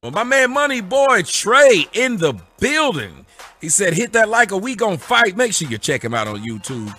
Well, my man MoneyBoy Trey in the building. He said, hit that like or we gon' fight. Make sure you check him out on YouTube.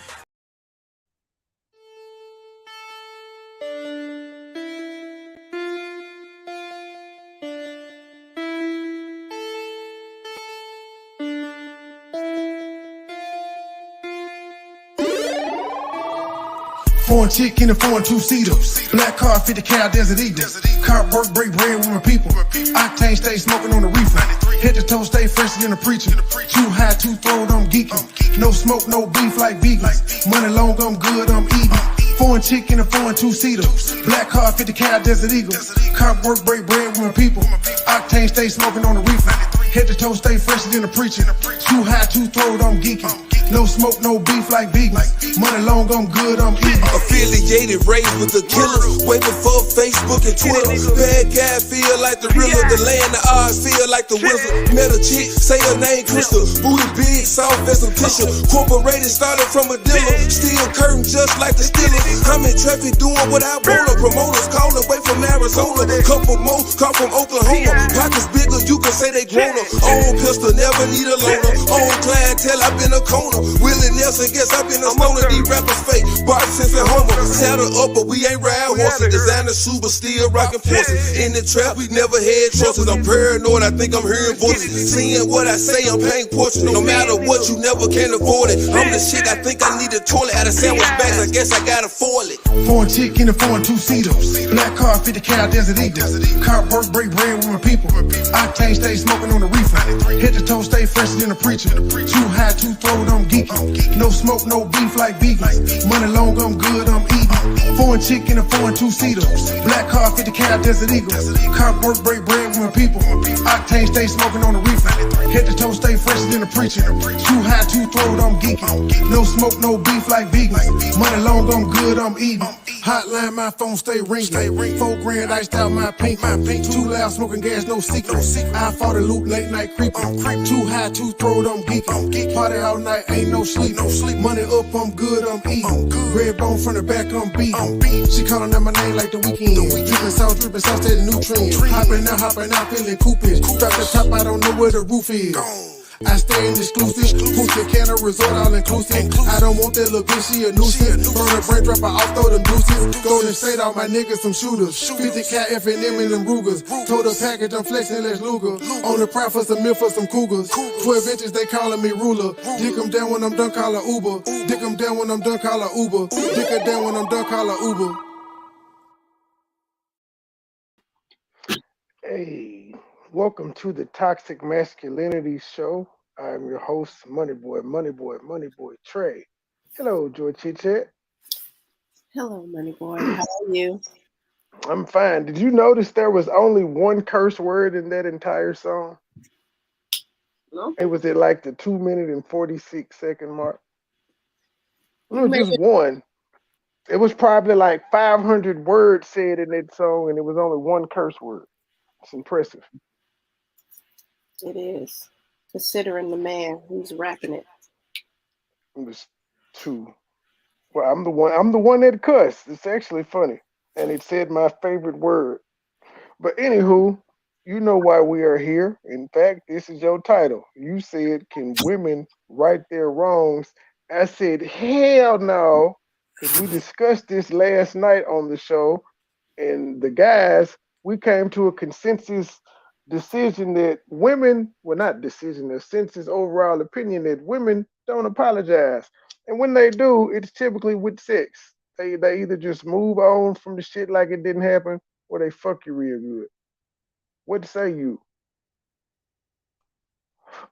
Foreign chick in a foreign two-seater. Black car, 50 cal, Desert Eagle. Car work, break bread with my people. Octane stay smoking on the reefer. Head to toe, stay fresher than a preacher. Too high, too throwed, I'm geeking. No smoke, no beef like vegans. Money long, I'm good, I'm eating. Foreign chick in a foreign two-seater. Black car, 50 cal, Desert Eagle. Car work, break bread with my people. Octane stay smoking on the reefer. Head to toe, stay fresher than a preacher. Too high, too throwed, I'm geeking. No smoke, no beef like vegans. Money long, I'm good, I'm eating. Affiliated, raised with the killers. Way before Facebook and Twitter. Bad guy feel like the real. The land, the odds feel like the wizard. Met a chick, say her name Crystal. Booty big, soft as some tissue. Corporated, started from a dealer. Steel curtain just like the Steelers. I'm in traffic doing what I want. Promoters call away from Arizona. Couple more come from Oklahoma. Pockets bigger, you can say they grown up. Own pistol, never need a loaner. Own clientele, I've been a corner. Willie Nelson, guess I've been a stoner. These rappers fake, Bartons and Homer. Saddle up, but we ain't ride horses. Designer shoes, but still rockin' forces. In the trap, we never had choices. I'm paranoid, I think I'm hearing voices. Seeing what I say, I'm paying portraits. No matter what, you never can afford it. I'm the shit, I think I need a toilet. Out of sandwich bags, I guess I gotta foil it. Foreign chick in a foreign two-seater. Black car, 50 cal, Desert Eagle. Car work, break bread with my people. Octane stay smoking on the reefer. Head to toe, stay fresher than a preacher. Too high, too throwed, I'm geeking. No smoke, no beef like vegans. Money long, I'm good, I'm eating. Foreign chick in a foreign two-seater. Black car, 50 cal, Desert Eagle. Car work, break bread with my people. Octane stay smoking on the reefer. Head to toe, stay fresher than a preacher. Too high, too throwed, I'm geeking. No smoke, no beef like vegans. Money long, I'm good, I'm eating. Hotline, my phone stay ringing. $4 iced out my pink. Too loud, smoking gas, no secret. I fought a loop, late night creeping. Too high, too throwed, I'm geeking. Party all night, ain't no sleep. Money up, I'm good, I'm eating. Red bone from the back, I'm beating. She calling out my name like the weekend. Dripping sauce, steady nutrients. Hopping out, feeling coopage. Drop the top, I don't know where the roof is. I stay in exclusive, Pussy can a resort all inclusive. I don't want that little bitch, she a nuisance. Burn a brain, drop her off, throw them deuces. Golden State, all my niggas some shooters. 50 cat F&M and them Rugers. Told the package, I'm flexing less Luger. On the prowl for some milk for some cougars. 12 inches, they calling me ruler. Dick them down when I'm done, call her Uber. Dick them down when I'm done, call her Uber. Dick her down when I'm done, call her Uber. Hey, welcome to the Toxic Masculinity Show. I'm your host, MoneyBoy Trey. Hello, Chit. Hello, MoneyBoy. How are you? I'm fine. Did you notice there was only one curse word in that entire song? No. It was at like the 2 minute and 46-second mark. It was Maybe. just one. It was probably like 500 words said in that song, and it was only one curse word. It's impressive. It is. Considering the man who's rapping it. It was two. Well, I'm the one that cussed. It's actually funny. And it said my favorite word. But anywho, you know why we are here. In fact, this is your title. You said, can women right their wrongs? I said, hell no. Because we discussed this last night on the show. And the guys, we came to a consensus decision that women, well, not decision, a consensus overall opinion that women don't apologize. And when they do, it's typically with sex. They either just move on from the shit like it didn't happen, or they fuck you real good. What say you?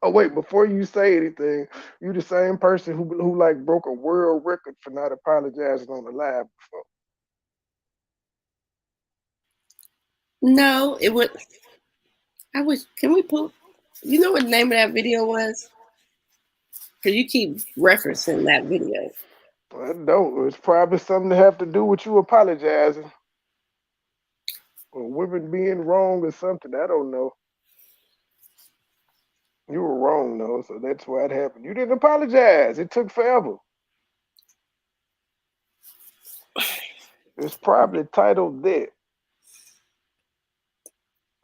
Oh wait, before you say anything, you the same person who like broke a world record for not apologizing on the live before. No, it would. I wish. Can we pull? You know what the name of that video was? Because you keep referencing that video. I don't. It's probably something to have to do with you apologizing. Or women being wrong or something. I don't know. You were wrong though, so that's why it happened. You didn't apologize. It took forever. It's probably titled that.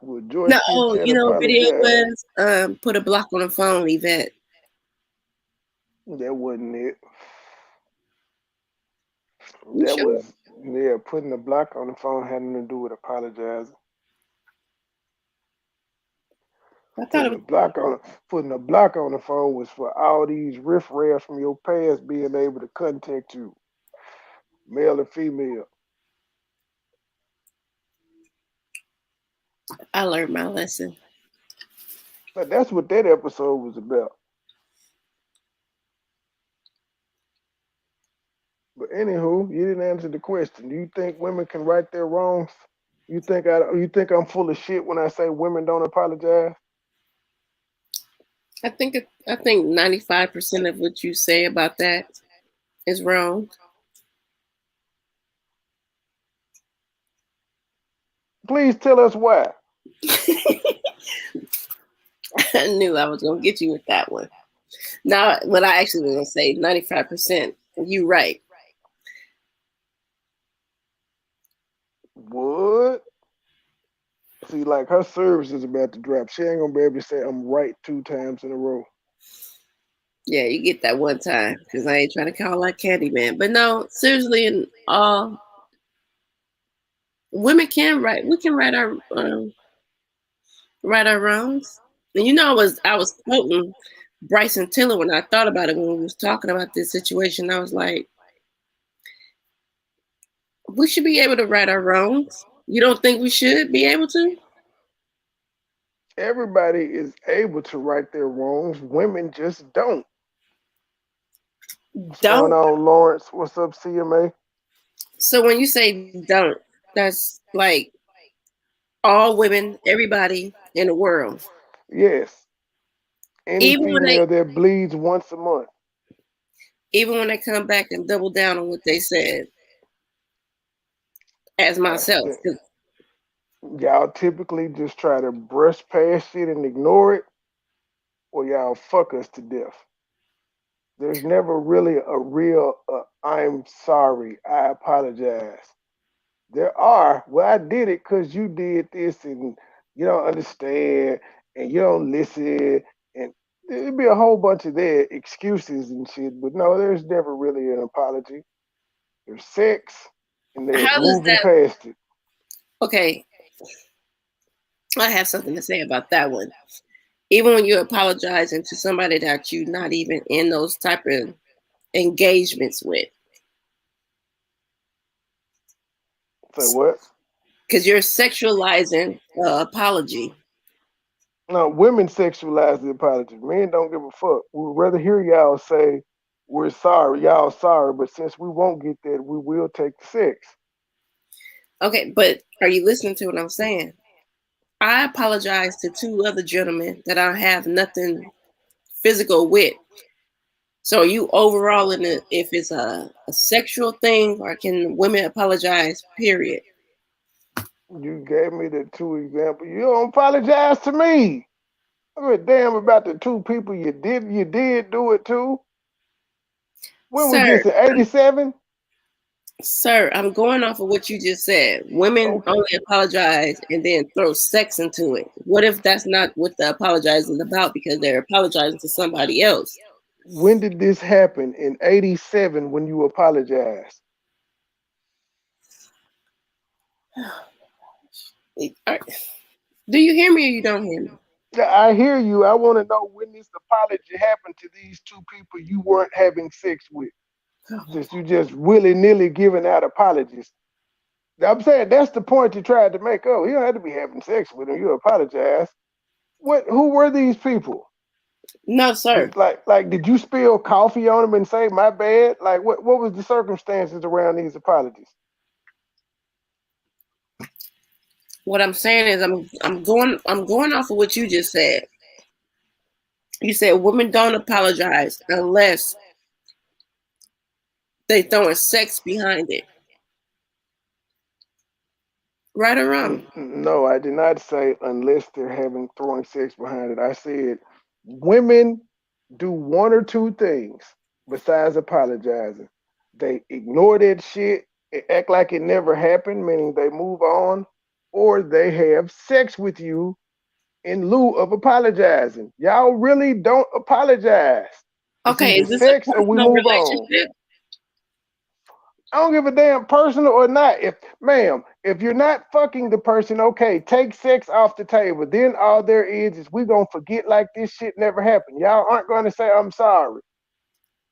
Well, No, Joyce oh, can't you know what video apologize. was? Put a block on the phone, Yvette. That wasn't it. You That sure? was, yeah, putting a block on the phone had nothing to do with apologizing. I thought it Putting was. a block on putting a block on the phone was for all these riffraffs from your past being able to contact you, male or female. I learned my lesson. But that's what that episode was about. But anywho, you didn't answer the question. Do you think women can right their wrongs? You think I'm full of shit when I say women don't apologize? I think 95% of what you say about that is wrong. Please tell us why. I knew I was gonna get you with that one. Now, what I actually was gonna say, 95%. You right. What? See, like her service is about to drop. She ain't gonna be able to say I'm right 2 times in a row. Yeah, you get that one time because I ain't trying to call like Candyman. But no, seriously, and women can write. We can write our wrongs. And you know, I was quoting Bryson Tiller when I thought about it when we was talking about this situation. I was like, we should be able to right our wrongs. You don't think we should be able to? Everybody is able to right their wrongs. Women just don't. What's going Don't. on, Lawrence? What's up, CMA? So when you say don't, that's like all women, everybody in the world. Yes. Any Even when they female that bleeds once a month. even when they come back and double down on what they said, as myself. Y'all typically just try to brush past it and ignore it, or y'all fuck us to death. There's never really a real I'm sorry, I apologize. There are, well, I did it because you did this and you don't understand and you don't listen. And there'd be a whole bunch of their excuses and shit. But no, there's never really an apology. There's sex and there's How does moving that? past it. Okay, I have something to say about that one. Even when you're apologizing to somebody that you're not even in those type of engagements with, Say what? because you're sexualizing apology. No, women sexualize the apology. Men don't give a fuck. We'd rather hear y'all say, we're sorry, y'all sorry, but since we won't get that, we will take the sex. Okay, but are you listening to what I'm saying? I apologize to 2 other gentlemen that I have nothing physical with. So are you overall in it if it's a sexual thing or can women apologize, period? You gave me the 2 examples. You don't apologize to me. I mean, damn about the 2 people you did do it to. When was Sir, this, in 87? Sir, I'm going off of what you just said. Women Okay. only apologize and then throw sex into it. What if that's not what the apologizing is about because they're apologizing to somebody else? When did this happen? In 87 when you apologized. Do you hear me or you don't hear me? Yeah, I hear you. I want to know when this apology happened to these 2 people you weren't having sex with. Since you just willy-nilly giving out apologies. I'm saying that's the point you tried to make. Oh, you don't have to be having sex with them. You apologize. Who were these people? No, sir. Did you spill coffee on them and say my bad? Like what was the circumstances around these apologies? What I'm saying is I'm going off of what you just said. You said women don't apologize unless they throwing sex behind it. Right or wrong? No, I did not say unless they're having throwing sex behind it. I said women do 1 or 2 things besides apologizing. They ignore that shit and act like it never happened, meaning they move on, or they have sex with you in lieu of apologizing. Y'all really don't apologize. It's Okay, either is this a sex or we personal move on. relationship? I don't give a damn personal or not. If you're not fucking the person, okay, take sex off the table. Then all there is we gonna forget like this shit never happened. Y'all aren't gonna say I'm sorry.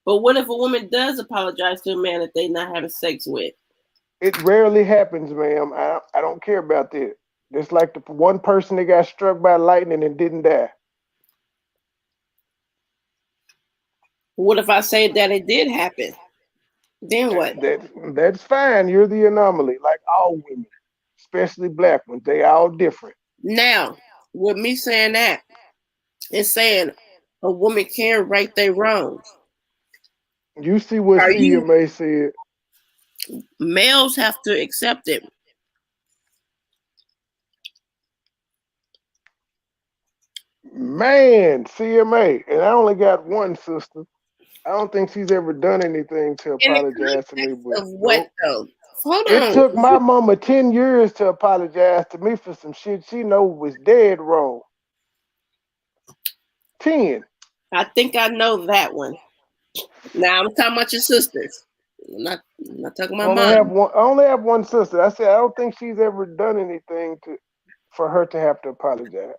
But what if a woman does apologize to a man that they're not having sex with? It rarely happens, ma'am. I don't care about that. Just like the one person that got struck by lightning and didn't die. What if I say that it did happen? Then what? That's fine. You're the anomaly, like all women, especially black ones. They all different. Now, with me saying that, it's saying a woman can right their wrongs. You see what CMA said. Males have to accept it. Man, CMA, and I only got one sister. I don't think she's ever done anything to apologize to me. But of what though? Hold on. It took my mama 10 years to apologize to me for some shit she know was dead wrong. 10. I think I know that one. Now I'm talking about your sisters. I'm not talking about mine. I only have one sister. I said I don't think she's ever done anything for her to have to apologize.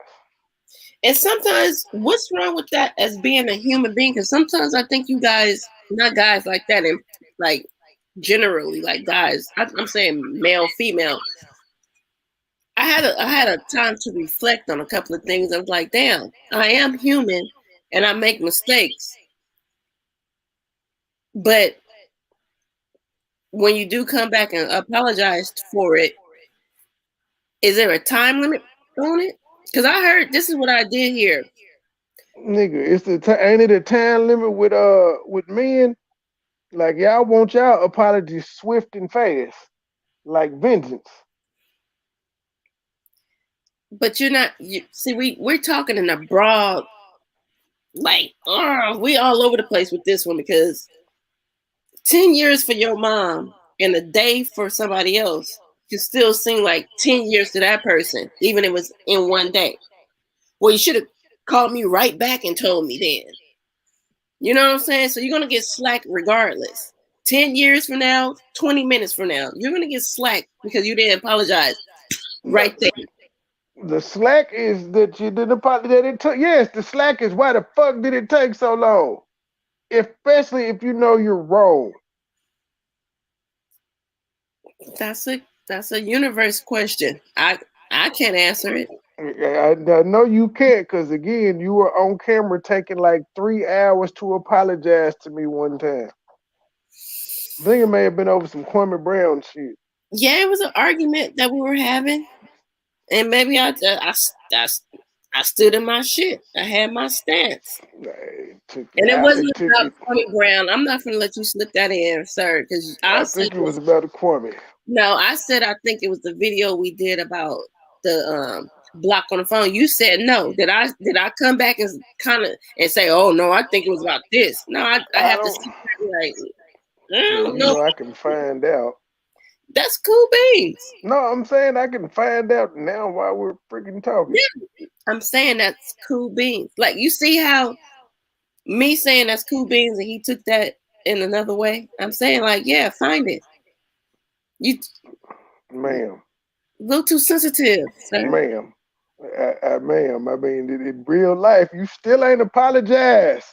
And sometimes, what's wrong with that as being a human being? Because sometimes I think you guys, not guys like that, and like generally like guys, I'm saying male, female. I had a time to reflect on a couple of things. I was like, damn, I am human and I make mistakes. But when you do come back and apologize for it, is there a time limit on it? Because I heard this is what I did here. Nigga, ain't it a time limit with men? Like y'all want y'all apologies swift and fast, like vengeance. But you're not. We're talking in a broad, like, we all over the place with this one because 10 years for your mom and a day for somebody else can still seem like 10 years to that person, even if it was in one day. Well, you should have called me right back and told me then. You know what I'm saying? So you're going to get slack regardless. 10 years from now, 20 minutes from now, you're going to get slack because you didn't apologize right there. The slack is that you didn't apologize. That it took. Yes, the slack is why the fuck did it take so long? Especially if you know you're wrong. That's a universe question. I can't answer it. I know you can't, because again, you were on camera taking like 3 hours to apologize to me one time. I think it may have been over some Kwame Brown shit. Yeah, it was an argument that we were having, and maybe I stood in my shit. I had my stance, it wasn't about Kwame Brown. I'm not gonna let you slip that in, sir, because I think it was about Kwame. No, I said I think it was the video we did about the block on the phone. You said no. Did I come back and kind of and say, oh no, I think it was about this? No, I have to see like no. I can find out. That's cool beans. No, I'm saying I can find out now while we're freaking talking. Yeah, I'm saying that's cool beans. Like, you see how me saying that's cool beans and he took that in another way? I'm saying, like, yeah, find it. Ma'am. A little too sensitive, sir. Ma'am. Ma'am, I mean, in real life, you still ain't apologized.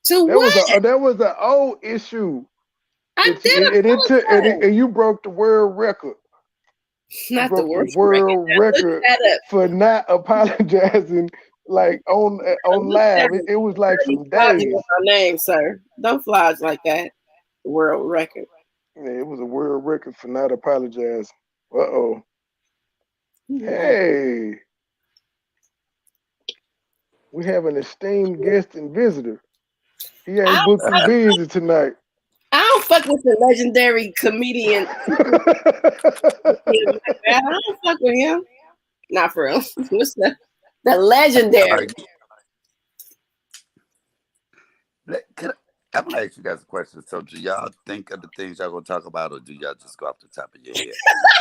To what? That was an old issue. I did apologize. And you broke the world record. Not the world record for not apologizing, like on live. It was like some days. My name, sir. Don't fly like that. World record. Yeah, it was a world record for not apologizing. Uh-oh. Yeah. Hey. We have an esteemed guest and visitor. He ain't booked and busy tonight. I don't fuck with the legendary comedian. I don't fuck with him. Not for real. What's the legendary? I'm gonna ask you guys a question. So, do y'all think of the things y'all gonna talk about, or do y'all just go off the top of your head?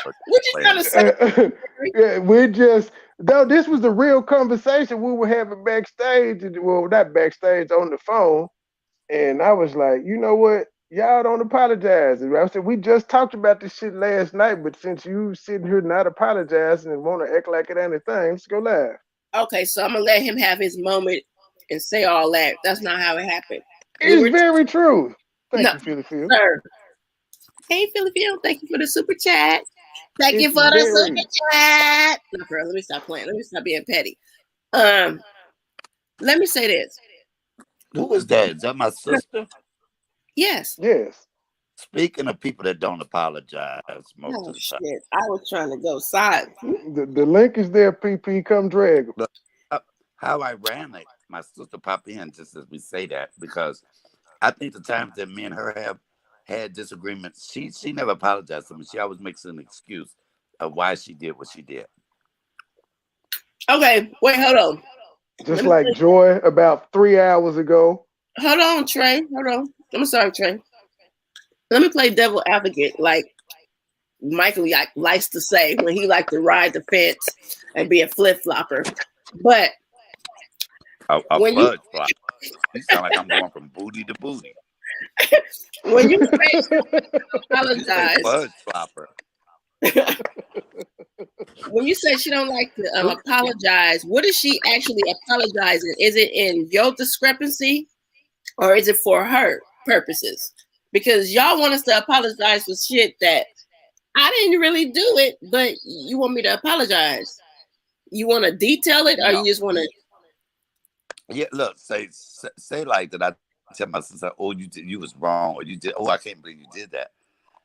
What you trying to say? Yeah, we just though this was the real conversation we were having backstage. Well, not backstage, on the phone. And I was like, you know what? Y'all don't apologize. And I said, we just talked about this shit last night, but since you sitting here not apologizing and want to act like it ain't a thing, let's go live. Okay, so I'm gonna let him have his moment and say all that. That's not how it happened. It's very true. Thank you, Philly Phil. Sir. Hey, Philly Phil, thank you for the super chat. Thank you for the super chat. No, girl, let me stop playing. Let me stop being petty. Let me say this. Who is that? Is that my sister? Yes. Yes. Speaking of people that don't apologize most of the time. Shit. I was trying to go side. The link is there, PP. Come drag them. How ironic my sister pop in just as we say that, because I think the times that me and her have had disagreements, she never apologized to me. She always makes an excuse of why she did what she did. Okay, wait, hold on. Just like Joy about 3 hours ago. Hold on, Trey. Hold on. I'm sorry, Trey. Let me play devil advocate, like Michael likes to say when he likes to ride the fence and be a flip flopper. But a fudge flopper. You sound like I'm going from booty to booty. When you say apologize, fudge flopper. When you say she don't like to apologize, what is she actually apologizing? Is it in your discrepancy, or is it for her purposes? Because y'all want us to apologize for shit that I didn't really do it, but you want me to apologize. You want to detail it, or you just want to? Yeah, look, say like that. I tell my sister, "Oh, you was wrong," or "You did. Oh, I can't believe you did that,"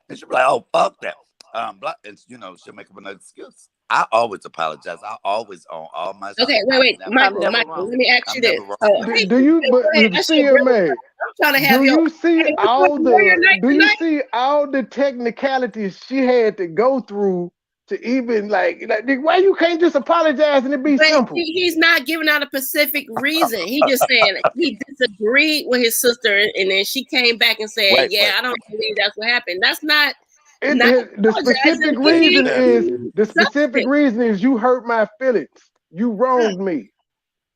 and she'll be like, "Oh, fuck that." And she'll make up another excuse. I always apologize. I always own all my. Okay, wait, Michael, let me ask you this. Do you, but CMA, I'm trying to have do you see all the technicalities she had to go through to even like why you can't just apologize and it be simple? He's not giving out a specific reason. He just saying he disagreed with his sister, and then she came back and said, I don't believe that's what happened. That's not. The specific reason is you hurt my feelings. You wronged me.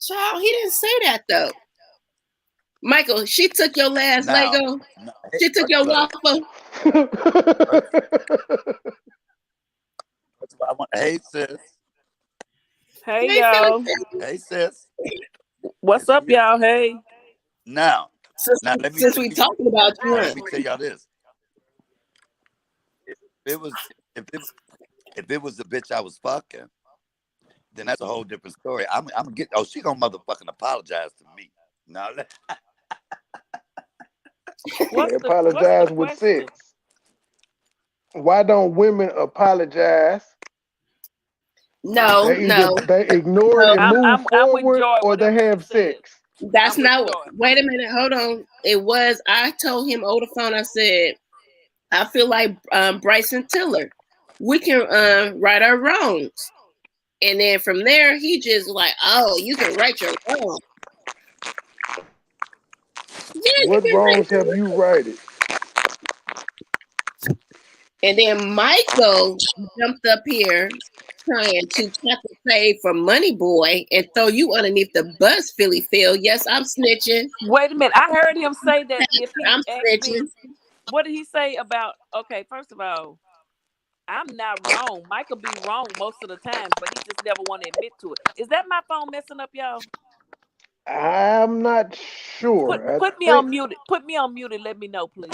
Child, he didn't say that though. Michael, she took your last Lego. She took your waffle. Hey sis. Hey y'all. Hey sis. What's up, y'all? Hey. Now since we talking about you, let me tell y'all this. If it was the bitch I was fucking, then that's a whole different story. I'm gonna get. Oh, she gonna motherfucking apologize to me. No. Apologize with sex. Why don't women apologize? No, they ignore it and move forward, or they have sex. That's not. Wait a minute, hold on. I told him over the phone. I said, I feel like Bryson Tiller. We can right our wrongs, and then from there, he just like, oh, you can right your wrongs. Yeah, what wrongs have you righted? And then Michael jumped up here trying to check the save for MoneyBoy and throw you underneath the bus, Philly Phil. Yes, I'm snitching. Wait a minute. I heard him say that if he I'm snitching. What did he say about? Okay, first of all, I'm not wrong. Michael be wrong most of the time, but he just never want to admit to it. Is that my phone messing up, y'all? I'm not sure. Put me on mute. Put me on mute and let me know, please.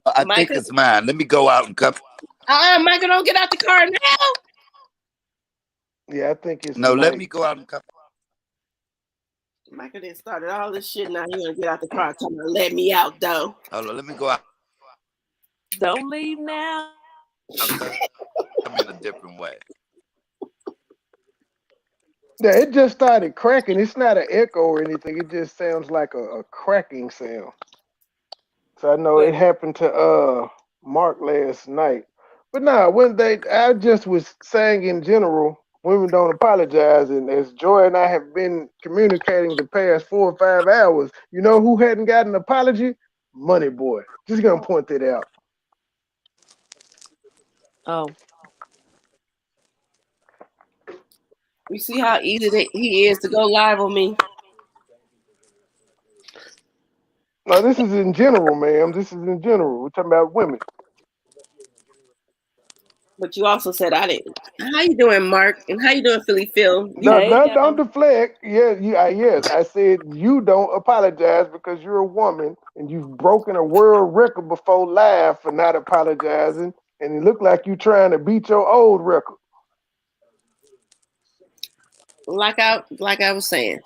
I think it's mine. Let me go out and come. Michael, don't get out the car now. Yeah, I think it's let me go out and come. Michael didn't started all this shit. Now he gonna get out the car and come and let me out though. Hold on, let me go out. Don't leave now. I'm in a different way. Yeah, it just started cracking. It's not an echo or anything. It just sounds like a cracking sound. So I know it happened to Mark last night. But no, I just was saying in general, Women don't apologize, and as Joy and I have been communicating the past 4 or 5 hours, you know who hadn't gotten an apology? Money Boy. Just gonna point that out. Oh, You see how easy he is to go live on me. No, this is in general, ma'am. This is in general. We're talking about women. But you also said I didn't. How you doing, Mark? And how you doing, Philly Phil? No, hey no, don't y'all. deflect. Yes. I said you don't apologize because you're a woman and you've broken a world record before live for not apologizing, and it looked like you trying to beat your old record. Like I was saying,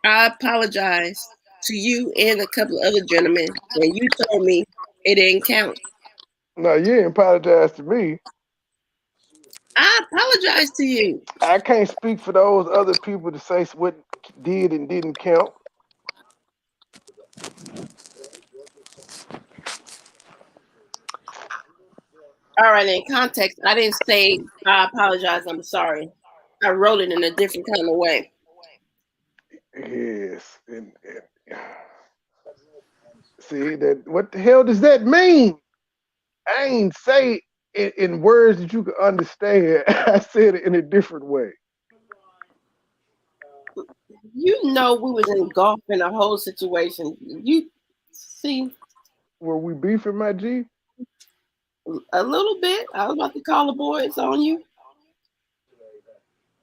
I apologize to you and a couple of other gentlemen when you told me it didn't count. No, you didn't apologize to me. I apologize to you. I can't speak for those other people to say what did and didn't count. All right, in context, I didn't say I apologize. I'm sorry. I wrote it in a different kind of way. Yes, and see that. What the hell does that mean? I ain't say it in words that you can understand. I said it in a different way. You know, we was engulfed in a whole situation. You see, Were we beefing, my G? a little bit. I was about to call the boys on you.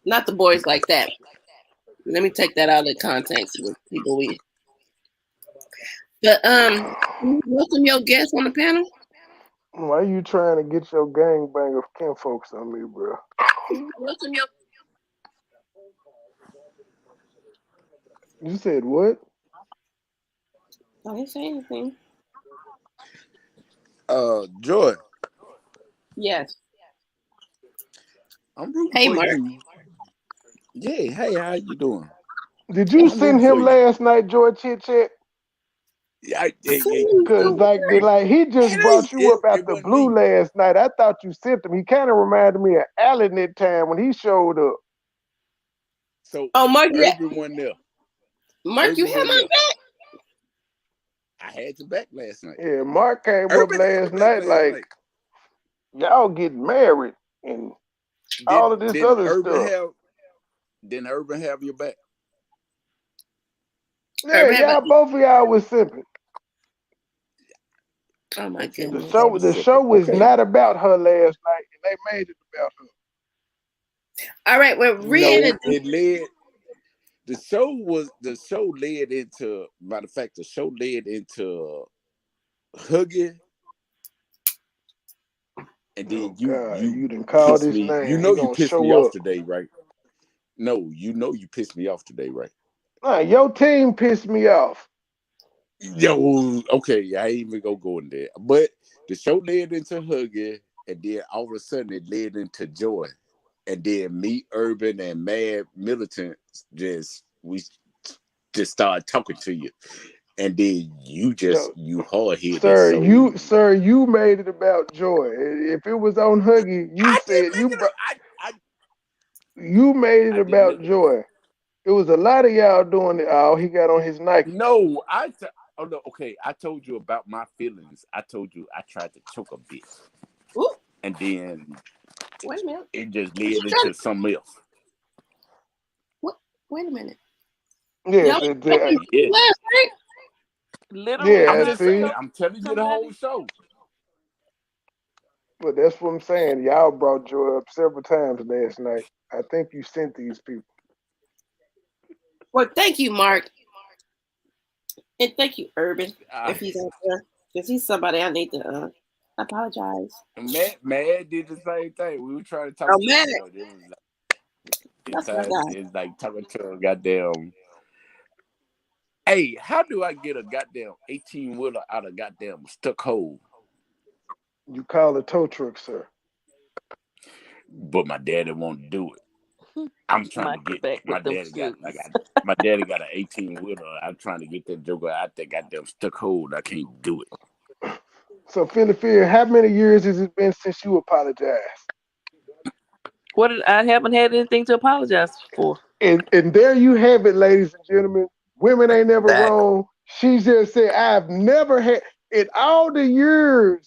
Not the boys like that. Let me take that out of context with people we. But welcome your guest on the panel. Why you trying to get your gangbang of kinfolks on me, bro? Welcome your. You said what? I didn't say anything. Joy, Yes. I'm rooting Hey, for Mark. you. Yeah, hey, how you doing? Did you I'm send rooting for him you. last night, George Chit Chat? Cause No, like he just brought you up out it the wasn't blue me. last night. I thought you sent him. He kind of reminded me of Allen that time when he showed up. So Oh, Mark, Urban wasn't there. Mark, you Urban have wasn't my there. back. I had your back last night. Yeah, Mark came up Urban had last your back night last like night. y'all get married and all of this Didn't other Urban stuff. have your back? Yeah, y'all both of y'all was simping. Oh my Okay, goodness. The show was not about her last night, and they made it about her. All right, well, No, it led. The show led into. Matter of fact, the show led into hugging, and then Oh God, you done called pissed his me. You name. know He you gonna pissed me show off up. today, right? No, you know you pissed me off today, right? Nah, your team pissed me off. Yo, okay, I ain't even gonna go in there. But the show led into hugging, and then all of a sudden it led into joy. And then me, Urban, and Mad Militant we just started talking to you. And then you hard headed. Sir, So you made it about joy. If it was on Huggy, you I said didn't make it. you made it I didn't about make it. joy. It was a lot of y'all doing it. Oh, he got on his Nike. No, oh no, okay. I told you about my feelings. I told you I tried to choke a bit. Ooh. And then Wait a minute. it just led into something else. What? Wait a minute. Yes, Y'all Yeah. last night? Literally yeah. trying to See, choke I'm telling you the whole somebody. show. but that's what I'm saying. Y'all brought joy up several times last night. I think you sent these people. Well, thank you, Mark. And thank you, Urban, if he's out there. Because he's somebody I need to apologize. Mad did the same thing. We were trying to talk Oh, to man. him, but it was That's my guy. it's like talking to a goddamn. Hey, how do I get a goddamn 18-wheeler out of goddamn stuck hole? You call a tow truck, sir. But my daddy won't do it. I'm trying to get back my with them daddy sugars. my daddy got an 18-wheeler. I'm trying to get that joker out that goddamn stuck hole. I can't do it. So, Philly Fear, how many years has it been since you apologized? What did I haven't had anything to apologize for. And there you have it, ladies and gentlemen. Women ain't never Exactly. wrong. She just said, I've never had in all the years,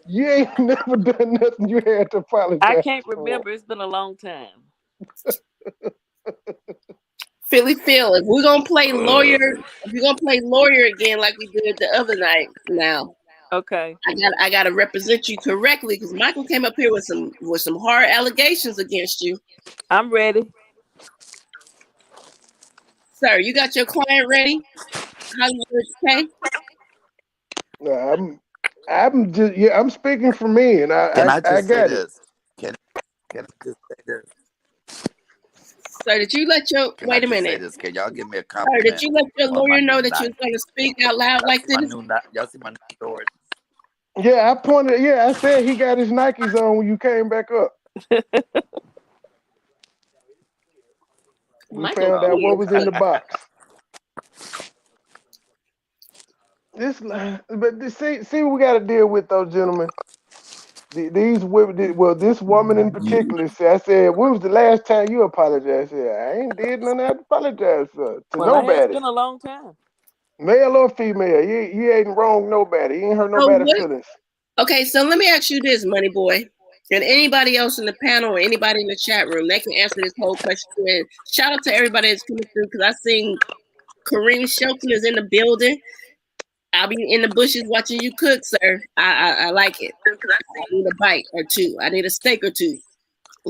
you ain't never done nothing you had to I apologize can't for. remember. It's been a long time. Philly Phil, if we're gonna play lawyer again like we did the other night, now Okay. I gotta represent you correctly because Michael came up here with some hard allegations against you. I'm ready. Sir, you got your client ready? Hollywood, okay? No, I'm speaking for me, and Can I I just say got it. this? Can I just say this? Sir, did you let your Can I wait a just say minute? this? Can y'all give me a Sir, did compliment you let your on my lawyer know new that you knife? was gonna speak out loud Y'all like see my this? new knife? Y'all see my new sword? Yeah, I pointed. Yeah, I said he got his Nikes on when you came back up. We Michael found out P what is was in the box. See what we got to deal with, those gentlemen. These women, well, this woman in particular, I said, when was the last time you apologized? I said, I ain't did nothing I apologize for to Well, it has nobody, been a long time. male or female. You ain't wrong nobody. You ain't hurt so nobody's what? feelings. Okay, so let me ask you this, Money Boy. And anybody else in the panel or anybody in the chat room, they can answer this whole question. And shout out to everybody that's coming through because I seen Kareem Shelton is in the building. I'll be in the bushes watching you cook, sir. I like it. I need a bite or two. I need a steak or two.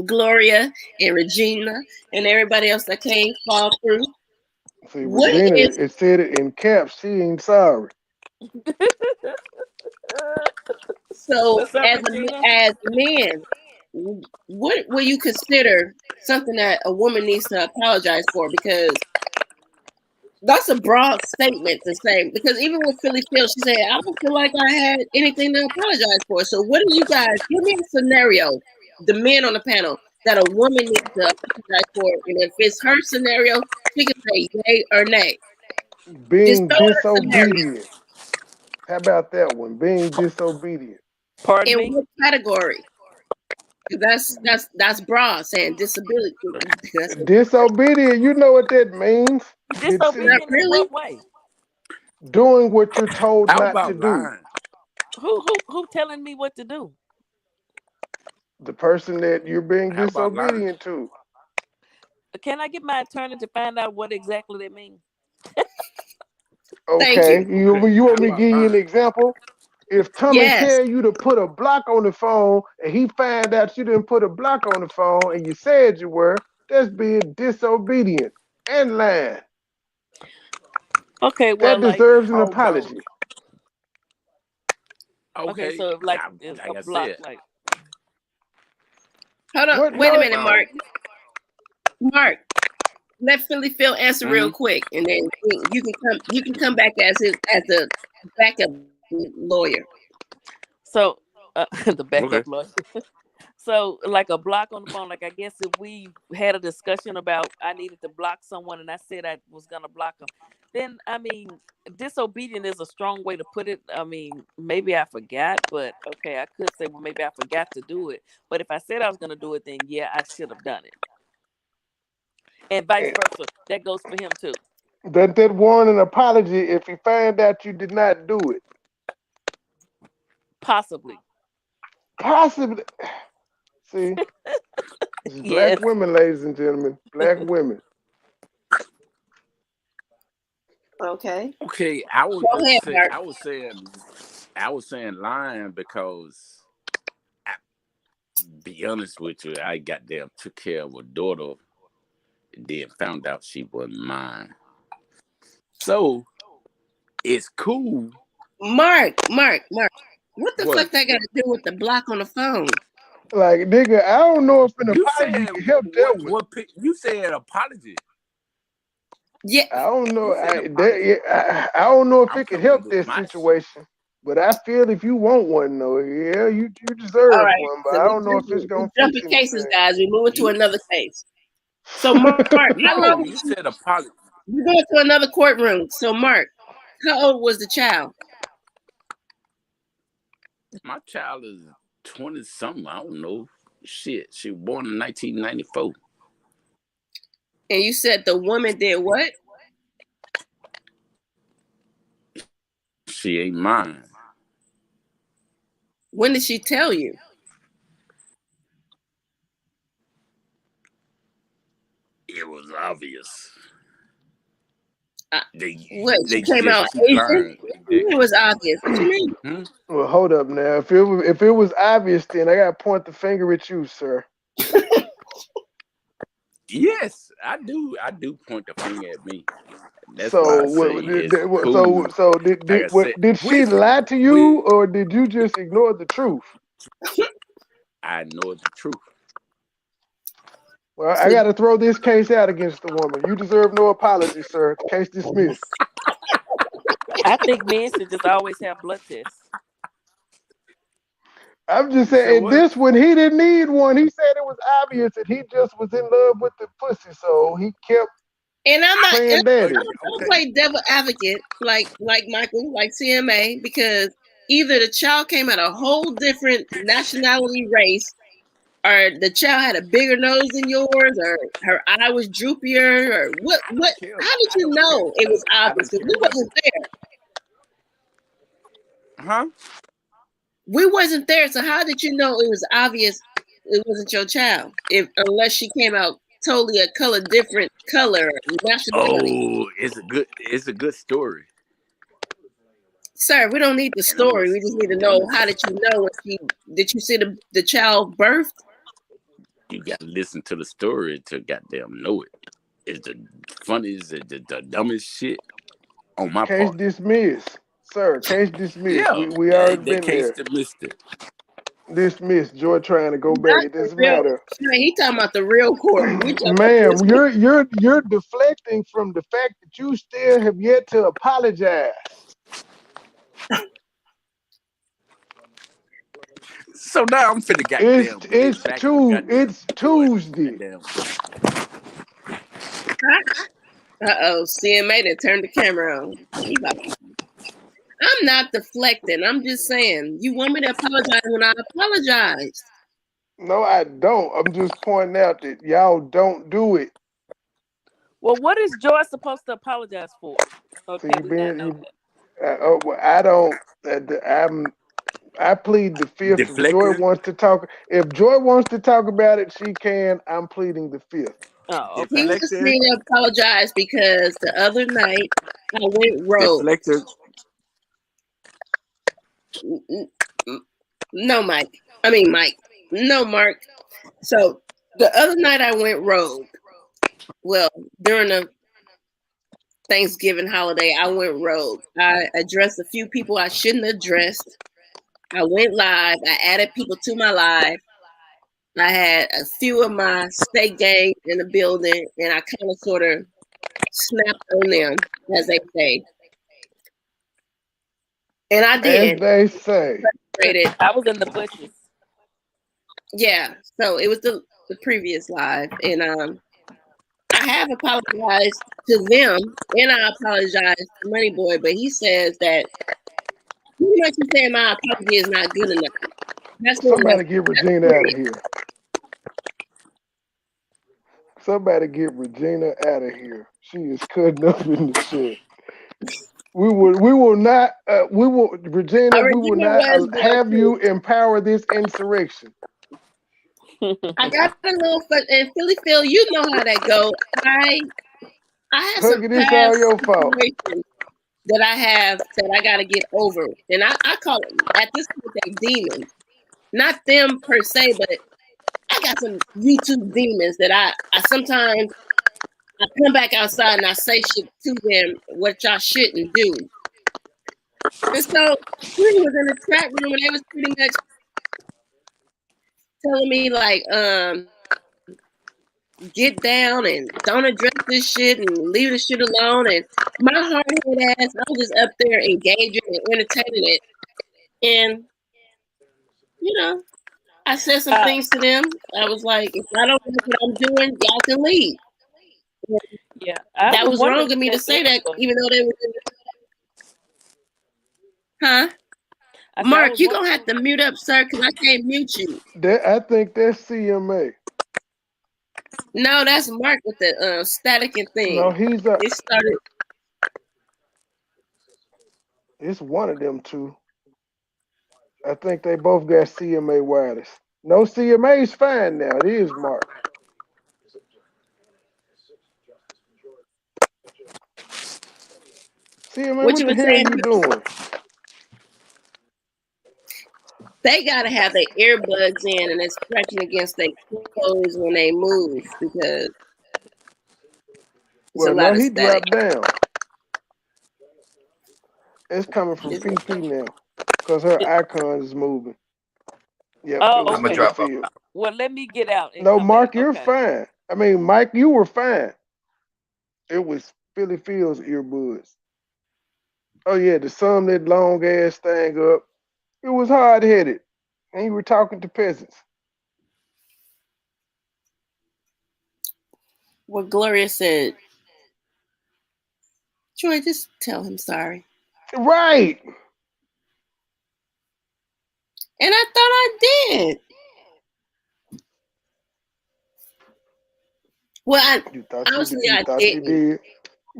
Gloria and Regina and everybody else that came fall through. See, What Regina, is it said it in caps. She ain't sorry. so What's up, as Regina? a man, what will you consider something that a woman needs to apologize for? Because that's a broad statement to say. Because even with Philly Phil, she said, I don't feel like I had anything to apologize for. So what do you guys give me a scenario, the men on the panel, that a woman needs to apologize for? And if it's her scenario, she can say yay or nay. Just Being throw her a scenario. disobedient. How about that one? Being disobedient. Pardon In me? what category? 'Cause that's broad saying disability. That's Disobedient, you know what that means. not Disobedient in really. what way? Doing what you're told How not to about do. lying? Who telling me what to do? The person that you're being How about lying? disobedient to. Can I get my attorney to find out what exactly that means? Thank Okay, you. you How want me to about give you an lying? example? If Tommy Yes. tell you to put a block on the phone and he find out you didn't put a block on the phone and you said you were, that's being disobedient and lying. Okay, well, That like, deserves an Although, apology. okay, okay, so like now, it's a like I block, said, like Hold on. What? Wait a No, minute, Mark. Mark, let Philly Phil answer real mhm. quick, and then you can come. You can come back as a backup lawyer. so the Okay. backup lawyer. So like a block on the phone, like I guess if we had a discussion about I needed to block someone and I said I was gonna block them, then I mean disobedient is a strong way to put it. I mean, maybe I forgot, but okay, I could say well maybe I forgot to do it. But if I said I was gonna do it, then yeah, I should have done it. And vice versa. That goes for him too. that warrant an apology if he find out you did not do it. Possibly. Possibly. See, this is black Yes. women, ladies and gentlemen. Black women. Okay. Okay, I was Go just ahead, say Mark. I was saying lying because I, be honest with you, I goddamn took care of a daughter and then found out she wasn't mine. So it's cool. Mark. What the What fuck that got to do with the block on the phone? Like, nigga, I don't know if an you apology said? can help that one. You said apology? Yeah. I don't know. You said apology. I don't know if I'm it could coming help with that my situation. But I feel if you want one, though, yeah, you All deserve right. one. But So I we don't know if it's we gonna fix jumping cases, anything. guys. We moving to you. another case. So Mark, how No, long you said apology. you going to another courtroom? So Mark, how old was the child? My child is 20 something. I don't know. Shit, she was born in 1994. And you said the woman did what? She ain't mine. When did she tell you? It was obvious. What? She came out Asian? It was obvious. What you mean? Well, hold up now. If it was obvious, then I gotta point the finger at you, sir. Yes, I do. I do point the finger at me. That's why So I say it's cool. did she lie to you, or did you just ignore the truth? I know the truth. Well, I got to throw this case out against the woman. You deserve no apology, sir. Case dismissed. I think men should just always have blood tests. I'm just saying, this one, he didn't need one. He said it was obvious that he just was in love with the pussy, so he kept and I'm not playing daddy. I don't play devil advocate like Michael, like CMA, because either the child came out a whole different nationality, race, or the child had a bigger nose than yours, or her eye was droopier, or what? How did you know it was obvious? Because we wasn't there. Huh? We wasn't there, so how did you know it was obvious it wasn't your child? Unless she came out totally a different color, nationality. Oh, it's a good story. Sir, we don't need the story. We just need to know, how did you know? Did you see the child birthed? You gotta listen to the story to goddamn know it. It's the funniest, the dumbest shit on my Case part. dismissed, sir. Case dismissed. Yeah, we already been case there. Dismissed. Joy trying to go back. It doesn't matter. He talking about the real court. Ma'am, you're deflecting from the fact that you still have yet to apologize. So now I'm finna goddamn. It's Tuesday. CMA that turned the camera on. I'm not deflecting. I'm just saying, you want me to apologize when I apologize. No, I don't. I'm just pointing out that y'all don't do it. Well, what is Joy supposed to apologize for? Okay, I don't. I plead the fifth. If Joy wants to talk, about it, she can. I'm pleading the fifth. Oh, okay. He wants me to apologize because the other night I went rogue. No, Mike. No, Mark. So the other night I went rogue. Well, during the Thanksgiving holiday, I went rogue. I addressed a few people I shouldn't have addressed. I went live. I added people to my live. I had a few of my state gangs in the building, and I kind of sort of snapped on them, as they say. And I did. As they say. I was in the bushes. Yeah, so it was the previous live, and I have apologized to them, and I apologize to MoneyBoy, but he says that pretty much he's saying my apology is not good enough. That's somebody get Regina out of here. Somebody get Regina out of here. She is cutting up in the shit. Regina, we will not have you empower this insurrection. I got a little in Philly, Phil. You know how that go. I have some past all your fault that I have that I got to get over, and I call it at this point they demons, not them per se, but I got some YouTube demons that I sometimes I come back outside and I say shit to them what y'all shouldn't do. And so he was in the chat room and they was pretty much telling me like, get down and don't address this shit and leave this shit alone. And my hard-headed ass, I was just up there engaging and entertaining it. And, I said some things to them. I was like, if I don't know what I'm doing, y'all can leave. Yeah. That was wrong of me to say that, even though they were. Huh? I said I Mark, was you're gonna watching. have to mute up, sir, because I can't mute you. I think that's CMA. No, that's Mark with the static and No, thing. It started. it's one of them two. I think they both got CMA wireless. No, CMA's fine now. It is Mark. CMA, What what you the were hell saying? you doing? They gotta have their earbuds in and it's scratching against their clothes when they move because it's a Well, no, lot of he static. dropped down. It's coming from Is it? PP now. Because her icon is moving. Yep, it Oh, was I'm gonna okay. Philly drop off. Field. Well, let me get out and No, come back. Mark, you're Okay. fine. I mean, Mike, you were fine. It was Philly Field's earbuds. Oh yeah, to sum that long ass thing up, it was hard headed. And you were talking to peasants. What Gloria said, Troy, just tell him sorry. Right. And I thought I did. Well, You thought you did. honestly, You I thought you didn't. did.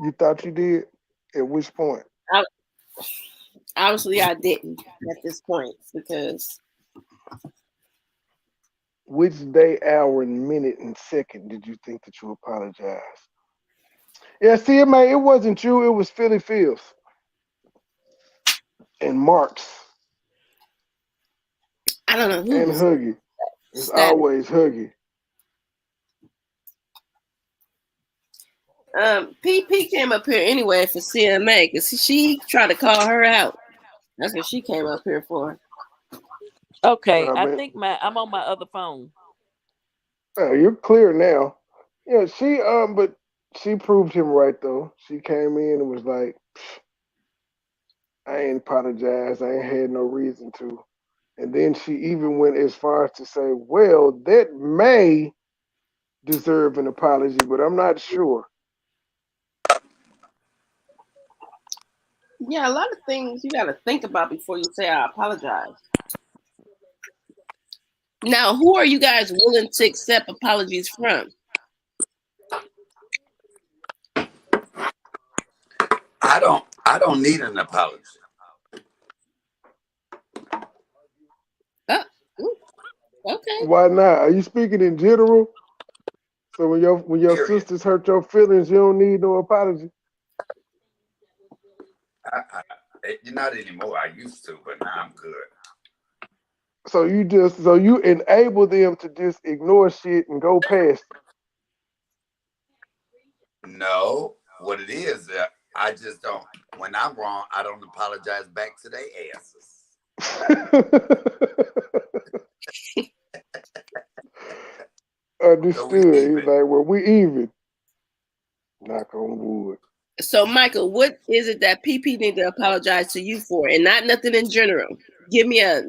You thought you did. At which point? Obviously, I didn't at this point because Which day, hour, and minute, and second did you think that you apologized? Yeah, CMA, it wasn't you. It was Philly Fields and Marks I don't know who and was Huggy. It's static. always Huggy. PP came up here anyway for CMA because she tried to call her out. That's what she came up here for. Okay. I I mean, think I'm on my other phone. you're clear now. Yeah, but she proved him right though. She came in and was like, I ain't apologized. I ain't had no reason to. And then she even went as far as to say, well, that may deserve an apology, but I'm not sure. Yeah, a lot of things you got to think about before you say I apologize. Now, who are you guys willing to accept apologies from? I don't need an apology. Oh, ooh, okay. Why not? Are you speaking in general? So when your Period. sisters hurt your feelings, you don't need no apology. You're not anymore. I used to, but now I'm good. So you enable them to just ignore shit and go past No, what it is, I just don't. When I'm wrong, I don't apologize back to their asses. it. So Understood. we He's even. like, well, we even. Knock on wood. So, Michael, what is it that PP need to apologize to you for, and not nothing in general? Give me a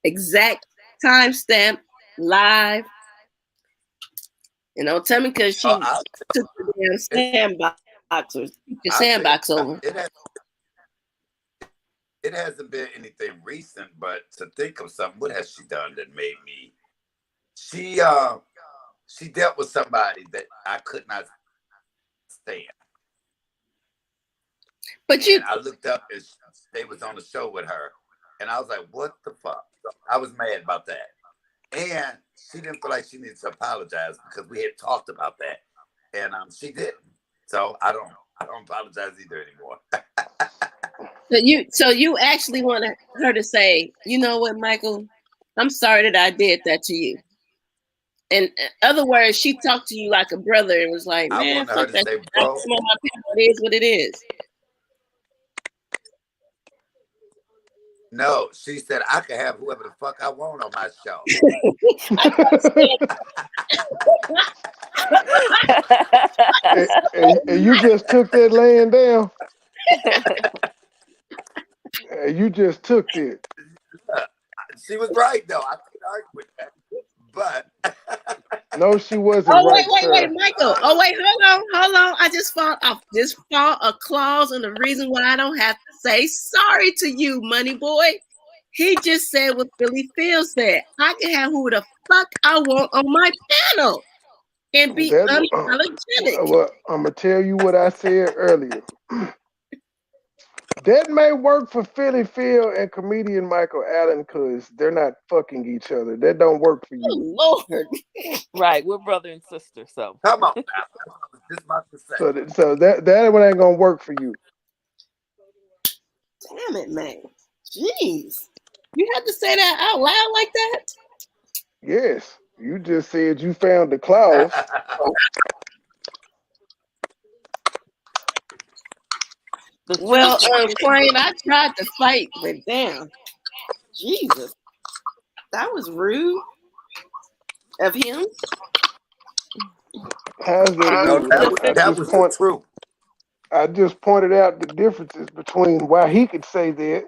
exact timestamp, live. Tell me because she took the damn sandbox or your sandbox over. It hasn't been anything recent, but to think of something, what has she done that made me? She dealt with somebody that I could not stand. But I looked up and they was on the show with her, and I was like, "What the fuck?" So I was mad about that, and she didn't feel like she needed to apologize because we had talked about that, and she didn't. So I don't apologize either anymore. So you actually want her to say, you know what, Michael, I'm sorry that I did that to you. In other words, she talked to you like a brother and was like, I man, wanted her fuck to that. say, "Bro." It is what it is. No, she said I could have whoever the fuck I want on my show. and you just took that laying down. And you just took it. She was right though. I couldn't argue with that. But No, she wasn't right, wait, sir. Michael. Oh wait, hold on. I just found a clause and the reason why I don't have to say sorry to you, money boy. He just said what Philly Phil said. I can have who the fuck I want on my panel and be unapologetic. Well, I'm gonna tell you what I said earlier. That may work for Philly Phil and comedian Michael Allen because they're not fucking each other. That don't work for you. Oh, Lord. Right, we're brother and sister. So Come on, now. That's what I was just about to say. So that one ain't gonna work for you. Damn it, man. Jeez. You had to say that out loud like that? Yes, you just said you found the clause. Well, client, I tried to fight, but damn, Jesus, that was rude of him. How's that No, rude? that was the truth. I just pointed out the differences between why he could say that,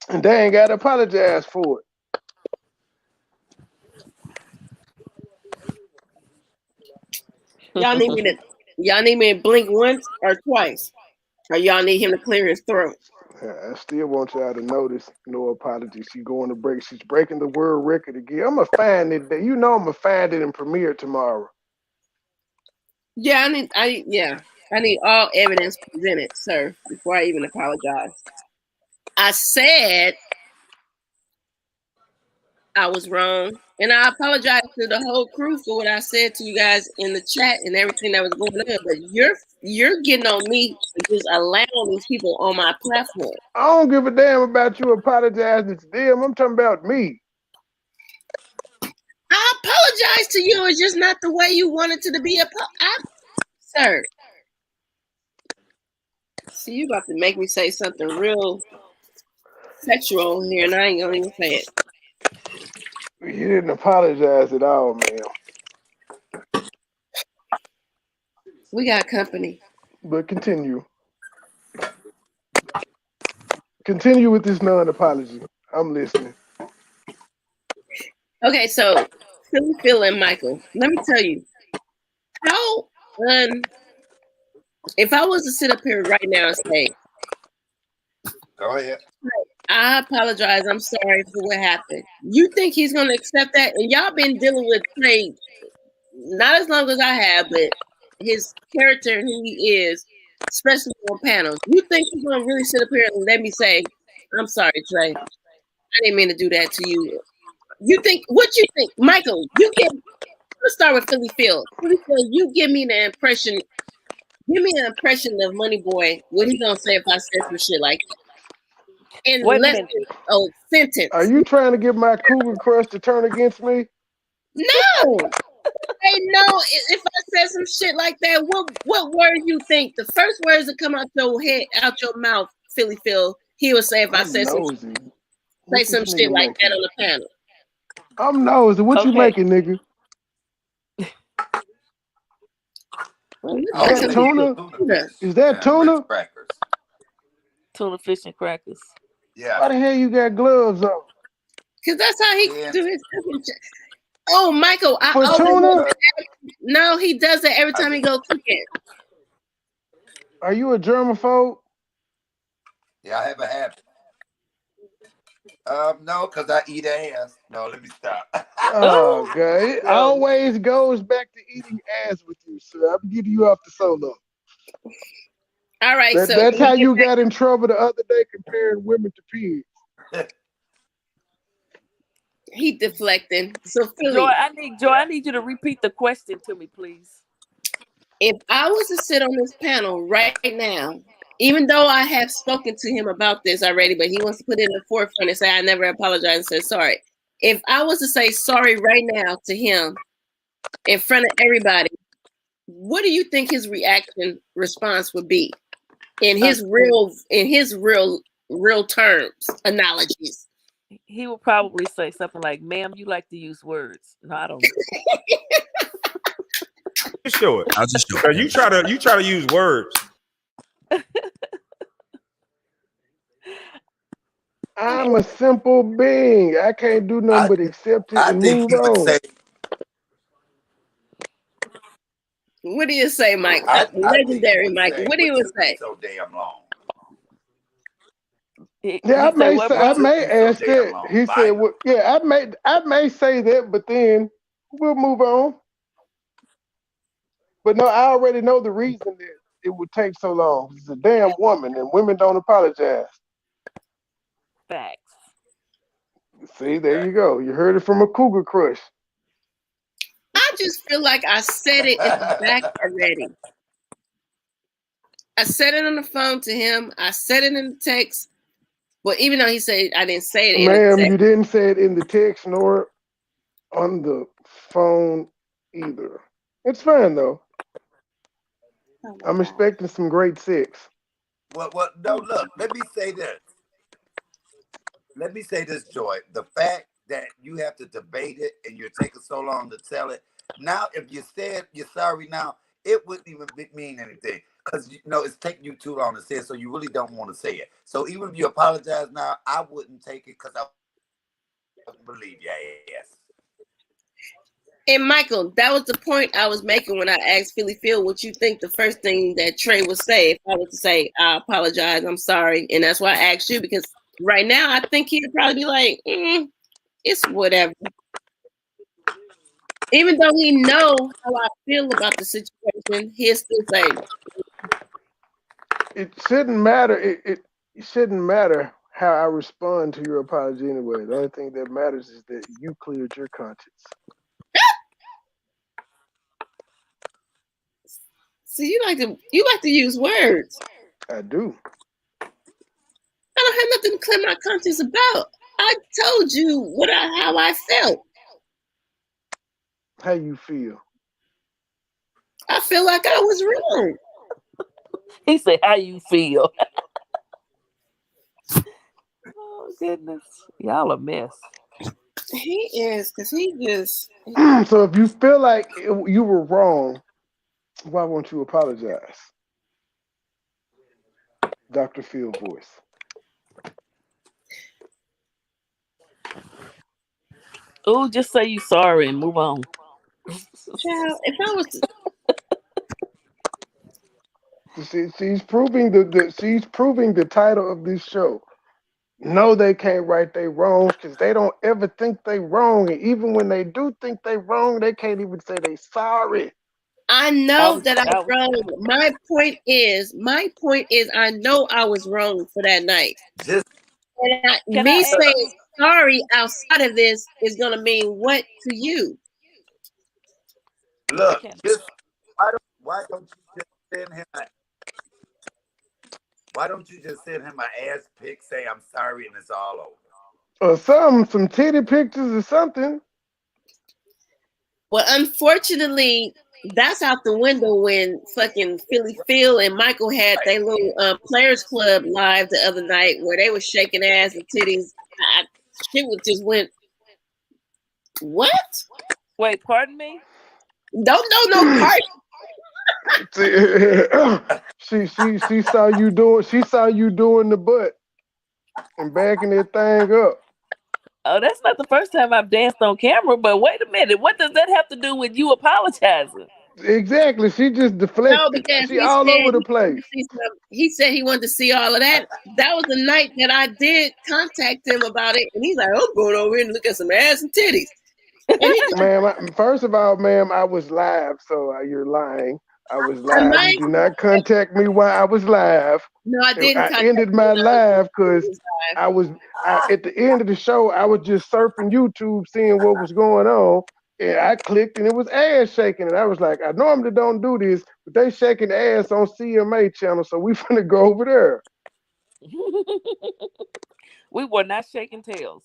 and they ain't got to apologize for it. Y'all need me to blink once or twice, or y'all need him to clear his throat. I still want y'all to notice no apology. She's going to break. She's breaking the world record again. I'm gonna find it. I'm gonna find it and premiere tomorrow. Yeah, I need all evidence presented, sir, before I even apologize. I said I was wrong, and I apologize to the whole crew for what I said to you guys in the chat and everything that was going on. But you're getting on me for just allowing these people on my platform. I don't give a damn about you apologizing to them. I'm talking about me. I apologize to you. It's just not the way you wanted to be sir. See, you about to make me say something real sexual here, and I ain't gonna even say it. You didn't apologize at all, ma'am. We got company. But continue. Continue with this non-apology. I'm listening. Okay, so Phil and Michael, let me tell you, how if I was to sit up here right now and say, Go ahead. I apologize, I'm sorry for what happened, you think he's gonna accept that? And y'all been dealing with Trey not as long as I have, but his character and who he is, especially on panels. You think he's gonna really sit up here and let me say, I'm sorry, Trey, I didn't mean to do that to you? What you think, Michael? Let's start with Philly Phil. Philly Phil, you give me an impression of MoneyBoy. What he gonna say if I said some shit like that? And sentence. Are you trying to get my cougar crush to turn against me? No. Hey, no. If I said some shit like that, what word you think? The first words that come out your head, out your mouth, Philly Phil, he would say if I said some shit like that on the panel. I'm nosy. What you making, nigga? Is that tuna? Is that tuna? Tuna fish and crackers. Yeah. Why the hell you got gloves on? Because that's how he do his cooking. Oh, Michael, no, he does it every time he goes cooking. Are you a germaphobe? Yeah, I have a habit. No, because I eat ass. No, let me stop. Oh, God. It always goes back to eating ass with you, sir. I'm getting you off the solo. All right, so that's how you got in trouble the other day comparing women to pigs. He deflecting. So Philly, Joy, I need you to repeat the question to me, please. If I was to sit on this panel right now, even though I have spoken to him about this already, but he wants to put it in the forefront and say I never apologized and said sorry. If I was to say sorry right now to him in front of everybody, what do you think his response would be in his real terms, analogies? He would probably say something like, "Ma'am, you like to use words." No, I don't know. Just show it. I'll just show it. You try to use words. I'm a simple being. I can't do nothing but accept it and move on. What do you say, Mike? Legendary Mike. What do you say? So damn long. Yeah, I He say may what, say, I bro? may Took you so ask damn that. long. He said, Violent. "Well, yeah, I may say that, but then we'll move on." But no, I already know the reason that it would take so long. It's a damn woman, and women don't apologize. Facts. See, there you go. You heard it from a cougar crush. I just feel like I said it in the back already. I said it on the phone to him. I said it in the text. But even though he said I didn't say it in the Ma'am, text. you didn't say it in the text nor on the phone either. It's fine though. Oh my I'm God. expecting some great sex. Well, no, look, let me say this. Let me say this, Joy. The fact that you have to debate it and you're taking so long to tell it. Now, if you said you're sorry now, it wouldn't even mean anything. Because, it's taking you too long to say it, so you really don't want to say it. So even if you apologize now, I wouldn't take it because I wouldn't believe your ass. And Michael, that was the point I was making when I asked Philly Phil what you think the first thing that Trey would say if I was to say, I apologize, I'm sorry. And that's why I asked you, because right now I think he'd probably be like, it's whatever. Even though he know how I feel about the situation, he'll still say, It shouldn't matter. It shouldn't matter how I respond to your apology anyway. The only thing that matters is that you cleared your conscience. see, you like to use words. I do. I don't have nothing to clear my conscience about. I told you how I felt. How you feel? I feel like I was wrong. He said, "How you feel?" Oh goodness, y'all a mess. He is, because he just. So if you feel like you were wrong, why won't you apologize? Dr. Phil voice. Oh, just say you sorry and move on. Child, if I was to, She's proving she's proving the title of this show. No, they can't right their wrongs because they don't ever think they wrong. And even when they do think they wrong, they can't even say they sorry. I know that I was wrong. My point is, I know I was wrong for that night. Just And me saying sorry outside of this is gonna mean what to you? look. Just why don't you just send him? Why don't you just send him an ass pic, say I'm sorry, and it's all over? Or some titty pictures or something. Well, unfortunately, that's out the window when fucking Philly Phil and Michael had their little Players Club live the other night where they were shaking ass and titties. Shit just went, what? Wait, pardon me? Don't know no part. She saw you doing the butt and backing that thing up. Oh, that's not the first time I've danced on camera, but wait a minute. What does that have to do with you apologizing? Exactly. She just deflected. No, because She all over the place. He said he wanted to see all of that. That was the night that I did contact him about it, and he's like, "I'm going over here and look at some ass and titties." And Ma'am, first of all, ma'am, I was live, so you're lying. I was live. You do not contact me while I was live. No, I didn't. I ended my live because I was at the end of the show. I was just surfing YouTube, seeing what was going on, and I clicked, and it was ass shaking, and I was like, I normally don't do this, but they shaking ass on CMA channel, so we finna go over there. We were not shaking tails.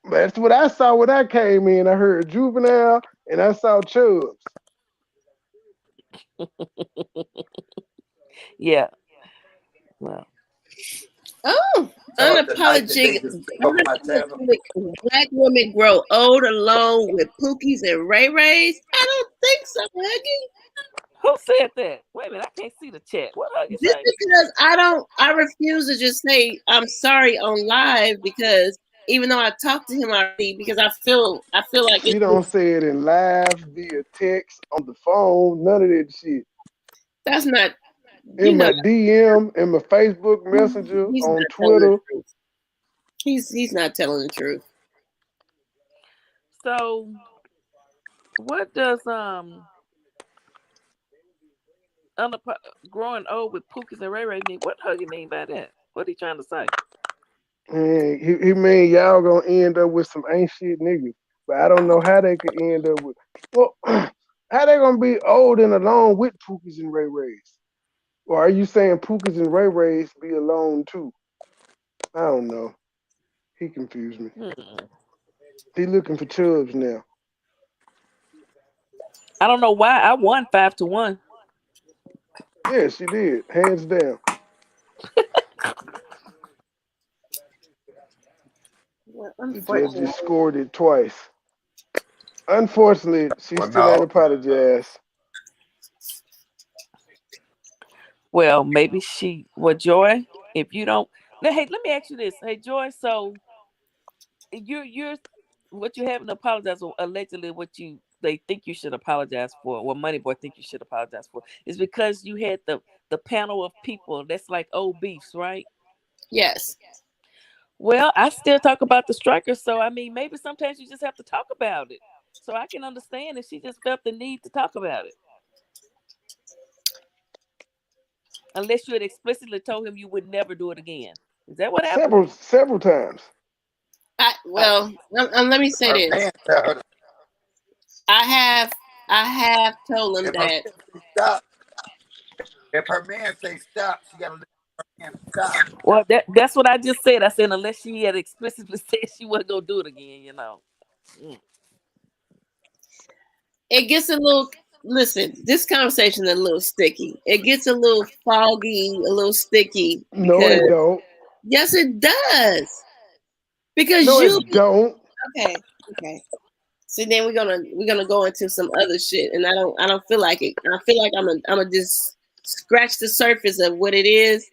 That's what I saw when I came in. I heard Juvenile, and I saw Chubbs. Yeah. Well. Oh, unapologetic black women grow old alone with Pookies and Ray Rays. I don't think so, Huggy. Who said that? Wait a minute, I can't see the chat. What are you saying? Just because I refuse to just say I'm sorry on live, because even though I talked to him already, because I feel like she don't say it in live, via text, on the phone, none of that shit. That's not in my DM, in my Facebook Messenger, on Twitter. He's not telling the truth. So what does growing old with Pookies and Ray Ray mean? What Huggy mean by that? What he trying to say? And he mean y'all gonna end up with some ain't shit niggas. But I don't know how they could end up with. Well, how they gonna be old and alone with Pookies and Ray Rays? Or are you saying Pookies and Ray Rays be alone too? I don't know. He confused me. He looking for Chubbs now. I don't know why I won 5-1. Yeah, she did. Hands down. Well, The judge unfortunately, just scored it twice. Unfortunately, she Well, still ain't no. apologized. Well, maybe she. Well, Joy, if you don't, hey, let me ask you this. Hey, Joy. So you're what you haven't apologized for, allegedly what they think you should apologize for, what MoneyBoy think you should apologize for, is because you had the panel of people that's like old beefs, right? yes. Well, I still talk about the strikers, so I mean, maybe sometimes you just have to talk about it. So I can understand if she just felt the need to talk about it, unless you had explicitly told him you would never do it again. Is that what happened? Several times. Well, let me say Her this. man tell her I have told him if her that. man say stop, if her man say stop, she gotta let her man stop. Well, that's what I just said. I said unless she had explicitly said she wasn't gonna do it again, It gets a little. Listen, this conversation is a little sticky. It gets a little foggy, a little sticky. No, it don't. Yes, it does. Because no, it don't. Okay. See, then we're gonna go into some other shit, and I don't feel like it. I feel like I'm gonna just scratch the surface of what it is.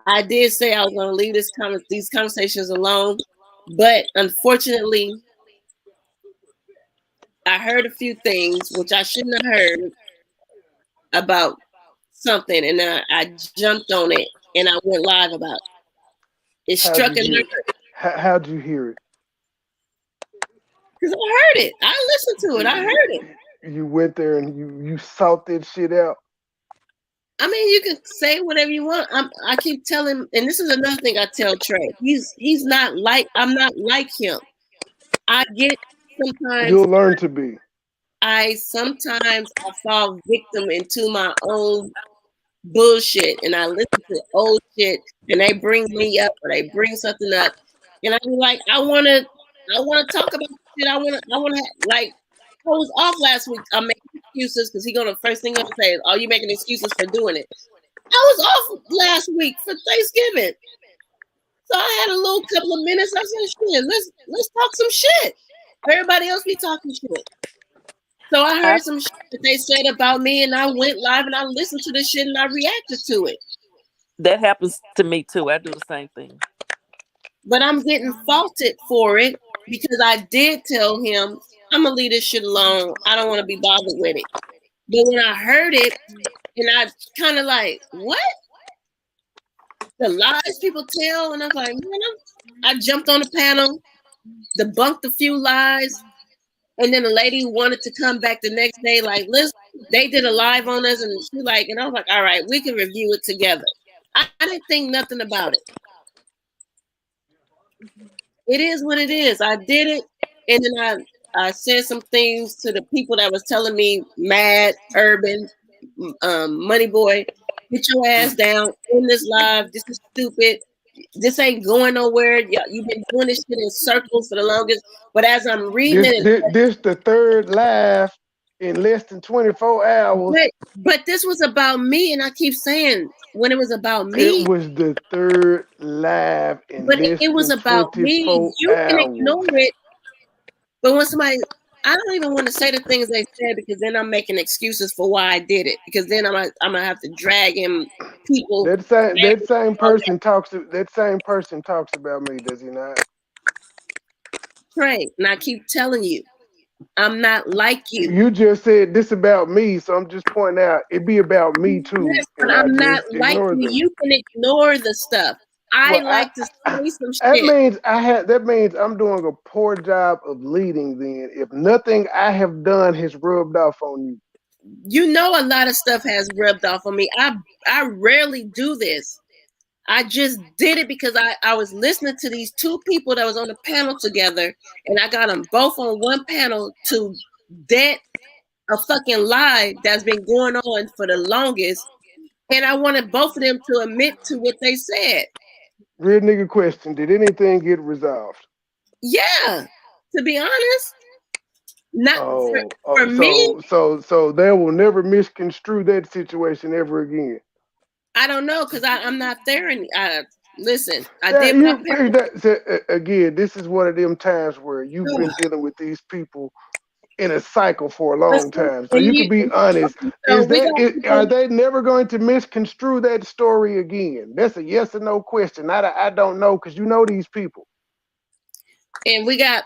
I did say I was gonna leave these conversations alone, but unfortunately, I heard a few things which I shouldn't have heard about something, and I jumped on it and I went live about it. It struck a nerve. How'd you hear it? Because I heard it. I listened to it. I heard it. You went there and you sought that shit out. I mean, you can say whatever you want. I keep telling, and this is another thing I tell Trey. He's not like I'm not like him. I get sometimes you'll learn to be. I fall victim into my own bullshit, and I listen to old shit, and they bring me up or they bring something up, and I be like, I want to talk about shit. I want to like. I was off last week. I'm making excuses because first thing gonna say is, "Are you making excuses for doing it?" I was off last week for Thanksgiving, so I had a little couple of minutes. I said, "Shit, let's talk some shit." Everybody else be talking shit. So I heard some shit that they said about me, and I went live and I listened to this shit and I reacted to it. That happens to me too. I do the same thing. But I'm getting faulted for it because I did tell him I'm gonna leave this shit alone. I don't want to be bothered with it. But when I heard it, and I kind of like, what? The lies people tell, and I was like, man, I jumped on the panel, debunked a few lies, and then the lady wanted to come back the next day, like, listen, they did a live on us, and she like, and I was like, all right, we can review it together. I didn't think nothing about it. It is what it is. I did it, and then I said some things to the people that was telling me, Mad, Urban, MoneyBoy, get your ass down in this live. This is stupid. This ain't going nowhere. You've been doing this shit in circles for the longest. But as I'm reading this the third live in less than 24 hours. But this was about me, and I keep saying when it was about me. It was the third live in less it was than about 24 me. You hours. can ignore it. But when somebody, I don't even want to say the things they said because then I'm making excuses for why I did it. Because then I'm gonna have to drag in people. That same person talks about me, does he not? Right. And I keep telling you, I'm not like you. You just said this about me, so I'm just pointing out it be about me too. Yes, but I'm not like you. You can ignore the stuff. I Well, like to say some that shit. means that means I'm doing a poor job of leading then. If nothing I have done has rubbed off on you. You know, a lot of stuff has rubbed off on me. I rarely do this. I just did it because I was listening to these two people that was on the panel together, and I got them both on one panel to dead a fucking lie that's been going on for the longest, and I wanted both of them to admit to what they said. Real nigga question: did anything get resolved? Yeah, to be honest, not for Oh, me. so they will never misconstrue that situation ever again. I don't know because I'm not there. And listen, I Yeah, did my you parents. again. This is one of them times where you've been dealing with these people in a cycle for a long time. So And you can be honest. so Is we that got are people, they never going to misconstrue that story again? That's a yes or no question. Not a I don't know because you know these people. and we got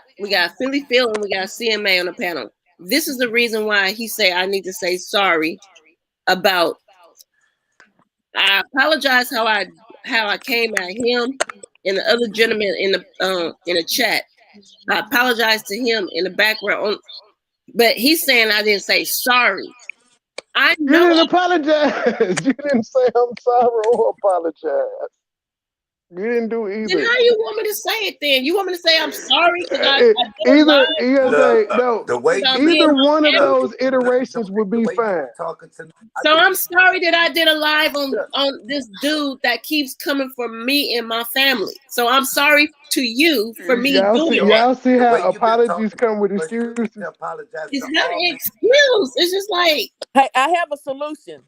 Philly Phil and we got CMA on the panel. This is the reason why he say I need to say sorry about. I apologize how I came at him and the other gentleman in the chat. I apologize to him in the background, but he's saying I didn't say sorry. I You know. didn't apologize. You didn't say I'm sorry or apologize. You didn't do Then either. how you want me to say it? Then you want me to say I'm sorry because I did a Either live you gotta say no. The way about you me and Either my one of family. those iterations would the be way you fine. were talking to me, I So think I'm sorry that I did a live on this dude that keeps coming for me and my family. So I'm sorry to you for me doing that. Y'all see the how way you've been apologies talking, come with but you excuses. need to apologize It's to not all an men. excuse. It's just like Hey, I have a solution.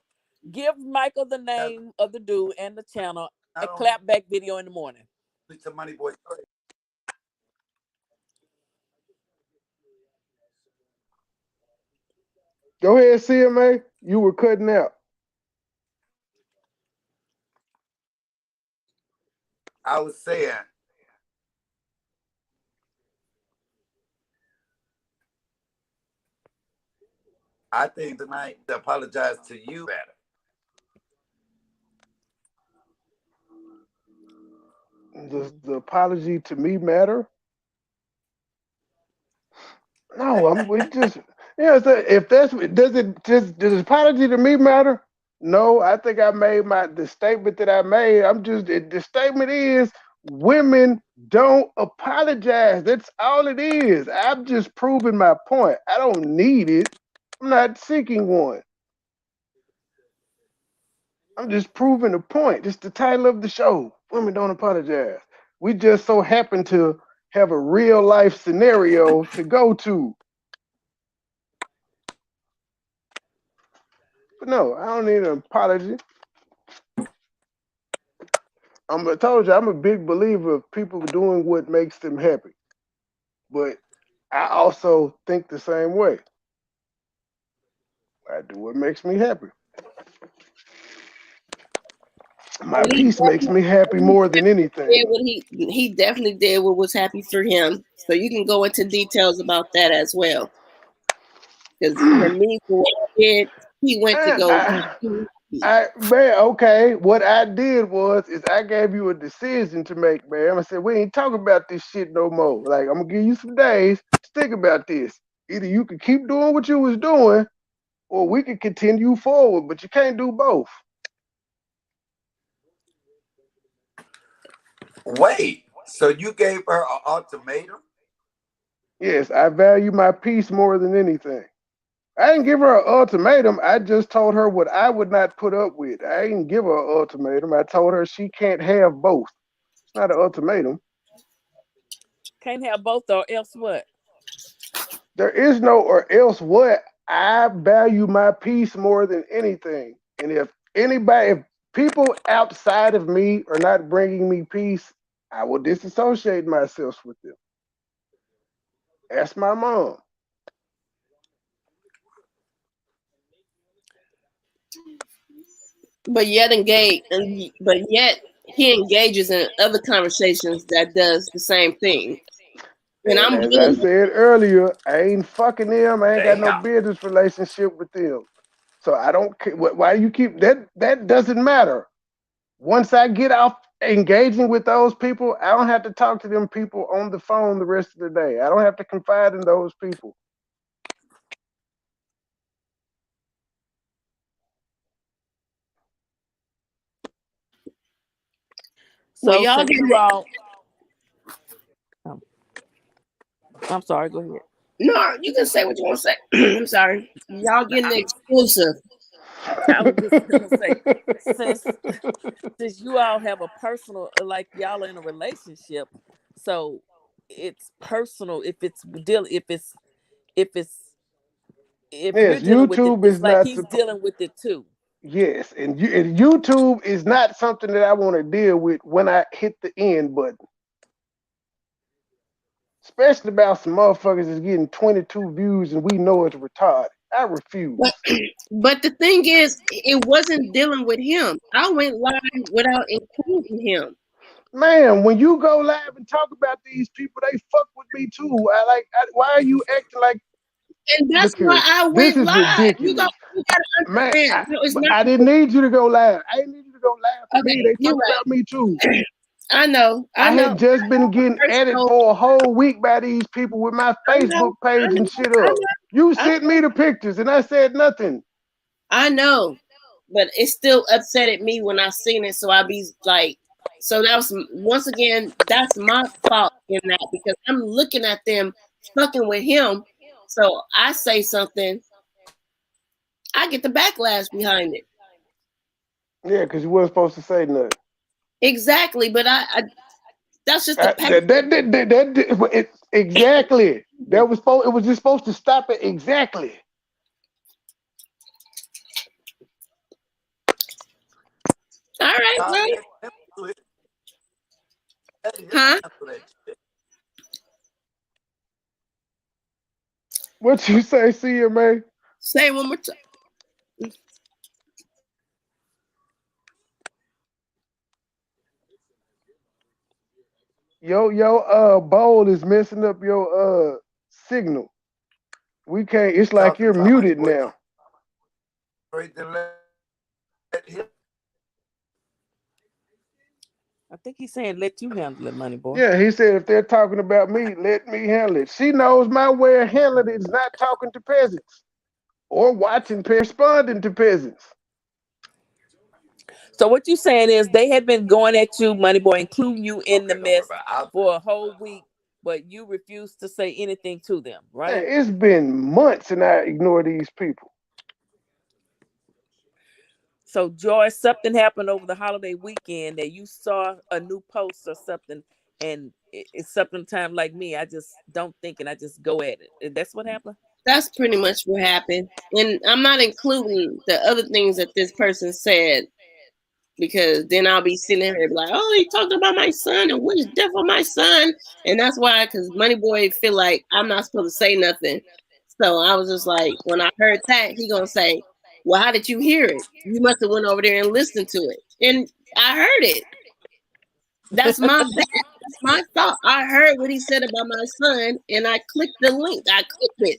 Give Michael the Not name of the dude and the channel. A only clapback video in the morning. to MoneyBoy. Go ahead, CMA. You were cutting out. I was saying, I think tonight to apologize to you better. Does the apology to me matter? No, we just So if that's does apology to me matter? No, I think I made the statement that I made. The statement is women don't apologize. That's all it is. I'm just proving my point. I don't need it. I'm not seeking one. I'm just proving a point. It's the title of the show. Women don't apologize. We just so happen to have a real life scenario to go to. But no, I don't need an apology. I told you I'm a big believer of people doing what makes them happy. But I also think the same way. I do what makes me happy. My he peace makes me happy more than did anything. what he definitely did what was happy for him. So you can go into details about that as well. Because for me, for what he went to go. Man, okay. What I did is I gave you a decision to make, man. I said we ain't talking about this shit no more. Like I'm gonna give you some days to think about this. Either you can keep doing what you was doing, or we can continue forward. But you can't do both. Wait, so you gave her an ultimatum? Yes, I value my peace more than anything. I didn't give her an ultimatum. I just told her what I would not put up with. I didn't give her an ultimatum. I told her she can't have both. It's not an ultimatum. Can't have both or else what? There is no or else what. I value my peace more than anything. And if people outside of me are not bringing me peace, I will disassociate myself with them. Ask my mom. But yet he engages in other conversations that does the same thing. And And I'm as I willing. said earlier, I ain't fucking them. I ain't got no Damn. business relationship with them. So I don't care. Why you keep that? That doesn't matter. Once I get off engaging with those people, I don't have to talk to them people on the phone the rest of the day. I don't have to confide in those people. Well, So y'all since getting you all, um, I'm sorry. Go ahead. no, you can say what you want to say. I'm sorry. Y'all No, getting the exclusive. I was just gonna say, since you all have a personal, like y'all are in a relationship, so it's personal. If it's if you're Yes, dealing with it, YouTube it's is like not he's dealing with it too. yes, and YouTube is not something that I want to deal with when I hit the end button. Especially about some motherfuckers that's getting 22 views and we know it's retarded. I refuse. But the thing is, it wasn't dealing with him. I went live without including him. Man, when you go live and talk about these people, they fuck with me too. Why are you acting like? And that's Look why here, I this went is live. You ridiculous, gotta man. understand. No, it's I not. didn't need you to go live. I didn't need you to go live for me. Okay, They you're talk right. about me too. I know. I had just been getting added Personal. for a whole week by these people with my I know. Facebook page and shit I up. know. You I sent know. me the pictures and I said nothing. I know. But it still upsetted me when I seen it. So I be like, so that was once again, that's my fault in that because I'm looking at them fucking with him. So I say something, I get the backlash behind it. Yeah, because you wasn't supposed to say nothing. Exactly, but I that's just the Exactly. That was supposed. It was just supposed to stop it. Exactly. All right, well, huh? What you say, CMA? Say one more time. Your bowl is messing up your signal. We can't. It's like Talking you're about muted MoneyBoy. now. I think he's saying let you handle it, money boy. Yeah, he said if they're talking about me, let me handle it. She knows my way of handling it is not talking to peasants or watching responding to peasants. So what you saying is they had been going at you, money boy, including you in the Okay, don't worry mess about it. for a whole week, but you refused to say anything to them, Man, right? it's been months and I ignore these people. So Joyce, something happened over the holiday weekend that you saw a new post or something, and it's something time like me. I just don't think and I just go at it. And that's what happened. That's pretty much what happened. And I'm not including the other things that this person said because then I'll be sitting there like, oh, he talked about my son and wish death on my son. And that's why, because MoneyBoy feel like I'm not supposed to say nothing. So I was just like, when I heard that, he gonna say, well, how did you hear it? You must have went over there and listened to it. And I heard it. That's my bad. That's my thought. I heard what he said about my son and I clicked the link. I clicked it.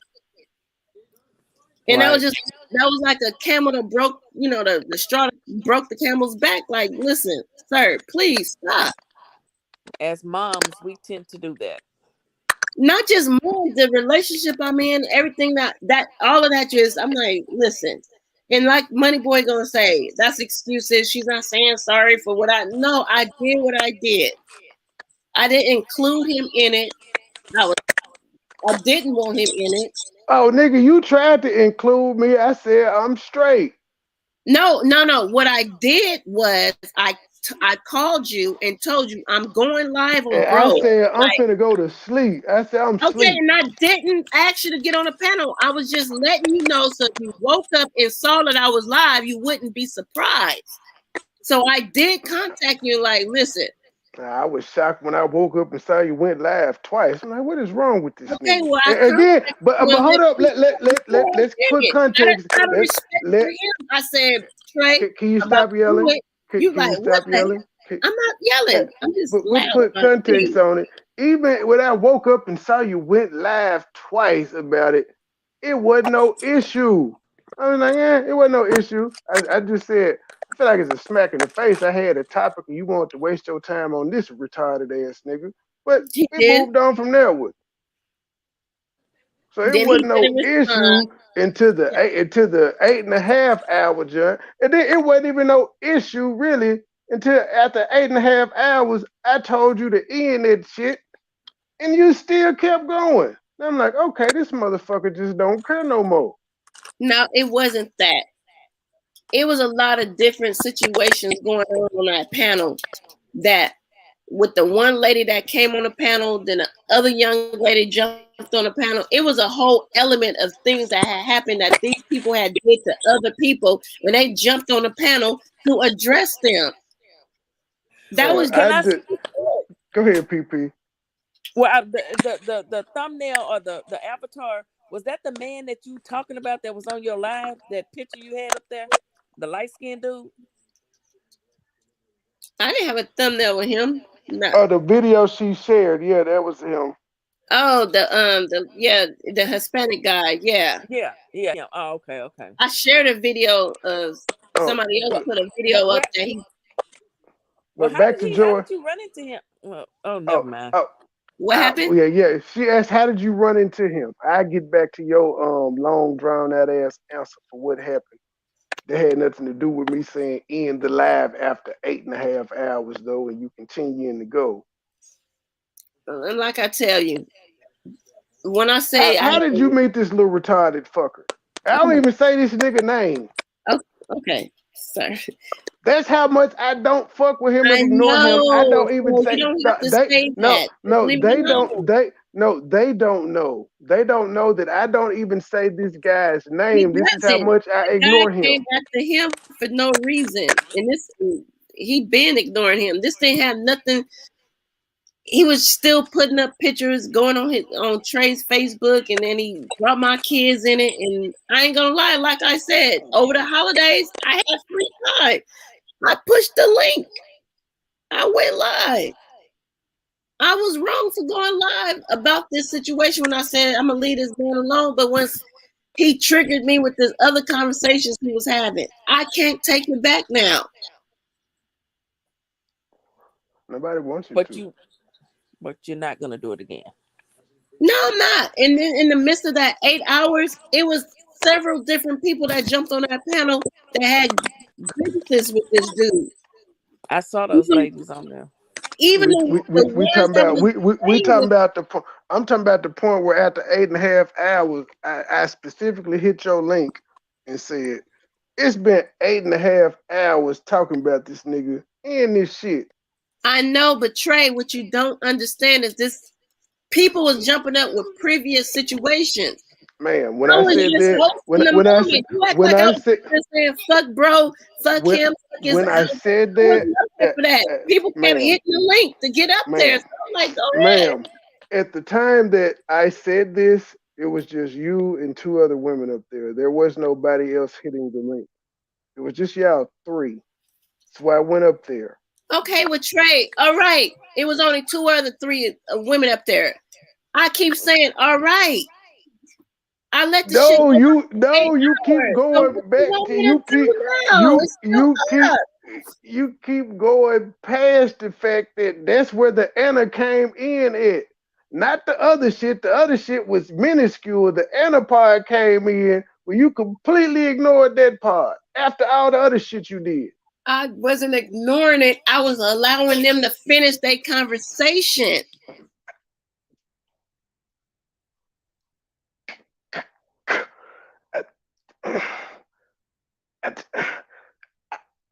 And Right. that was like a camel that broke, the straw that broke the camel's back. Like, listen, sir, please stop. As moms, we tend to do that. Not just more the relationship I'm in, everything that all of that just I'm like, listen. And like MoneyBoy gonna say, that's excuses. She's not saying sorry for what I did what I did. I didn't include him in it. I didn't want him in it. Oh, nigga, you tried to include me. I said I'm straight. No. What I did was I called you and told you I'm going live on And I Bro. said I'm Like, finna go to sleep. I said I'm okay, sleep. and I didn't ask you to get on a panel. I was just letting you know so if you woke up and saw that I was live, you wouldn't be surprised. So I did contact you like, listen. I was shocked when I woke up and saw you went live twice. I'm like, what is wrong with this Okay, nigga? well I And then, contacted but you hold up, and let's put context. out of Let respect for let him, I said, Trey, can you about stop to do yelling? it. You Can you like, what stop the yelling? hell? I'm not yelling. I'm just But loud put about context it. on it. Even when I woke up and saw you went live twice about it, it wasn't no issue. I was like, yeah, it wasn't no issue. I just said, I feel like it's a smack in the face. I had a topic and you want to waste your time on this retarded ass nigga. But He we did. moved on from there with. So it Then he wasn't no didn't respond. issue into the 8.5 hour jump. And then it wasn't even no issue really until after 8.5 hours, I told you to end that shit and you still kept going. And I'm like, okay, this motherfucker just don't care no more. No, it wasn't that. It was a lot of different situations going on that panel. That with the one lady that came on the panel, then the other young lady jumped on the panel. It was a whole element of things that had happened that these people had did to other people when they jumped on the panel to address them. That So was can I? Go ahead, PP. Well, the thumbnail or the avatar, was that the man that you talking about that was on your live? That picture you had up there, the light skinned dude. I didn't have a thumbnail with him. No. Oh, the video she shared, yeah, that was him. Oh, the Hispanic guy. Yeah. Yeah. Oh, okay. I shared a video of somebody else put a video up that he. Well, But back to how Joy. did you run into him? Well, never Oh, mind. oh, What happened? Yeah. She asked, "How did you run into him?" I get back to your long drawn out ass answer for what happened. That had nothing to do with me saying end the live after 8.5 hours though, and you continuing to go. And like I tell you, when I say How did you meet this little retarded fucker? I don't even say this nigga name. Oh, okay, sorry. That's how much I don't fuck with him and I ignore him. I know. don't even Well, say you don't have to they say no that. no Leave they me don't alone. they don't know. They don't know that I don't even say this guy's He name. This is how doesn't. much I The guy ignore came him. after him for no reason, and he been ignoring him. This thing had nothing. He was still putting up pictures, going on Trey's Facebook, and then he brought my kids in it. And I ain't gonna lie, like I said, over the holidays, I had free time. I pushed the link. I went live. I was wrong for going live about this situation when I said I'm gonna leave this man alone. But once he triggered me with the other conversations he was having, I can't take it back now. Nobody wants you But to. you're not gonna do it again. No, I'm not. And then in the midst of that 8 hours, it was several different people that jumped on that panel that had grievances with this dude. I saw those ladies on there. Even the We ones talking that about was we talking about the point. I'm talking about the point where after 8.5 hours, I specifically hit your link and said it's been 8.5 hours talking about this nigga and this shit. I know, but Trey, what you don't understand is this people was jumping up with previous situations. Man, when I I was said just that, hosting the when I moment. said You act when like I I was said just saying, fuck bro, fuck when him, fuck his when I said I that, wasn't up there for that. People kept ma'am, hitting the link to get up there. ma'am, So I'm like, go ahead. ma'am, at the time that I said this, it was just you and two other women up there. There was nobody else hitting the link. It was just y'all three. That's why I went up there. Okay, with Trey. All right. It was only two or the three women up there. I keep saying, all right. I let the shit No, go on for 8 you keep hours. So what going you back want to me to do now? It's still up. you keep going past the fact that that's where the Anna came in at. Not the other shit. The other shit was minuscule. The Anna part came in where you completely ignored that part after all the other shit you did. I wasn't ignoring it. I was allowing them to finish their conversation.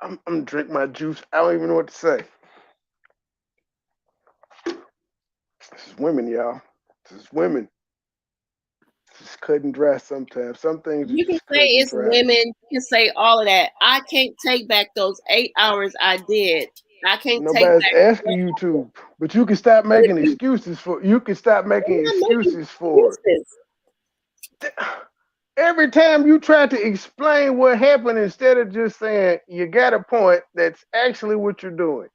I'm drink my juice. I don't even know what to say. This is women, y'all. This is women. It's just cut and dry sometimes. Some things are You can just say cut and it's dry. women. You can say all of that. I can't take back those 8 hours I did. I can't take Nobody's back. asking you to, but you can stop making excuses for. You can stop making I'm not making excuses for excuses. it. Every time you try to explain what happened instead of just saying you got a point, that's actually what you're doing.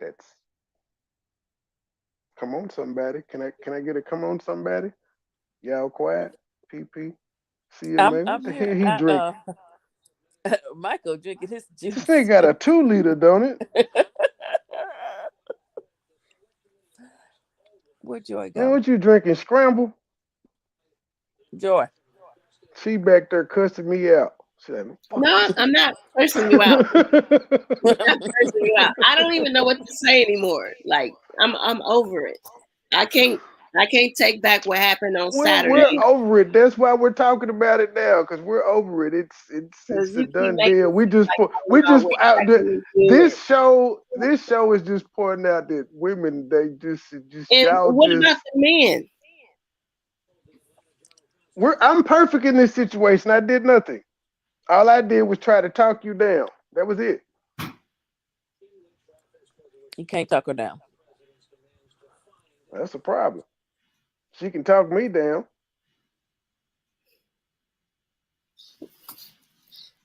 That's come on somebody. Can I get a come on somebody? Y'all quiet. PP. CMA. I'm What the hell here. he drink? Michael drinking his This thing juice. got a 2 liter, don't it? Where'd Joy Man, go? what you drinking? Scramble? Joy. She back there cussing me out. She like, fuck No, you. I'm not cursing you out. I'm not cursing you out. I don't even know what to say anymore. Like I'm over it. I can't take back what happened on We're Saturday over it. That's why we're talking about it now, because we're over it. because It's a you keep done making deal. it seem like We I'm just always out acting good. this show is just pointing out that women, they just And y'all what just about the men? I'm perfect in this situation. I did nothing. All I did was try to talk you down. That was it. You can't talk her down. That's a problem. She can talk me down.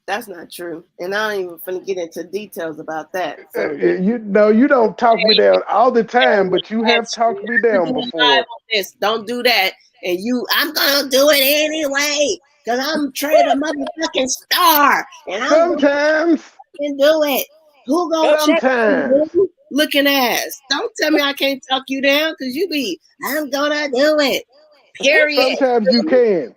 That's not true. And I don't even finna get into details about that. So You don't talk me down all the time, but you have that's talked me never down doing live before. on this. Don't do that. And I'm gonna do it anyway. Cause I'm Trey the motherfucking star. And I'm gonna Sometimes. fucking do it. Who gonna check me, Sometimes. boo? Looking ass. Don't tell me I can't talk you down because you be, I'm gonna do it. Period. Sometimes you can.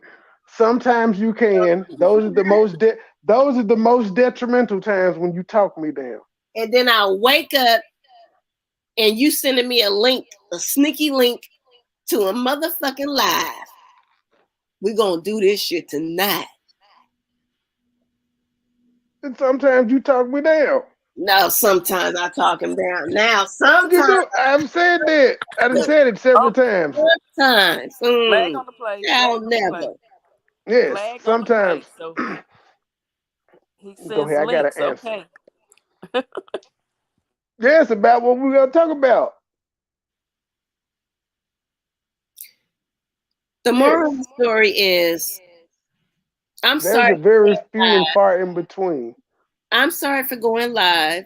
Sometimes you can. Those are the most detrimental times when you talk me down. And then I wake up and you sending me a link, a sneaky link to a motherfucking live. We're gonna do this shit tonight. And sometimes you talk me down. No, sometimes I talk him down. Now, You sometimes, do. I've said that. I done said it several times. sometimes, Flag on the play. I'll Flag on the play. never. Yes, Flag on the play. sometimes. So he Go sends ahead. I got links. to answer. Okay. Yes, about what we're going to talk about. The moral of the story is, I'm There's sorry. a very few and far in between. I'm sorry for going live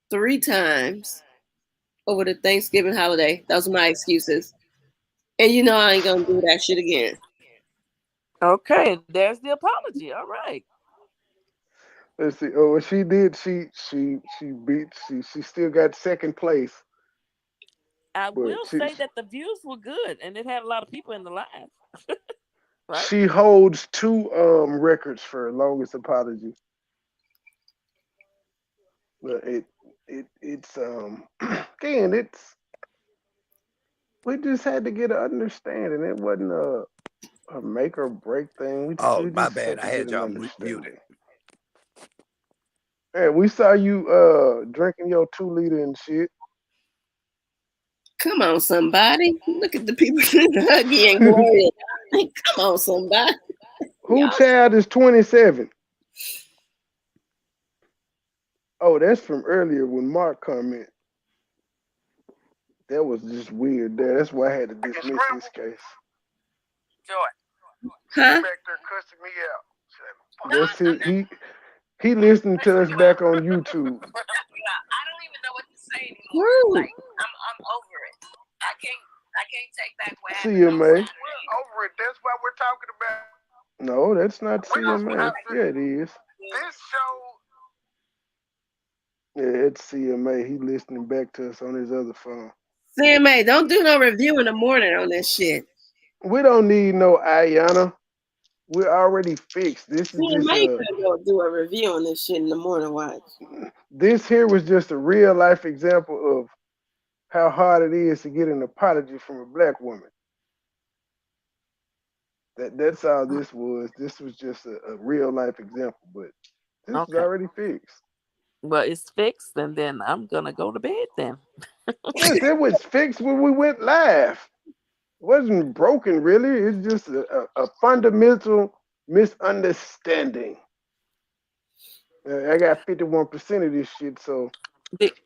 3 times over the Thanksgiving holiday. Those are my excuses. And you know I ain't gonna do that shit again. Okay. There's the apology. All right. Let's see. Oh, she did. She still got second place. I But will say that the views were good and it had a lot of people in the live. Right? She holds 2 records for longest apology. But it's again, we just had to get an understanding. It wasn't a make or break thing. We Oh, my just bad. had I to get had an y'all understanding. muted. Hey, we saw you drinking your 2 liter and shit. Come on, somebody. Look at the people Huggy and Gloria. Come on, somebody. Who child is 27? Oh, that's from earlier when Mark commented. That was just weird there. That's why I had to dismiss this case. Joy. Huh? Back there cussing me out. That's it. He listening to us back on YouTube. I don't even know what to say anymore. Like I'm over it. I can't take back what happened. CMA. We're over it. That's why we're talking about. No, that's not CMA. Yeah, it is. This show. Yeah, it's CMA. He listening back to us on his other phone. CMA, don't do no review in the morning on this shit. We don't need no Ayana. We're already fixed. This is CMA just gonna go do a review on this shit in the morning. Watch. This here was just a real life example of how hard it is to get an apology from a black woman. That's all this was. This was just a real life example, but this is already fixed. Well, it's fixed, and then I'm gonna go to bed then. Yes, it was fixed when we went live. It wasn't broken really. It's just a fundamental misunderstanding. I got 51% of this shit, so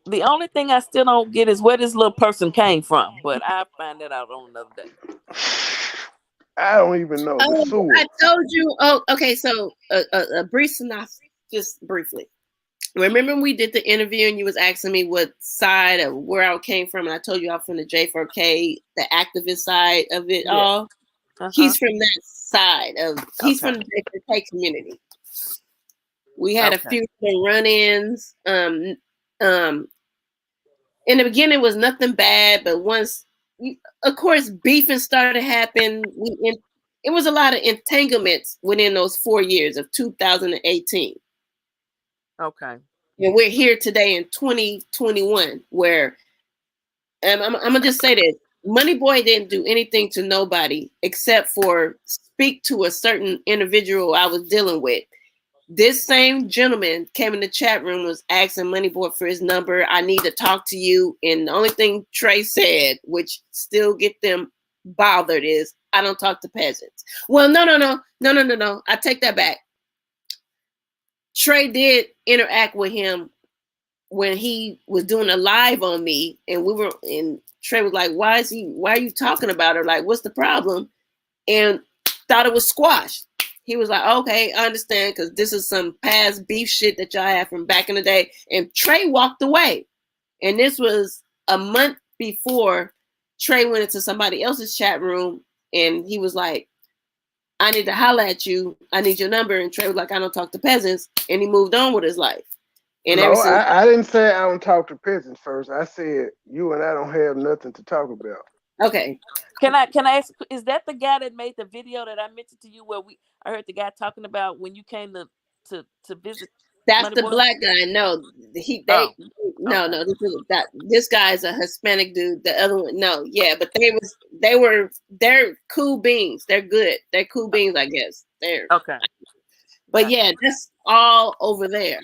The only thing I still don't get is where this little person came from, but I'll find that out on another day. I don't even know. The sewer. I told you. Oh, okay. So a brief synopsis, just briefly. Remember we did the interview and you was asking me what side of where I came from, and I told you I'm from the J4K, the activist side of it all. He's from that side of. He's from the J4K community. We had a few run-ins. In the beginning, it was nothing bad, but once, of course, beefing started to happen. It was a lot of entanglements within those 4 years of 2018. Okay. And we're here today in 2021, where I'm gonna just say this: MoneyBoy didn't do anything to nobody except for speak to a certain individual I was dealing with. This same gentleman came in the chat room, was asking MoneyBoy for his number. I need to talk to you. And the only thing Trey said, which still get them bothered, is I don't talk to peasants. Well, no. I take that back. Trey did interact with him when he was doing a live on me, and Trey was like, why are you talking about her? Like, what's the problem? And thought it was squashed. He was like, okay, I understand, because this is some past beef shit that y'all had from back in the day. And Trey walked away. And this was a month before Trey went into somebody else's chat room, and he was like, I need to holler at you. I need your number. And Trey was like, I don't talk to peasants. And he moved on with his life. And no, I didn't say I don't talk to peasants first. I said you and I don't have nothing to talk about. Okay. Can I ask, is that the guy that made the video that I mentioned to you where I heard the guy talking about when you came to visit? That's MoneyBoy? the black guy. No, this guy is a Hispanic dude. The other one, no, yeah, but they're cool beings. They're good. They're cool beings, I guess. They're okay. But yeah, that's all over there.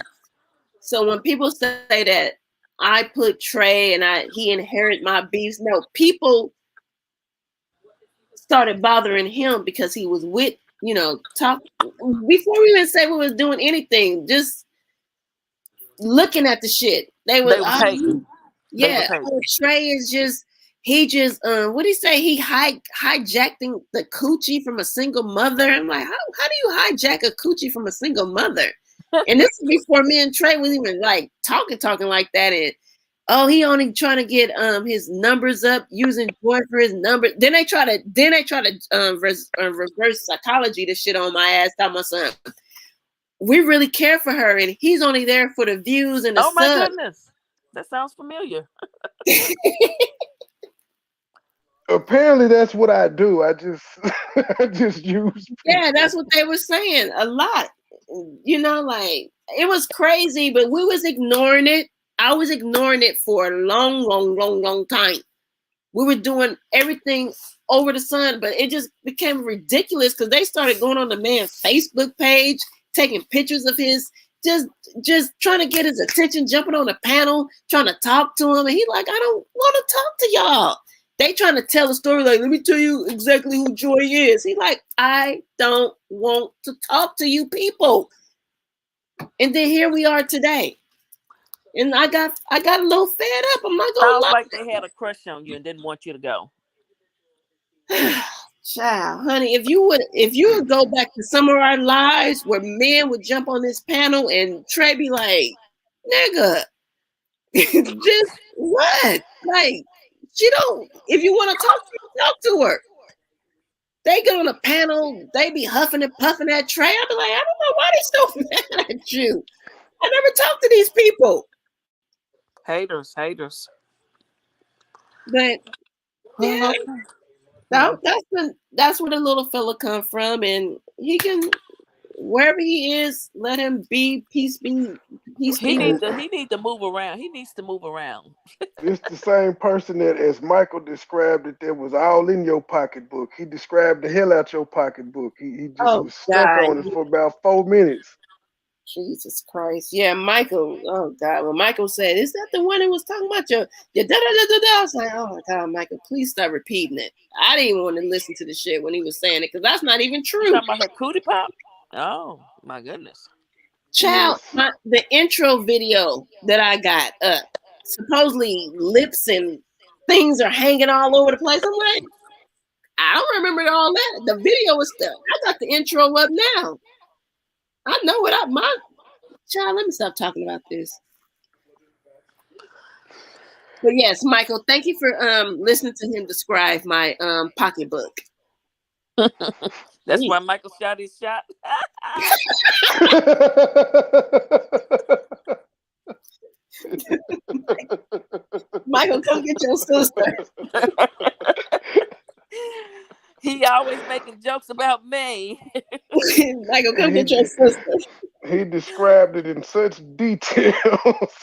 So when people say that I put Trey and he inherited my beefs, no, people started bothering him because he was with, talk before we even say we was doing anything, just looking at the shit. They were Trey is just what do you say? He hijacking the coochie from a single mother. I'm like, how do you hijack a coochie from a single mother? And this is before me and Trey was even like talking like that. And he only trying to get his numbers up using Joy for his number. Then they try to reverse psychology this shit on my ass. Tell my son, we really care for her, and he's only there for the views and the subs. Oh my goodness, that sounds familiar. Apparently, that's what I do. I just use. People. Yeah, that's what they were saying a lot. Like it was crazy, but we was ignoring it. I was ignoring it for a long time. We were doing everything over the sun, but it just became ridiculous because they started going on the man's Facebook page, taking pictures of his, just trying to get his attention, jumping on the panel, trying to talk to him. And he's like, I don't want to talk to y'all. They trying to tell a story like, let me tell you exactly who Joy is. He's like, I don't want to talk to you people. And then here we are today. And I got a little fed up. I'm not gonna lie. Sounds like they had a crush on you and didn't want you to go. Child, honey, if you would go back to some of our lives where men would jump on this panel and Trey be like, nigga, just what? Like, she don't, if you want to talk to her. They get on a panel, they be huffing and puffing at Trey. I be like, I don't know why they so mad at you. I never talked to these people. Haters. But yeah, that's where the little fella come from, and he can, wherever he is, let him be. Peace be. He need to move around. He needs to move around. It's the same person that, as Michael described it, that was all in your pocketbook. He described the hell out your pocketbook. He just was stuck on it for about 4 minutes. Jesus Christ. Yeah, Michael. Oh God. When Michael said, is that the one that was talking about your da-da-da-da-da? I was like, oh my God, Michael, please stop repeating it. I didn't even want to listen to the shit when he was saying it, because that's not even true. You talking about her cootie pop? Oh my goodness. Child, the intro video that I got up, supposedly lips and things are hanging all over the place. I'm like, I don't remember all that. The video was still, I got the intro up now. I know what Child, let me stop talking about this. But yes, Michael, thank you for listening to him describe my pocketbook. That's why Michael shot his shot. Michael, come get your sister. He always making jokes about me. Michael, come get your sister. He described it in such detail.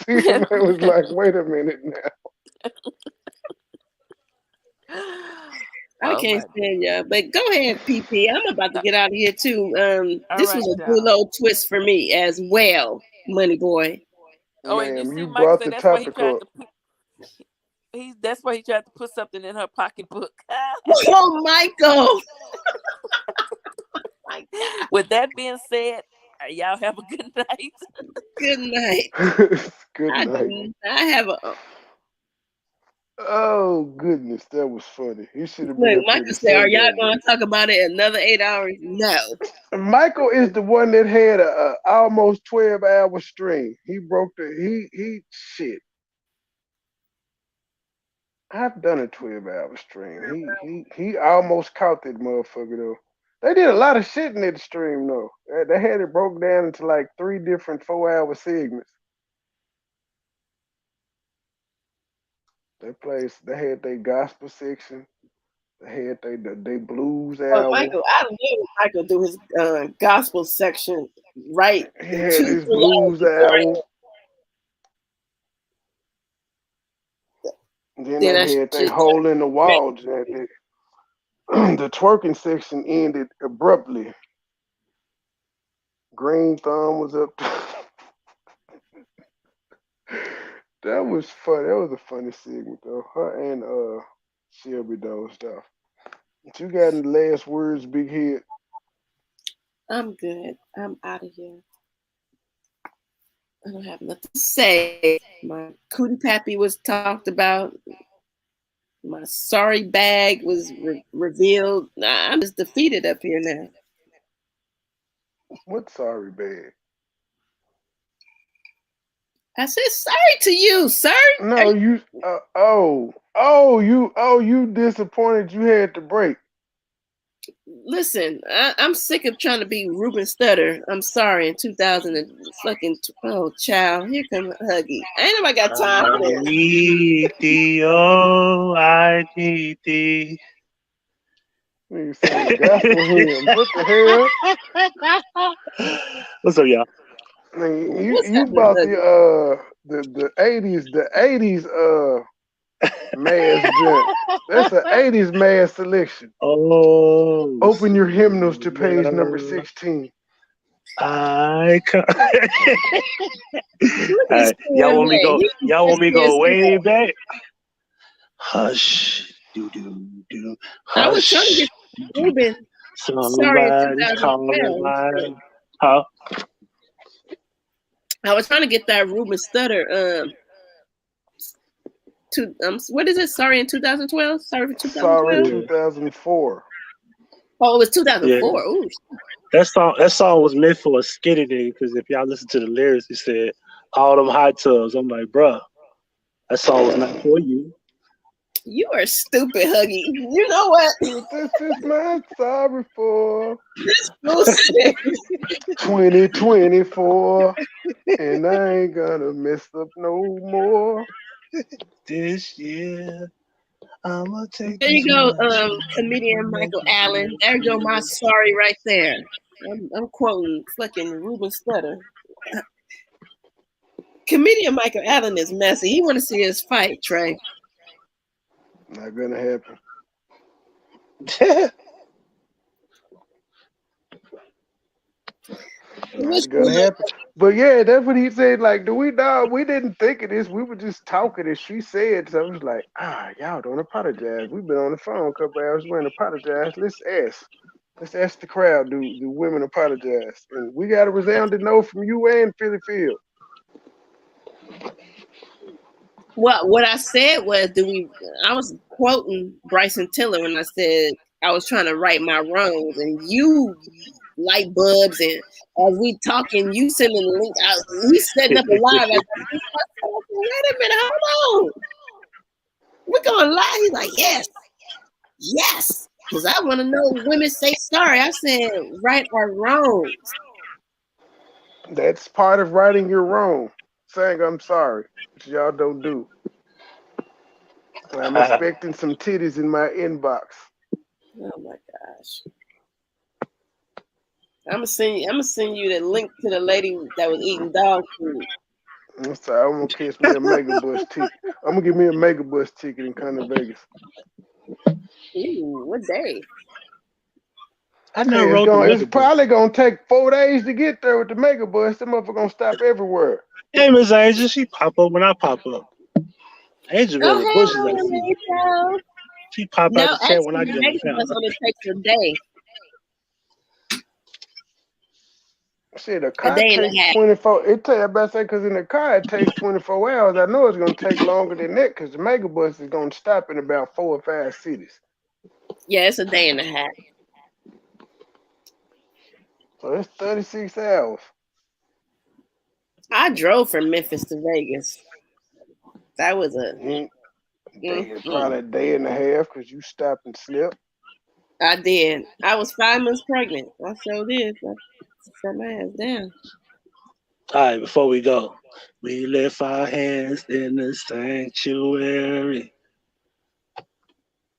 See, I was like, wait a minute now. I can't stand y'all. But go ahead, PP. I'm about to get out of here too. This was a good old twist for me as well, Money Boy. Oh, and you Ma'am, see, you Michael brought said the that's why he topic tried up. to put. That's why he tried to put something in her pocketbook. Oh, Michael. My God. With that being said, y'all have a good night. Good night. Good night. I have a. Oh goodness, that was funny. He should have been Look, up here Michael to said, say "Are y'all that. going to talk about it another 8 hours?" No. Michael is the one that had a almost 12-hour stream. He broke the he shit. I've done a 12-hour stream. He almost caught that motherfucker though. They did a lot of shit in that stream though. They had it broke down into like 3 different 4-hour segments. They had their gospel section. They had they blues album. Michael, I knew Michael do his gospel section right. He had his blues album. Then they had their hole in the wall. The twerking section ended abruptly. Green Thumb was up. That was funny. That was a funny segment though. Her and Shelby dozed off. But you got any last words, Big Head? I'm good. I'm out of here. I don't have nothing to say. My cootie pappy was talked about. My sorry bag was revealed. Nah, I'm just defeated up here now. What sorry bag? I said sorry to you, sir. No, you. You disappointed you had to break. Listen, I'm sick of trying to be Ruben Stutter. I'm sorry. In 2000 and fucking child, here come Huggy. Ain't nobody got time for this. I need thee, oh, I need thee. Nigga saying gospel hymns. What the hell? What's up, y'all? You bought the 80s mass junk. That's an 80s mass selection. Oh, open your hymnals to page number 16. I can't. Y'all want me go? Y'all want me go way back? Hush, do do do. I was trying to get Ruben. Somebody's calling my. Huh? I was trying to get that Ruben Stutter. What is it? Sorry, in 2012. Sorry for 2012. Sorry, 2004. Oh, it was 2004. Yeah. Ooh. That song was meant for a skinny nigga because if y'all listen to the lyrics, it said all them hot tubs. I'm like, bruh, that song was not for you. You are stupid, Huggy. You know what? This is my sorry for 2024, and I ain't gonna mess up no more. This year, I'ma take. There you go, comedian Michael Allen. There you go, my sorry right there. I'm quoting fucking Ruben Stutter. Comedian Michael Allen is messy. He want to see us fight, Trey. Not gonna happen. Not gonna happen. But yeah, that's what he said. Like, we didn't think of this. We were just talking, and she said, so I was like, y'all don't apologize. We've been on the phone a couple hours. We ain't apologize. Let's ask the crowd. Do women apologize? And we got a resounding no from you and Philly Field. Well, what I said was, I was quoting Bryson Tiller when I said I was trying to right my wrongs, and you light bulbs and as we talking, you sending the link out. He's setting up a live. Wait a minute, hold on. We're going live. He's like, yes. Because I want to know women say sorry. I said right or wrong. That's part of righting your wrong. Saying I'm sorry, which y'all don't do. I'm expecting some titties in my inbox. Oh my gosh. I'm gonna send you the link to the lady that was eating dog food. I'm sorry, I'm gonna catch me a mega bus ticket. I'm gonna give me a mega bus ticket and come to Vegas. Ooh, what day? It's probably gonna take 4 days to get there with the mega bus. The motherfucker gonna stop everywhere. Hey, Miss Angel, she pop up when I pop up. Angel got the bushes I see. Angel. She pop out the chat when I get on the mega bus only takes a day. Shit, a car takes 24. It take, I better say, because in the car it takes 24 hours. I know it's gonna take longer than that because the mega bus is gonna stop in about 4 or 5 cities. Yeah, it's a day and a half. So it's 36 hours. I drove from Memphis to Vegas. That was probably a day and a half because you stopped and slept. I did. I was 5 months pregnant. I sure did. I set my ass down. All right, before we go, we lift our hands in the sanctuary.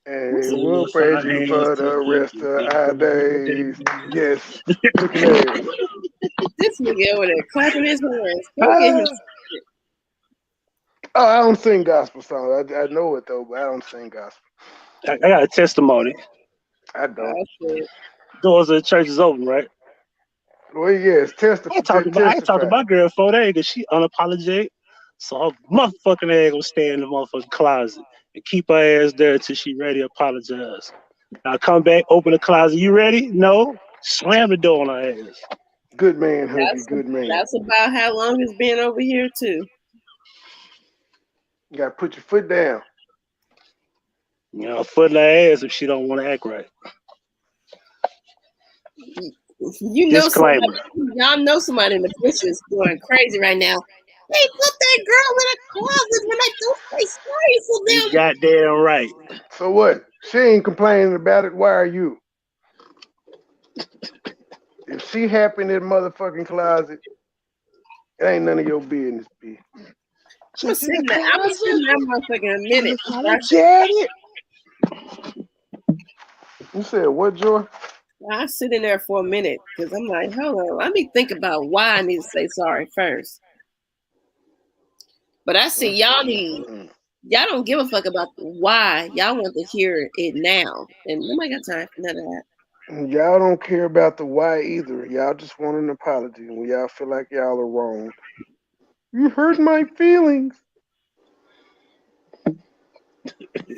And we'll praise you for the rest of our days. Yes. Look at that. This nigga over there clapping his hands. Go get him. Oh, I don't sing gospel songs. I know it though, but I don't sing gospel. I got a testimony. I don't. Doors of the church is open, right? Well, yes, testify. I ain't talked to my girl 4 days because she unapologetic. So her motherfucking ass gonna stay in the motherfucking closet and keep her ass there until she ready to apologize. Now come back, open the closet. You ready? No. Slam the door on her ass. Good man, Huggy. Good man. That's about how long it's been over here too. You gotta put your foot down. You know, foot in her ass if she don't want to act right. You know, y'all know somebody in the bushes going crazy right now. They put that girl in a closet when I don't say sorry for them. You goddamn right. So what? She ain't complaining about it. Why are you? If she happy in that motherfucking closet, it ain't none of your business, B. I was sitting there motherfucking a minute. You said what, Joy? I was sitting there for a minute because I'm like, hold on, let me think about why I need to say sorry first. But I see y'all don't give a fuck about why. Y'all want to hear it now. And nobody got time for none of that. Y'all don't care about the why either. Y'all just want an apology when y'all feel like y'all are wrong. You hurt my feelings.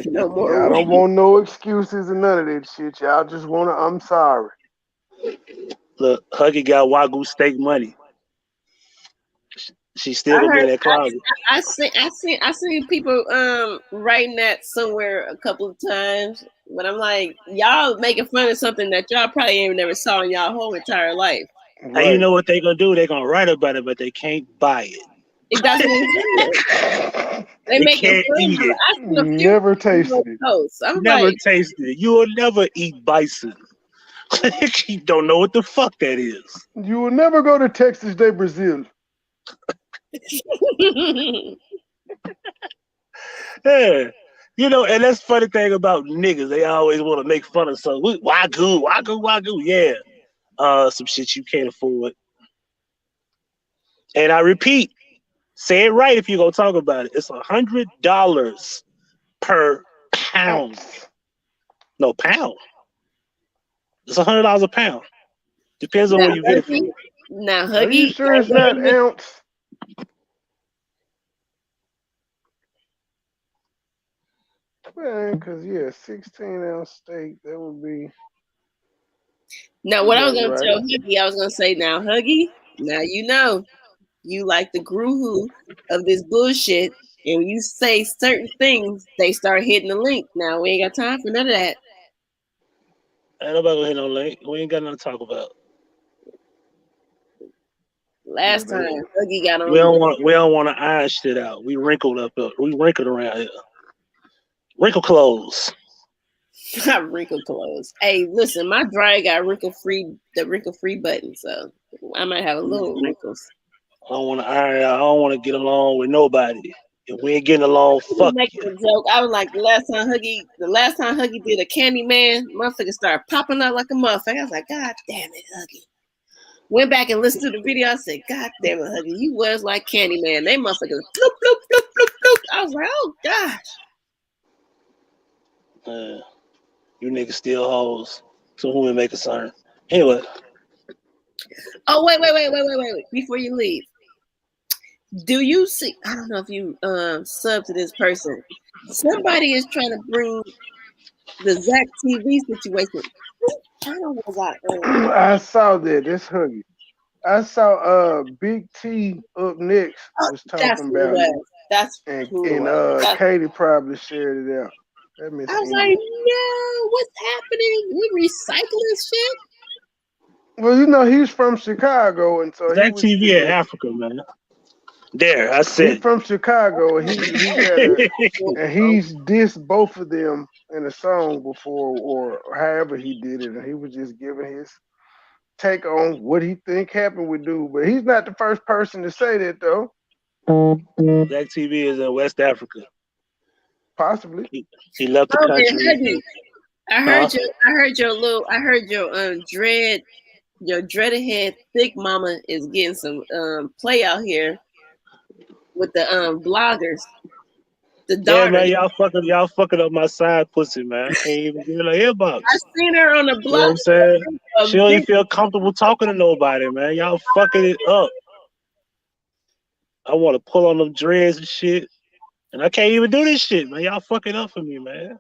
No more. Y'all don't want no excuses and none of that shit. Y'all just want to, I'm sorry. Look, Huggy got Wagyu steak money. She still gonna be in that closet. I seen people writing that somewhere a couple of times, but I'm like, y'all making fun of something that y'all probably ain't never saw in y'all whole entire life. Right. And you know what they gonna do? They gonna write about it, but they can't buy it. It doesn't. They make can't eat it. Never tasted it. Never tasted it. You will never eat bison. You don't know what the fuck that is. You will never go to Texas de Brazil. Yeah, you know, and that's the funny thing about niggas. They always want to make fun of something. Wagyu. Yeah, some shit you can't afford. And I repeat, say it right if you're gonna talk about it. It's $100 per pound. No, pound. It's $100 a pound. Depends on where you get it from. Now, Huggy, are you sure it's not ounce? Well, because 16-ounce steak, that would be. Now, what I was gonna tell Huggy, I was gonna say, now, Huggy, now you know, you like the guru of this bullshit, and when you say certain things, they start hitting the link. Now we ain't got time for none of that. Ain't nobody gonna hit no link. We ain't got nothing to talk about. Last time Huggy got on. We don't want to iron shit out. We wrinkled up. We wrinkled around here. Wrinkle clothes. Not wrinkle clothes. Hey, listen, my dryer got the wrinkle free button, so I might have a little wrinkles. I don't want to iron out. I don't want to get along with nobody. If we ain't getting along, fuck you. A joke. I was like, the last time Huggy did a Candyman, motherfucker started popping out like a motherfucker. I was like, God damn it, Huggy. Went back and listened to the video. I said, God damn it, Huggy, you was like Candyman. They motherfuckers bloop, bloop, bloop, bloop, bloop. I was like, oh gosh. You niggas still hoes. So who would make a concern? Anyway. Oh, wait. Before you leave. Do you see? I don't know if you sub to this person. Somebody is trying to bring the Zach TV situation. I don't know. I saw that. That's Huggy. I saw Big T up next was talking about it. That's and Katie probably shared it out. I was like, no, what's happening? We recycling shit. Well, you know he's from Chicago, and so Zach TV in Africa, man. There, I said he's from Chicago, and and he's dissed both of them in a song before, or however he did it, and he was just giving his take on what he think happened with dude. But he's not the first person to say that, though. Zach TV is in West Africa. Possibly. He left the country. I heard your dreaded head thick mama is getting some play out here with the bloggers. The daughter. Yeah, man, y'all fucking up my side pussy, man. I can't even give it a inbox. I seen her on the blog. You know what I'm saying? She don't even feel comfortable talking to nobody, man. Y'all fucking it up. I want to pull on them dreads and shit. And I can't even do this shit, man. Y'all fucking up for me, man.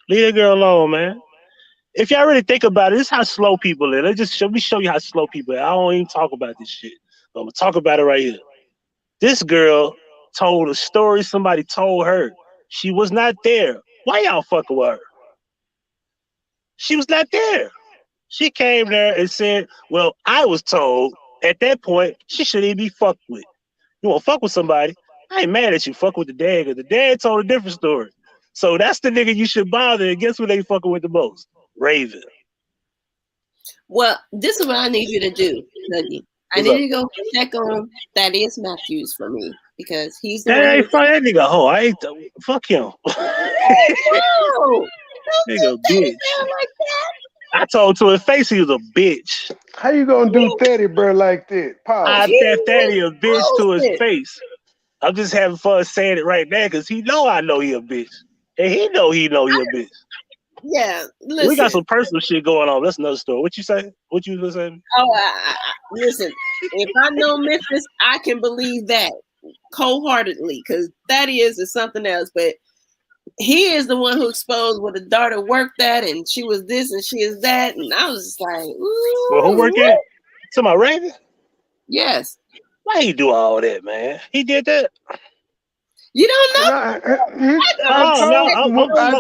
Leave that girl alone, man. If y'all really think about it, this is how slow people are. Let me show you how slow people are. I don't even talk about this shit. But I'm going to talk about it right here. This girl told a story somebody told her. She was not there. Why y'all fucking with her? She was not there. She came there and said, well, I was told at that point she shouldn't even be fucked with. You want to fuck with somebody? I ain't mad at you. Fuck with the dad, because the dad told a different story. So that's the nigga you should bother. And guess who they fucking with the most? Raven. Well, this is what I need you to do, Dougie. I need you to go check on Thaddeus Matthews for me, because he's the that nigga hoe. I ain't fuck him. No, nigga bitch. Like that. I told to his face he was a bitch. How you gonna do Thaddy, bro, like that? I said Thaddy a bitch to his face. I'm just having fun saying it right now because he know I know he a bitch. And he know he a bitch. Yeah, listen. We got some personal shit going on. That's another story. What you say? What you was saying? Oh, listen. If I know Memphis, I can believe that wholeheartedly, because Thaddeus is something else. But he is the one who exposed where the daughter worked at, and she was this and she is that, and I was just like, ooh. Well, who worked at? To my Raven? Yes. Why he do all that, man? He did that. You don't know? I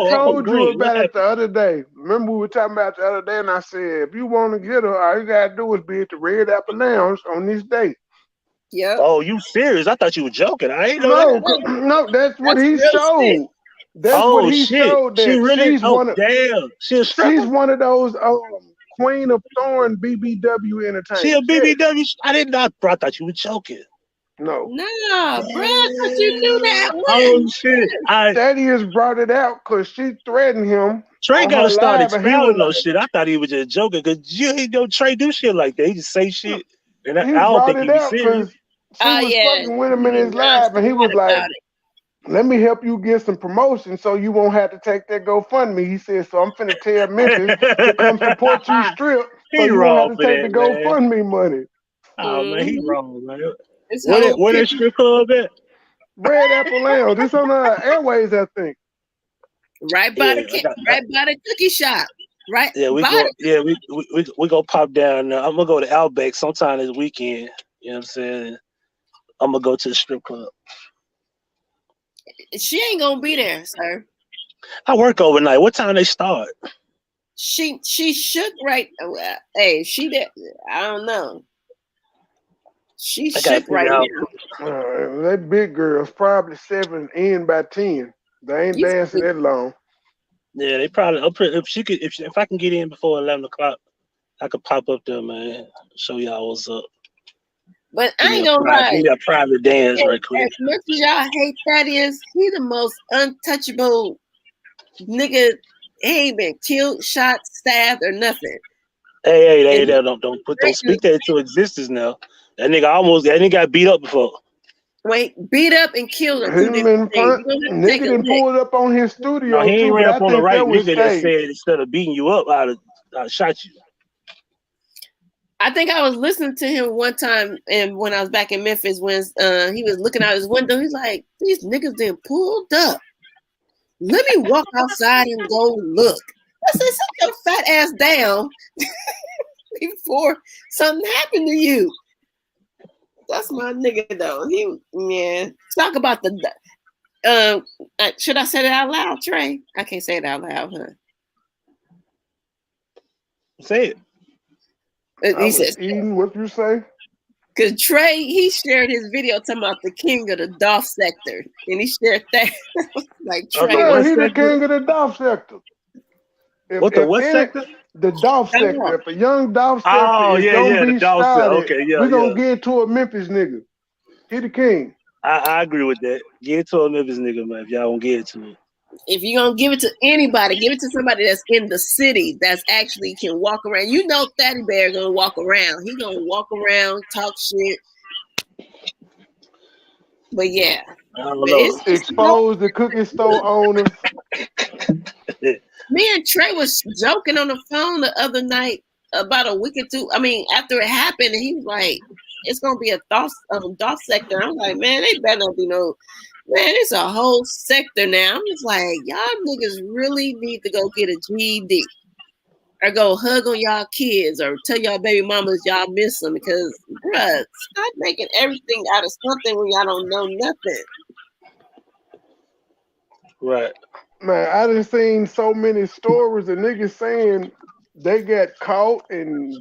told you about it the other day. Remember we were talking about it the other day, and I said, if you want to get her, all you gotta do is be at the Red Apple Lounge on this date. Yeah. Oh, you serious? I thought you were joking. I ain't know that. No, that's what he showed. That's what he showed. That she really? She's one of, damn. She's one of those Queen of Thorn BBW entertainers. She a BBW? I thought you were joking. No, bro, but you do that. Oh shit! Thaddeus brought it out because she threatened him. Trey got to start expounding no shit. I thought he was just joking because he don't Trey do shit like that. He just say shit, and I don't think he be serious. She was fucking with him in his live, and he was like, "Let me help you get some promotion, so you won't have to take that GoFundMe." He said, "So I'm finna tell Memphis to come support you strip, so you won't have to take the GoFundMe money." Oh man, he wrong, man. Where that strip club at? Red Apple Lounge. It's on Airways, I think. Right by the cookie shop. Right. Yeah, we gonna pop down now. I'm gonna go to Outback sometime this weekend. You know what I'm saying? I'm gonna go to the strip club. She ain't gonna be there, sir. I work overnight. What time they start? She shook right. Hey, she did. I don't know. She I gotta shook right figure out. now. That big girl's probably 7 in by 10. They ain't You dancing that long. Yeah, they probably. If I can get in before 11 o'clock, I could pop up there, man. Show y'all what's up. But I Give ain't gonna lie. me a private dance right As quick. much as y'all hate Thaddeus, he the most untouchable nigga. He ain't been killed, shot, stabbed, or nothing. Hey, don't speak that into existence now. That nigga got beat up before. Wait, beat up and killed are He two done different been things. front. You don't have to take Nigga a done lick. pulled up on his No, studio he ain't too, ran but I up on the think right that was nigga that staged. said instead of beating you up, I'd shot you. I think I was listening to him one time, and when I was back in Memphis, when he was looking out his window, he's like, "These niggas done pulled up. Let me walk outside and go look." I said, "Sit your fat ass down before something happened to you." That's my nigga though. Talk about the. Should I say it out loud, Trey? I can't say it out loud, huh? Say it. He says, eating what you say? because Trey, he shared his video talking about the king of the Dolph sector. And he shared that. Like, Trey. Yeah, he the king of the Dolph sector. What sector? The Dolph sector. If a young Dolph sector is gonna be the Dolph started, sector. Okay, yeah, we're gonna get to a Memphis nigga. He the king. I agree with that. Get to a Memphis nigga, man, if y'all don't get to it. If you're going to give it to anybody, give it to somebody that's in the city that's actually can walk around. You know Thaddy Bear going to walk around. He going to walk around, talk shit. But yeah. Expose the cookie store owners. Me and Trey was joking on the phone the other night about a week or two. I mean, after it happened, and he was like, it's going to be a Dolph sector. I'm like, man, they better not be no... Man, it's a whole sector now. I'm just like, y'all niggas really need to go get a GED or go hug on y'all kids or tell y'all baby mamas y'all miss them because, bruh, stop making everything out of something when y'all don't know nothing. Right. Man, I done seen so many stories of niggas saying they got caught and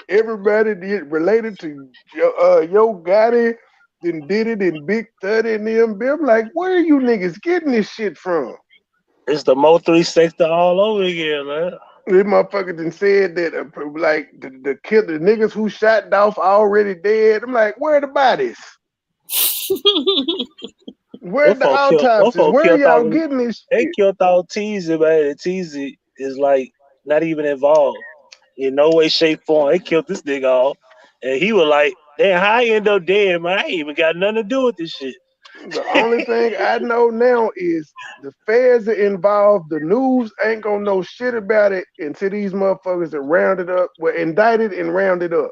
everybody related to Yo Gotti then did it in Big 30 and them. I'm like, where are you niggas getting this shit from? It's the Mo 3 sector all over again, man. This motherfucker done said that like the niggas who shot Dolph already dead. I'm like, where are the bodies? Where the autopsies? Where are y'all getting this shit? They killed out Teasy, man. And Teasy is like not even involved in no way, shape, form. They killed this nigga off. And he was like, damn, how I end up dead, man? I ain't even got nothing to do with this shit. The only thing I know now is the feds are involved. The news ain't gonna know shit about it until these motherfuckers are rounded up, were indicted and rounded up.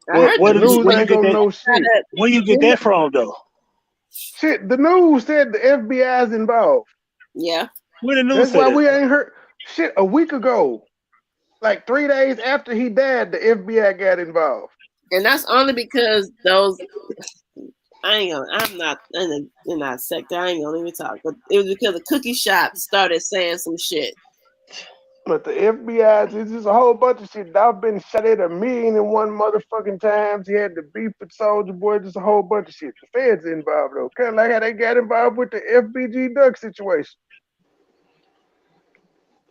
Where the news ain't gonna know shit. Where you get that from, though? Shit, the news said the FBI's involved. Yeah. Where the news That's said why that? we ain't heard shit a week ago. Like 3 days after he died, the FBI got involved. And that's only because those I'm not in that sector. I ain't gonna even talk. But it was because the cookie shop started saying some shit. But the FBI, it's just a whole bunch of shit. I've been shot at 1,000,001 motherfucking times. He had the beef with Soulja Boy, just a whole bunch of shit. The feds involved though. Kind of like how they got involved with the FBG Duck situation.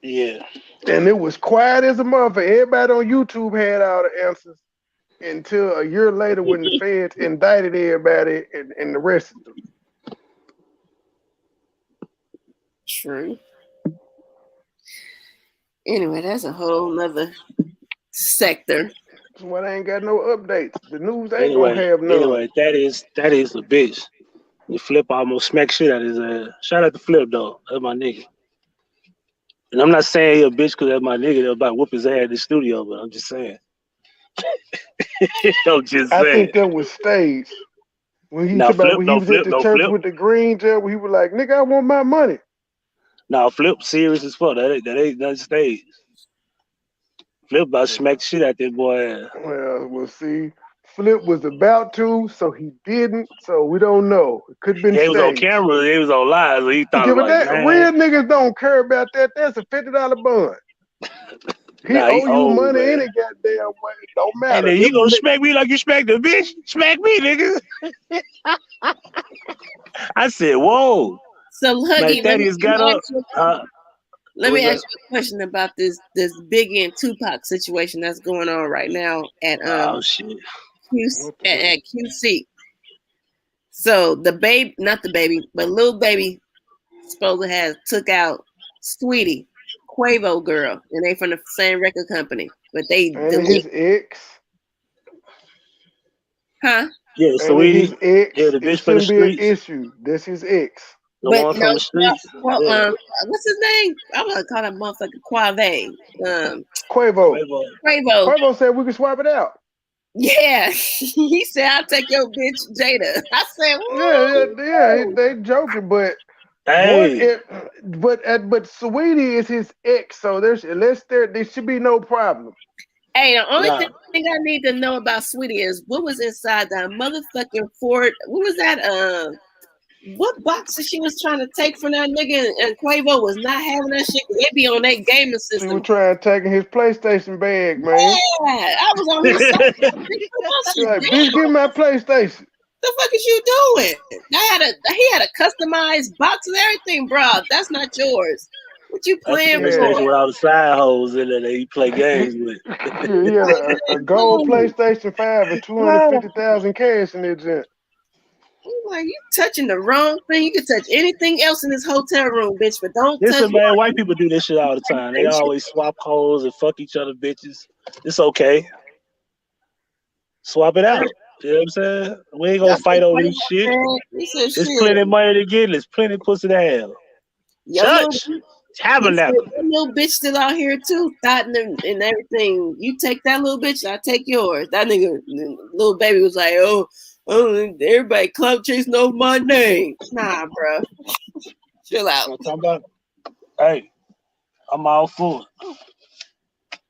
Yeah. And it was quiet as a motherfucker. Everybody on YouTube had all the answers until a year later when the feds indicted everybody and arrested them. True. Anyway, that's a whole nother sector. That's why they ain't got no updates. The news ain't gonna have none. Anyway, that is a bitch. The Flip almost smacked shit out of his ass. Shout out to Flip though. That's my nigga. And I'm not saying he a bitch because that's my nigga. They're about to whoop his ass in the studio, but I'm just saying. I think that was staged. When he was at the church with the green gel, where he was like, "Nigga, I want my money." Now Flip serious as fuck. That ain't nothing staged. Flip about to smack the shit out that boy ass. Well, we'll see. Flip was about to, so he didn't. So we don't know. It could have been staged. He was on camera. He was on live. So he thought real niggas don't care about that. That's a $50 bond. He Nah, he owe you old, money man. any goddamn way. It don't And matter. then you gonna smack me like you smacked the bitch? Smack me, nigga. I said, whoa. So Man, Huggy, Thaddeus got up. let What was me ask that? you a question about this Biggie and Tupac situation that's going on right now at Oh shit. at QC. So the baby, not the baby, but little baby, supposedly has took out Sweetie, Quavo girl, and they from the same record company, but they And his ex. Huh? Yeah, And Sweetie. his ex. Yeah, the It bitch from the shouldn't be an streets. issue. That's his ex. The But one from the streets. well, Yeah. what's his name? I'm gonna call that motherfucker Quave. Quavo. Quavo. Quavo said we can swap it out. Yeah, he said I'll take your bitch Jada. I said, yeah. They joking, but hey, but Sweetie is his ex, so there should be no problem. Hey, the only thing I need to know about Sweetie is what was inside that motherfucking Ford. What was that? What boxes she was trying to take from that nigga, and Quavo was not having that shit. They be on that gaming system. She was trying to take his PlayStation bag, man. Yeah, I was on his side. Like, bitch, give me my PlayStation. The fuck is you doing? He had a customized box and everything, bro. That's not yours. What you playing with? PlayStation with all the side holes in it that he play games with. Yeah, he had a gold PlayStation 5 and 250,000 cash in it. I'm like, you touching the wrong thing. You can touch anything else in this hotel room, bitch, but don't Listen, touch. man, white people do this shit all the time. They always swap hoes and fuck each other, bitches. It's okay. Swap it out. You know what I'm saying? We ain't gonna fight over this shit. There's plenty of money to get. There's plenty of pussy to have. Church. Tabernacle. That little bitch still out here too, thotting and everything. You take that little bitch, I take yours. That nigga, little baby was like, oh, everybody club chasing over my name. Nah, bro. Chill out. Hey, I'm all for it.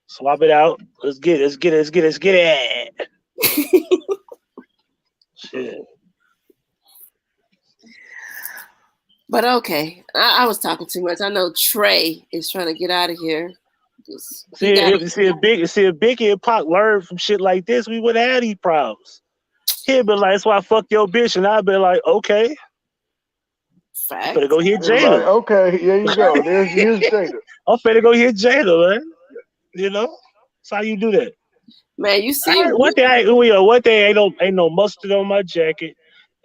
Swap it out. Let's get it. Shit. But okay, I was talking too much. I know Trey is trying to get out of here. See, if Biggie and Pac learned from shit like this, we wouldn't have these problems. He'd be like, that's why I fuck your bitch, and I'd be like, okay. I'm finna go hit Jada. Like, okay, here you go. Here's Jada. I'm finna go hit Jada, man. You know? That's how you do that. Man, you see one thing ain't no mustard on my jacket.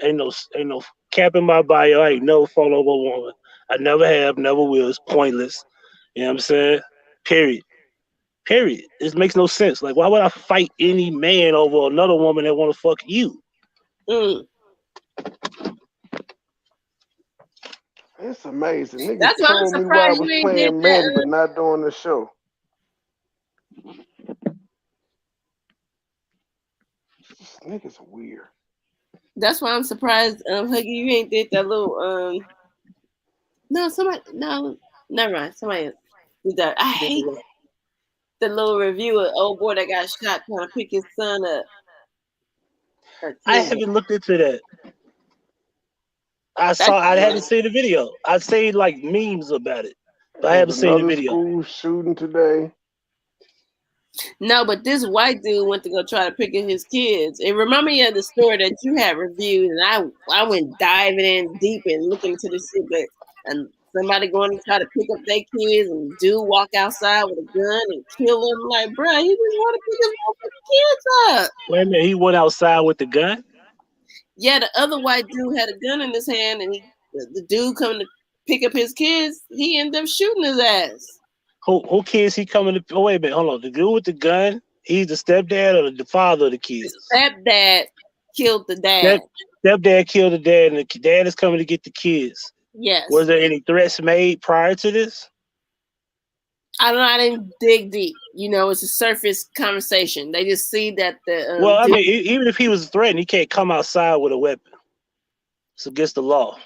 Ain't no cap in my bio. I ain't never fall over a woman. I never have, never will. It's pointless. You know what I'm saying? Period. It makes no sense. Like, why would I fight any man over another woman that want to fuck you? It's amazing. Niggas That's why I'm told me why I surprised was you ain't playing did Madden that. but not doing the show. These niggas are weird. That's why I'm surprised, Huggy, you ain't did that little never mind. Somebody else did that. I hate the little review of old boy that got shot trying to pick his son up. I haven't looked into that. I haven't seen the video. I've seen like memes about it, but I haven't seen the video. School shooting today. No, but this white dude went to go try to pick up his kids. It reminded me of the story that you had reviewed, and I went diving in deep and looking into this shit, and somebody going to try to pick up their kids, and dude walk outside with a gun and kill them. Like, bro, he just want to pick his kids up. Wait a minute, he went outside with the gun? Yeah, the other white dude had a gun in his hand, and the dude coming to pick up his kids, he ended up shooting his ass. Who kids he coming to? Oh, wait a minute, hold on. The dude with the gun, he's the stepdad or the father of the kids? The stepdad killed the dad. Stepdad killed the dad, and the dad is coming to get the kids. Yes. Was there any threats made prior to this? I don't know. I didn't dig deep. You know, it's a surface conversation. They just see that the. Well, I mean, even if he was threatened, he can't come outside with a weapon. It's against the law.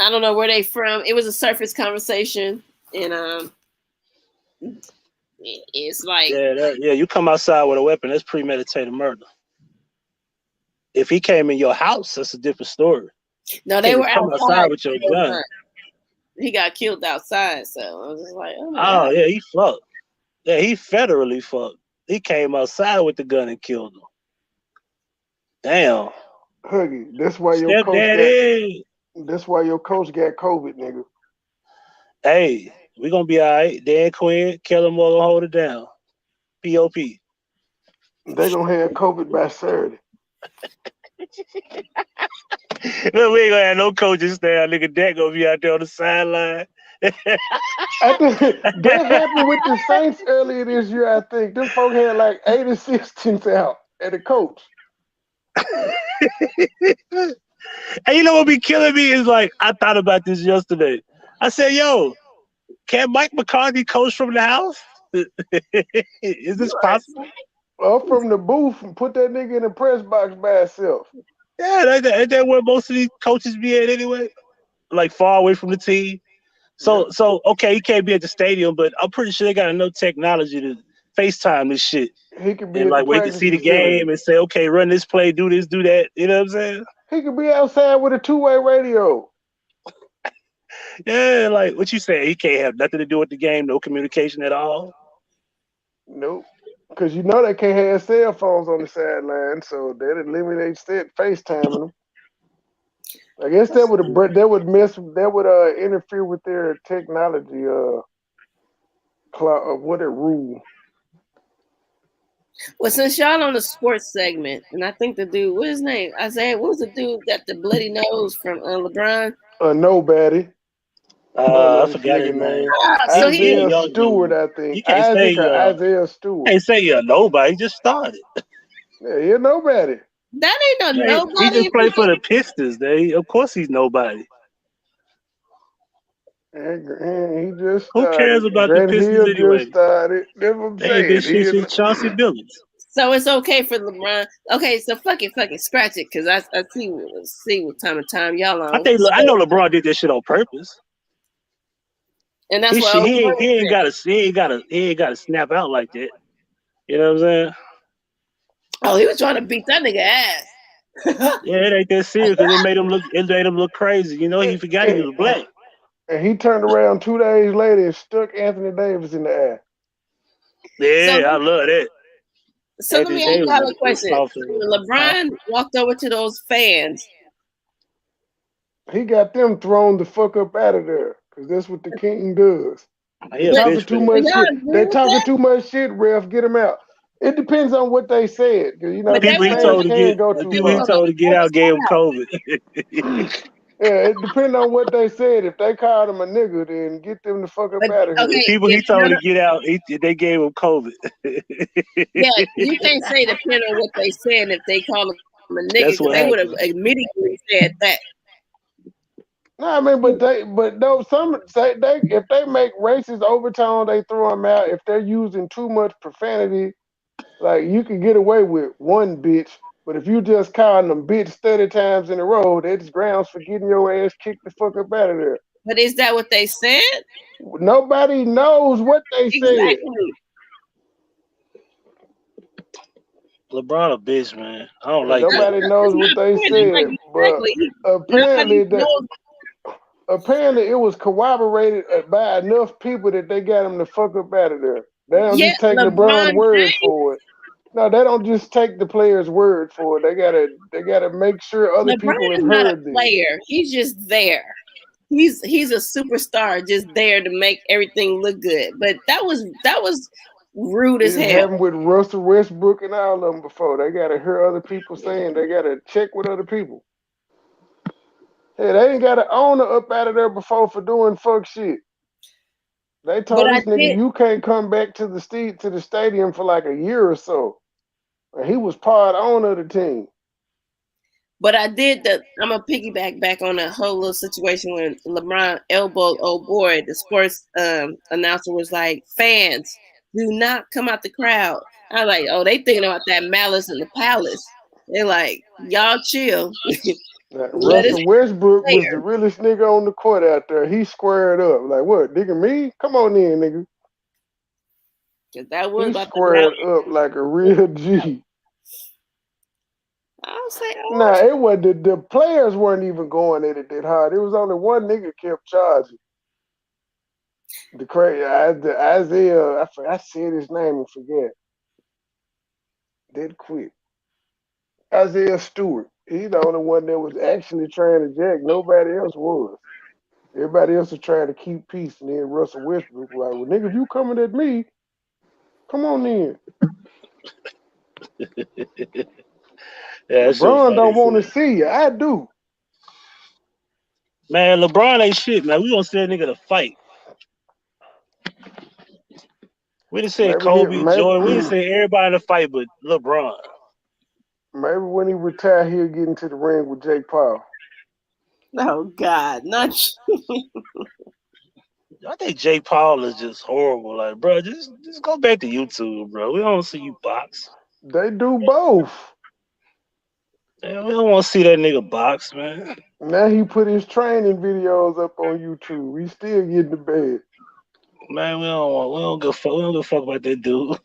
I don't know where they from. It was a surface conversation, and it's like you come outside with a weapon, that's premeditated murder. If he came in your house, that's a different story. No, they were outside with your gun. He got killed outside, so I was just like, oh yeah, he fucked. Yeah, he federally fucked. He came outside with the gun and killed him. Damn. Huggy, that's why your coach got. Stepdaddy. That's why your coach got COVID, nigga. Hey, we gonna be all right. Dan Quinn, Kellen Moore gonna hold it down. POP. They gonna have COVID by Saturday. Look, we ain't gonna have no coaches there. Nigga, Dak gonna be out there on the sideline. I think that happened with the Saints earlier this year. I think them folk had like 8 assistants out at the coach. And you know what be killing me is like I thought about this yesterday. I said, "Yo, can Mike McCarthy coach from the house? Is this possible?" Up from the booth and put that nigga in the press box by himself. Yeah, that's where most of these coaches be at anyway. Like far away from the team. So okay, he can't be at the stadium, but I'm pretty sure they got enough technology to FaceTime this shit. He could be and at like the where he can see the game and say, okay, run this play, do this, do that. You know what I'm saying? He could be outside with a 2-way radio. Yeah, like what you say, he can't have nothing to do with the game, no communication at all. Nope. Because you know they can't have cell phones on the sideline, so that eliminates that FaceTiming them. I guess that would interfere with their technology rule. Well, since y'all on the sports segment, and I think the dude, what's his name? Isaiah, what was the dude got the bloody nose from LeBron? Nobody. I forgot his name. So Isaiah Stewart, I think. You can't say Isaiah Stewart. Can't say nobody. He just started. Yeah, he's nobody. That ain't nobody. He just played for the Pistons. Of course, he's nobody. And he just started. Who cares about Grant the Pistons Hill anyway? Just started. That's what I'm saying. This shit since Chauncey Billups. So it's okay for LeBron. Okay, so fuck it, scratch it, because I see what time y'all on. I know LeBron did that shit on purpose. And that's why he ain't got to snap out like that. You know what I'm saying? Oh, he was trying to beat that nigga ass. Yeah, it ain't that serious because it made him look crazy. You know, he forgot he was black. And he turned around 2 days later and stuck Anthony Davis in the ass. Yeah, I love that. So let me ask y'all a question. LeBron walked over to those fans. He got them thrown the fuck up out of there because that's what the king does. They talking too much shit. They talking too much shit, ref. Get them out. It depends on what they said. You know, people he told to get out gave him COVID. Yeah, it depends on what they said. If they called him a nigga, then get them the fuck up out of here. The people he told to get out, they gave him COVID. Yeah, you can't say depending on what they said if they call him a nigga, because they would have immediately said that. No, I mean, if they make racist overtone, they throw them out. If they're using too much profanity, like you can get away with one bitch. But if you just calling them bitch 30 times in a row, that's grounds for getting your ass kicked the fuck up out of there. But is that what they said? Nobody knows what they said. LeBron a bitch, man. I don't like Nobody that. knows what they said. But apparently it was corroborated by enough people that they got him the fuck up out of there. They don't just take LeBron's word for it. No, they don't just take the player's word for it. They gotta make sure other people have heard this. Player. He's just there. He's a superstar, just there to make everything look good. But that was rude as hell. It happened with Russell Westbrook and all of them before. They gotta hear other people saying. They gotta check with other people. Hey, they ain't got an owner up out of there before for doing fuck shit. They told this nigga you can't come back to the stadium for like a year or so. And he was part owner of the team. But I'm gonna piggyback back on that whole little situation when LeBron elbowed old boy. The sports announcer was like, "Fans, do not come out the crowd." I was like, "Oh, they thinking about that malice in the palace." They're like, "Y'all chill." Russell Westbrook was the realest nigga on the court out there. He squared up. Like, what, nigga, me? Come on in, nigga. That was he squared up like a real G. I'll say, it wasn't. The players weren't even going at it that hard. It was only one nigga kept charging. The crazy Isaiah, I said his name and forget. Dead quick. Isaiah Stewart. He's the only one that was actually trying to jack. Nobody else was. Everybody else was trying to keep peace, and then Russell Westbrook was like, "Well, nigga, if you coming at me, come on in." Yeah, that shit was LeBron funny don't as want to hell. see you. I do. Man, LeBron ain't shit, man. We gonna send a nigga to fight. We done said Kobe, Jordan. We done Maybe said everybody to fight, but LeBron. maybe when he retire, he'll get into the ring with Jake Paul. Oh God, not I think Jake Paul is just horrible. Like, bro, just go back to YouTube, bro. We don't see you box. They do both. Man, we don't want to see that nigga box, man. Now he put his training videos up on YouTube. He's still getting the bed. Man, we don't give a fuck about that dude.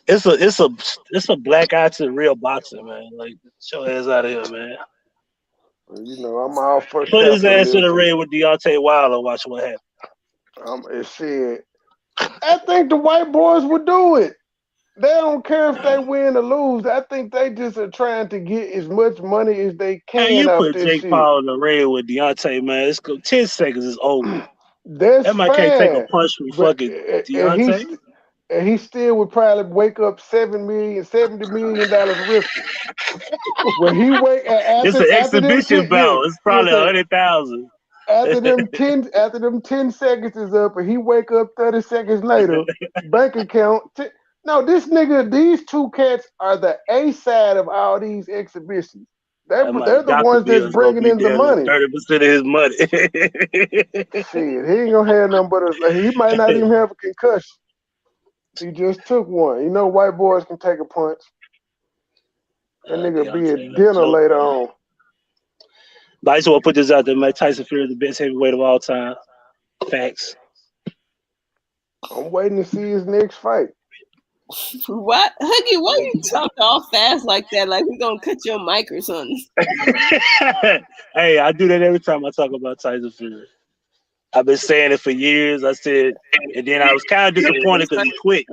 it's a black eye to real boxing, man. Like, get your ass out of here, man. You know, I'm all for Put his ass in the capitalism. ring with Deontay Wilder. Watch what happens. Shit. I think the white boys would do it. They don't care if they win or lose. I think they just are trying to get as much money as they Man, can you off put this Jake shit. Paul in the ring with Deontay, man. It's 10 seconds is over. That's That man can't take a fine, punch from but fucking and Deontay. he still would probably wake up $70 million richer. When he wake It's an after them exhibition 10, yeah, bout. It's he'll probably say 100,000. after them 10 seconds is up, and he wake up 30 seconds later, bank account. No, these two cats are the A side of all these exhibitions. They're My the doctor ones bill that's is gonna bringing be in the damn near money. 30% of his money. Shit, he ain't gonna have nothing but he might not even have a concussion. He just took one. You know, white boys can take a punch. That nigga be Deontay, at no dinner joke, later man. on. But I just want to put this out there, man. Tyson Fury is the best heavyweight of all time. Facts. I'm waiting to see his next fight. what, Huggy? Why you talk all fast like that? Like we gonna cut your mic or something? Hey, I do that every time I talk about Tyson Fury. I've been saying it for years. I said, and then I was kind of disappointed because he quit,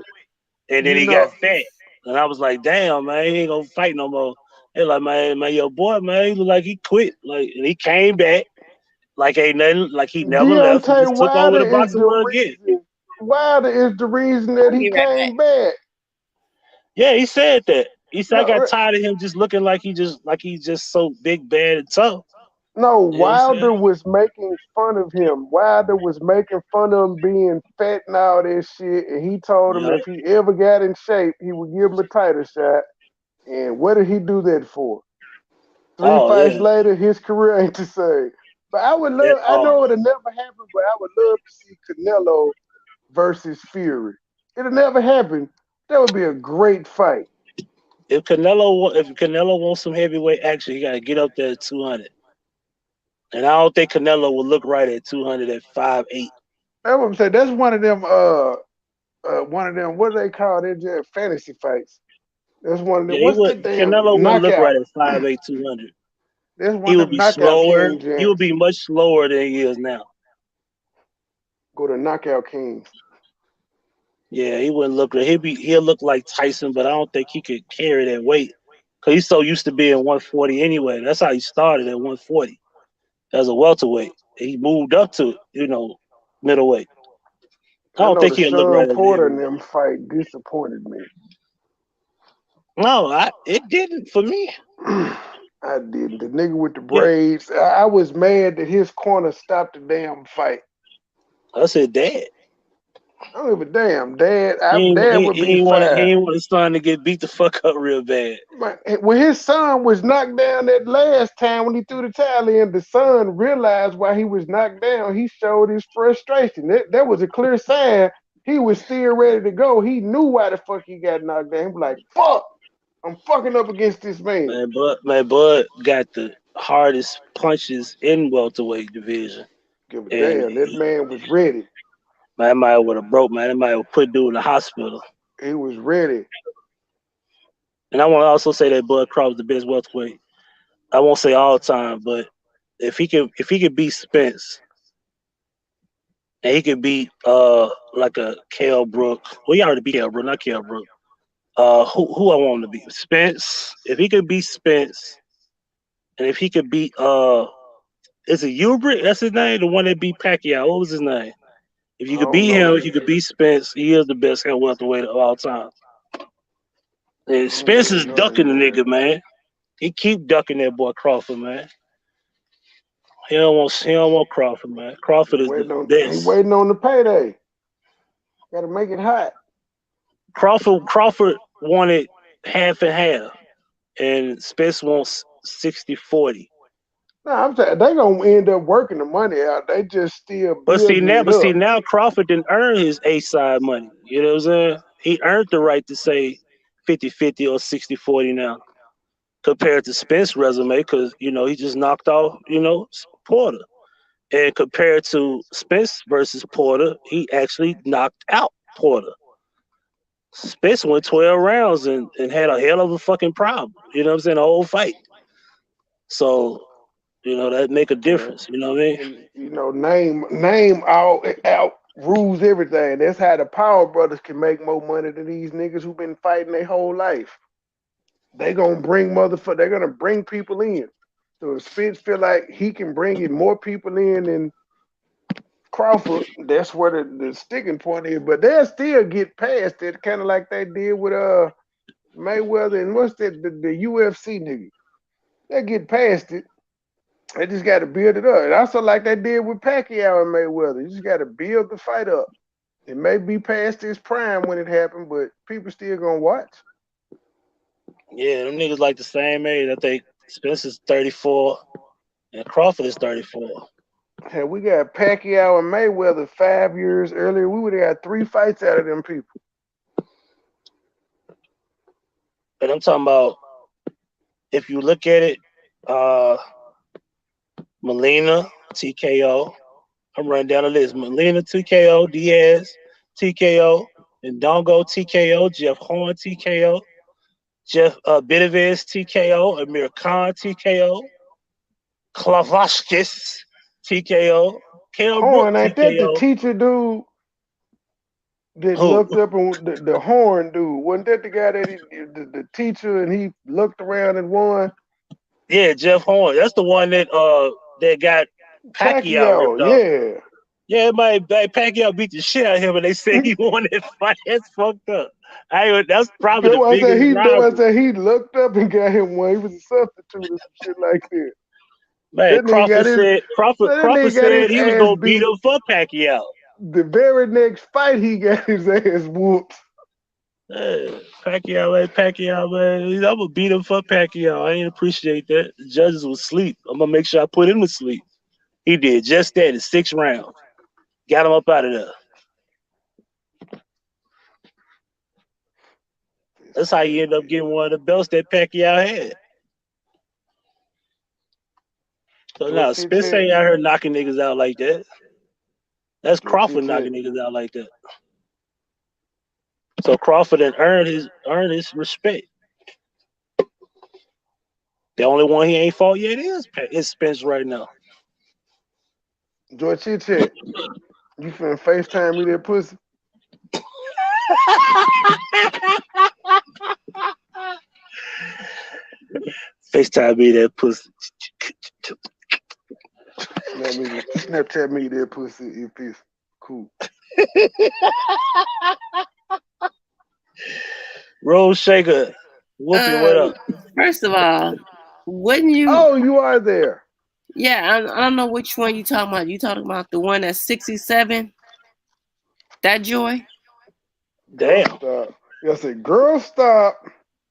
and then You he know, got fat, and I was like, damn, man, he ain't gonna fight no more. They're like, man, your boy, man, he look like he quit, like, and he came back, like ain't nothing, like he never left. He Deontay just took over Wilder the is boxing the world again. reason. Wilder is the reason that I'll he be right back. came back. Yeah, he said that. He said I got No, tired of him just looking like he's just so big, bad, and tough. no, Yeah, he said. Wilder was making fun of him. Wilder was making fun of him being fat and all this shit. And he told him Yeah. if he ever got in shape, he would give him a title shot. And what did he do that for? 3 Oh fights yeah. later, his career ain't the same. But I would At love, I know all. it'll never happen, but I would love to see Canelo versus Fury. It'll never happen. That would be a great fight. If Canelo wants some heavyweight action, he gotta get up there at 200. And I don't think Canelo will look right at 200 at 5'8". That's what I'm saying. That's one of them. What do they call it? Just fantasy fights. That's one of them. Yeah, he What's would. the damn Canelo wouldn't look knockout? right at 5'8", 200. That's He one of would them be knockout slower. king He would gents. be much slower than he is now. Go to knockout kings. Yeah, he wouldn't look. He'll look like Tyson, but I don't think he could carry that weight because he's so used to being 140 anyway. That's how he started at 140 as a welterweight. He moved up to middleweight. I I don't know think the he'll look Sean right as a Porter and heavyweight. them fight disappointed me. No, it didn't for me. I didn't. The nigga with the Yeah, braids. I was mad that his corner stopped the damn fight. I said, Dad. I don't give a damn. Dad would He be ain't want he fine. ain't want his son to get beat the fuck up real bad. When his son was knocked down that last time when he threw the towel in, the son realized why he was knocked down. He showed his frustration. That was a clear sign he was still ready to go. He knew why the fuck he got knocked down. He was like, fuck, I'm fucking up against this man. Bud got the hardest punches in welterweight division, Give a and damn. That man was ready. man, might would have broke, man. It might have put dude in the hospital. He was ready. And I want to also say that Bud Crawford's the best welterweight. I won't say all time, but if he could beat Spence And he could beat like a Kell Brook. Well, he already beat Kell Brook, not Kell Brook. Who I want him to beat? Spence. If he could beat Spence, and if he could beat is it Ubrick? That's his name. The one that beat Pacquiao. What was his name? If you I could don't beat know. him, if you could beat Spence, he is the best welterweight of all time. And Spence is ducking the nigga, man. He keep ducking that boy Crawford, man. He don't want Crawford, man. Crawford is the He best. waiting on the payday. Got to make it hot. Crawford wanted half and half, and Spence wants 60-40. No, I'm saying they gonna end up working the money out. They just still building it up. Now Crawford didn't earn his A side money. You know what I'm saying? He earned the right to say 50-50 or 60-40 now, compared to Spence's resume, because he just knocked off Porter, and compared to Spence versus Porter, he actually knocked out Porter. Spence went 12 rounds and had a hell of a fucking problem. You know what I'm saying? The whole fight. So, that make a difference. You know what I mean? Name out rules everything. That's how the Power Brothers can make more money than these niggas who've been fighting their whole life. They're gonna bring people in. So if Spence feel like he can bring in more people in than Crawford, that's where the sticking point is. But they'll still get past it, kind of like they did with Mayweather and what's that the UFC nigga. They get past it. They just got to build it up. And also like they did with Pacquiao and Mayweather. You just got to build the fight up. It may be past its prime when it happened, but people still gonna watch. Yeah, them niggas like the same age. I think Spence is 34 and Crawford is 34. Hey, we got Pacquiao and Mayweather 5 years earlier. We would have got 3 fights out of them people. And I'm talking about, if you look at it, Molina, TKO. I'm running down the list. Molina, TKO. Diaz, TKO. Ndongo, TKO. Jeff Horn, TKO. Jeff Benavidez, TKO. Amir Khan, TKO. Klavashkis, TKO. Horn, ain't that the teacher dude that looked up and the Horn dude? Wasn't that the guy that the teacher and he looked around and won? Yeah, Jeff Horn. That's the one that got Pacquiao ripped off. Yeah. Yeah, Pacquiao beat the shit out of him, and they said he won that fight. That's fucked up. That's probably the biggest rivalry. He looked up and got him one. He was a substitute or some shit like that. Man, Crawford said he was gonna beat him for Pacquiao. The very next fight, he got his ass whooped. Pacquiao, man. I'm gonna beat him for Pacquiao. I ain't appreciate that. The judges was asleep. I'm gonna make sure I put him to sleep. He did just that in 6 rounds. Got him up out of there. That's how you end up getting one of the belts that Pacquiao had. So now Spence ain't out here knocking niggas out like that. That's Crawford knocking niggas out like that. So Crawford had earned his respect. The only one he ain't fought yet is Spence right now. George Chit, you finna FaceTime me that pussy? FaceTime me that pussy. Snapchat me that pussy if it's cool. Rose Shaker, Whoopi, what up? First of all, wouldn't you? Oh, you are there. Yeah, I don't know which one you talking about. You talking about the one that's 67? That Joy? Damn. Stop. I said, girl, stop.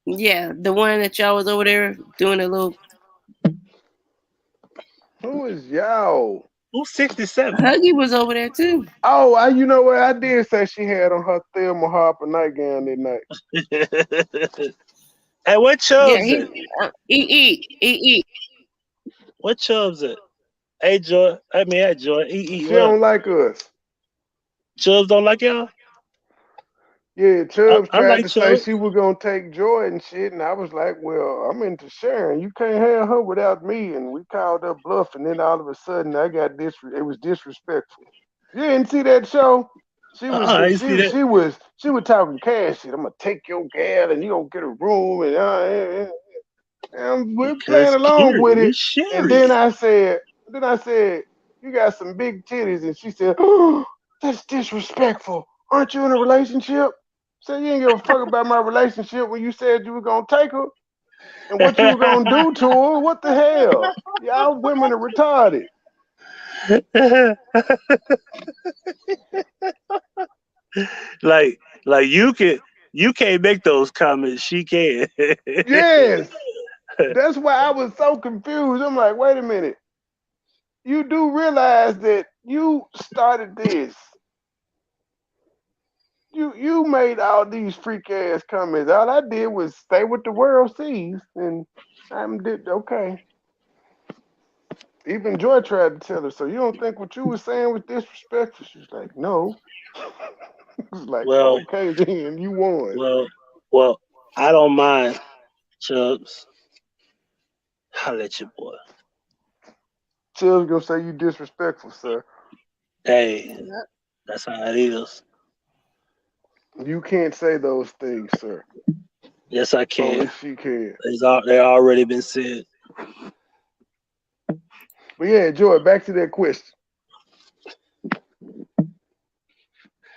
Yeah, the one that y'all was over there doing a little. Who is y'all? Who's 67? Huggy was over there too. Oh, you know what? I did say she had on her Thelma Harper nightgown that night. Hey, what Chubbs at? Eat. What Chubbs at? Hey, Joy. Joy. She don't like us. Chubbs don't like y'all? Yeah, Chubbs tried to say Chubbs. she was going to take Joy and shit, and I was like, well, I'm into sharing. You can't have her without me, and we called her bluff, and then all of a sudden, it was disrespectful. You didn't see that show? She was I didn't see that. she was talking cash shit. I'm gonna take your gal and you gonna get a room and we're Because playing along with Carrie it. is Sherry. And then I said, you got some big titties, and she said, oh, that's disrespectful. Aren't you in a relationship? So you ain't give a fuck about my relationship when you said you were gonna take her and what you were gonna do to her. What the hell? Y'all women are retarded. like you can't make those comments. She can. Yes. That's why I was so confused. I'm like, wait a minute. You do realize that you started this. You made all these freak ass comments. All I did was say what the world sees, and did okay. Even Joy tried to tell her, so you don't think what you were saying was disrespectful? She's like, no. It's like, Well, okay, then you won. Well, I don't mind, Chubbs. I'll let your boy. Chubbs gonna say you disrespectful, sir. Hey, that's how it is. You can't say those things, sir. Yes, I can. Only she can. They already been said. But yeah, Joy, back to that question.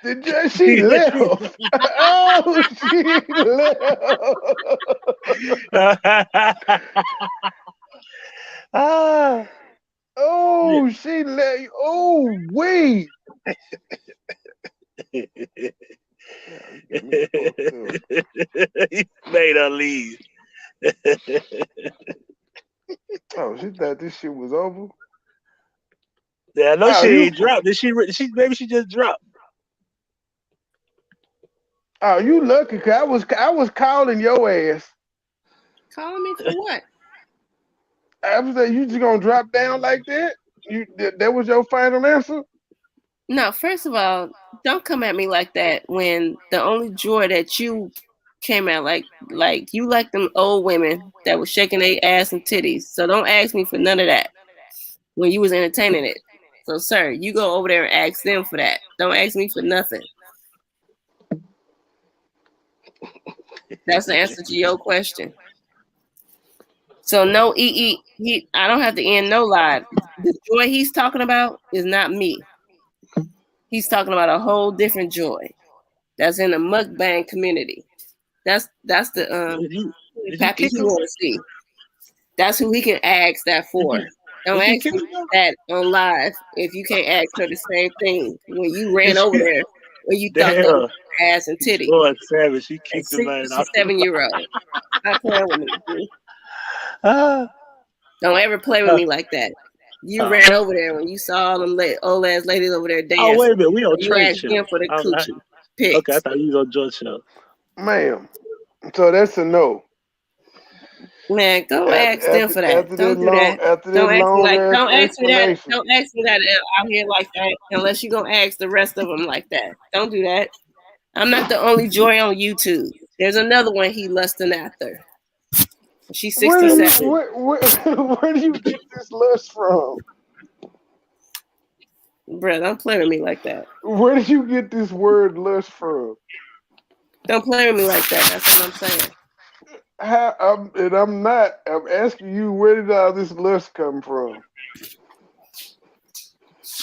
She left. Oh, she left. Oh, she left. Oh, wait. You made her leave. Oh, she thought this shit was over. Yeah, I know she ain't dropped. Maybe she just dropped. Oh, you lucky, cause I was calling your ass. Calling me for what? I was like, you just gonna drop down like that? That was your final answer? No, first of all, don't come at me like that when the only joy that you came out like you like them old women that was shaking their ass and titties. So don't ask me for none of that when you was entertaining it. So, sir, you go over there and ask them for that. Don't ask me for nothing. That's the answer to your question. So no, I don't have to end no lie. The joy he's talking about is not me. He's talking about a whole different joy that's in the mukbang community. That's the package you want to see. That's who he can ask that for. Don't ask me that on live if you can't ask her the same thing when you ran over there when you thought that was ass and titty. Lord Savage, she kicked him out. 67-year-old. Stop playing with me. Don't ever play with me like that. You ran over there when you saw all them old ass ladies over there dancing. Oh, wait a minute. We on you trade asked show. them for the coochie pics. Okay, I thought you was on George show. Ma'am. So that's a no. Man, go ask them for that. Don't do that. Don't ask me that. Don't ask me that out here like that unless you're gonna ask the rest of them like that. Don't do that. I'm not the only joy on YouTube. There's another one he lusting after. She's 67. Where do you get this lust from? Bruh, don't play with me like that. Where did you get this word lust from? Don't play with me like that. That's what I'm saying. I'm asking you, where did all this lust come from?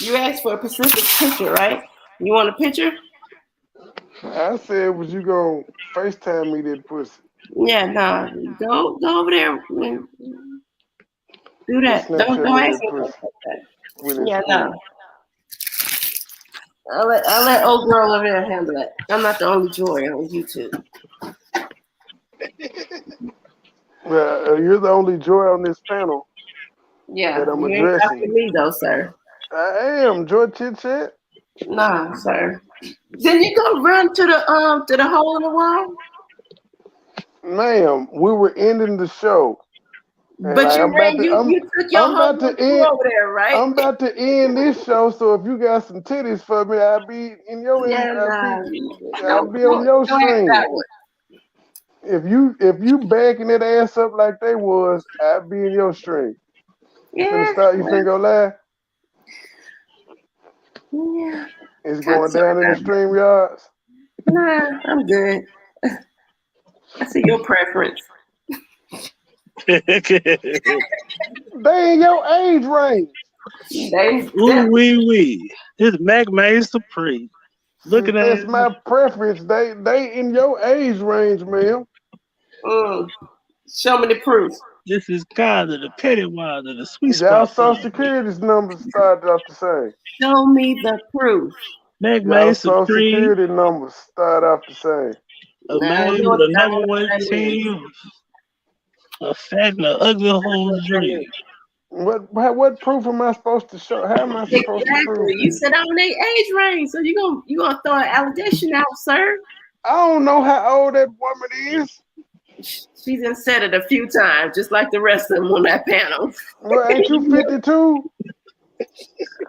You asked for a specific picture, right? You want a picture? I said, was you gonna FaceTime me that pussy? Yeah, no. Go over there. Do that. Don't ask me like that. Yeah, no. I'll let old girl over there handle it. I'm not the only joy on YouTube. Well, you're the only joy on this panel. Yeah, that I'm you addressing. ain't after me though, sir. I am Joy Chit Chat. Nah, sir. Then you go run to the hole in the wall. Ma'am, we were ending the show. But you took your whole over there, right? I'm about to end this show, so if you got some titties for me, I'll be in your I'll be on your stream. If you backing that ass up like they was, I'll be in your stream. You finna go live? Yeah. It's Kinda going down in the sorta. stream yards. Nah, I'm good. I see your preference. They in your age range. Ooh wee. This Mac Main Supreme. Looking at That's it. my preference. They in your age range, ma'am. Show me the proof. This is God of the Pennywise of the sweet Y'all spot. social security's numbers started off the same. Show me the proof. Mac Y'all Main social Supreme. security numbers start off the same. A man with a number one team. A fat and an ugly whole dream. What proof am I supposed to show? How am I supposed to prove Exactly. You this? said I'm in their age range, so you gonna throw an allegation out, sir? I don't know how old that woman is. She's been said it a few times, just like the rest of them on that panel. Well, ain't you 52?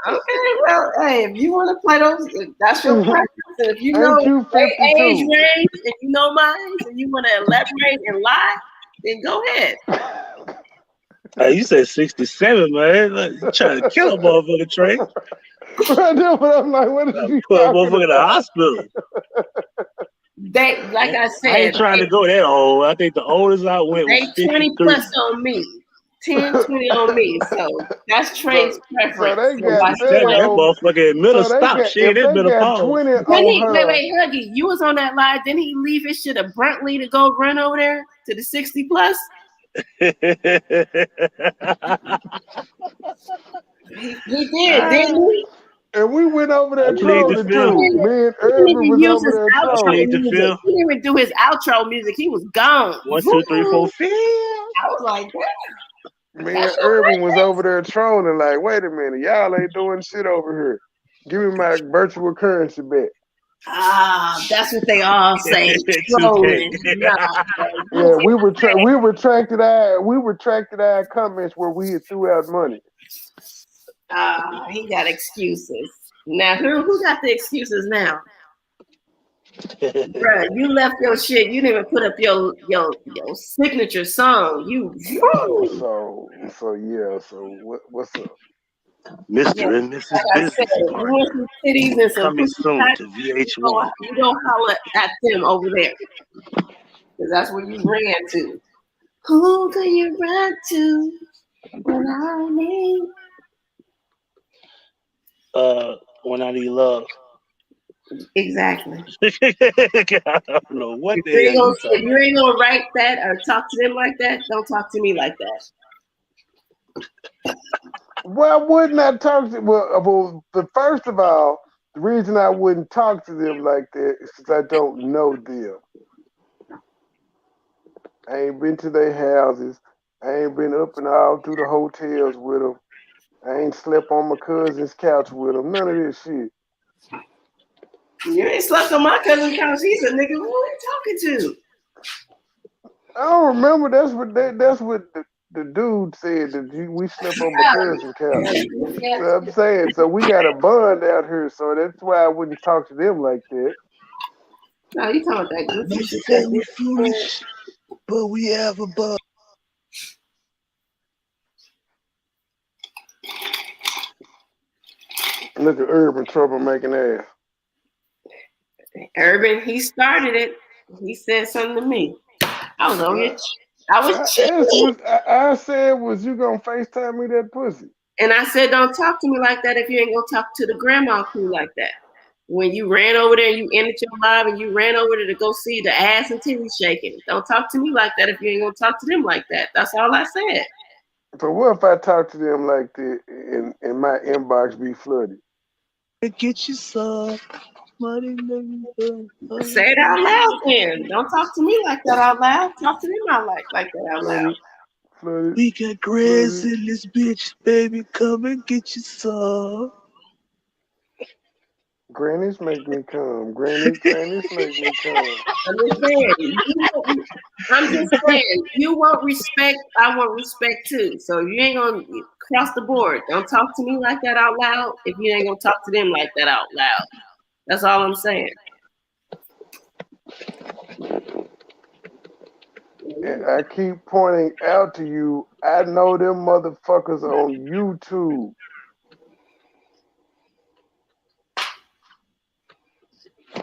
Okay, well, hey, if you want to play those, that's your preference. And if you know Ain't you their 52? age range and you know mine, and you want to elaborate and lie, then go ahead. Hey, you said 67, man. Like, you trying to kill a motherfucker, Trey. I know, but I'm like, what is you Put a talking motherfucker in the about? hospital. They, like I said, I ain't trying to go that old. I think the oldest I went was they 20 53. plus on me. 10, 20 on me. So that's Trey's preference. So they So got by 67, that showing- motherfucker in middle So they stop. got, Shit, if it they middle got pause. 20 Didn't on he, her. wait, Huggy, you was on that live. Didn't he leave his shit abruptly to go run over there to the 60 plus? He did, didn't he? And we went over there I plead the trolling fifth. too. Me and He didn't Urban even was use over his there I outro plead the trolling. music. fifth. He didn't even do his outro music. He was gone. 1, 2, 3, 4, 5. I was like, Me that's and your Urban was preference? over there trolling, like, wait a minute, y'all ain't doing shit over here. Give me my virtual currency back. That's what they all say. 2K. Trolling. Nah, Yeah, we retracted our comments where we had threw out money. he got excuses. Now, who got the excuses now? Bruh, you left your shit. You didn't even put up your signature song. So yeah. So what's up? Mr. and Mrs. Like I said, Business if you Partner. want some titties and some Coming pussy soon tight, to VH1. you go holler at them over there. Because that's where you ran to. Who can you run to when I need? When I need love. Exactly. I don't know what the hell you If talking you ain't gonna write that or talk to them like that, don't talk to me like that. Why wouldn't I talk to? Well, first of all, the reason I wouldn't talk to them like that is because I don't know them. I ain't been to their houses. I ain't been up and all through the hotels with them. I ain't slept on my cousin's couch with them. None of this shit. You ain't slept on my cousin's couch. He's a nigga. Who are you talking to? I don't remember. That's what the dude said that we slept on my cousin's couch. So I'm saying, so we got a bond out here. So that's why I wouldn't talk to them like that. No, you talking about that goofy They shit. say we foolish, but we have a bug. Look at Urban troublemaking ass. Urban, he started it. He said something to me. I was on it. I was cheating. I said, was you gonna FaceTime me that pussy? And I said, don't talk to me like that if you ain't gonna talk to the grandma crew like that. When you ran over there and you ended your live and you ran over there to go see the ass and titties shaking. Don't talk to me like that if you ain't gonna talk to them like that. That's all I said. But what if I talk to them like that and my inbox be flooded? Get you some money, Say it out loud then. Don't talk to me like that out loud. Talk to them out like that out loud. Flooded. We got grass in this bitch, baby. Come and get you some. Grannies make me come. Grannies make me come. I'm just saying, you want respect, I want respect too. So you ain't gonna cross the board. Don't talk to me like that out loud if you ain't gonna talk to them like that out loud. That's all I'm saying. And I keep pointing out to you, I know them motherfuckers on YouTube.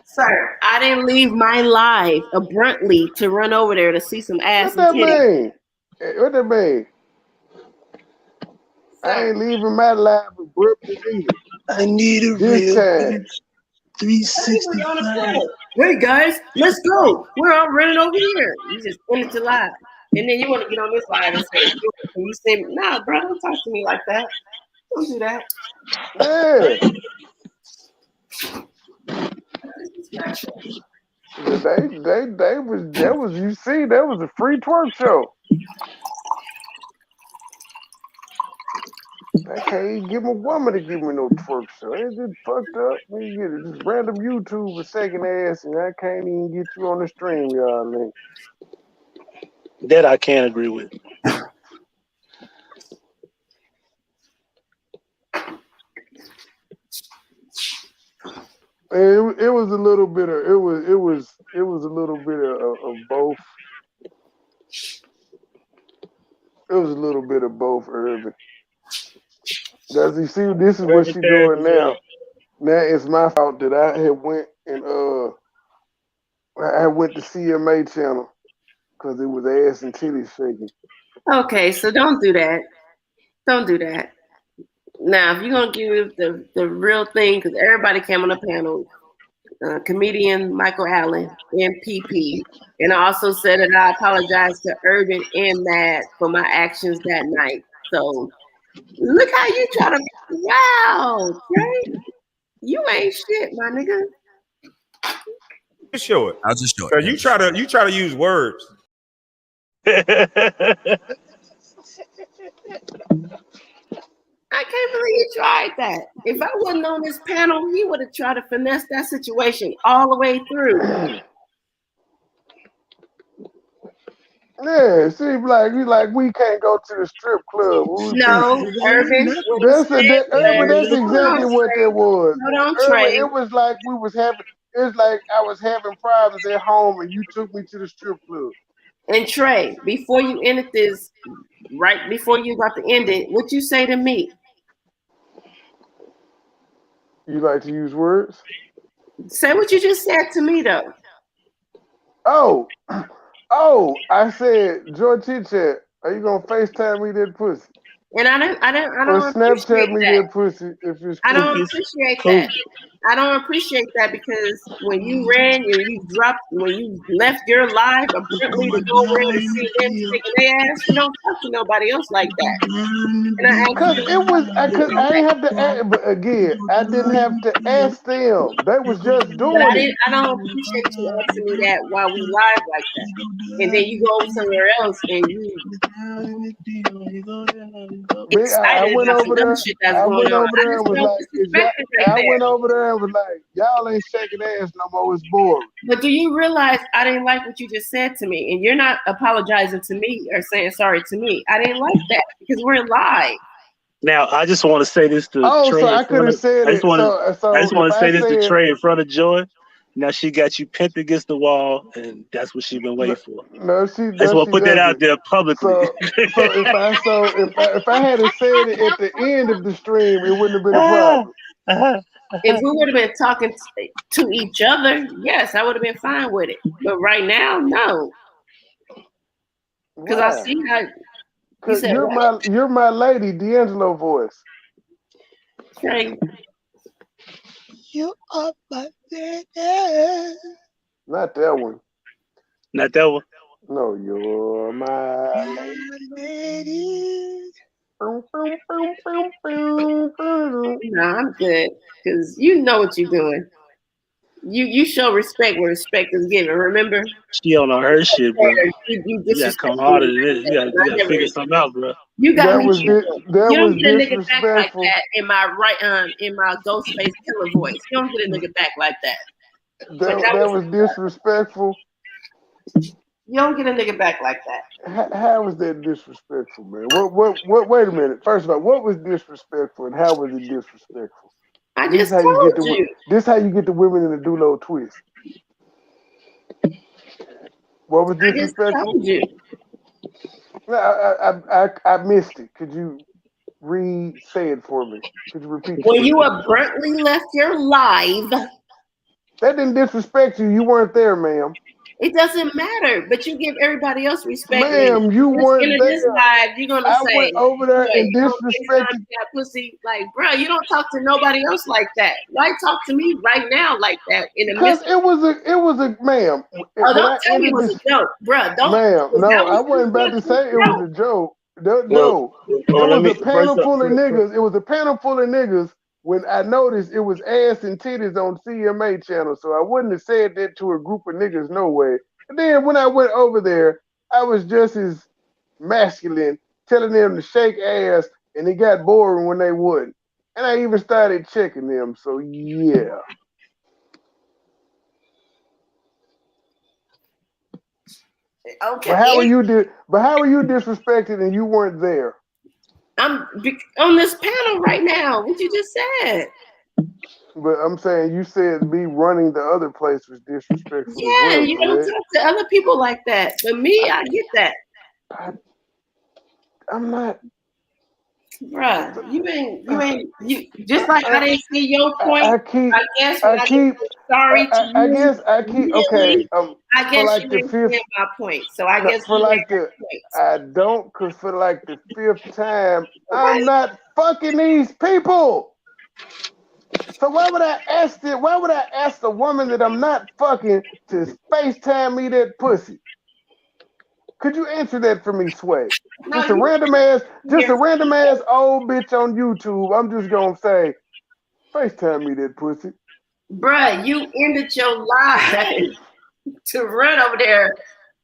Sir, I didn't leave my life abruptly to run over there to see some ass What and that titties. mean? What that mean? I ain't leaving my life abruptly either. I need a This real time. 365. Hey guys, let's go. We're all running over here. You just end it your live. And then you want to get on this live and say, can you say, nah, bro, don't talk to me like that. Don't do that. Yeah. That was you see, that was a free twerk show. I can't even get my woman to give me no twerk show. It's just fucked up. You get it. Just random YouTube with second ass, and I can't even get you on the stream, y'all. Link. That I can't agree with. It was a little bit of it was a little bit of both. It was a little bit of both, Urban. Does you see? This is what she doing now. Now it's my fault that I had went and I went to CMA channel because it was ass and titties shaking. Okay, so don't do that. Don't do that. Now, if you're gonna give the real thing, because everybody came on the panel, comedian Michael Allen and PP, and I also said that I apologize to Urban and Mad for my actions that night. So look how you try to. Wow, Trey, you ain't shit, my nigga. Just show it. I'll just show it. Cause you try to use words. I can't believe you tried that. If I wasn't on this panel, he would have tried to finesse that situation all the way through. Yeah, it seems like we can't go to the strip club. No, Urban. That's exactly what that was. No, Urban, it was like we was having. It's like I was having problems at home, and you took me to the strip club. And Trey, before you ended this, right before you about to end it, what you say to me? You like to use words? Say what you just said to me, though. Oh, I said, George Chit, are you gonna FaceTime me that pussy? And I don't or Snapchat me that pussy if it's I don't appreciate that. I don't appreciate that because when you ran and you dropped, when you left your life abruptly to go over to see them taking their ass, you don't talk to nobody else like that. Because it was, I didn't have to ask, but again, I didn't have to ask them. They was just doing it. I don't appreciate you asking me that while we live like that. And then you go somewhere else and you I went over there. I went over there and was like, y'all ain't shaking ass no more. It's boring. But do you realize I didn't like what you just said to me, and you're not apologizing to me or saying sorry to me? I didn't like that because we're live. Now I just want to say this to Trey. So I could have said it. I just want to say this to Trey in front of Joy. Now she got you pinned against the wall, and that's what she's been waiting for. No, I just want to put that out there publicly. So if I had said it at the end of the stream, it wouldn't have been a problem. If we would have been talking to each other, yes, I would have been fine with it. But right now, no. Because I see how you said you're my lady, D'Angelo voice. Trey. You are my lady. Not that one. Not that one. No, you're my lady. No, I'm good because you know what you're doing. You show respect when respect is given. Remember? She don't know her shit, bro. You gotta come harder than this. You gotta figure something out, bro. You got me. You don't get a nigga disrespectful. back like that in my in my Ghostface killer voice. You don't get a nigga back like that. That was disrespectful. You don't get a nigga back like that. How was that disrespectful, man? What? Wait a minute. First of all, what was disrespectful, and how was it disrespectful? I just told you. This how you get the women in the Dulo twist. What was disrespectful? I just told you. I missed it. Could you say it for me? Could you repeat? When you abruptly left your live That didn't disrespect you. You weren't there, ma'am. It doesn't matter, but you give everybody else respect. Ma'am, you weren't In this there. live, you're gonna I say, went over there and you know, disrespected. that pussy. Like, bro, you don't talk to nobody else like that. Why talk to me right now like that? In the Because midst, it was a ma'am. oh, When don't I tell me it ended was this, a joke, bro. Don't. ma'am, That no, was I wasn't about to say it was a joke. No, Well, it let was me a panel first up. full of niggas. It was a panel full of niggas when I noticed it was ass and titties on CMA channel. So I wouldn't have said that to a group of niggas, no way. And then when I went over there, I was just as masculine, telling them to shake ass, and it got boring when they wouldn't. And I even started checking them. So yeah. Okay. But how are you disrespected and you weren't there? I'm on this panel right now. What you just said. But I'm saying you said me running the other place was disrespectful Yeah, as well, you don't correct? talk to other people like that. But me, I get that. I'm not. Bruh, you just like I didn't see your point. I guess when I get sorry to you. I guess I keep okay. I guess like you the didn't fifth, get my point. So I guess for you like made the that point. I don't, cause for like the fifth time, I'm not fucking these people. So why would I ask it? Why would I ask the woman that I'm not fucking to FaceTime me that pussy? Could you answer that for me, Sway? No, Just a random ass old bitch on YouTube. I'm just gonna say, FaceTime me that pussy. Bruh, you ended your life to run over there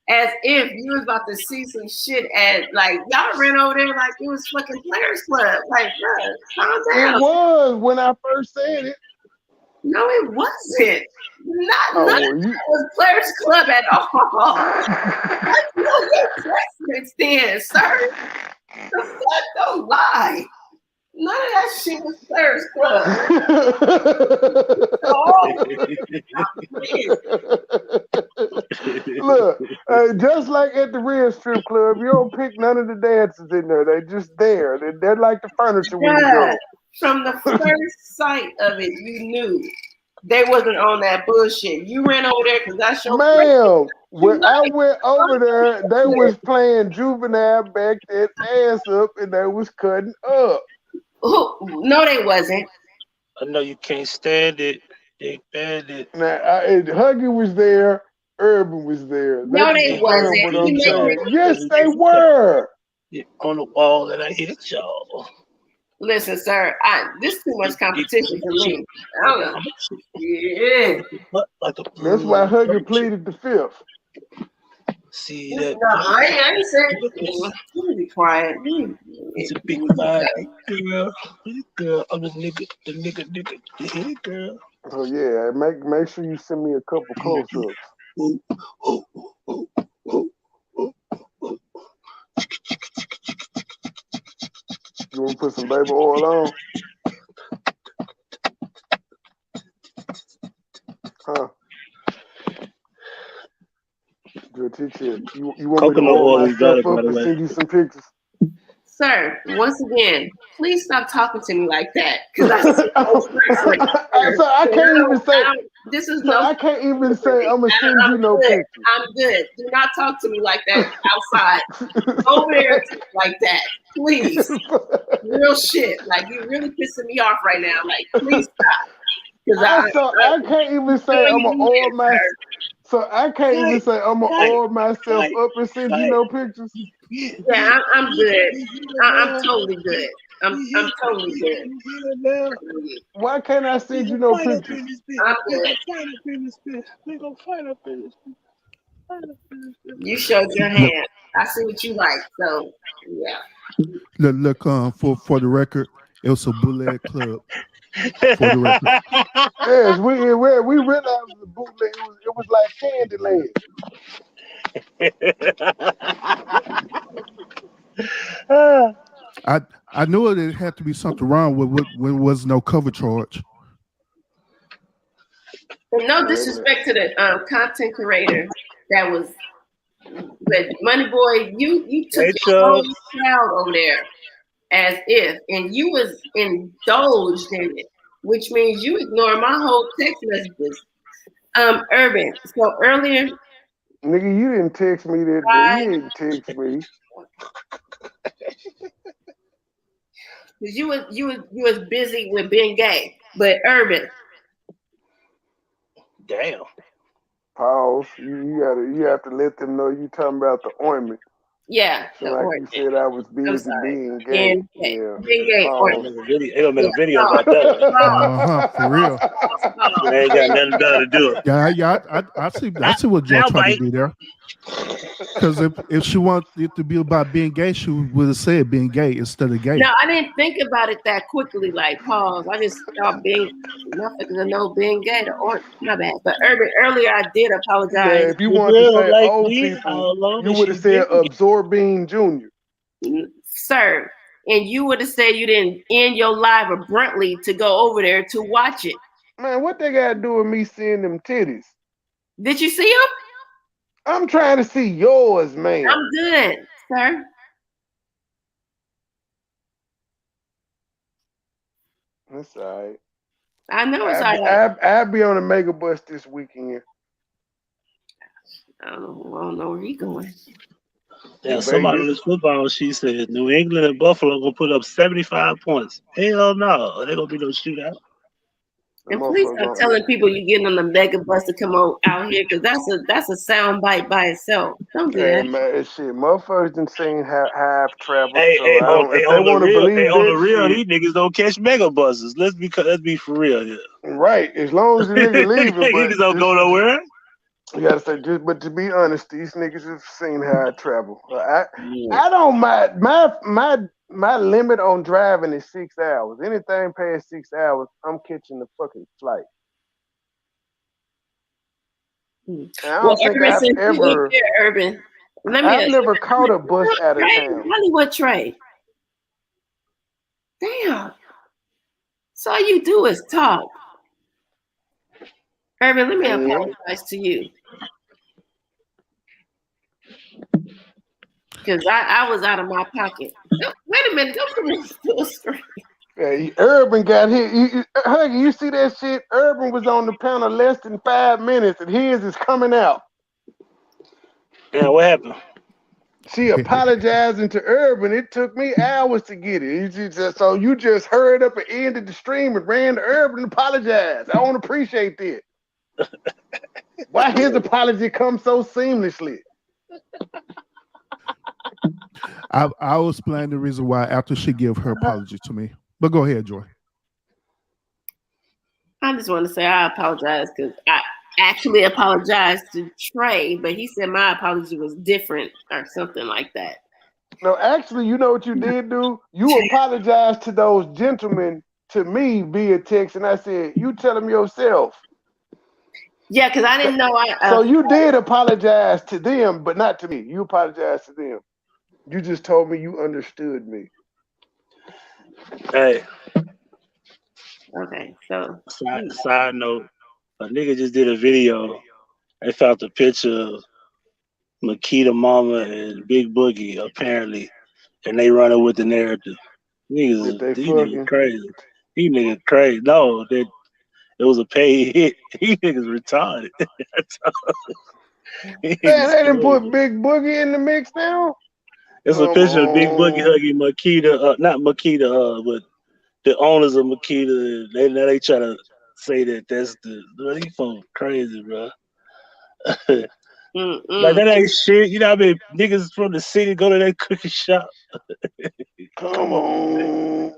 as if you was about to see some shit at like y'all ran over there like it was fucking Players Club. Like, bruh, calm down. It was when I first said it. No, it wasn't. None of you... that was Players Club at all. You don't get presidents then, sir. The fuck, don't lie. None of that shit was Players Club. Look, just like at the real strip club, you don't pick none of the dancers in there. They're just there. They're like the furniture when you go. From the first sight of it, you knew they wasn't on that bullshit. You ran over there because that's your ma'am. When I went over there, they was playing Juvenile, back that ass up, and they was cutting up. No, they wasn't. I know you can't stand it. They banned it. Now, Huggy was there. Urban was there. No, they wasn't. Yes, they were. On the wall, and I hit y'all. Listen, sir, this is too much competition for me. I don't know. Yeah. That's why Huggy pleaded the fifth. See that? No, I ain't saying. Be quiet. It's a big vibe, girl. I'm the nigga, girl. Oh yeah, make sure you send me a couple close-ups. You want to put some baby oil on? Huh? You want me to roll my stuff up and send you some pictures? Sir, once again, please stop talking to me like that. Because I can't even say. I can't even say I'm gonna send you no pictures. I'm good. Do not talk to me like that outside. Over there like that, please. Real shit. Like you're really pissing me off right now. Like, please stop. I can't even say I'm gonna oil myself. So I can't even say I'm gonna oil myself up and send you no pictures. Yeah, I'm good. I'm totally good. I'm totally good. Why can't I send you no pictures? I'm good. You showed your hand. I see what you like. So yeah. Look, for the record, it was a bootleg club. For the record. Yes, we realized the bootleg. It was like Candyland. I knew it had to be something wrong with when there was no cover charge. No disrespect to the content creator that was, but MoneyBoy, you took your whole crowd over there as if, and you was indulged in it, which means you ignore my whole text messages. Urban. So earlier, Nigga, you didn't text me that, but right? you didn't text me. Because you was busy with being gay. But Urban, Damn. Pause. You have to let them know you talking about the ointment. yeah, So the like you ointment. said, I was I'm busy sorry. being gay. Being gay. Yeah. Being gay Pause. ointment. They gonna make a video Yeah, about that one. Uh-huh, for real. They ain't got nothing better to do. I see what Joe I'll tried to bite. do there. Because if she wanted it to be about being gay, she would have said being gay instead of gay. No, I didn't think about it that quickly. Like pause. I just thought being motherfuckers know being gay. My bad. But Urban, earlier I did Yeah, apologize. if you want to say old people, you would have said Absorbing Junior. Sir, and you would have said you didn't end your live abruptly to go over there to watch it. Man, what they got to do with me seeing them titties? Did you see them? I'm trying to see yours, man. I'm good, sir. That's all right. I know it's all right. I'll be on a mega bus this weekend. I don't know where he going. Yeah, somebody on this football, she said New England and Buffalo gonna put up 75 points. Hell no, they gonna be no shootout. And please stop telling people you're getting on the mega bus to come out here, because that's a sound bite by itself. Don't do that. Man, shit, motherfuckers done seen how I've traveled. Hey, so hey, I don't, if they want to believe on the that real, shit, these niggas don't catch mega buses. Let's be for real here. Right, as long as the nigga leaving, but niggas don't go nowhere. You gotta say, but to be honest, these niggas have seen how I travel. I don't mind. My limit on driving is 6 hours. Anything past 6 hours, I'm catching the fucking flight. I don't think I've ever. Urban. I've never caught a bus out of town. Hollywood Trey. Damn. So all you do is talk. Urban, let me apologize to you. Because I was out of my pocket. Wait a minute, don't put it to a screen. Yeah, Urban got hit. Huggy, you see that shit? Urban was on the panel less than 5 minutes, and his is coming out. Yeah, what happened? She apologizing to Urban. It took me hours to get it. So you just hurried up and ended the stream and ran to Urban and apologized. I don't appreciate that. Why his apology comes so seamlessly? I will explain the reason why after she give her apology to me. But go ahead, Joy. I just want to say I apologize because I actually apologized to Trey, but he said my apology was different or something like that. No, actually, you know what you did do? You apologized to those gentlemen to me via text, and I said, you tell them yourself. Yeah, because I didn't know. So you did apologize to them, but not to me. You apologized to them. You just told me you understood me. Hey. Okay, so. Side note, a nigga just did a video. They found a picture of Makita Mama and Big Boogie, apparently, and they running with the narrative. Niggas crazy. These niggas crazy. No, that it was a paid hit. These niggas retarded. Man, they didn't put Big Boogie in the mix now? It's a picture of Big Boogie hugging Makita, not Makita, but the owners of Makita. They try to say that that's these folks crazy, bro. Like that ain't shit. You know what I mean? Niggas from the city go to that cookie shop. Come on, man.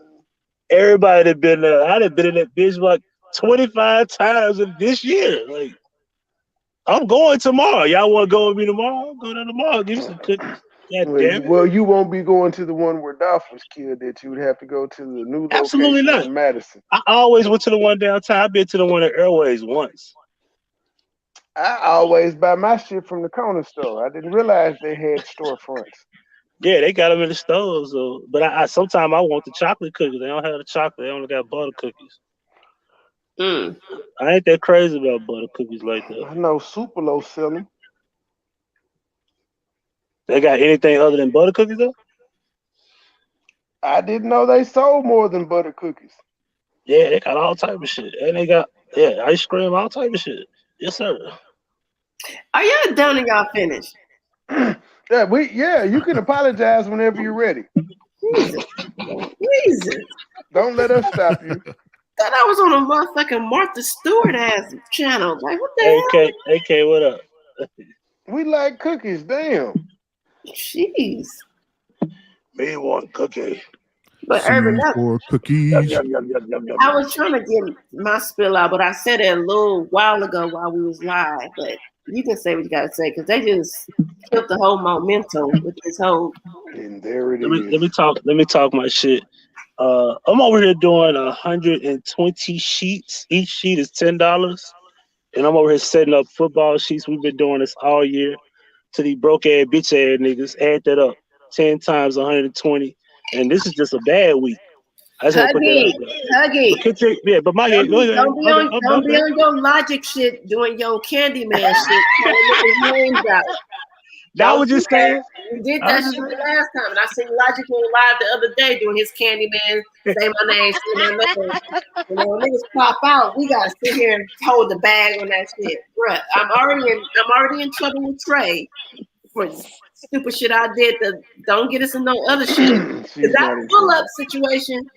Everybody that been there. I done been in that bitch like 25 times in this year. Like, I'm going tomorrow. Y'all want to go with me tomorrow? I'll go there tomorrow. Give me some cookies. Well, you won't be going to the one where Dolph was killed. That you would have to go to the new location in Madison. I always went to the one downtown. I've been to the one at Airways once. I always buy my shit from the corner store. I didn't realize they had storefronts. Yeah, they got them in the stores. So, but I sometimes I want the chocolate cookies. They don't have the chocolate. They only got butter cookies. I ain't that crazy about butter cookies like that. I know Supalo sell them. They got anything other than butter cookies though? I didn't know they sold more than butter cookies. Yeah, they got all type of shit. And they got ice cream, all type of shit. Yes, sir. Are y'all done and y'all finished? Yeah, you can apologize whenever you're ready. Jesus. Jesus. Don't let us stop you. Thought I was on a motherfucking Martha Stewart ass channel. Like, what the hell? AK, what up? We like cookies, damn. Jeez. Me want cookie. But C Urban, for cookies. I was trying to get my spill out, but I said it a little while ago while we was live. But you can say what you gotta say because they just killed the whole momentum with this whole. And there it Let is. me talk my shit. I'm over here doing 120 sheets. Each sheet is $10, and I'm over here setting up football sheets. We've been doing this all year. To these broke ass bitch ass niggas, add that up 10 times 120, and this is just a bad week. I just want to put that out there. Huggy. Yeah, but my Don't go be ahead. on your logic shit doing your Candyman shit. That was just saying. You did that shit the last time, and I seen Logic on live the other day doing his Candyman. Say my name, say my name. You know, when niggas pop out, we gotta sit here and hold the bag on that shit, bruh. I'm already in trouble with Trey for stupid shit I did. Don't get us in no other shit. Cause that pull up situation,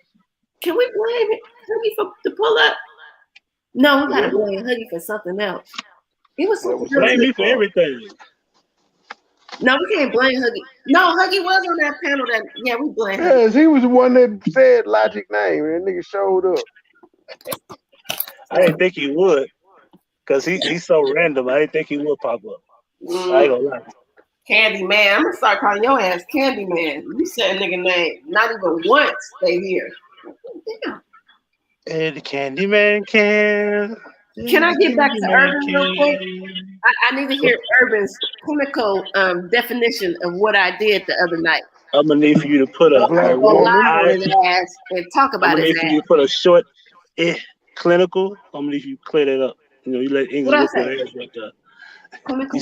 can we blame Huggy for the pull up? No, we gotta blame Huggy for something else. It was something blame me for everything. No, we can't blame Huggy. No, Huggy was on that panel. We blame Huggy. Yes, he was the one that said Logic name, and that nigga showed up. I didn't think he would, cause he's so random. I didn't think he would pop up. I ain't gonna lie. Candyman, I'm gonna start calling your ass Candyman. You said nigga name not even once. They here. Damn. And the Candyman can. Can I get back to Urban real quick? I need to hear Urban's clinical definition of what I did the other night. I'm gonna need for you to put a lie on his ass and talk about his ass. I'm gonna need for you to put a short clinical. I'm gonna need you to clear that up. You know, you let English look your ass right there. Clinical.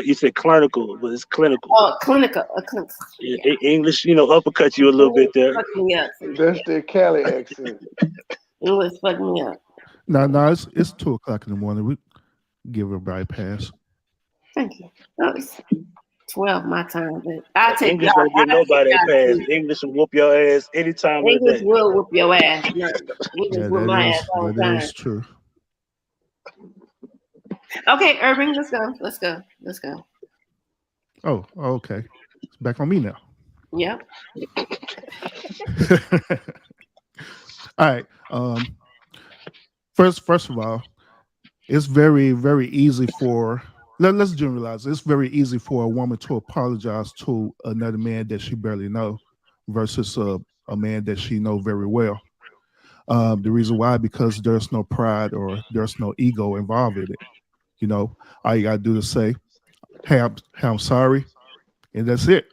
You said clinical, but it's clinical. Oh, clinical. Yeah. English, uppercut you a little bit there. Fuck me up. That's the Cali accent. English fuck me up. No, it's 2:00 in the morning. We give everybody a pass. Thank you. Oh, it's 12 my time, but I take English don't give nobody a pass. English will whoop your ass anytime of the day. English will whoop your ass. English whoop my ass all the time. That is true. Okay, Urban, let's go. Oh, okay. It's back on me now. Yep. All right. First of all, it's very, very easy for let's generalize. It's very easy for a woman to apologize to another man that she barely know versus a man that she know very well. The reason why, because there's no pride or there's no ego involved in it. All you gotta do is say, "Hey, I'm sorry," and that's it.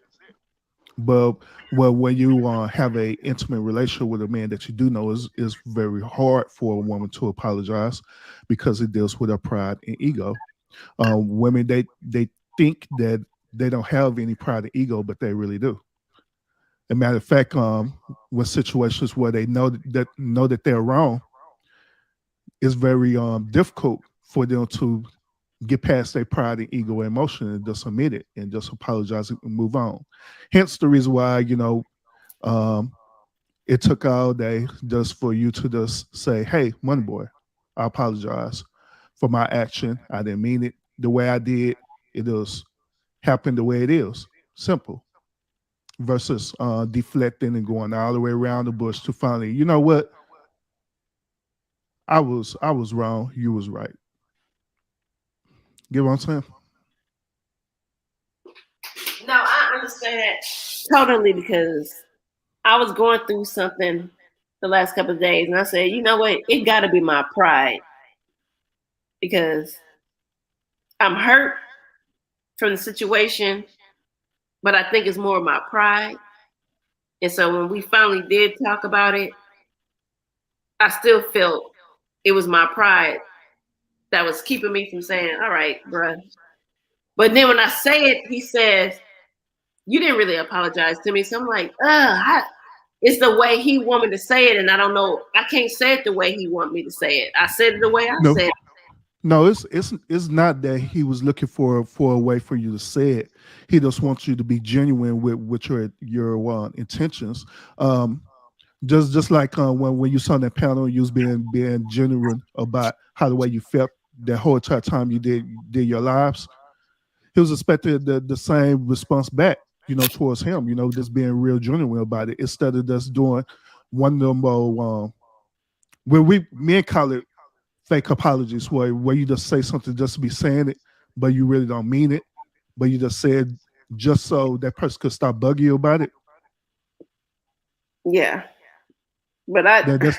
But when you have a intimate relationship with a man that you do know, is very hard for a woman to apologize because it deals with her pride and ego. Women they think that they don't have any pride and ego, but they really do. As a matter of fact, with situations where they know that they're wrong, it's very difficult for them to get past their pride and ego and emotion and just admit it and just apologize and move on. Hence the reason why, it took all day just for you to just say, "Hey, MoneyBoy, I apologize for my action. I didn't mean it the way I did. It just happened the way it is." Simple. Versus deflecting and going all the way around the bush to finally, you know what? I was wrong. You was right. Get what I'm saying? No, I understand totally because I was going through something the last couple of days, and I said, you know what? It got to be my pride because I'm hurt from the situation, but I think it's more of my pride. And so when we finally did talk about it, I still felt it was my pride that was keeping me from saying, "All right, bruh." But then when I say it, he says, "You didn't really apologize to me." So I'm like, it's the way he want me to say it, and I don't know. I can't say it the way he want me to say it. I said it the way I said it. No, it's not that he was looking for a way for you to say it. He just wants you to be genuine with your intentions. Um, just like when you saw that panel, you was being genuine about how the way you felt the whole entire time you did your lives. He was expecting the same response back, towards him. Just being real genuine about it instead of just doing one of them. Where men call it fake apologies, where you just say something just to be saying it, but you really don't mean it, but you just said just so that person could stop bugging you about it. Yeah, but That's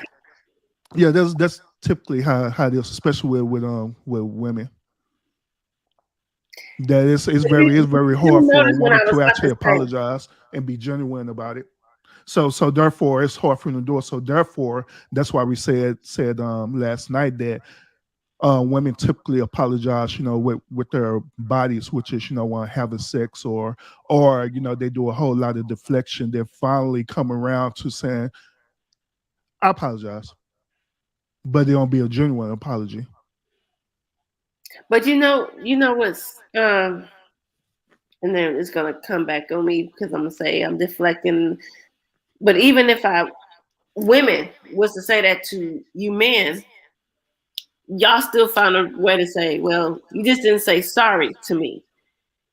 yeah, that's typically how it is, especially with women. That it's very hard you for a notice when I woman was to about actually to say, apologize and be genuine about it. So therefore it's hard for them to do it. So therefore that's why we said last night that women typically apologize, with their bodies, which is having sex or they do a whole lot of deflection. Then finally come around to saying I apologize, but they don't be a genuine apology. but you know what's and then it's gonna come back on me because I'm gonna say I'm deflecting. But even if women was to say that to you men, y'all still found a way to say, well, you just didn't say sorry to me.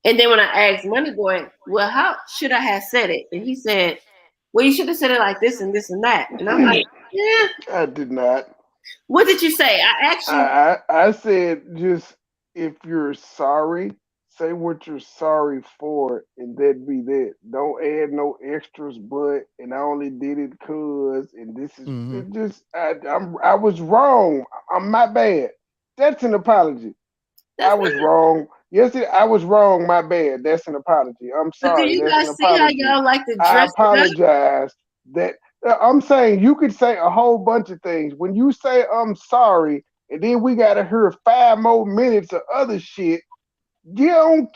And then when I asked MoneyBoy, well, how should I have said it? And he said, well, you should have said it like this and this and that. And I'm like, yeah. I did not. What did you say? I asked you. I said just if you're sorry, say what you're sorry for, and that be that. Don't add no extras, but and I only did it cause, and this is Hmm. it just I was wrong. I'm my bad. That's an apology. I That's was not. wrong. Yes, I was wrong. My bad. That's an apology. I'm But do sorry. you That's guys an see how apology. y'all like to I dress it up? apologize. That I'm saying you could say a whole bunch of things. When you say I'm sorry, and then we gotta hear 5 more minutes of other shit. You don't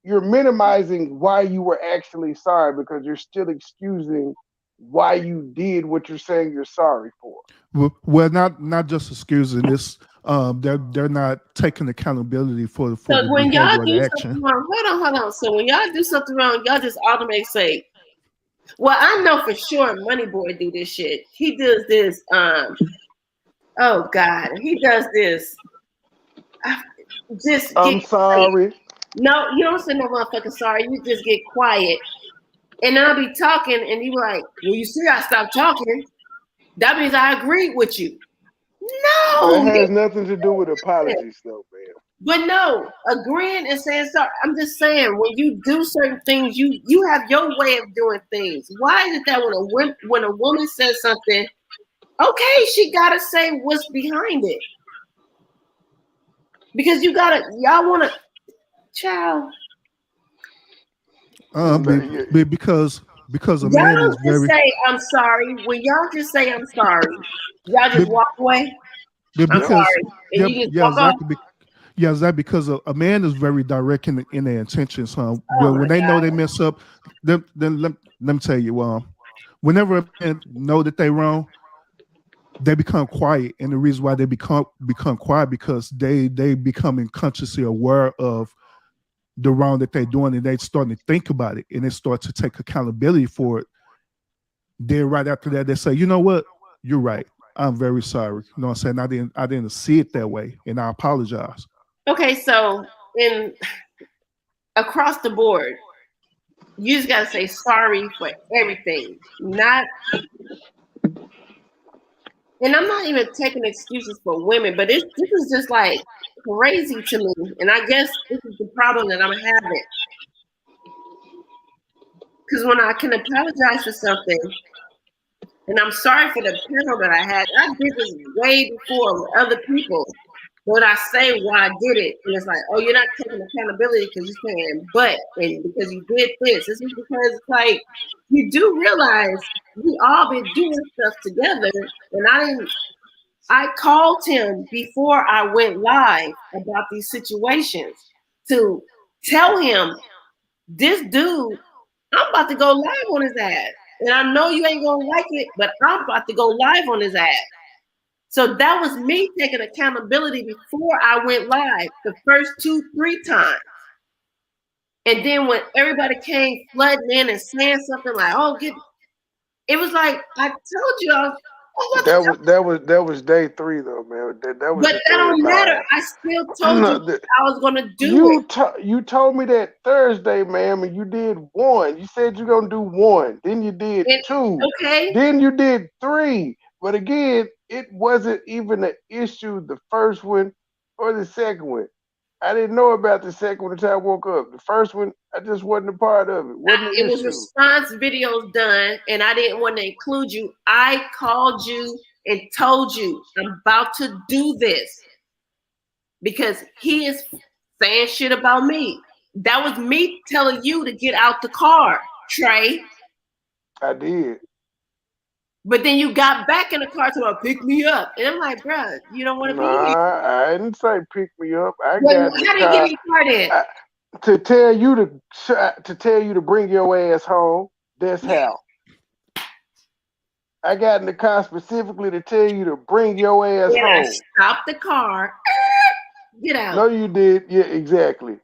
you're minimizing why you were actually sorry because you're still excusing why you did what you're saying you're sorry for. Well, not just excusing this. They're not taking accountability for So the when y'all behavior or do the something action. wrong, hold on. So when y'all do something wrong, y'all just automatically say, well, I know for sure MoneyBoy do this shit. He does this, oh God, he does this. Just get I'm quiet. sorry. No, you don't say no motherfucking sorry. You just get quiet. And I'll be talking and you be like, well, you see I stopped talking. That means I agreed with you. That No, has nothing to do with apologies, though, man. but no, agreeing and saying sorry. I'm just saying when you do certain things, you have your way of doing things. Why is it that when a woman says something, okay, she gotta say what's behind it because y'all wanna, child. Because a Y'all man is don't just very say I'm sorry. When y'all just say I'm sorry, y'all just be- walk away. I'm because sorry, and yeah, you just yeah, walk off. exactly. Yeah, exactly. Because a man is very direct in their intentions. Oh When my they know God. they mess up, then let me tell you. Whenever a man know that they wrong, they become quiet, and the reason why they become quiet because they becoming consciously aware of the wrong that they're doing, and they starting to think about it, and they start to take accountability for it. Then right after that, they say, you know what, you're right. I'm very sorry. You know what I'm saying? I didn't see it that way, and I apologize. Okay, so in across the board, you just gotta say sorry for everything. Not, and I'm not even taking excuses for women, but this is just like crazy to me. And I guess this is the problem that I'm having. Because when I can apologize for something, and I'm sorry for the panel that I had, I did this way before with other people. But I say why I did it, and it's like, oh, you're not taking accountability because you're saying but, and because you did this. This is because it's like you do realize we all been doing stuff together, and I called him before I went live about these situations to tell him this dude, I'm about to go live on his ass. And I know you ain't gonna like it, but I'm about to go live on his ass. So that was me taking accountability before I went live the first 2-3 times. And then when everybody came flooding in and saying something like, "Oh, it was like I told you." That was day 3 though, man. That was But the that third don't matter. live. I still told you I was gonna do it. You told me that Thursday, ma'am, and you did 1. You said you're gonna do 1. Then you did 2. Okay. Then you did 3. But again, it wasn't even an issue, the first one or the second one. I didn't know about the second one until I woke up. The first one, I just wasn't a part of it. Wasn't an It was issue. response videos done, and I didn't want to include you. I called you and told you I'm about to do this because he is saying shit about me. That was me telling you to get out the car, Trey. I did. But then you got back in the car to pick me up. And I'm like, bruh, you don't want to be here. I didn't say pick me up. I Well, got how did you get in the car then? to tell you to bring your ass home. That's how. I got in the car specifically to tell you to bring your ass home. I stopped the car. Get out. No, you did. Yeah, exactly.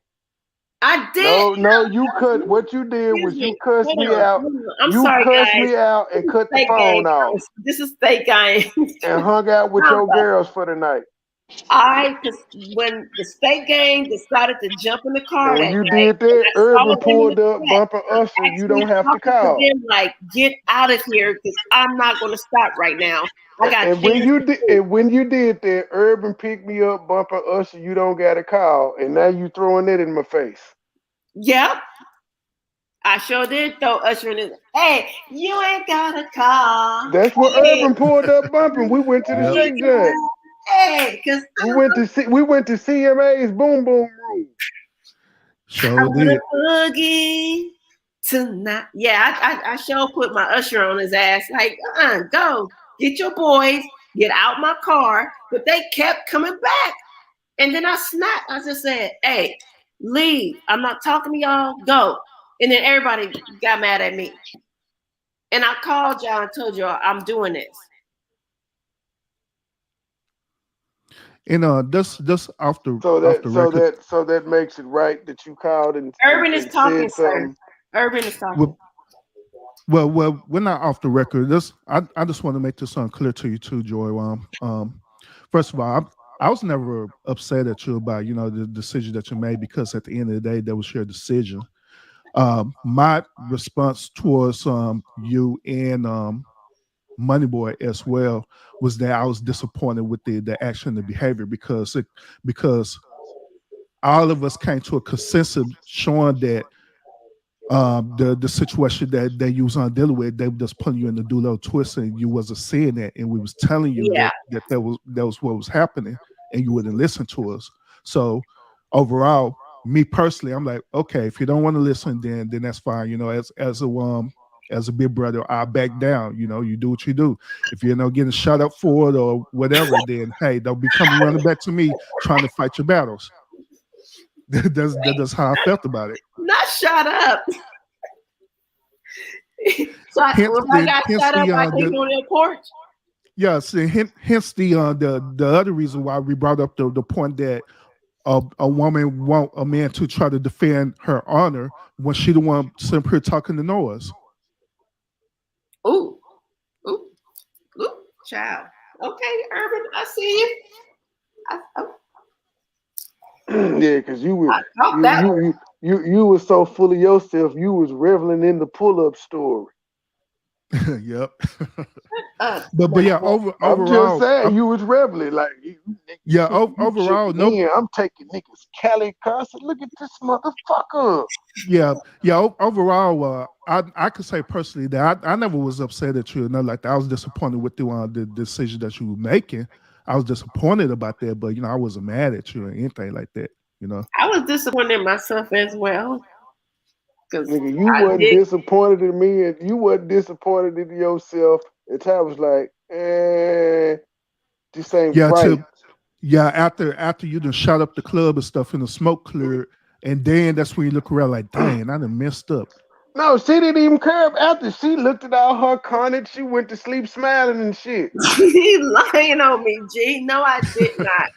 I did. No, you cut. What you did was you cussed me out. I'm you sorry, cussed guys. me out and cut the phone off. This is fake game. And hung out with your girls for the night. When the state game decided to jump in the car, and when you did that, Urban pulled up, bumping Usher. You don't have to call. Them, like, get out of here because I'm not going to stop right now. I got. And when you did that, Urban picked me up, bumping Usher. You don't got to call, and now you throwing that in my face. Yep. I sure did throw Usher in his. Hey, you ain't got to call. That's what Urban pulled up bumping. We went to the shake joint. Hey, because we went to CMA's Boom Boom Room. Sure I want did. a boogie tonight. Yeah, I sure put my Usher on his ass. Like, go get your boys, get out my car. But they kept coming back, and then I snapped. I just said, "Hey, leave! I'm not talking to y'all. Go." And then everybody got mad at me, and I called y'all and told y'all I'm doing this. And just off the so that makes it right that you called and Urban is talking, sir. Urban is talking. Well, we're not off the record. I just want to make this clear to you too, Joy. First of all, I was never upset at you about the decision that you made because at the end of the day, that was your decision. My response towards you and MoneyBoy as well was that I was disappointed with the action and behavior because all of us came to a consensus showing that the situation that you was dealing with, they were just putting you in the do-lo twist and you wasn't seeing that, and we was telling you that was what was happening, and you wouldn't listen to us. So overall, me personally, I'm like, okay, if you don't want to listen, then that's fine. As a big brother, I back down. You do what you do. If you're not getting shot up for it or whatever, then hey, don't be coming running back to me trying to fight your battles. That's how I felt about it. Not shut up. So I got shut up, I came on their porch. Yes, hence the other reason why we brought up the point that a woman want a man to try to defend her honor when she the one sitting here talking to noise. Ooh, child. Okay, Urban, I see you. Yeah, because you were so full of yourself, you was reveling in the pull-up story. Yep. but yeah, overall, I'm just saying you was reveling like. Overall, no. I'm taking niggas Cali concert. Look at this motherfucker. Yeah. Overall, I could say personally that I never was upset at you. Nothing like that. I was disappointed with the decision that you were making. I was disappointed about that, but I wasn't mad at you or anything like that. I was disappointed in myself as well. Nigga, you wasn't disappointed in me, and you wasn't disappointed in yourself. And I was like, this ain't right. After you done shot up the club and stuff and the smoke cleared, and then that's when you look around like, dang, I done messed up. No, she didn't even care. After she looked at all her carnage, she went to sleep smiling and shit. He's lying on me, G. No, I did not.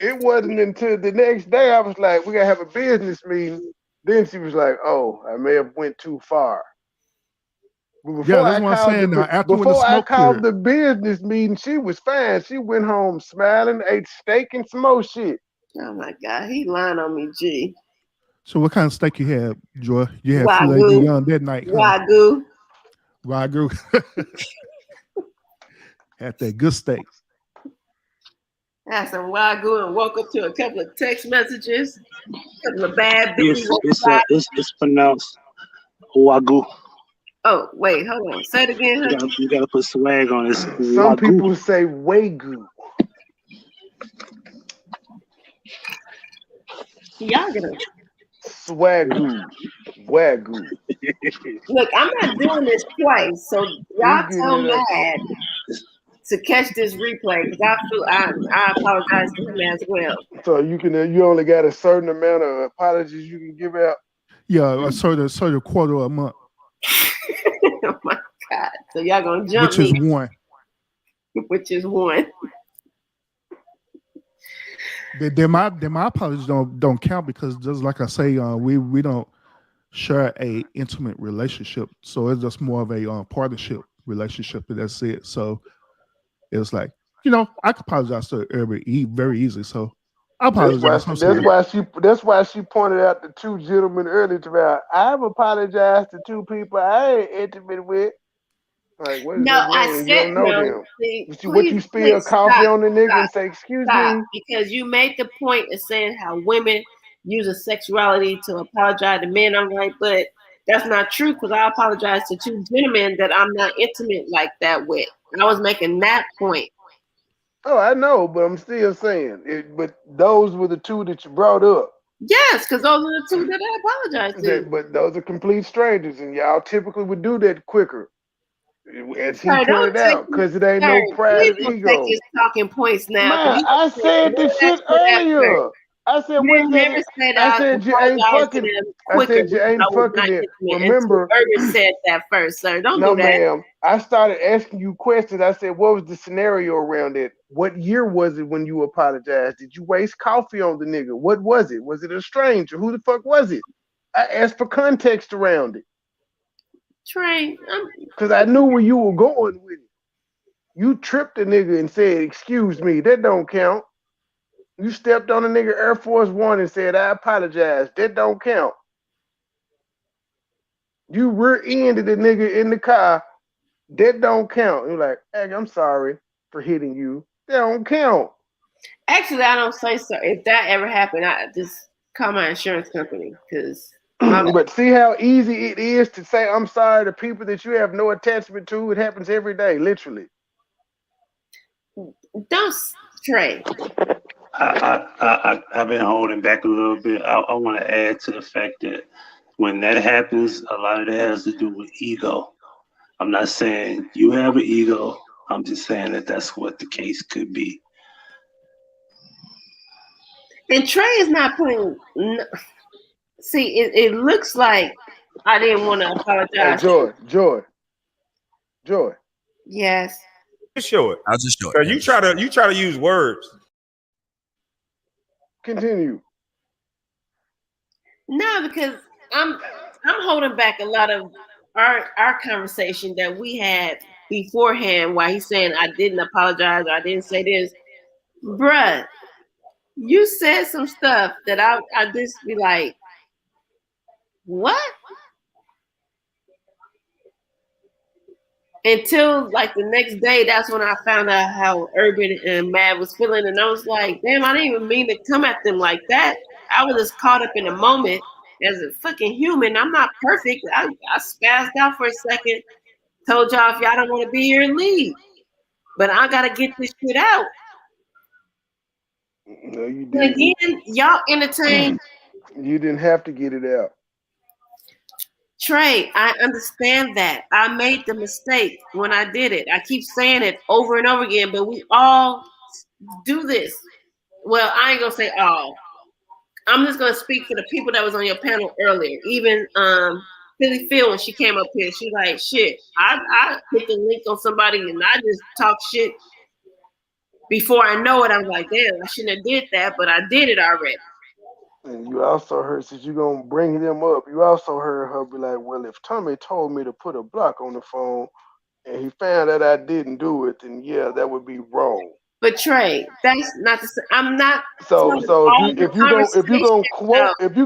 It wasn't until the next day I was like, we gotta have a business meeting. Then she was like, oh, I may have went too far. But Yeah, that's what I'm saying. Now, after when the before I smoke called cleared, the business meeting, she was fine. She went home smiling, ate steak and some more shit. Oh my God, he lying on me, G. so what kind of steak you had, Joy? You had filet Wagyu. mignon that night, huh? Wagyu. Wagyu. Had that good steak. Had some Wagyu and woke up to a couple of text messages, a couple of bad bitches. It's pronounced Wagyu. Oh, wait, hold on. Say it again, honey. You gotta put swag on it. Some people say Wagyu. Y'all gonna Swagoo. Wagyu. look. I'm not doing this twice, so y'all so mad to catch this replay because I apologize to him as well. So you only got a certain amount of apologies you can give out. Yeah, a certain quarter a month. Oh my God! So y'all gonna jump Which is me? one. Which is one. Then my apologies don't count because just like I say, we don't share a intimate relationship, so it's just more of a partnership relationship, and that's it. So it's like, I can apologize to everybody very easily. So I apologize. That's why she pointed out the two gentlemen earlier to me. I've apologized to two people I ain't intimate with. Like, what is No, that I mean? said You don't know no. them. See, What you spill coffee on the nigga and say, excuse me? Because you made the point of saying how women use a sexuality to apologize to men. I'm like, but that's not true because I apologize to two gentlemen that I'm not intimate like that with. And I was making that point. Oh, I know, but I'm still saying it. But those were the two that you brought up. Yes, because those are the two that I apologize to. But those are complete strangers, and y'all typically would do that quicker. As he Hey, pointed out, because it ain't no pride of please ego. take his talking points now. Man, I said this shit earlier. I said, you never said I said you ain't fucking. I said you ain't fucking it. Remember, Urban said that first, sir. Don't no, do that. ma'am. I started asking you questions. I said, what was the scenario around it? What year was it when you apologized? Did you waste coffee on the nigga? What was it? Was it a stranger? Who the fuck was it? I asked for context around it. Trey, because I knew where you were going with it. You tripped a nigga and said, excuse me, that don't count. You stepped on a nigga Air Force One and said, I apologize. That don't count. You rear-ended a nigga in the car. That don't count. You're like, hey, I'm sorry for hitting you. That don't count. Actually, I don't say so. If that ever happened, I just call my insurance company because. But see how easy it is to say I'm sorry to people that you have no attachment to. It happens every day, literally. Don't, Trey. I've been holding back a little bit. I want to add to the fact that when that happens, a lot of that has to do with ego. I'm not saying you have an ego. I'm just saying that that's what the case could be. And Trey is not putting. See, it looks like I didn't want to apologize. Hey, Joy. Yes. Just show it. I'll just show it. Because you try to use words. Continue. No, because I'm holding back a lot of our conversation that we had beforehand while he's saying I didn't apologize or I didn't say this. Bruh, you said some stuff that I just be like, what? Until like the next day, that's when I found out how Urban and Mad was feeling. And I was like, damn, I didn't even mean to come at them like that. I was just caught up in the moment as a fucking human. I'm not perfect. I spazzed out for a second. Told y'all if y'all don't want to be here, leave. But I got to get this shit out. No, you didn't. And again, y'all entertain. You didn't have to get it out. Trey, I understand that. I made the mistake when I did it. I keep saying it over and over again, but we all do this. Well, I ain't gonna say all. I'm just gonna speak for the people that was on your panel earlier. Even Philly Phil when she came up here. She like, shit, I put the link on somebody and I just talk shit before I know it. I'm like, damn, I shouldn't have did that, but I did it already. And you also heard, since you're gonna bring them up, you also heard her be like, well, if Tommy told me to put a block on the phone and he found that I didn't do it, then yeah, that would be wrong. But Trey, that's not the same. I'm not So telling so all the if you conversation.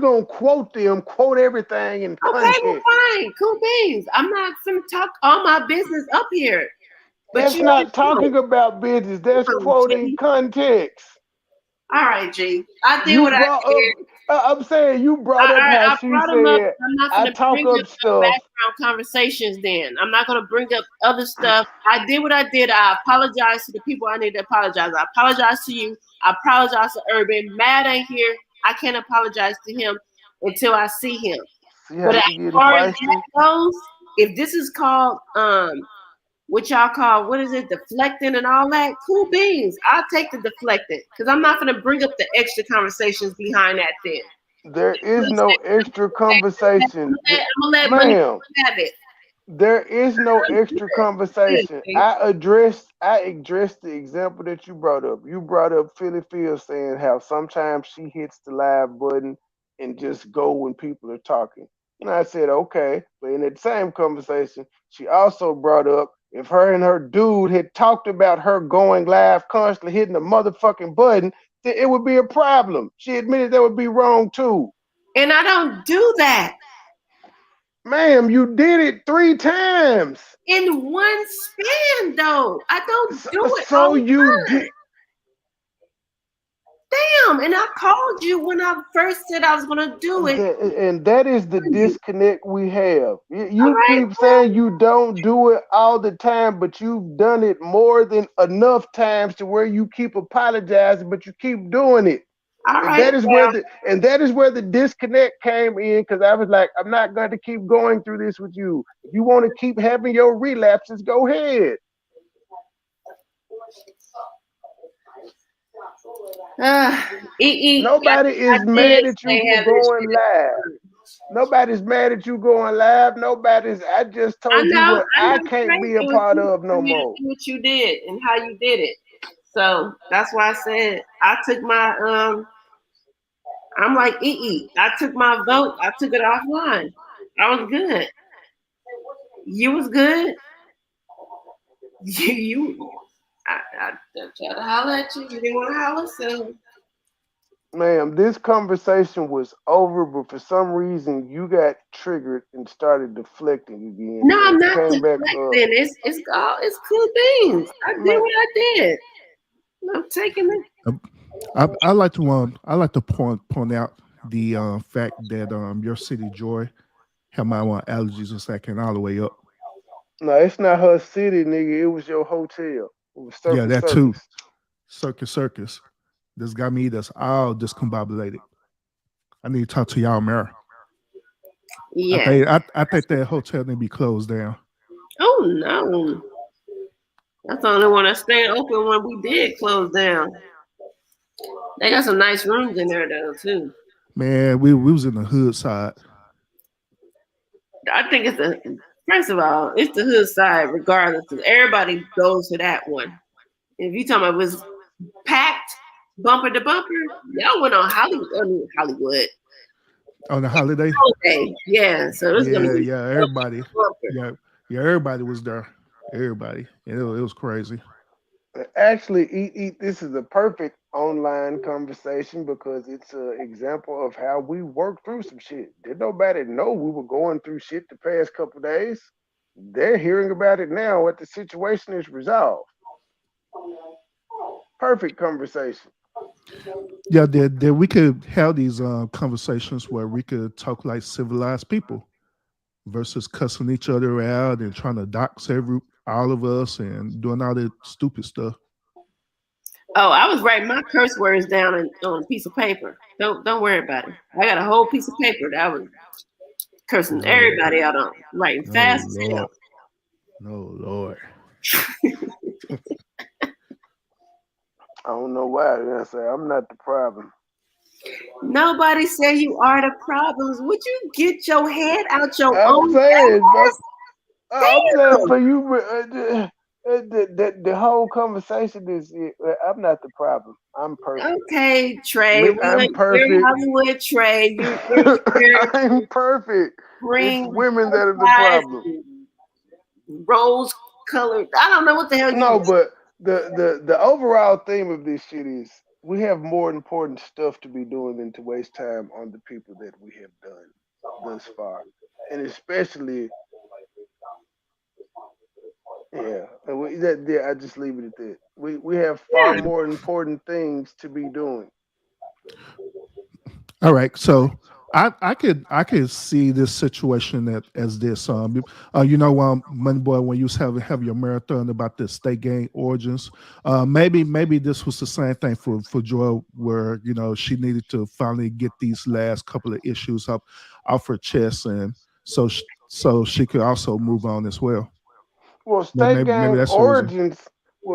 gonna quote them, quote everything in Okay, well, context. fine, cool beans. I'm not gonna talk all my business up here. But That's you not don't talking about business. That's know, quoting G. context. All right, G. I did You what I brought up. did. I'm saying you brought up how I she brought them up. said I'm not I gonna talk bring up up no stuff. background conversations. Then I'm not gonna bring up other stuff. I did what I did. I apologize to the people I need to apologize. I apologize to you. I apologize to Urban. Mad ain't here. I can't apologize to him until I see him. See But how as she getting far as feisty? that goes, if this is called what y'all call, what is it, deflecting and all that, cool beans. I'll take the deflecting because I'm not gonna bring up the extra conversations behind that thing. There is no extra conversation, I'm gonna let money ma'am. have it. There is no extra conversation. I addressed the example that you brought up. You brought up Philly Phil saying how sometimes she hits the live button and just go when people are talking. And I said, okay. But in that same conversation, she also brought up if her and her dude had talked about her going live constantly hitting the motherfucking button, then it would be a problem. She admitted that would be wrong too. And I don't do that. Ma'am, you did it 3 times. In one span, though. I don't do it So all the you time. did. Damn, and I called you when I first said I was gonna do it. And that is the disconnect we have. You All right, keep saying you don't do it all the time, but you've done it more than enough times to where you keep apologizing, but you keep doing it. all And right. that is where the disconnect came in, because I was like, I'm not going to keep going through this with you. If you want to keep having your relapses, go ahead. Nobody is mad at you for going live. Nobody's mad at you going live. I just told you what I can't be a part of no more. What you did and how you did it. So that's why I said I took my I'm like I took my vote. I took it offline. I was good. You was good. I tried to holler at you. You didn't want to holler, so. Ma'am, this conversation was over, but for some reason you got triggered and started deflecting again. No, I'm not deflecting. It's cool beans. I did what I did. I'm taking it. I like to point out the fact that your city Joy had my allergies and stacking all the way up. No, it's not her city, nigga. It was your hotel. It was Circus. Yeah, that too. Circus. This got me that's all discombobulated. I need to talk to y'all, Mayor. Yeah. I think that hotel need to be closed down. Oh no. That's the only one that's staying open when we did close down. They got some nice rooms in there though too. Man, we was in the hood side. I think first of all, it's the hood side regardless. Everybody goes to that one. If you talking about it was packed bumper to bumper, y'all went on Hollywood. On the holiday? Yeah. So it was gonna be everybody. Everybody was there. Everybody. It was crazy. Actually, this is a perfect online conversation because it's an example of how we work through some shit. Did nobody know we were going through shit the past couple days? They're hearing about it now what the situation is resolved. Perfect conversation. Yeah, that we could have these conversations where we could talk like civilized people versus cussing each other out and trying to dox all of us and doing all that stupid stuff. Oh, I was writing my curse words down on a piece of paper. Don't worry about it. I got a whole piece of paper that I was cursing everybody out on, writing fast as hell. No, Lord. I don't know why. I say I'm not the problem. Nobody said you are the problems. Would you get your head out your I'm own saying, but ass? I'm saying Damn. for you, the whole conversation is, I'm not the problem. I'm perfect. Okay, Trey. I'm We're perfect. Hollywood, Trey. You're scared I'm to perfect. It's bring women that are the eyes problem. rose colored. I don't know what the hell you. No, but the overall theme of this shit is we have more important stuff to be doing than to waste time on the people that we have done thus far, and especially, yeah, I just leave it at that. We have far Yeah. more important things to be doing. All right, so I could see this situation as this. Money Boy, when you was have your marathon about the state gang origins, maybe this was the same thing for Joy, where she needed to finally get these last couple of issues up off her chest, and so she could also move on as well. Well, Maybe that's the reason.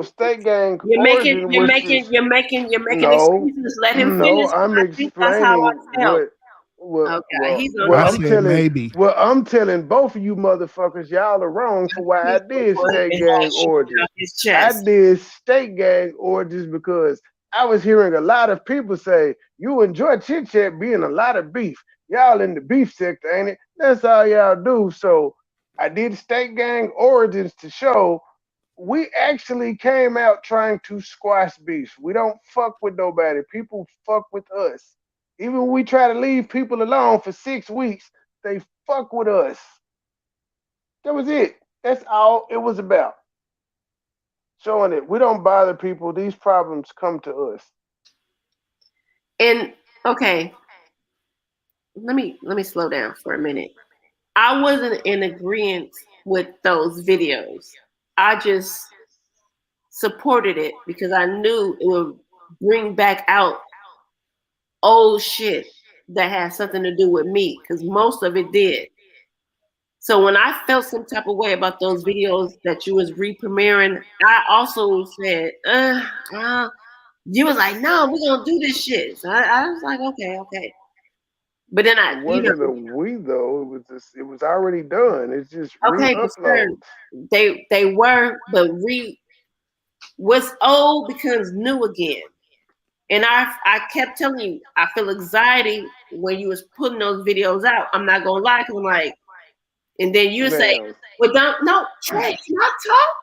State gang You're making, origin you're was making, this. you're making, you're making No, excuses. Let him no, finish. I'm I think that's how I explaining felt. what Okay, he's on what I the I'm said telling maybe. what I'm telling both of you motherfuckers, y'all are wrong for why I he's did going state to gang shoot origins. out his I chest. did state gang origins because I was hearing a lot of people say you enjoy chit chat being a lot of beef. Y'all in the beef sector, ain't it? That's all y'all do. So I did state gang origins to show we actually came out trying to squash beef. We don't fuck with nobody. People fuck with us. Even when we try to leave people alone for 6 weeks, they fuck with us. That was it. That's all it was about. Showing it. We don't bother people. These problems come to us. And okay, let me slow down for a minute. I wasn't in agreement with those videos. I just supported it because I knew it would bring back out old shit that had something to do with me, because most of it did. So when I felt some type of way about those videos that you was re-premiering, I also said, you was like, no, we're gonna do this shit. So I was like, okay. But then It wasn't a we though. It was just, it was already done. It's just okay, but sir, re-uploads. they were, but what's old becomes new again. And I kept telling you, I feel anxiety when you was putting those videos out. I'm not gonna lie, because I'm like, and then you say, Ma'am. well, don't, no, Trey, can I talk?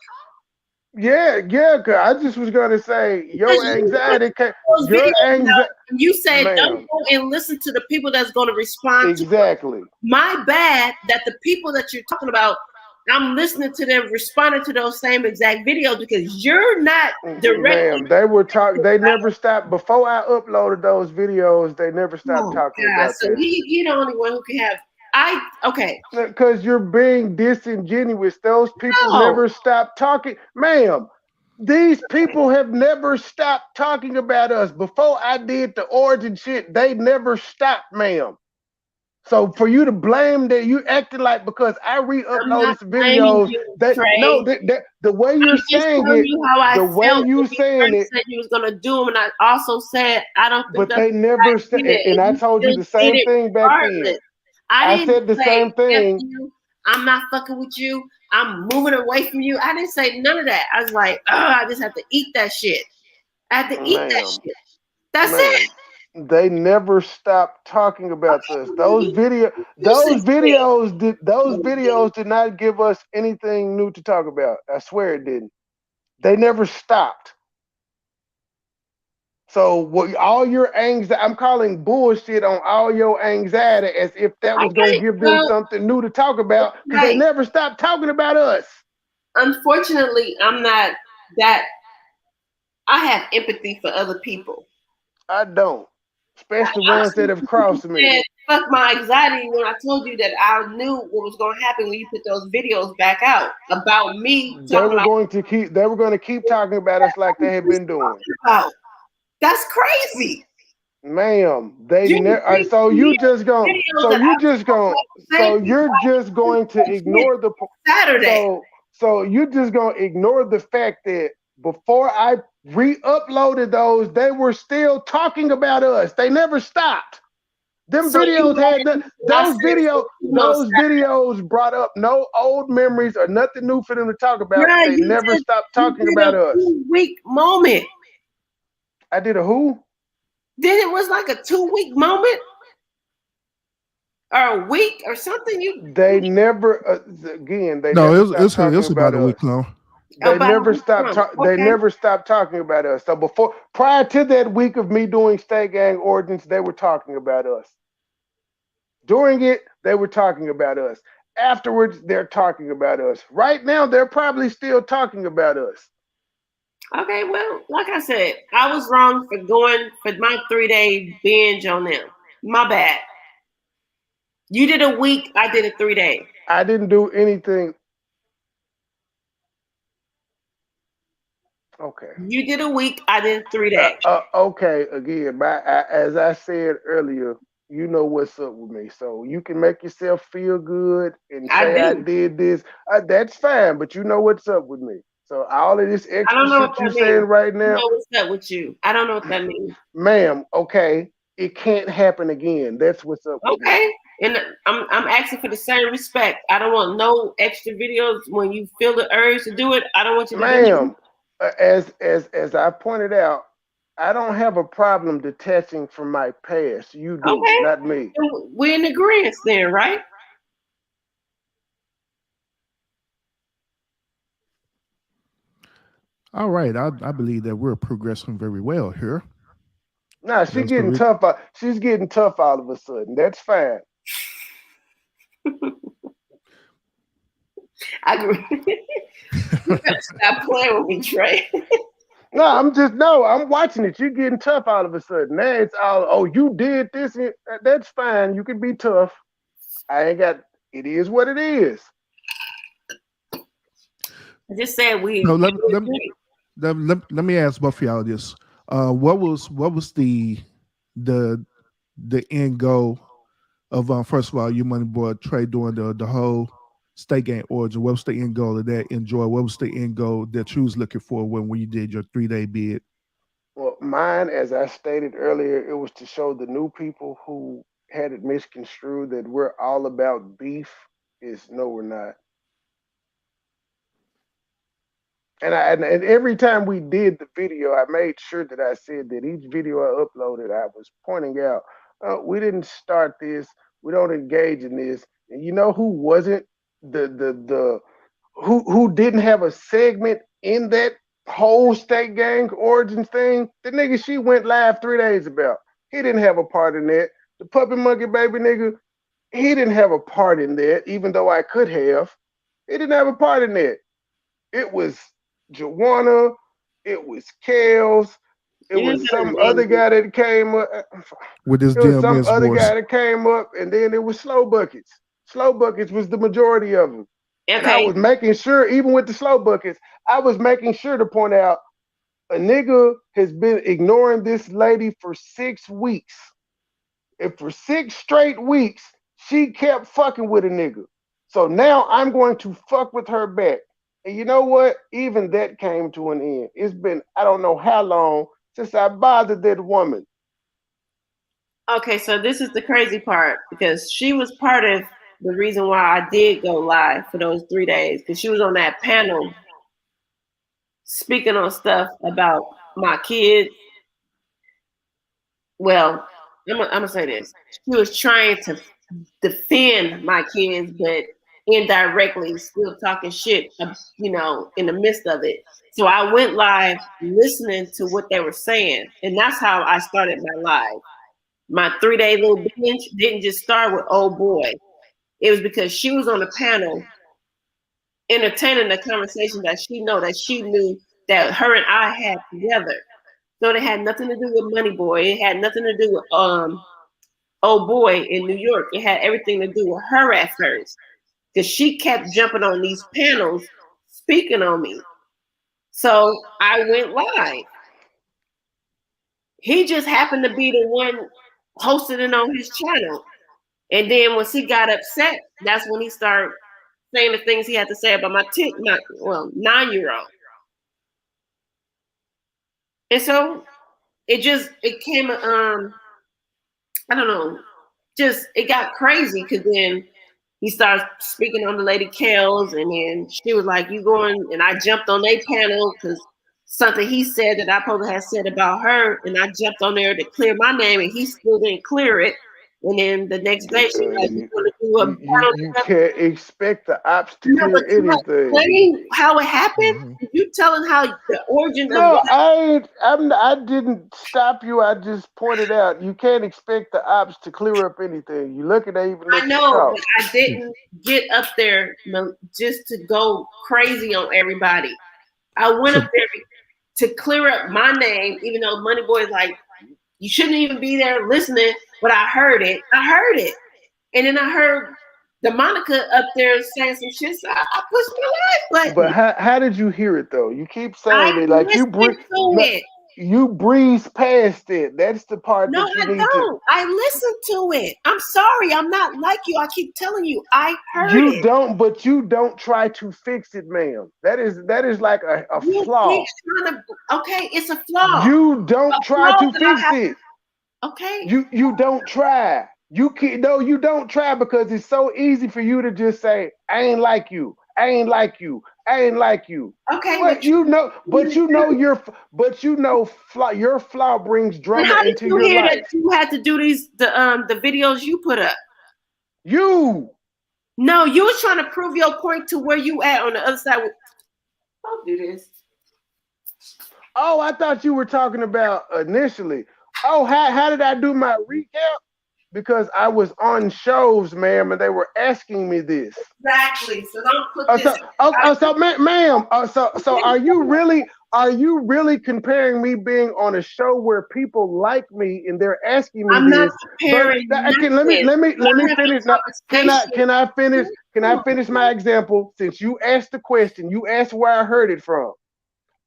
Yeah, cause I just was gonna say Because you put those your videos out, anxiety, and you said, don't ma'am. go and listen to the people that's gonna respond to it. Exactly. My bad that the people that you're talking about, I'm listening to them responding to those same exact videos because you're not directly. Ma'am, they never stopped before I uploaded those videos, they never stopped Oh talking God! about So that. he the only one who can have. Okay. Because you're being disingenuous. Those people No. never stopped talking. Ma'am, these people have never stopped talking about us. Before I did the origin shit, they never stopped, ma'am. So for you to blame that, you acting like because I I'm not re-uploaded some blaming videos you, that no, Trey. the way you're I'm just saying telling it, you how I the way felt you when you saying first it, said you was gonna do them, and I also said I don't think but that's they what never I did, and and I you told you still the did same it thing back then. regardless. I I didn't said the say same F thing. you. I'm not fucking with you. I'm moving away from you. I didn't say none of that. I was like, oh, I just have to eat that shit. I have to eat that Ma'am. shit. That's Ma'am. it. They never stopped talking about Okay, us. well, you sincerely. Those videos did not give us anything new to talk about. I swear it didn't. They never stopped. So what all your anxiety, I'm calling bullshit on all your anxiety as if that was gonna Okay, give them well, something new to talk about because they right. never stopped talking about us. Unfortunately, I'm not that. I have empathy for other people. I don't. Especially I ones that have crossed me. said, fuck my anxiety when I told you that I knew what was going to happen when you put those videos back out about me talking about They were going to keep talking about us like they had been doing. about. That's crazy. Ma'am, they You never. bring me videos that I So say you're just going to ignore the. Saturday. So you're just going to ignore the fact that Before I re-uploaded those, they were still talking about us. They never stopped. Them So videos had lost those videos brought up no old memories or nothing new for them to talk about. Bruh, They never stopped you talking did about a us. 2-week moment. I did a who? Then it was like a 2-week moment or a week or something. They never again. They No, never it's stopped it's, talking it's about about a week us. long. They About never a week stopped. long. They Okay. never stopped talking about us. So prior to that week of me doing State Gang Origins, they were talking about us. During it, they were talking about us. Afterwards, they're talking about us. Right now, they're probably still talking about us. Okay, well, like I said, I was wrong for going for my 3-day binge on them. My bad. You did a week, I did a 3-day. I didn't do anything. Okay. You did a week, I did 3 days. Okay. Again, as I said earlier, you know what's up with me. So you can make yourself feel good and say I did this. That's fine, but you know what's up with me. So all of this I extra don't know shit what you that saying means. right You now, know what's up with you? I don't know what that means. ma'am. Okay, it can't happen again. That's what's up with me. Okay, and I'm asking for the same respect. I don't want no extra videos when you feel the urge to do it. I don't want you to do it. Ma'am, as I pointed out, I don't have a problem detaching from my past. You do, Okay, not me. we're in agreement then, right? All right, I believe that we're progressing very well here. Nah, she's That's the getting re- tough. She's getting tough all of a sudden. That's fine. I agree. You gotta stop playing with me, Trey. No, I'm watching it. You're getting tough all of a sudden. Now it's all, oh, you did this. That's fine. You can be tough. I ain't got, it is what it is. I just said we. No, let me ask both of y'all this. What was the end goal of first of all, you money boy Trey doing the whole state game origin? What was the end goal of that? Enjoy. What was the end goal that you was looking for when you did your 3-day bid? Well, mine, as I stated earlier, it was to show the new people who had it misconstrued that we're all about beef. Is no, we're not. And every time we did the video, I made sure that I said that each video I uploaded, I was pointing out, we didn't start this, we don't engage in this. And you know who wasn't the who didn't have a segment in that whole State Gang Origins thing? The nigga she went live 3 days about. He didn't have a part in that. The Puppet Monkey Baby nigga, he didn't have a part in that, even though I could have. He didn't have a part in that. It was Joanna, it was Kels, it was some other guy that came up. With this It was some DMS other voice. guy that came up, and then it was Slow Buckets. Slow Buckets was the majority of them. And I was making sure, even with the Slow Buckets, I was making sure to point out a nigga has been ignoring this lady for 6 weeks. And for 6 straight weeks, she kept fucking with a nigga. So now I'm going to fuck with her back. And you know what? Even that came to an end. It's been, I don't know how long since I bothered that woman. Okay, so this is the crazy part because she was part of the reason why I did go live for those 3 days because she was on that panel speaking on stuff about my kids. Well, I'm gonna say this. She was trying to defend my kids, but indirectly still talking shit, in the midst of it. So I went live listening to what they were saying, and that's how I started my live. My 3-day little binge didn't just start with "Oh boy." It was because she was on the panel entertaining the conversation that she knew that her and I had together. So it had nothing to do with MoneyBoy. It had nothing to do with "Oh boy" in New York. It had everything to do with her at first. Because she kept jumping on these panels, speaking on me. So I went live. He just happened to be the one hosting it on his channel. And then once he got upset, that's when he started saying the things he had to say about my 9-year-old. And so it came I don't know, just it got crazy because then he started speaking on the lady Kels, and then she was like, "You going?" And I jumped on their panel because something he said that I probably had said about her, and I jumped on there to clear my name, and he still didn't clear it. And then the next day, she was like, "You want to do a battle?" You can't expect the ops to No, but clear you anything. explain how it happened. You telling how the origin of No, what? I didn't stop you. I just pointed out you can't expect the ops to clear up anything. You look at they even I let you know, talk. but I didn't get up there just to go crazy on everybody. I went up there to clear up my name, even though MoneyBoy is like, you shouldn't even be there listening, but I heard it. And then I heard the Monica up there saying some shit, so I pushed the like But button. how did you hear it though? You keep I saying it like listened to it. you breeze past it. That's the part No, that you I need to. don't. I listened to it. I'm sorry. I'm not like you. I keep telling you. I heard You it. don't, but you don't try to fix it, ma'am. That is like a You flaw. keep trying to. Okay, it's a flaw. You don't A try flaw to that I fix have. it. Okay. You don't try. You can't. No, you don't try because it's so easy for you to just say, "I ain't like you. I ain't like you. I ain't like you." Okay, But you know, your flaw brings And drama how did into you your hear that life. you had to do the videos you put up? You. No, you was trying to prove your point to where you at on the other side. Don't do this. Oh, I thought you were talking about initially. Oh, how did I do my recap? Because I was on shows, ma'am, and they were asking me this. Exactly. So don't put this. Ma'am. So are you really comparing me being on a show where people like me and they're asking me I'm not this? comparing Let me nothing. let me I'm having finish. a No, conversation. can I finish my example? Since you asked the question, you asked where I heard it from.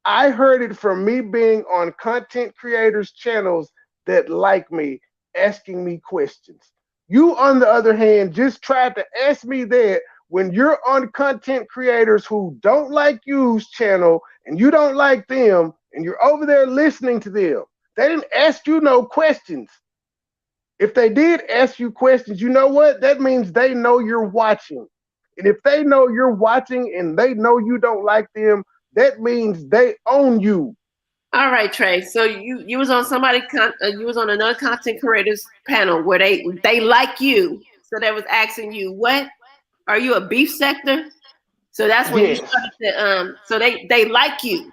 I heard it from me being on content creators' channels that like me, asking me questions. You, on the other hand, just tried to ask me that when you're on content creators who don't like you's channel and you don't like them, and you're over there listening to them. They didn't ask you no questions. If they did ask you questions, you know what? That means they know you're watching. And if they know you're watching and they know you don't like them, that means they own you. All right, Trey. So you was on you was on another content creators panel where they like you. So they was asking you, what are you, a beef sector? So that's when you Yes. started to so they like you.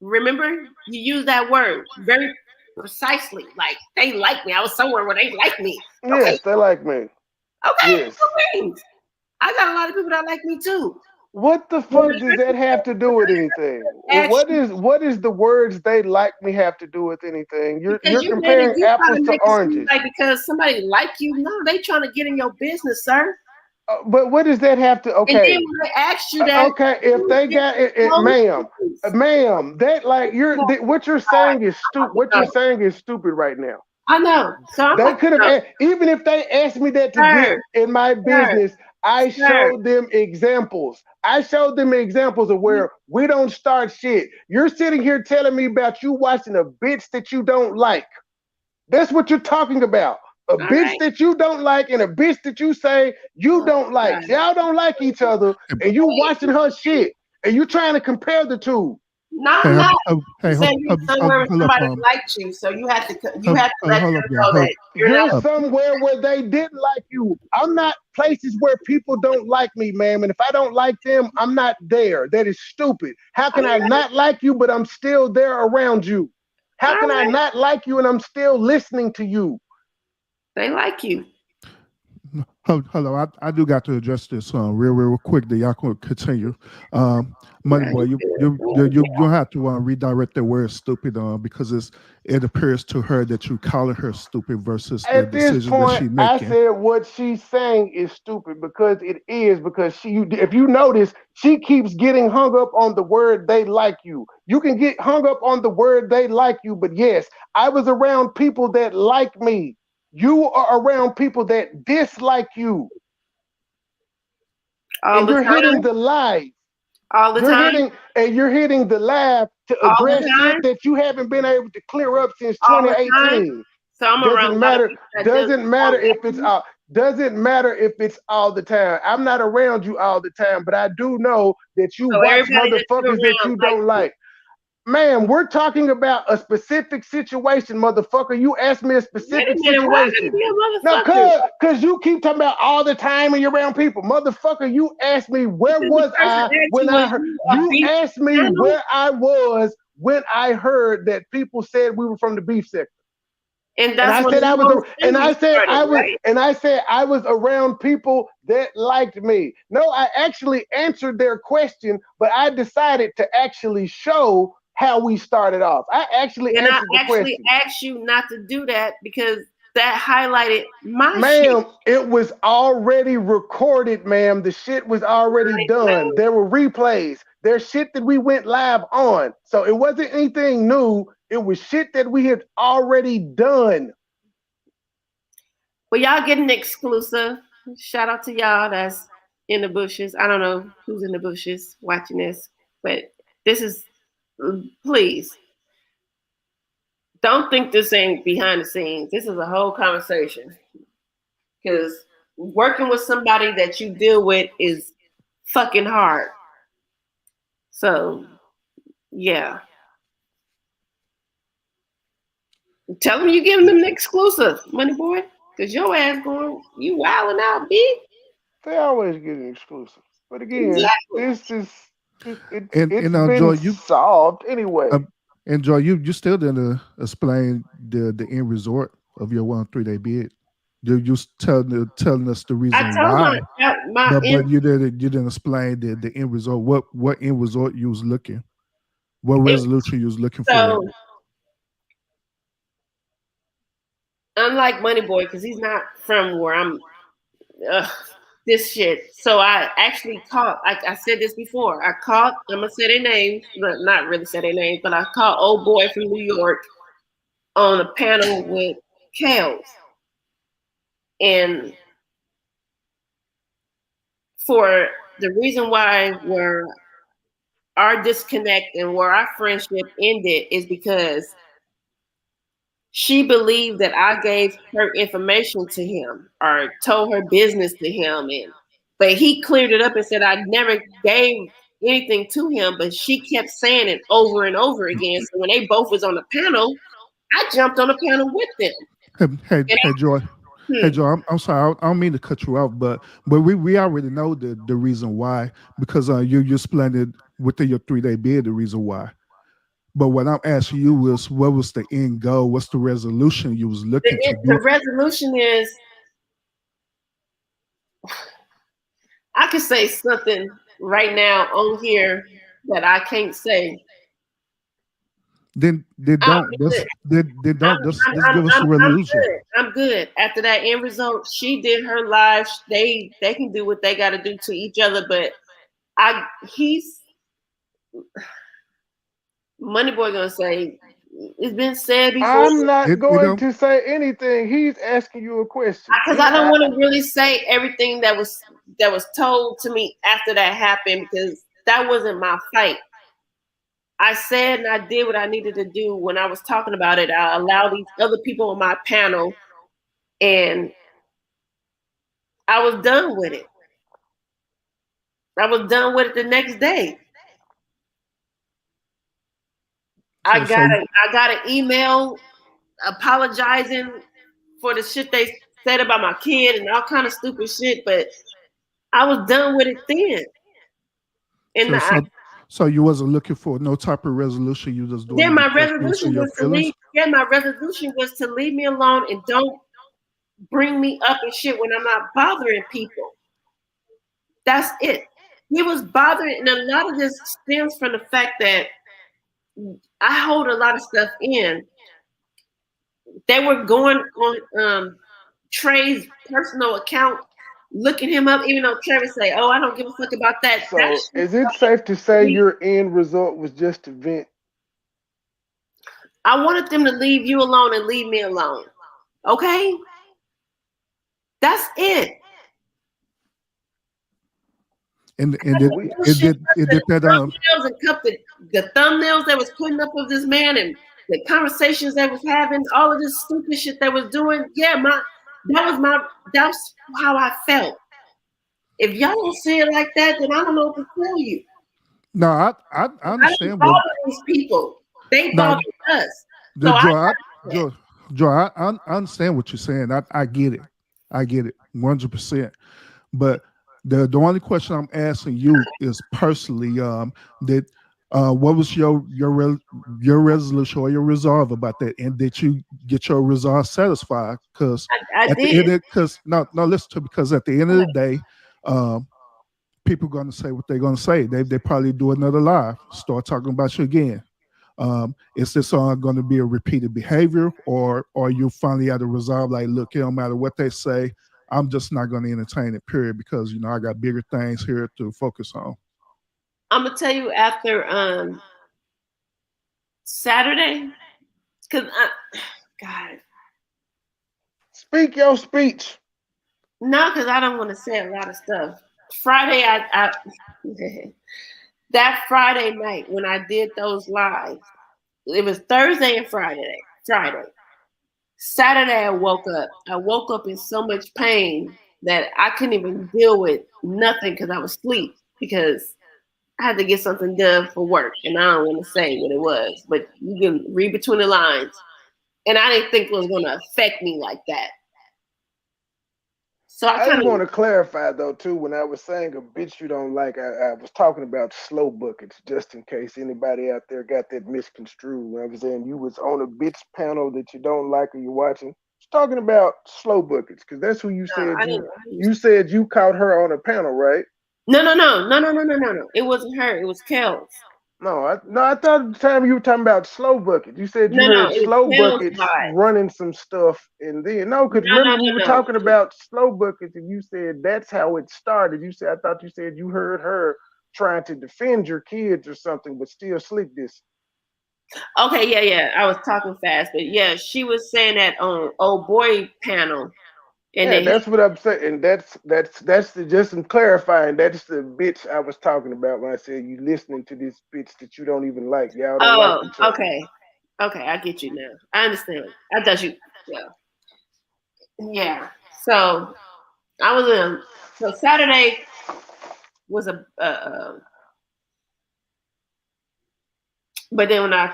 Remember, you used that word very precisely. Like, they like me. I was somewhere where they like me. Okay. Yes, they like me. Okay. Yes. Okay. I got a lot of people that like me too. What the fuck does that have to do with anything? What is the words they like me have to do with anything? Because You're you made it, comparing you trying apples to to make it seem oranges. like because somebody like you. No, they trying to get in your business, sir. But what does that have to? And then Okay, when they asked you that, okay. If you they didn't got it, know ma'am, that like what you're saying is stupid. What you're no. saying is stupid right now. I know. So I'm They like, could have, even if they asked me that to get sir, in my sir, business, I sir. showed them examples. I showed them examples of where we don't start shit. You're sitting here telling me about you watching a bitch that you don't like. That's what you're talking about. A All bitch right. that you don't like and a bitch that you say you don't like. Y'all don't like each other, and you watching her shit, and you trying to compare the two. No, Hey, I'm not. You said hold you somewhere where up, somebody liked you, so you have to let them hold up, y'all. know that you're You're not. somewhere where they didn't like you. I'm not places where people don't like me, ma'am. And if I don't like them, I'm not there. That is stupid. How can I not like you, but I'm still there around you? How can I not like you and I'm still listening to you? They like you. Hello, I do got to address this real quick. That y'all can continue. MoneyBoy, you have to redirect the word stupid because it appears to her that you calling her stupid versus the At this decisions that point, she I making. said what she's saying is stupid because it is, because if you notice, she keeps getting hung up on the word they like you. You can get hung up on the word they like you, but yes, I was around people that like me. You are around people that dislike you. All And the you're hitting time. the lies. All the time. You're hitting the laugh to All the address shit time. that you haven't been able to clear up since All the time. 2018. So I'm around a Doesn't lot of matter. people that Doesn't matter if it's all. doesn't matter if it's all the time. I'm not around you all the time, but I do know that you So watch everybody that you're motherfuckers that around you likes don't you. like. Man, we're talking about a specific situation, motherfucker. You asked me a Wait a specific minute, why I gotta situation. be a No, motherfucker? cause you keep talking about all the time and you're around people. Motherfucker, you asked me where Because the was person I asked when you, I was heard you a you beef asked me channel? where I was when I heard that people said we were from the beef sector. And And that's I when said the I was whole and I thing said started, I was right? and I said I was around people that liked me. No, I actually answered their question, but I decided to actually show how we started off. I actually And I answered the actually question. asked you not to do that because that highlighted my shit. Ma'am, it was already recorded, ma'am. The shit was already done. There were replays. There's shit that we went live on. So it wasn't anything new. It was shit that we had already done. Well, y'all getting exclusive. Shout out to y'all that's in the bushes. I don't know who's in the bushes watching this, but this is, please don't think this ain't behind the scenes. This is a whole conversation because working with somebody that you deal with is fucking hard. So, yeah. Tell them you giving them the exclusive, money boy, because your ass going, you wilding out, B. They always get an exclusive. But again, Exactly. this is it's And been Joy, you solved anyway. and Joy, you still didn't explain the end result of your 1 3 day bid. You telling us the I reason told why, my but you didn't explain the end result. What end result you was looking? What resolution you was looking for? So unlike Money Boy, because he's not from where I'm. This shit. So I actually called. I said this before. I called. I'm gonna say their names, but not really say their names. But I called old boy from New York on a panel with Kales, and for the reason why where our disconnect and where our friendship ended is because she believed that I gave her information to him or told her business to him, but he cleared it up and said I never gave anything to him, but she kept saying it over and over again. So when they both was on the panel, I jumped on the panel with them. Hey Joy. Hey Joe, I'm sorry. I don't mean to cut you off, but we already know the reason why, because you explained it within your 3 day bid the reason why. But what I'm asking you is, what was the end goal? What's the resolution you was looking to The do? resolution is I could say something right now on here that I can't say. Then don't just give us the resolution. I'm good. After that end result, she did her live. They can do what they got to do to each other, but he's Money Boy gonna say it's been said before. I'm not going to say anything. He's asking you a question. Because I don't want to really say everything that was told to me after that happened because that wasn't my fight. I said and I did what I needed to do when I was talking about it. I allowed these other people on my panel, and I was done with it. I was done with it the next day. I got an email apologizing for the shit they said about my kid and all kind of stupid shit, but I was done with it then. And so you wasn't looking for no type of resolution. You just doing then it my because resolution your was to feelings. leave. Yeah, my resolution was to leave me alone and don't bring me up and shit when I'm not bothering people. That's it. He was bothering, and a lot of this stems from the fact that I hold a lot of stuff in. They were going on Trey's personal account, looking him up, even though Trey would say, "Oh, I don't give a fuck about that." So is it safe to say your end result was just to vent? I wanted them to leave you alone and leave me alone. Okay? That's it. and We it did that thumbnails and cut the thumbnails that was putting up of this man and the conversations that was having, all of this stupid shit that was doing. Yeah, that's how I felt. If y'all don't see it like that, then I don't know what to tell you. No, I I don't understand what. bother these people. They No, bother us. So Joe, I understand what you're saying. I get it. I get it 100%. But the only question I'm asking you is personally, that what was your resolution or your resolve about that, and did you get your resolve satisfied? Because I at the did. end, because no, listen to, because at the end of the day, people are going to say what they're going to say. They probably do another live, start talking about you again. Is this going to be a repeated behavior, or you finally had to resolve, like, look, it don't matter what they say, I'm just not going to entertain it, period, because I got bigger things here to focus on. I'm gonna tell you after Saturday, because God, speak your speech. no, because I don't want to say a lot of stuff. Friday, I that Friday night when I did those lives, it was Thursday and Friday. Saturday, I woke up. I woke up in so much pain that I couldn't even deal with nothing because I was asleep, because I had to get something done for work, and I don't want to say what it was, but you can read between the lines. And I didn't think it was going to affect me like that. So I just want to clarify though too. When I was saying a bitch you don't like, I was talking about slow buckets, just in case anybody out there got that misconstrued. When I was saying you was on a bitch panel that you don't like or you're watching, I was talking about slow buckets, because that's who you said you said you caught her on a panel, right? No. It wasn't her. It was Kels. No, I thought at the time you were talking about slow buckets. You said you heard it was slow Kels' buckets vibe. running some stuff, and then because remember we were talking about slow buckets, and you said that's how it started. You said, I thought you said you heard her trying to defend your kids or something, but still slick this. Okay, yeah. I was talking fast, but yeah, she was saying that on old boy panel. And yeah, that's what I'm saying. And that's just some clarifying. That's the bitch I was talking about when I said you listening to this bitch that you don't even like. Y'all don't like each other. Okay, I get you now. I understand. I thought you, yeah. So I was in. So Saturday was but then when I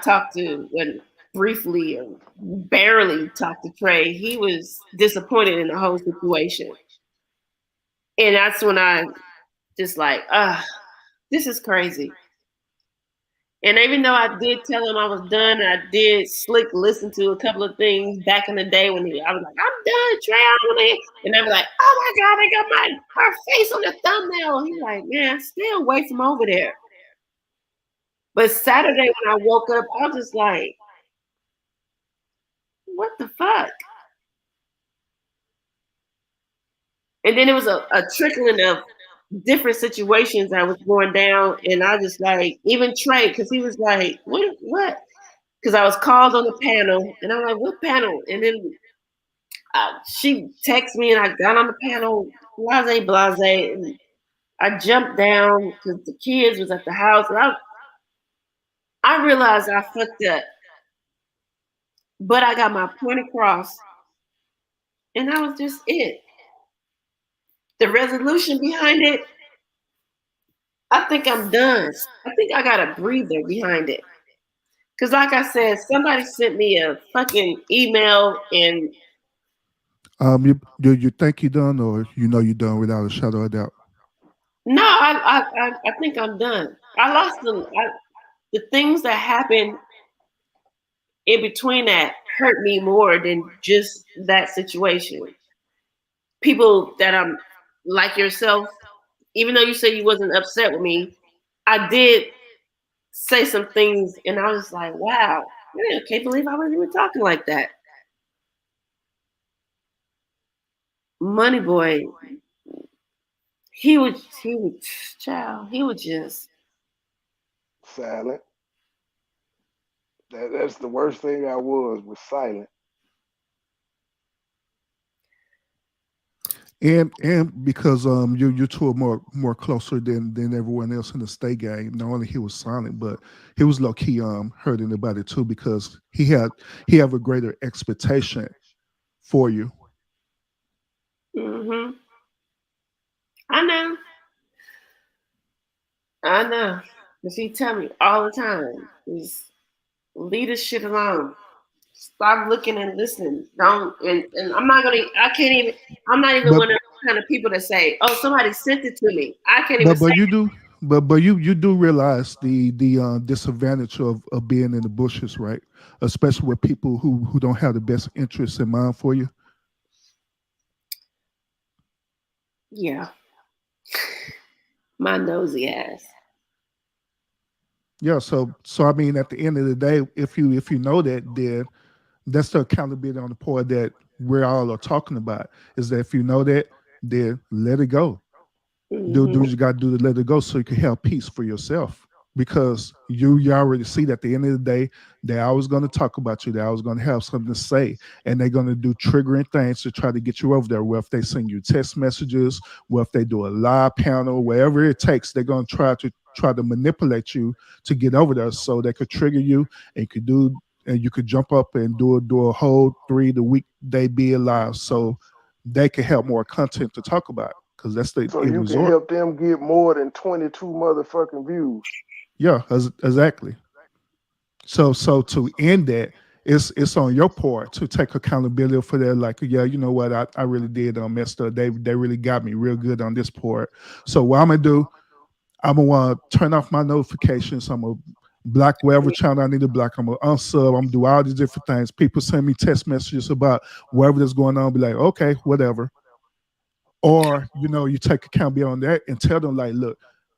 briefly or barely talked to Trey, he was disappointed in the whole situation. And that's when I just like, this is crazy. And even though I did tell him I was done, I did slick listen to a couple of things back in the day when I was like, I'm done, Trey, I don't want to. And they were like, oh my God, I got her face on the thumbnail. He's like, man, stay away from over there. But Saturday when I woke up, I was just like, what the fuck? And then it was a trickling of different situations that was going down. And I just like, even Trey, because he was like, what? Because I was called on the panel. And I'm like, what panel? And then she texted me and I got on the panel, blase. And I jumped down because the kids was at the house. And I realized I fucked up. But I got my point across. And that was just it. The resolution behind it, I think I'm done. I think I got a breather behind it. Because like I said, somebody sent me a fucking email and you think you're done, or you're done without a shadow of doubt? no, I think I'm done. I lost the things that happened in between that hurt me more than just that situation. People that I'm like yourself, even though you said you wasn't upset with me, I did say some things and I was like, wow, I can't believe I was even talking like that. MoneyBoy, he would just silent. That's the worst thing I was silent. And because you two are more closer than everyone else in the state game. Not only he was silent, but he was low key hurting about it too because he have a greater expectation for you. Hmm. I know. I know. Cause he tell me all the time, just leave this shit alone. Stop looking and listening. Don't and I'm not gonna. I can't even. I'm not even But one of the kind of people that say, "Oh, somebody sent it to me." I can't even but say. you do but you do realize the disadvantage of being in the bushes, right? Especially with people who don't have the best interests in mind for you. Yeah, my nosy ass. Yeah, so I mean, at the end of the day, if you know that, then that's the accountability on the part that we're all are talking about. Is that if you know that, then let it go. Do Hmm. what you got to do to let it go, so you can have peace for yourself. Because you already see that at the end of the day, they're always going to talk about you. They're always going to have something to say, and they're going to do triggering things to try to get you over there. Well, if they send you text messages, well, if they do a live panel, wherever it takes, they're going to try to manipulate you to get over there, so they could trigger you, and you could jump up and do a whole 3 the weekday be alive, so they can have more content to talk about because that's the So end you can result. help them get more than 22 motherfucking views. Yeah, exactly. So to end that, it's on your part to take accountability for that. Like, yeah, you know what, I really did messed up. They really got me real good on this part. So what I'm gonna do, I'm gonna want to turn off my notifications. I'm gonna block whatever channel I need to block. I'm gonna unsub. I'm gonna do all these different things. People send me text messages about whatever that's going on. Be like, okay, whatever. Or you take account beyond that and tell them like, look,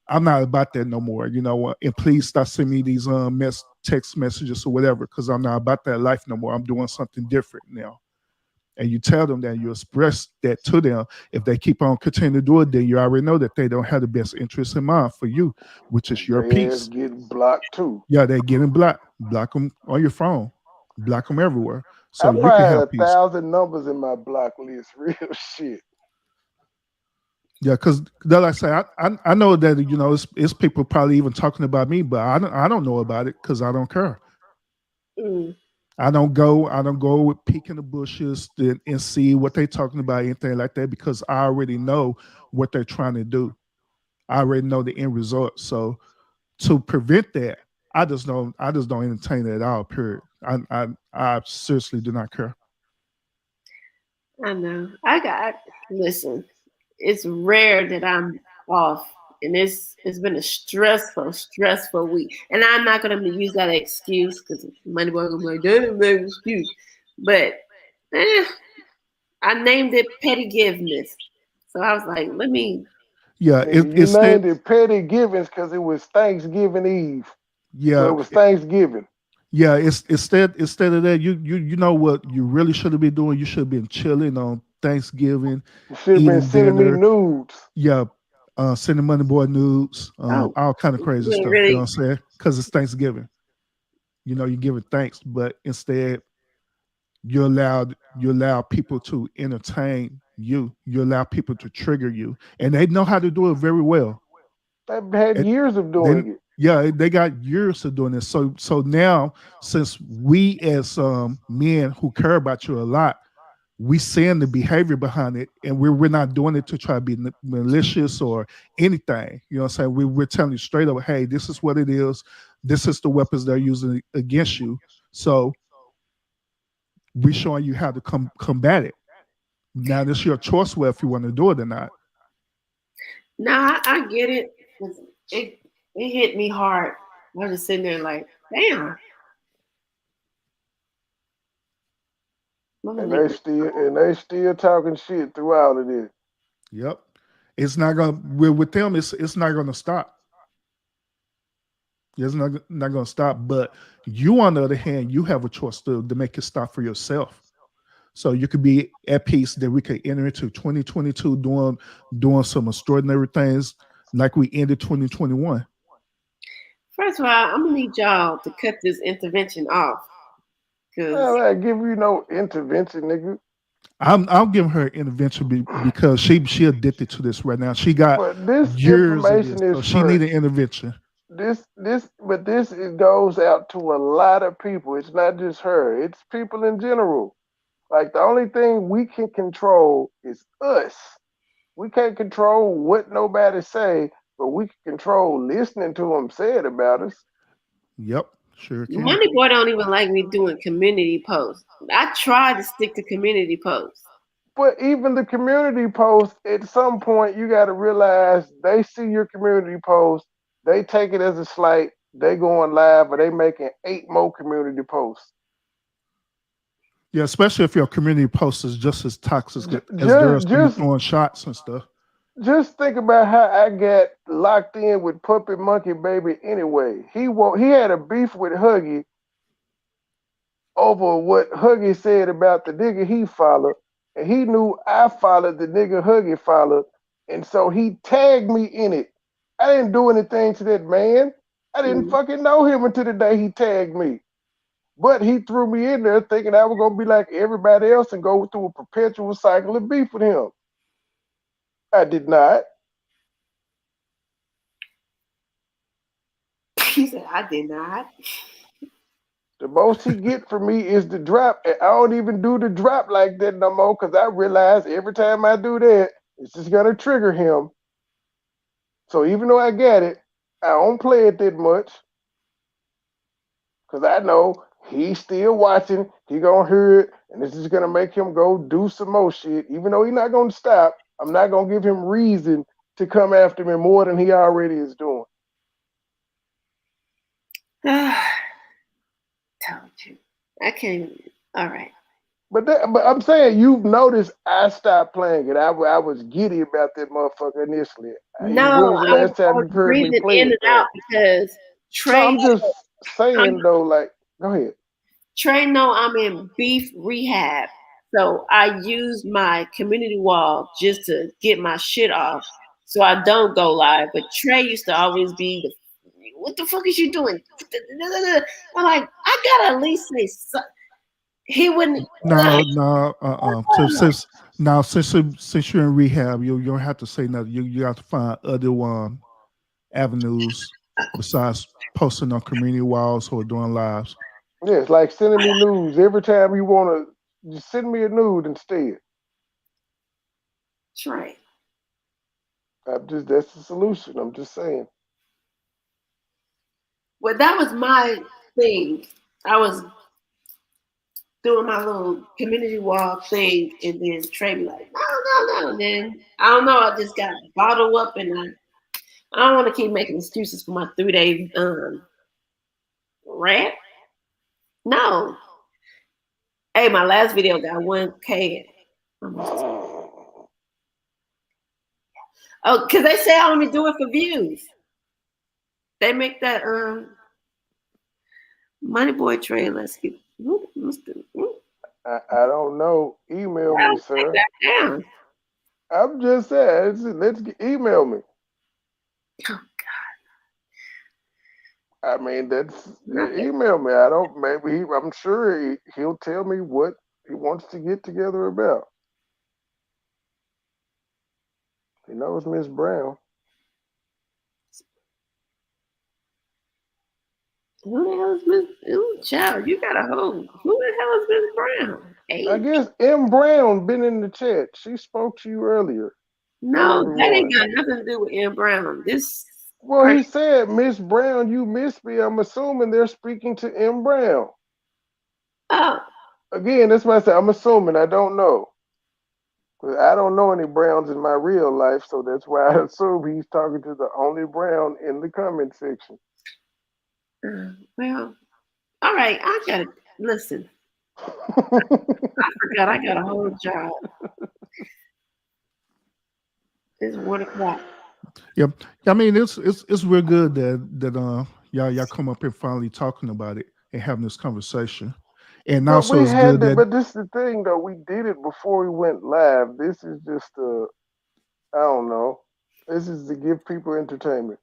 I'm not about that no more, and please stop sending me these text messages or whatever, because I'm not about that life no more. I'm doing something different now. And you tell them that, you express that to them. If they keep on continuing to do it, then you already know that they don't have the best interest in mind for you, which is your They ass peace. get blocked too. Yeah, they getting block them on your phone, block them everywhere, I so you probably can had have a peace. thousand numbers in my block list. Real shit. Yeah, because like I say, I know that it's people probably even talking about me, but I don't know about it because I don't care. Mm. I don't go with peek in the bushes and see what they talking about, anything like that, because I already know what they're trying to do. I already know the end result. So to prevent that, I just don't entertain it at all. Period. I seriously do not care. I know. I got. Listen, it's rare that I'm off, and it's been a stressful week. And I'm not gonna use that excuse because MoneyBoy gonna be like, "Damn, no excuse." But eh, I named it petty giveness. So I was like, let me. Yeah, Nigga, you it's that. named it Petty Givens because it was Thanksgiving Eve. So Yeah, it was Thanksgiving. yeah, it's instead of that, you know what you really should have been doing. You should have been chilling on Thanksgiving, You should have been eating sending me dinner. nudes. Yeah, sending money boy nudes, Oh, all kind of you crazy didn't stuff. You know really. what I'm saying? Because it's Thanksgiving. You're giving thanks, but instead you allow people to entertain you. You allow people to trigger you, and they know how to do it very well. I've had And years of then doing it. yeah, they got years of doing this. So now, since we as men who care about you a lot, we seeing the behavior behind it, and we're not doing it to try to be malicious or anything. You know what I'm saying? We're telling you straight up, hey, this is what it is. This is the weapons they're using against you. So we're showing you how to combat it. Now, this is your choice whether if you want to do it or not. Nah, I get it. 'Cause it hit me hard. I was just sitting there like, damn, mama And nigga. they still talking shit throughout of this. Yep. It's not gonna with them. It's not gonna stop. It's not gonna stop. But you, on the other hand, you have a choice to make it stop for yourself. So you could be at peace that we could enter into 2022 doing some extraordinary things like we ended 2021. First of all, I'm gonna need y'all to cut this intervention off. Cause Well, I give you no intervention, nigga. I'm giving her intervention because she addicted to this right now. She got But this years of this, information is so she need an fresh. intervention. This it goes out to a lot of people. It's not just her. It's people in general. Like the only thing we can control is us. We can't control what nobody say, but we can control listening to them say it about us. Yep, sure can. Money Boy don't even like me doing community posts. I try to stick to community posts. But even the community post, at some point, you got to realize they see your community post, they take it as a slight, they going live, or they making 8 more community posts. Yeah, especially if your community post is just as toxic as theirs, Just, so you just, throwing shots and stuff. just think about how I got locked in with Puppet Monkey Baby. Anyway, he had a beef with Huggy over what Huggy said about the nigga he followed, and he knew I followed the nigga Huggy followed, and so he tagged me in it. I didn't do anything to that man. I didn't fucking know him until the day he tagged me. But he threw me in there thinking I was gonna be like everybody else and go through a perpetual cycle of beef with him. I did not. He said, I did not. The most he get from me is the drop. And I don't even do the drop like that no more because I realize every time I do that, it's just gonna trigger him. So even though I get it, I don't play it that much because I know he's still watching. He gonna hear it, and this is gonna make him go do some more shit. Even though he's not gonna stop, I'm not gonna give him reason to come after me more than he already is doing. Told you. I can't. All right. But I'm saying you've noticed I stopped playing it. I was giddy about that motherfucker initially. No, When was the I last time was you heard me breathing play in it and though? out because No, Trey. I'm just saying I'm, though. Like, go ahead. Trey know I'm in beef rehab, so I use my community wall just to get my shit off, so I don't go live. But Trey used to always be the, what the fuck is you doing? I'm like, I gotta at least say something. He wouldn't. No. Since you're in rehab, you don't have to say nothing. You have to find other avenues besides posting on community walls or doing lives. Yeah, it's like sending me news every time you wanna just send me a nude instead. Trey. That's the solution. I'm just saying. Well, that was my thing. I was doing my little community wall thing, and then Trey be like, no. And then I don't know, I just got bottled up, and I don't want to keep making excuses for my 3 day rant. No. Hey, my last video got 1K. Oh, because they say I only do it for views. They make that Money Boy Trey. Let's keep. I don't know. Email me, sir. Take that down. I'm just saying. Email me. Oh, I mean, email me. I don't. Maybe I'm sure he'll tell me what he wants to get together about. He knows Miss Brown. Who the hell is Miss? Ooh, child, you got a hold. Who the hell is Miss Brown? Hey. I guess M. Brown been in the chat. She spoke to you earlier. No, that ain't got nothing to do with M. Brown. Well, he said, Miss Brown, you missed me. I'm assuming they're speaking to M. Brown. Oh. Again, that's why I said I'm assuming. I don't know. I don't know any Browns in my real life, so that's why I assume he's talking to the only Brown in the comment section. Well, all right. I got to listen. I forgot I got a whole job. It's 1:00. Yep. I mean, it's real good that y'all come up here finally talking about it and having this conversation. And but also, it's good that. But this is the thing, though. We did it before we went live. This is just I don't know. This is to give people entertainment.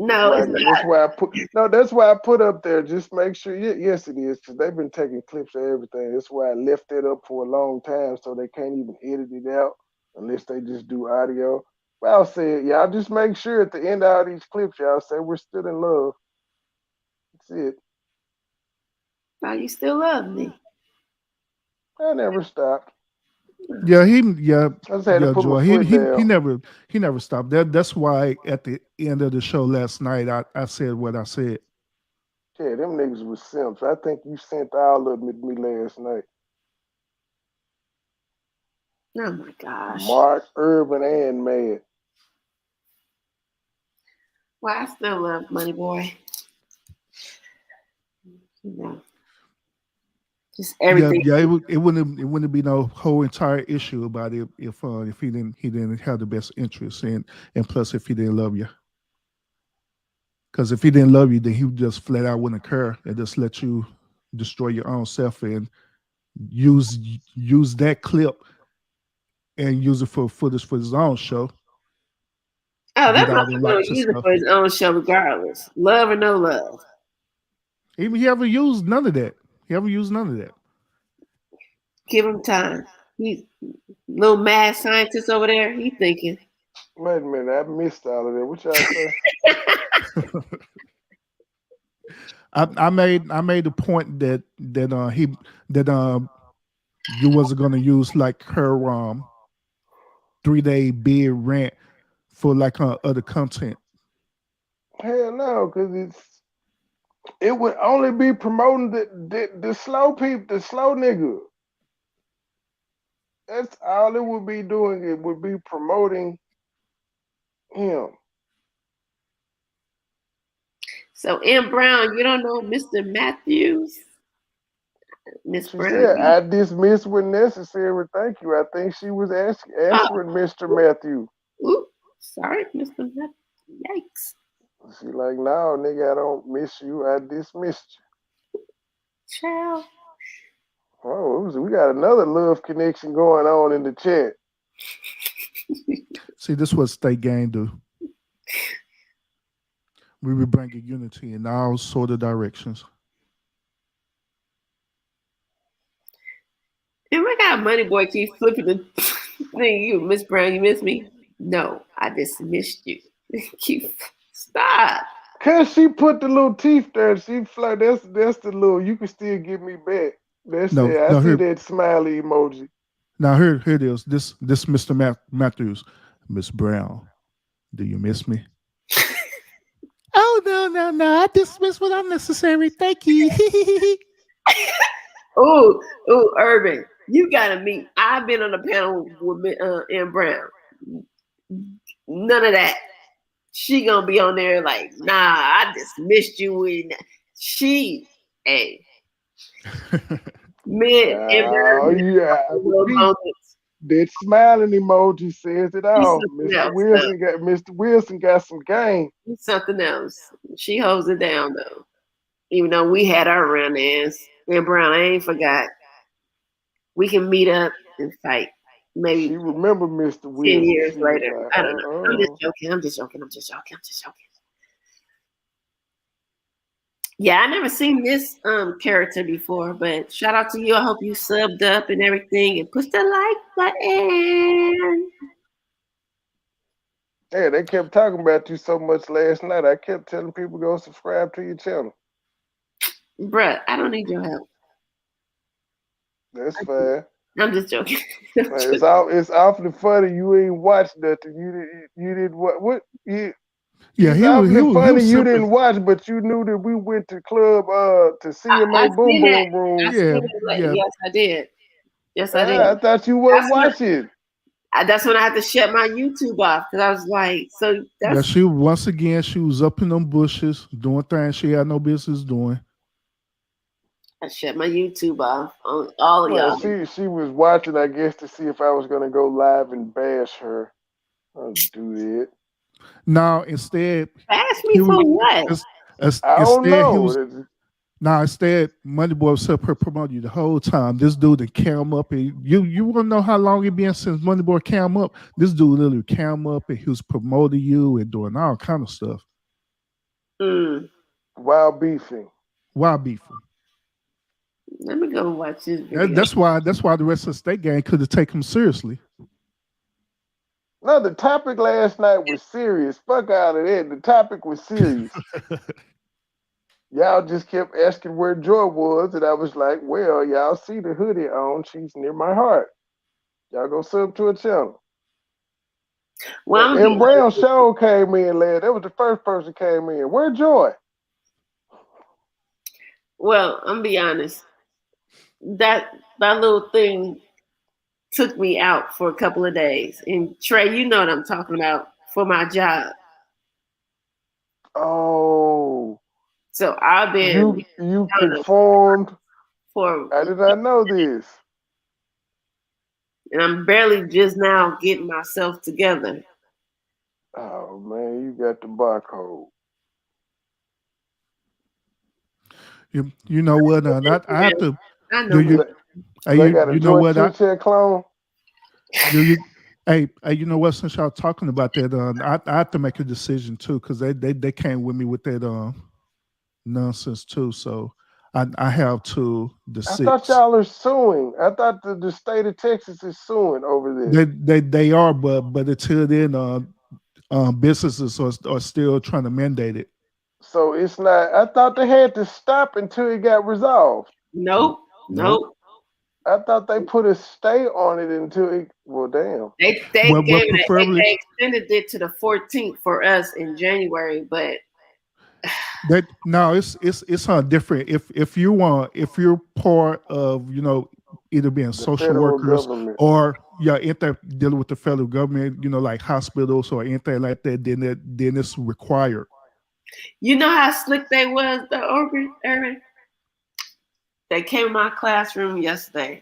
No, it's That's not. why I put That's why I put up there. Just make sure. Yes, it is because they've been taking clips of everything. That's why I left it up for a long time, so they can't even edit it out unless they just do audio. Well, I'll say it. Y'all just make sure at the end of all these clips, y'all say we're still in love. That's it. Now you still love me. I never stopped. Yeah, I just had to put my Joy. foot He down. never stopped. That's why at the end of the show last night I said what I said. Yeah, them niggas was simps. I think you sent all of them at me last night. Oh my gosh. Mark, Urban, and Mad. Well, I still love Money Boy. You know, just everything. It wouldn't be no whole entire issue about it if he didn't have the best interest and plus if he didn't love you. Because if he didn't love you, then he would just flat out wouldn't care and just let you destroy your own self and use that clip and use it for footage for his own show. Oh, that Get all the motherfucker gonna likes and use it stuff. for his own show regardless. Love or no love. He ever used none of that. He ever used none of that. Give him time. He's little mad scientist over there. He thinking. Wait a minute, I missed all of that. What y'all say? I made the point that you wasn't gonna use like her 3-day bid rant for like other content. Hell no, because it would only be promoting the slow people, the slow nigga. That's all it would be doing. It would be promoting him. So M. Brown, you don't know Mr. Matthews? Miss She Brown. said, I dismiss when necessary. Thank you. I think she was answering Mr. Matthew. Ooh, sorry, Mr. Matthews. Yikes. She like, no, nigga, I don't miss you. I dismissed you. Ciao. Oh, we got another love connection going on in the chat. See, this is what State Gang do. We be bringing unity in all sort of directions. And my God, Money Boy keeps flipping the thing. You, Miss Brown, you miss me? No, I dismissed you. Stop. Cause she put the little teeth there. She like that's the little. You can still get me back. That's No, it. I no, see here, that smiley emoji. now here it is. This Mr. Matthews, Miss Brown. Do you miss me? Oh no! I dismiss what unnecessary. Thank you. Ooh, Urban, you gotta meet. I've been on the panel with M. Brown. None of that. She gonna be on there like, nah, I dismissed you. And hey, men and Oh yeah, that smiling emoji says it all. Mr. Wilson got some game. He's something else. She holds it down though. Even though we had our run ins. And Brown, I ain't forgot. We can meet up and fight. Maybe she remember Mr. Wilson 10 years she later. Like, I don't know. I'm just joking. Yeah, I never seen this character before, but shout out to you. I hope you subbed up and everything and push the like button. Yeah, they kept talking about you so much last night. I kept telling people go subscribe to your channel. Bruh, I don't need your help. That's fine. I'm just joking. It's awfully funny you ain't watched nothing. You didn't what you. Yeah, it's awfully funny you didn't watch, but you knew that we went to club to CMA Boom Boom Room. Yeah. Yes, I did. Yes, I did. I thought you weren't watching. That's when I had to shut my YouTube off because I was like, so that's. Yeah, she was up in them bushes doing things she had no business doing. I shut my YouTube off on all of y'all. She was watching, I guess, to see if I was gonna go live and bash her. I'll do that. No, instead, bash me for what? I don't know. Instead, MoneyBoy was up here promoting you the whole time. This dude that cam up, and you want to know how long it been since MoneyBoy cam up? This dude literally cam up, and he was promoting you and doing all kind of stuff. While beefing. While beefing. Let me go watch this video. That's why the rest of the state gang couldn't take him seriously. No, the topic last night was serious. Fuck out of that. The topic was serious. Y'all just kept asking where Joy was, and I was like, well, y'all see the hoodie on. She's near my heart. Y'all go sub to a channel. Well, M. Brown show came in last. That was the first person came in. Where Joy? Well, I'm gonna be honest. That little thing took me out for a couple of days. And Trey, you know what I'm talking about, for my job. Oh. So I've been you conformed. I did not know this. And I'm barely just now getting myself together. Oh man, you got the barcode. You know what? I have to. I know. You know what? Chit clone. Hey, you know what? Since y'all talking about that, I have to make a decision too, because they came with me with that nonsense too. So I have to I thought y'all are suing. I thought the state of Texas is suing over this. They are, but until then, businesses are still trying to mandate it. So it's not. I thought they had to stop until it got resolved. Nope. I thought they put a stay on it until it. Well, damn. They extended it to the 14th for us in January, but it's different. If you're part of either being social workers government. or dealing with the federal government, like hospitals or anything like that, then it's required. You know how slick they was, though, Urban? They came in my classroom yesterday.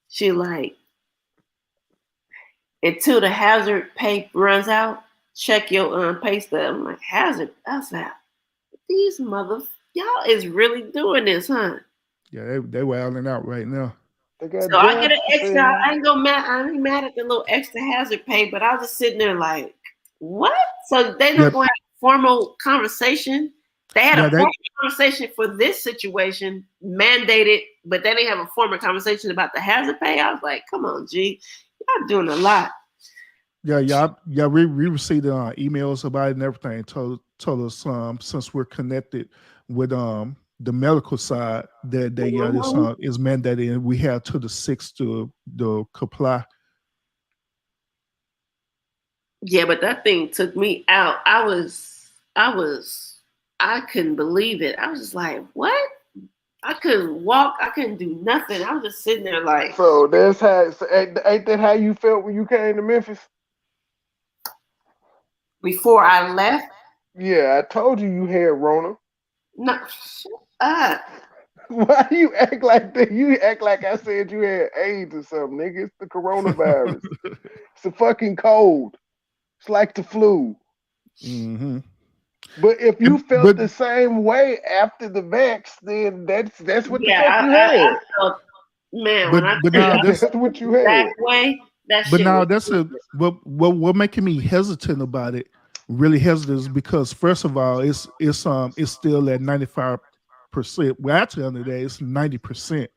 She like, until the hazard pay runs out, check your pay stub. I'm like, hazard? That's that. These y'all is really doing this, huh? Yeah, they wilding out right now. So I get an extra. I ain't mad at the little extra hazard pay, but I was just sitting there like, what? So they not going to have a formal conversation. They had a formal conversation for this situation, mandated, but they didn't have a formal conversation about the hazard pay. I was like, come on, G, y'all doing a lot. Yeah. We received emails about it and everything. Told us since we're connected with the medical side that this is mandated, and we have to the 6th to comply. Yeah, but that thing took me out. I couldn't believe it. I was just like, what? I couldn't walk. I couldn't do nothing. I was just sitting there like. So that's how. So ain't that how you felt when you came to Memphis? Before I left? Yeah, I told you had Rona. No, shut up. Why do you act like that? You act like I said you had AIDS or something, nigga. It's the coronavirus. It's a fucking cold. It's like the flu. Mm-hmm. But if you felt the same way after the vax, then that's what the fuck you had. That's what you had. That way, but now that's what making me hesitant about it. Really hesitant is because first of all, it's still at 95%. Well, actually, on the day it's 90%.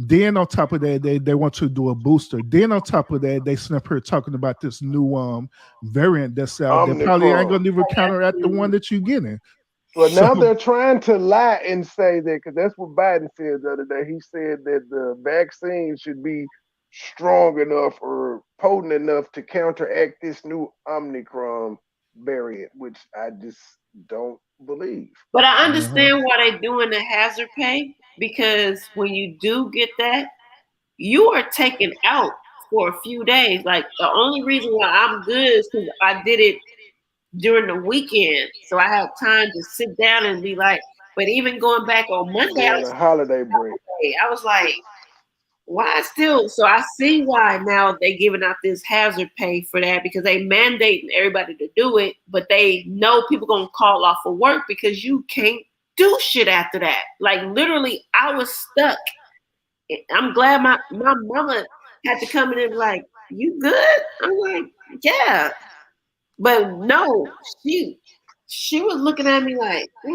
Then on top of that, they want to do a booster. Then on top of that, they snap here talking about this new variant that's out. They probably ain't gonna even counteract the one that you're getting. Well, now they're trying to lie and say that, because that's what Biden said the other day. He said that the vaccine should be strong enough or potent enough to counteract this new Omicron variant, which I just don't believe. But I understand why they're doing the hazard pay, because when you do get that, you are taken out for a few days. Like, the only reason why I'm good is because I did it during the weekend, so I have time to sit down and be like. But even going back on Monday, I was a holiday break. I was like, why still? So I see why now they giving out this hazard pay for that, because they mandating everybody to do it, but they know people gonna call off for work because you can't do shit after that. Like, literally, I was stuck. I'm glad my mama had to come in and be like, you good? I'm like, yeah. But no, she was looking at me like, I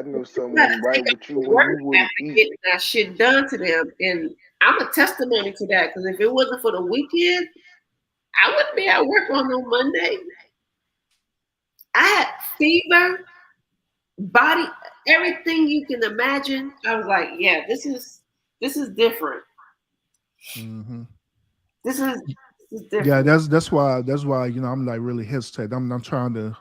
know you something gotta wasn't right take with up you the when you work wouldn't after eat. getting that shit done to them. And I'm a testimony to that, because if it wasn't for the weekend, I wouldn't be at work on no Monday. I had fever, body, everything you can imagine. I was like, yeah, this is different. Mhm. This is Yeah, different. that's why I'm like really hesitant. I'm trying to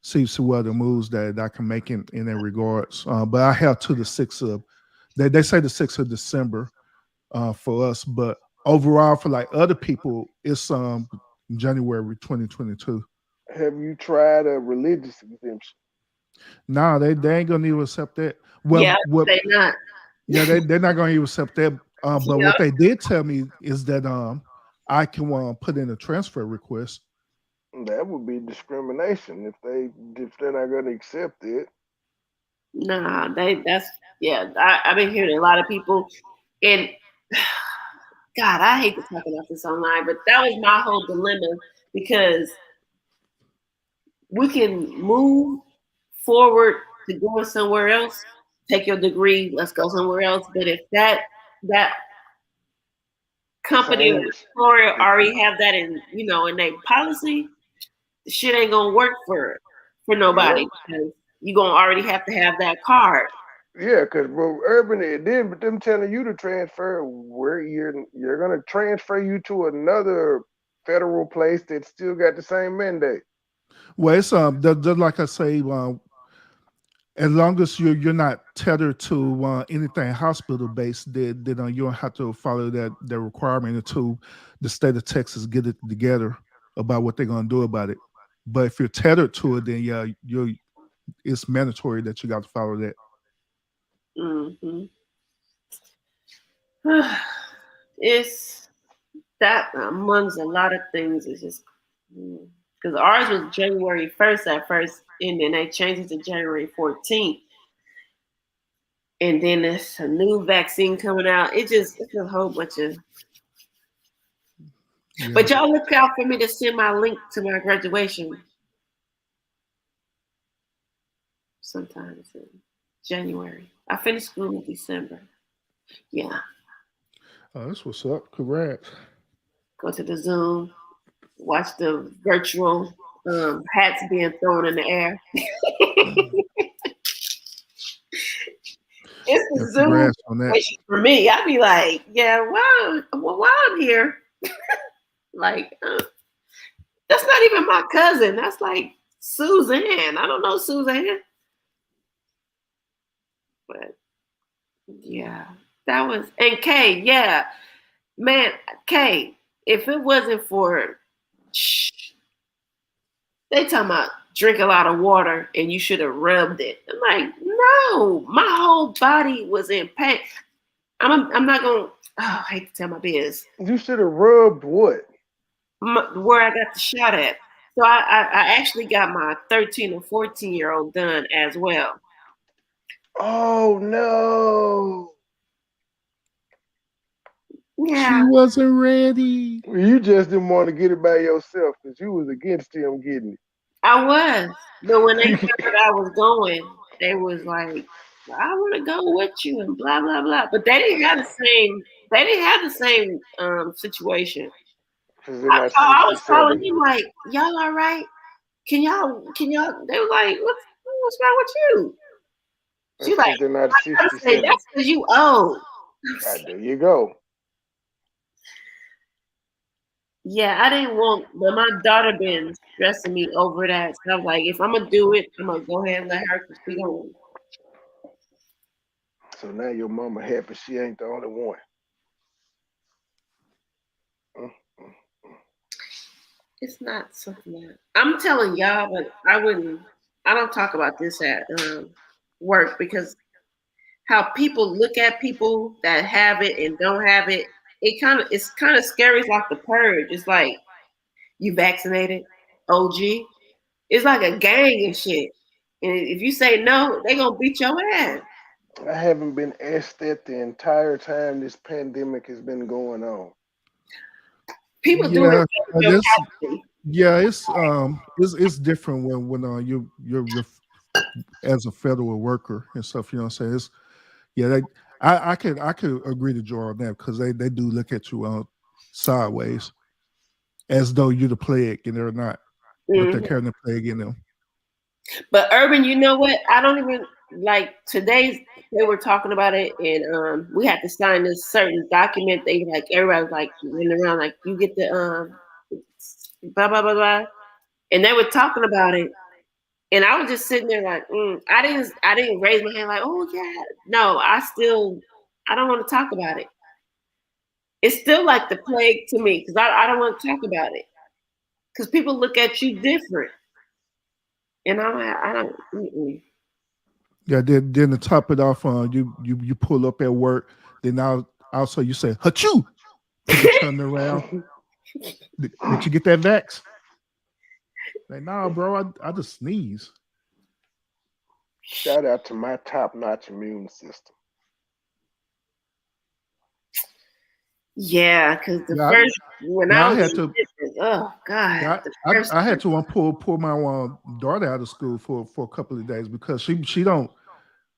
see what other moves that I can make in that regards. But I have to the 6th of they say the 6th of December for us, but overall for like other people, it's January 2022. Have you tried a religious exemption? Nah, they ain't gonna even accept that. Yeah, Well, what? they not. Yeah, they're not gonna even accept that. But Yeah. what they did tell me is that I can put in a transfer request. That would be discrimination if they're not going to accept it. Nah, I've been hearing a lot of people, and God, I hate to talk about this online, but that was my whole dilemma, because we can move forward to going somewhere else, take your degree, let's go somewhere else. But if that company or Same. employer already have that in their policy, the shit ain't gonna work for Yep. nobody, because you gonna already have to have that card. Yeah, because urban it did, but them telling you to transfer where you're going to transfer you to another federal place that still got the same mandate. Well, it's just like I say, as long as you're not tethered to anything hospital based, then you don't have to follow that requirement until the state of Texas get it together about what they're gonna do about it. But if you're tethered to it, then yeah, it's mandatory that you got to follow that. Mm-hmm. It's that amongst a lot of things. It's just because ours was January 1st at first, and then they changed it to January 14th. And then there's a new vaccine coming out. It's a whole bunch of. Yeah. But y'all look out for me to send my link to my graduation sometime in January. I finished school in December. Yeah. Oh, that's what's up. Congrats. Go to the Zoom, watch the virtual hats being thrown in the air. It's the Yeah, Zoom congrats on that. situation for me. I'd be like, yeah, while I'm here, like, that's not even my cousin. That's like Suzanne. I don't know Suzanne. But yeah, that was, and Kay, yeah, man, Kay, if it wasn't for, they talking about drink a lot of water and you should have rubbed it. I'm like, no, my whole body was in pain. I'm not gonna. Oh, I hate to tell my biz. You should have rubbed what? Where I got the shot at. So I actually got my 13 or 14-year-old done as well. Oh no. Yeah. She wasn't ready. You just didn't want to get it by yourself because you was against him getting it. I was. But when they heard I was going, they was like, I want to go with you and blah blah blah. But they didn't have the same situation. I was calling him like, y'all all right? Can y'all they were like, what's wrong with you? She's like, they're not I say, 67. that's because you old. There you go. Yeah, I didn't want, but my daughter been stressing me over that. So I was like, if I'm gonna do it, I'm gonna go ahead and let her, because we don't. So now your mama happy she ain't the only one. It's not something that I'm telling y'all, but I don't talk about this at work, because how people look at people that have it and don't have it, it's kind of scary. It's like the purge. It's like, you vaccinated, OG. It's like a gang and shit. And if you say no, they gonna beat your ass. I haven't been asked that the entire time this pandemic has been going on. People do Yeah, it. Yeah, it's different when you're as a federal worker and stuff. You know what I'm saying? It's yeah. I could agree to draw on that because they do look at you sideways as though you're the plague and they're not, but they're Mhm. carrying the plague in them. But Urban, you know what? I don't even like today. They were talking about it, and we had to sign this certain document. They like everybody was like running around like you get the blah blah blah blah, and they were talking about it, and I was just sitting there like I didn't raise my hand like oh yeah no I don't want to talk about it. It's still like the plague to me because I don't want to talk about it because people look at you different, and I don't. Mm-mm. Yeah, then to top it off, you pull up at work. Then now also you say "hachoo." People turn around. Did you get that vax? Like, nah, bro, I just sneeze. Shout out to my top-notch immune system. Yeah, because the Yeah, first when yeah, I I was had in to. different, oh God, Yeah, the I, first I had to pull my daughter out of school for a couple of days because she don't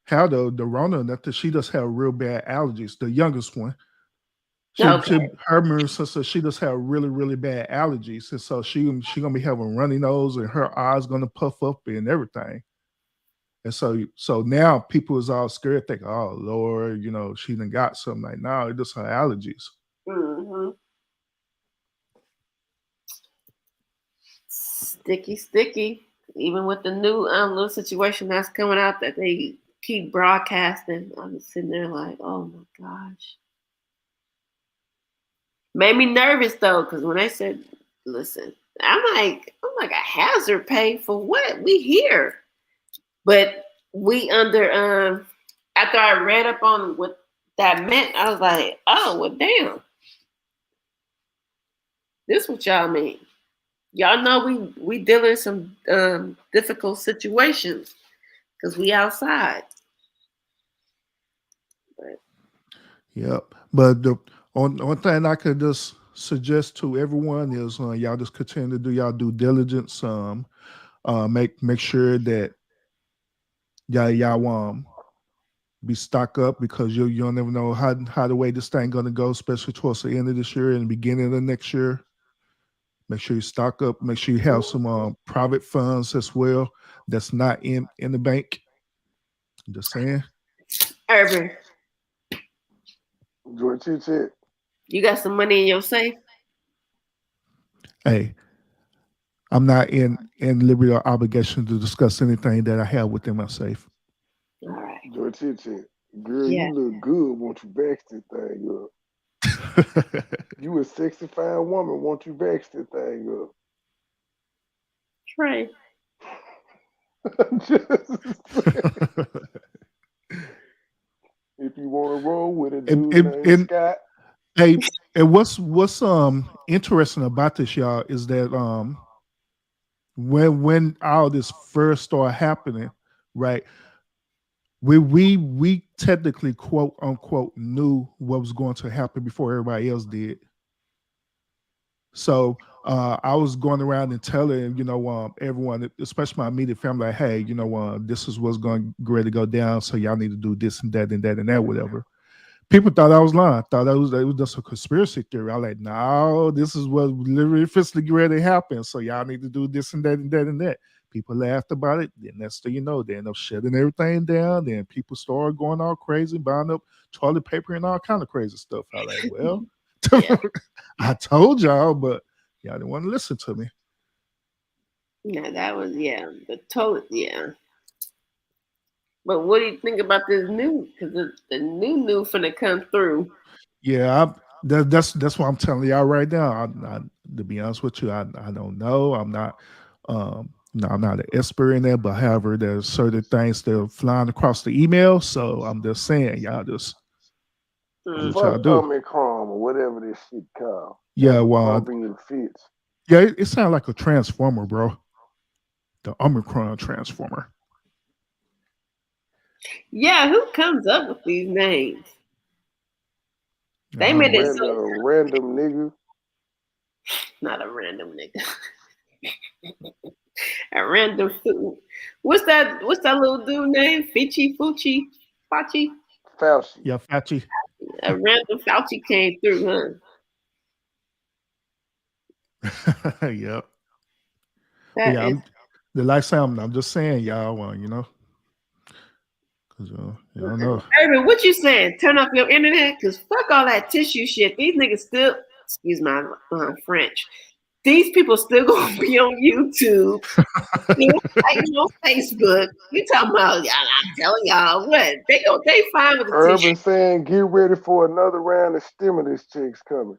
have the Rona or nothing. She just have real bad allergies. The youngest one, okay, her immune system, she just have really bad allergies, and so she gonna be having runny nose and her eyes gonna puff up and everything. And so now people is all scared, think, oh Lord, she done got something. Like, no, it's just her allergies. hmm sticky. Even with the new little situation that's coming out that they keep broadcasting, I'm sitting there like, oh my gosh, made me nervous though because when they said, listen, I'm like a hazard pay for what we here, but we under after I read up on what that meant, I was like, oh well, damn. This what y'all mean. Y'all know we dealing in some difficult situations because we outside. But Yep. But the one thing I could just suggest to everyone is y'all just continue to do y'all due diligence. Make sure that y'all be stock up because you don't never know how the way this thing gonna go, especially towards the end of this year and the beginning of the next year. Make sure you stock up. Make sure you have some private funds as well that's not in the bank. I'm just saying. Urban, George Chit. you got some money in your safe? Hey, I'm not in liberty or obligation to discuss anything that I have within my safe. All right. George Chit. Girl, Yeah. you look good. Won't you back that thing up? You a sexy fine woman. Won't you back that thing up? Trey. If you want to roll with a and, dude and, named and Scott, hey, and what's interesting about this, y'all, is that when all this first started happening, right? We technically quote unquote knew what was going to happen before everybody else did. So I was going around and telling, everyone, especially my immediate family, like, hey, this is what's going to go down. So y'all need to do this and that and that and that, whatever. People thought I was lying. Thought it was just a conspiracy theory. I was like, no, this is what literally physically ready to happen. So y'all need to do this and that and that and that. People laughed about it. Then next thing you know, they end up shutting everything down. Then people started going all crazy, buying up toilet paper and all kind of crazy stuff. I was like, well, Yeah. I told y'all, but y'all didn't want to listen to me. Yeah, that was the total But what do you think about this new? Because the new finna come through. Yeah, that's what I'm telling y'all right now. To be honest with you, I don't know. I'm not no, I'm not an expert in that, but however, there's certain things that are flying across the email. So I'm just saying, y'all just do what y'all fuck do. Omicron or whatever this shit called. Yeah, well, Abercrombie and Fitz. yeah, it sounds like a transformer, bro. The Omicron transformer. Yeah, who comes up with these names? I They don't made it know. so Random nigga. not a random nigga. A random food. What's that little dude name? Fichi, Fucci, Fachi? Fauci. Yeah, Fauci. A random Fauci came through, Yep. But That yeah, is. I'm just saying, y'all. Well, because you don't know. Urban, what you saying? Turn off your internet? Because fuck all that tissue shit. These niggas still, excuse my French. These people still gonna be on YouTube. Still fighting on Facebook. You talking about y'all? I'm telling y'all what they fine with the Urban tissue. saying, get ready for another round of stimulus checks coming.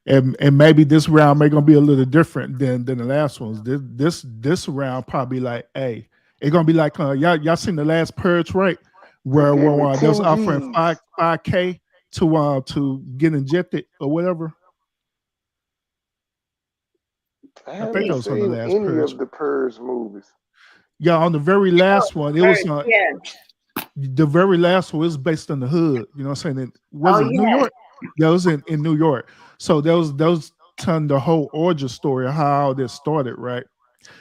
and maybe this round may gonna be a little different than the last ones. This round probably like, hey, it's gonna be like y'all seen the last purge, right? Where Give me they was 10 offering G's. 5K to get injected or whatever. I I think haven't that was on the seen last any purge. of the Purge movies. Yeah, on the very last one, it was Yeah. the very last one was based in the hood. You know what I'm saying? Was it New yeah. York? Yeah, it was in New York. So there was telling the whole origin story of how all this started, right?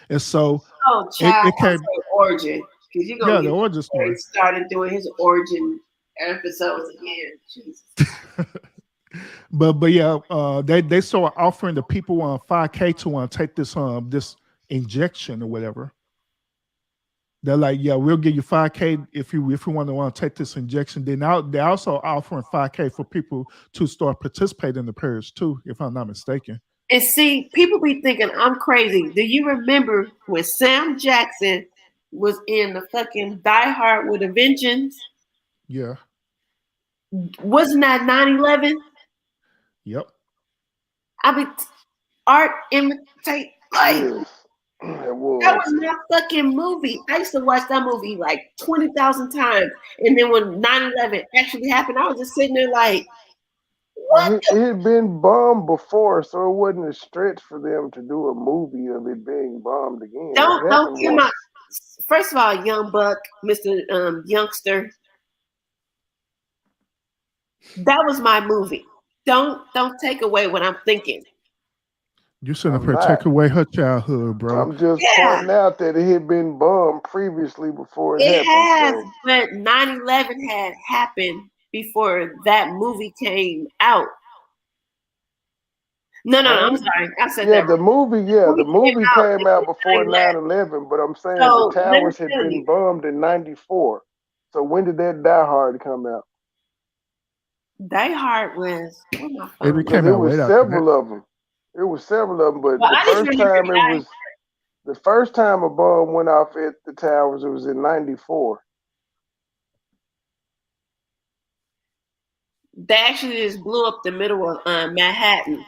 And so Oh, child, it I came, say origin. Because you're going yeah, to the get origin where he story. started doing his origin episodes again. Jesus. But yeah, they started offering the people on 5K to take this injection or whatever. They're like, yeah, we'll give you 5K if you want to take this injection. Then now they're also offering 5K for people to start participating in the purge too, if I'm not mistaken. And see, people be thinking I'm crazy. Do you remember when Sam Jackson was in the fucking Die Hard with a Vengeance? Yeah. Wasn't that 9/11? Yep. I mean, art imitate life. Yes, it That was. was my fucking movie. I used to watch that movie like 20,000 times. And then when 9/11 actually happened, I was just sitting there like, what? It had been bombed before, so it wasn't a stretch for them to do a movie of it being bombed again. It Don't happened kill once. my. First of all, young buck, Mr. Youngster, that was my movie. Don't take away what I'm thinking. You shouldn't I'm have not. take away her childhood, bro. I'm just Yeah, pointing out that it had been bombed previously before it it happened. has, So but 9/11 had happened before that movie came out. No, I'm sorry. I said yeah, that the wrong. movie, The movie came out in before 9/11. 9/11, but I'm saying the So let me towers had tell been you, bombed in '94. So when did that Die Hard come out? Die Hard was. Where my It phone? came Because it out was right after that. several of them. It was several of them, but Well, I just remember the first time a bomb went off at the towers, it was in '94. they actually just blew up the middle of Manhattan.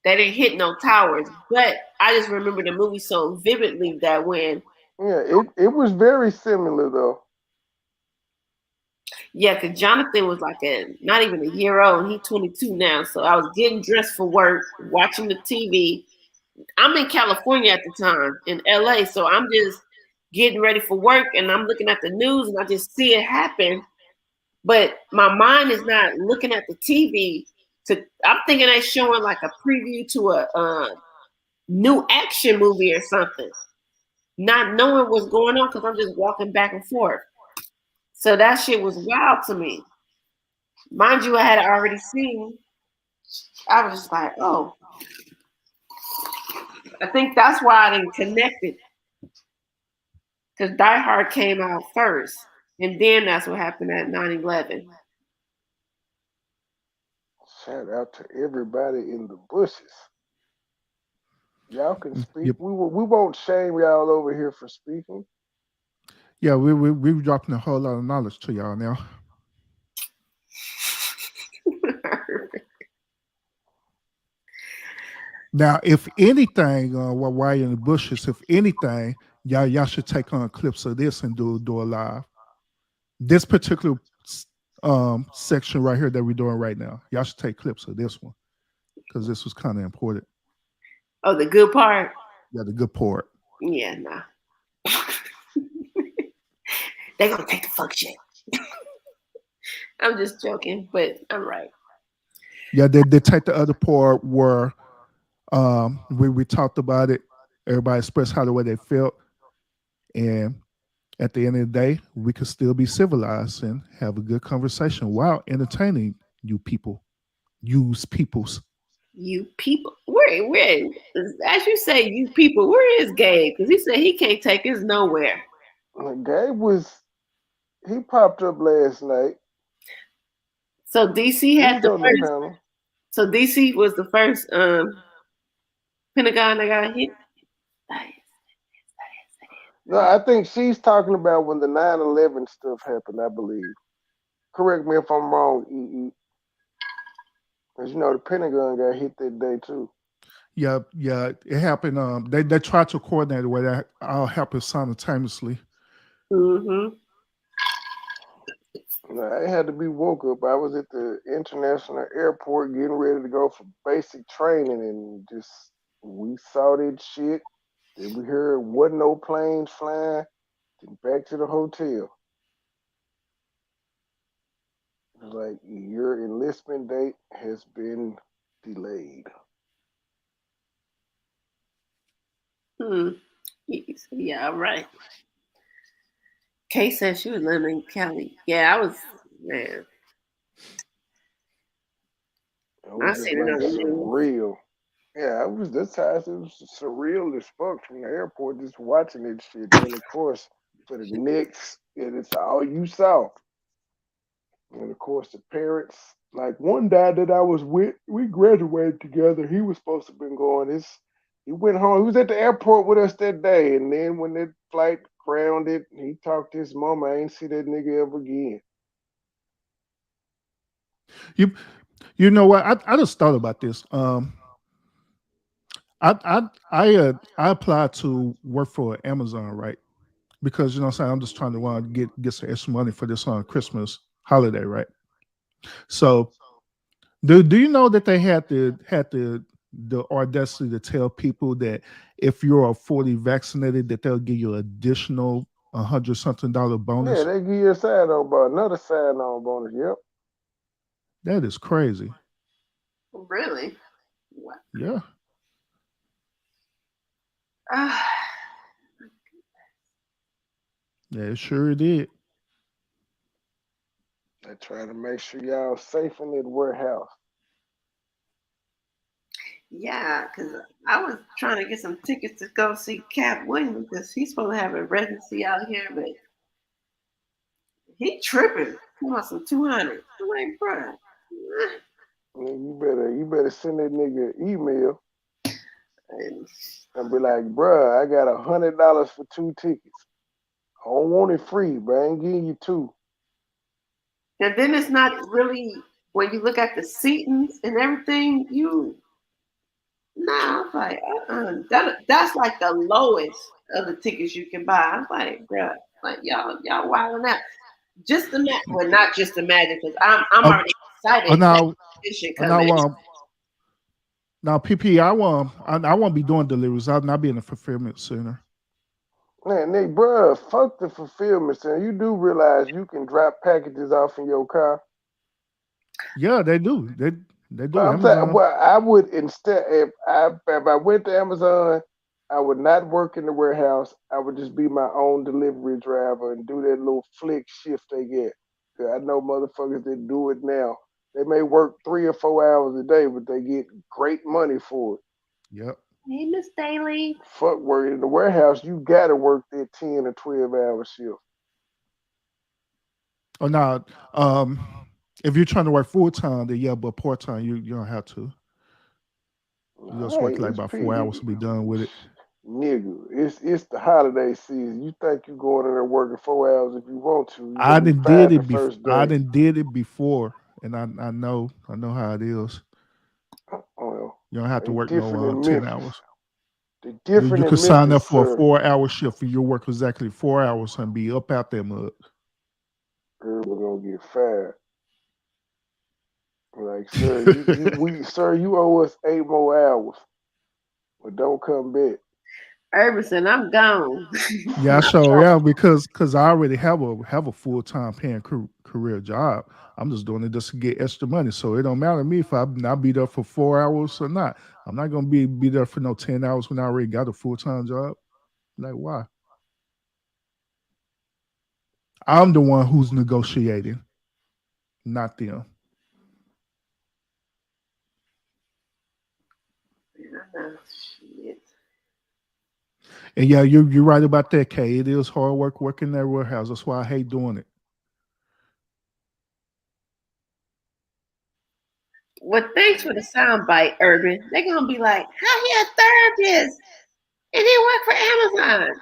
They didn't hit no towers, but I just remember the movie so vividly that when, Yeah, it was very similar though. yeah, because Jonathan was like not even a year old, and he's 22 now. So I was getting dressed for work, watching the TV. I'm in California at the time, in LA, so I'm just getting ready for work, and I'm looking at the news, and I just see it happen. But my mind is not looking at the TV. I'm thinking they're showing like a preview to a new action movie or something, not knowing what's going on because I'm just walking back and forth. So that shit was wild to me. Mind you, I had already seen. I was just like, oh, I think that's why I didn't connect it. Because Die Hard came out first. And then that's what happened at 9/11. Shout out to everybody in the bushes. Y'all can speak. Yep. We won't shame y'all over here for speaking. Yeah, we're dropping a whole lot of knowledge to y'all now. Now, if anything, while you're in the bushes, if anything, y'all should take on clips of this and do a live. This particular section right here that we're doing right now, y'all should take clips of this one because this was kind of important. Oh, the good part? Yeah, the good part. Yeah, nah. They're going to take the fuck shit. I'm just joking, but I'm right. Yeah, they take the other part where we talked about it. Everybody expressed how the way they felt, and at the end of the day, we could still be civilized and have a good conversation while entertaining you people, use peoples. You people, where? As you say, you people, where is Gabe? Because he said he can't take us nowhere. Gabe he popped up last night. So DC had He's the on the first. panel. So DC was the first Pentagon that got hit. No, I think she's talking about when the 9/11 stuff happened, I believe. Correct me if I'm wrong, EE. Because you know the Pentagon got hit that day too. Yeah, it happened. They tried to coordinate where that all happened simultaneously. Mm-hmm. I had to be woke up. I was at the international airport getting ready to go for basic training, and just we saw that shit. Then we heard wasn't no planes flying. Then back to the hotel. It was like your enlistment date has been delayed. Yeah, right. Kay said she was living in Cali. Yeah, I was, man. It I was just seen it like on the news. surreal. Yeah, it was this time. It was surreal as fuck from the airport just watching that shit. Then of course for the Knicks, it's all you saw. And of course the parents, like one guy that I was with, we graduated together. He was supposed to have been going. He went home. He was at the airport with us that day, and then when that flight grounded, he talked to his mama. I ain't see that nigga ever again. You know what? I just thought about this. I applied to work for Amazon, right? Because you know what I'm saying, I'm just trying to get some extra money for this Christmas holiday, right? So do you know that they had the audacity to tell people that if you're fully vaccinated, that they'll give you additional $100-something Yeah, bonus? they give you a sign-on bonus, another sign-on bonus. Yep. That is crazy. Really? What? Yeah. Yeah, it sure did. They trying to make sure y'all safe in that warehouse. Yeah, because I was trying to get some tickets to go see Cap Williams because he's supposed to have a residency out here, but he tripping. He wants some 200. I'm like, bro. You better send that nigga an email and be like, bruh, I got $100 for 2 tickets. I don't want it free, but I ain't giving you 2. And then it's not really, when you look at the seatings and everything, I'm like, that's like the lowest of the tickets you can buy. I'm like, bro, like y'all wilding out. Just imagine, well, not just imagine, because I'm already excited. Now, This shit coming. now, PP, I won't be doing deliveries. I'll not be in a fulfillment center. Man, Nick, bruh, fuck the fulfillment center. You do realize you can drop packages off in your car? Yeah, they do. They do. I'm saying, well, I would instead, if I went to Amazon, I would not work in the warehouse. I would just be my own delivery driver and do that little flick shift they get. 'Cause I know motherfuckers that do it now. They may work 3 or 4 hours a day, but they get great money for it. Yep. Hey, Miss Daly. Fuck working in the warehouse. You gotta work that 10 or 12-hour shift. Oh, now, if you're trying to work full time, then yeah, but part time, you don't have to. You just work like about 4 hours to be done with it. Nigga, it's the holiday season. You think you going in there working 4 hours if you want to? I done did it before. I done did it before, and I know how it is. Well, you don't have to work no 10 hours. You can sign up for a 4-hour shift, and you'll work exactly 4 hours and be up out that mug. Girl, we're gonna get fired. Like, sir, you owe us 8 more hours, but don't come back. Urban said, I'm gone. Yeah, sure. Yeah, because I already have a full-time paying career job. I'm just doing it just to get extra money. So it don't matter to me if I not be there for 4 hours or not. I'm not gonna be there for no 10 hours when I already got a full-time job. Like why? I'm the one who's negotiating, not them. Shit. And yeah, you're right about that, Kay. It is hard work working in that warehouse. That's why I hate doing it. Well, thanks for the sound bite, Urban. They're gonna be like, how he a therapist and he work for Amazon.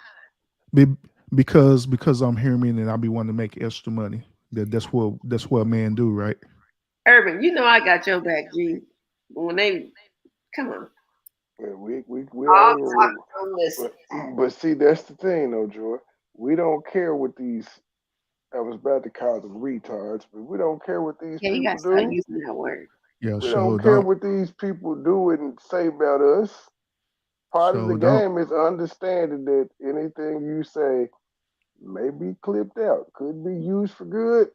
Be, because I'm human and I be wanting to make extra money. That's what a man do, right? Urban, you know I got your back, G. When they come on. Yeah, we I'll all, talk, don't listen. but see, that's the thing, though, Joy. We don't care what these. I was about to call them retards, but we don't care what these Yeah, you people gotta start do. using that word. Yeah, We don't sure care don't. what these people do and say about us. Part of the Sure don't. game is understanding that anything you say may be clipped out, could be used for good,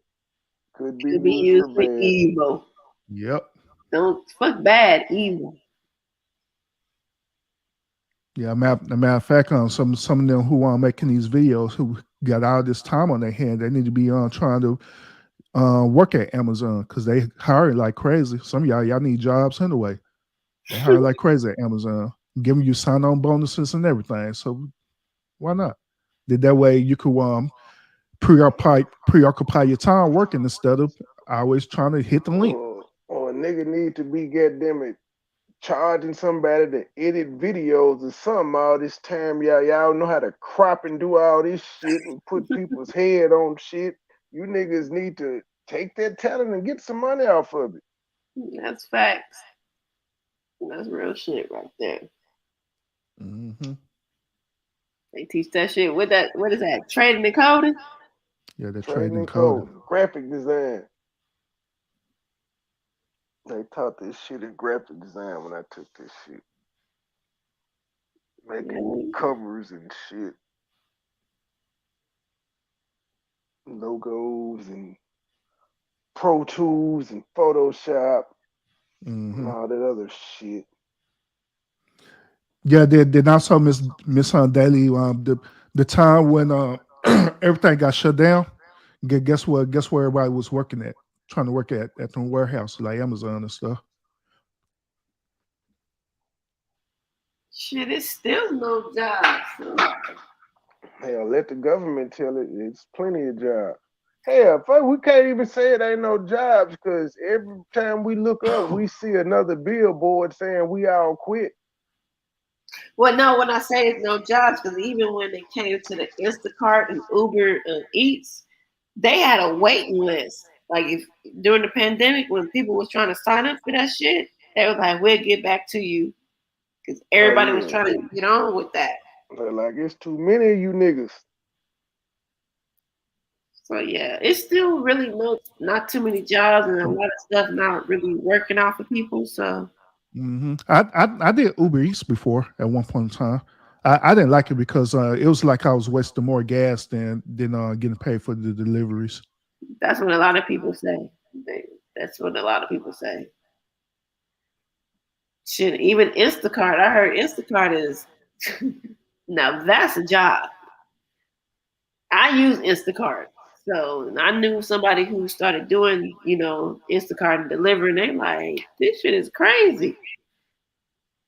could be Could be used for used for bad. evil. Yep. Don't fuck bad, evil. Yeah, matter of fact, some of them who are making these videos who got all this time on their hand, they need to be trying to work at Amazon because they hire like crazy. Some of y'all need jobs anyway. They hire like crazy at Amazon, giving you sign-on bonuses and everything. So why not? That way you could preoccupy your time working instead of always trying to hit the link. Or a nigga need to be goddamn it charging somebody to edit videos or something all this time. Y'all know how to crop and do all this shit and put people's head on shit. You niggas need to take that talent and get some money off of it. That's facts. That's real shit right there. Mm-hmm. They teach that shit. What is that? Trading and coding? Yeah, they're Trading trading and code. code, graphic design. They taught this shit in graphic design when I took this shit. Making covers and shit. Logos and Pro Tools and Photoshop and Mm-hmm. all that other shit. Yeah, then also Miss Daily, the time when everything got shut down. Guess what? Guess where everybody was working at? Trying to work at the warehouse like Amazon and stuff. Shit, it's still no job. So. Hell, let the government tell it. It's plenty of jobs. Hell, fuck, we can't even say it ain't no jobs because every time we look up, we see another billboard saying we all quit. Well, no, when I say it's no jobs, because even when it came to the Instacart and Uber Eats, they had a waiting list. Like if during the pandemic, when people was trying to sign up for that shit, they was like, "We'll get back to you," because Oh everybody was yeah, trying to get on with that. they're like it's too many of you niggas. So yeah, it's still really not too many jobs and a lot of stuff not really working out for people. So Mm-hmm. I did Uber Eats before at one point in time. I didn't like it because it was like I was wasting more gas than getting paid for the deliveries. that's what a lot of people say. That's what a lot of people say. Shit, even Instacart. I heard Instacart is now that's a job. I use Instacart. So I knew somebody who started doing, Instacart and delivering. They like, this shit is crazy.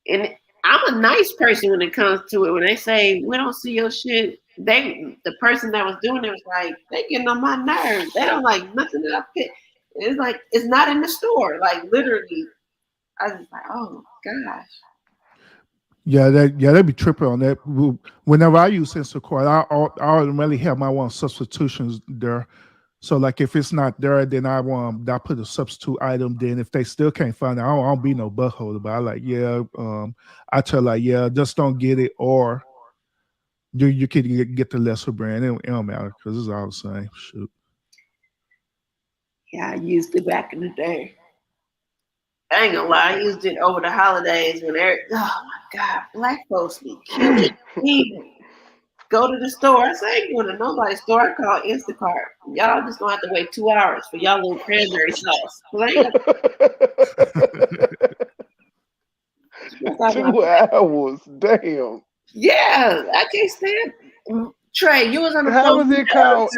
And I'm a nice person when it comes to it. When they say we don't see your shit, the person that was doing it was like, they getting on my nerves. They don't like nothing that I fit. It's like it's not in the store. Like literally, I was like, oh gosh. Yeah, they be tripping on that. Whenever I use Instacart, I automatically have my one substitutions there. So like if it's not there, then I put a substitute item. Then if they still can't find it, I don't be no buttholder. But I like I tell like just don't get it, or you can get the lesser brand. It don't matter because it's all the same. Shoot. Yeah, I used it back in the day. I ain't gonna lie, I used it over the holidays when oh my God, black folks be killing me. Go to the store. I say, I ain't going to nobody's store. I call Instacart. Y'all just gonna have to wait 2 hours for y'all little cranberry sauce. 'Cause I ain't got 2 hours. Damn. Yeah, I can't stand Trey, you was on the How phone. is it called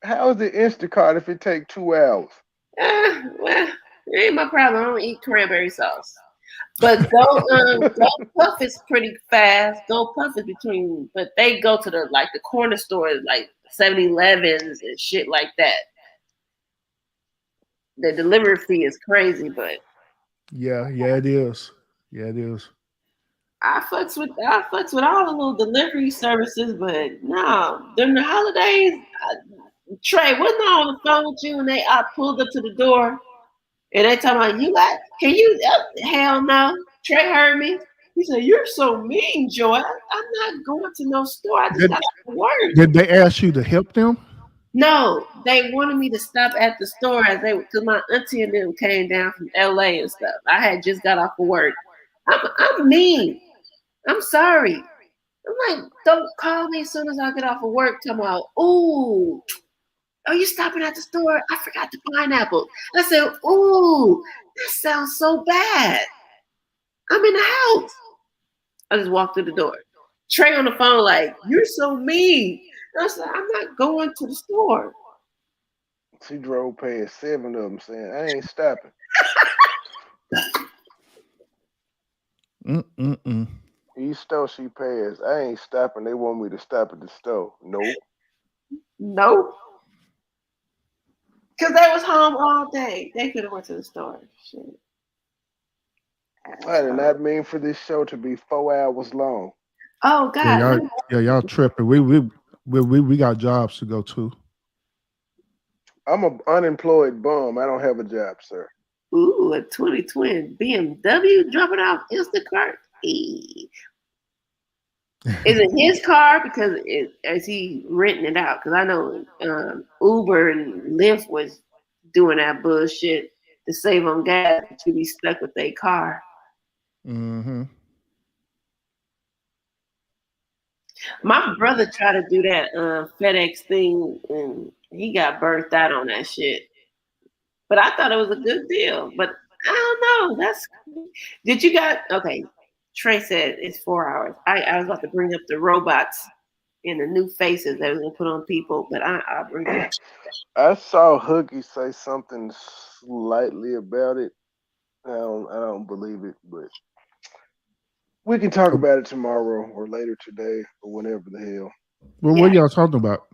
How is it Instacart if it take 2 hours? Well, it ain't my problem. I don't eat cranberry sauce. But Go Puff is pretty fast. Go Puff is between, but they go to the corner stores, like 7-Elevens and shit like that. The delivery fee is crazy, but Yeah, it is. Yeah, it is. I fucks with all the little delivery services, but no, during the holidays, Trey, wasn't I on the phone with you and I pulled up to the door and they talking about can you hell no. Trey heard me. He said, "You're so mean, Joy. I'm not going to no store. I just got to work." Did they ask you to help them? No, they wanted me to stop at the store because my auntie and them came down from LA and stuff. I had just got off of work. I'm mean. I'm sorry. I'm like, don't call me as soon as I get off of work. Talking about, ooh, are you stopping at the store? I forgot the pineapple. I said, ooh, that sounds so bad. I'm in the house. I just walked through the door. Trey on the phone like, you're so mean. I said, I'm not going to the store. She drove past 7 of them saying, I ain't stopping. Each store she passed, I ain't stopping. They want me to stop at the store. Nope. Because they was home all day. They could have went to the store. Shit. I did not mean for this show to be 4 hours long. Oh God! Y'all tripping. We got jobs to go to. I'm an unemployed bum. I don't have a job, sir. Ooh, a 2020 BMW dropping off Instacart. Is it his car because is he renting it out? Because I know Uber and Lyft was doing that bullshit to save on gas to be stuck with their car. Mm-hmm. My brother tried to do that FedEx thing and he got burnt out on that shit. But I thought it was a good deal. But I don't know. Did you got okay? Trey said it's 4 hours. I was about to bring up the robots and the new faces that was gonna put on people, but I'll bring it up. I saw Hoogie say something slightly about it. I don't believe it, but we can talk about it tomorrow or later today or whenever the hell. Well, what y'all talking about?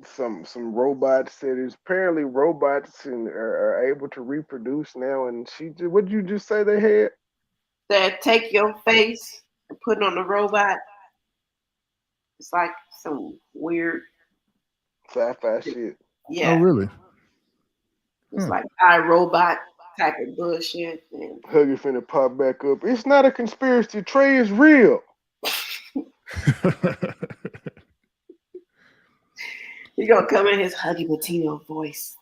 Some robots that is apparently robots and are able to reproduce now. And what did you just say they had? That take your face and put it on the robot. It's like some weird sci-fi shit. Yeah. Oh, really? It's like iRobot type of bullshit. And Huggy finna pop back up. It's not a conspiracy. Trey is real. He gonna come in his Huggy Patino voice.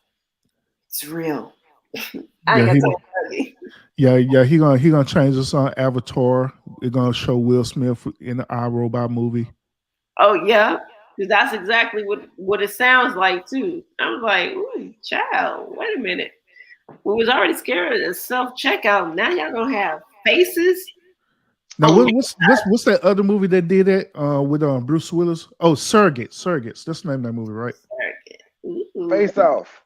It's real. I ain't gonna tell Huggy. Yeah. He gonna change the song Avatar. They're gonna show Will Smith in the iRobot movie. Oh yeah, because that's exactly what it sounds like too. I was like, ooh, child, wait a minute. We was already scared of self-checkout. Now y'all gonna have faces. Now, what's that other movie that did that with Bruce Willis? Oh, Surrogates. That's the name of that movie, right? Surrogate. Face Off.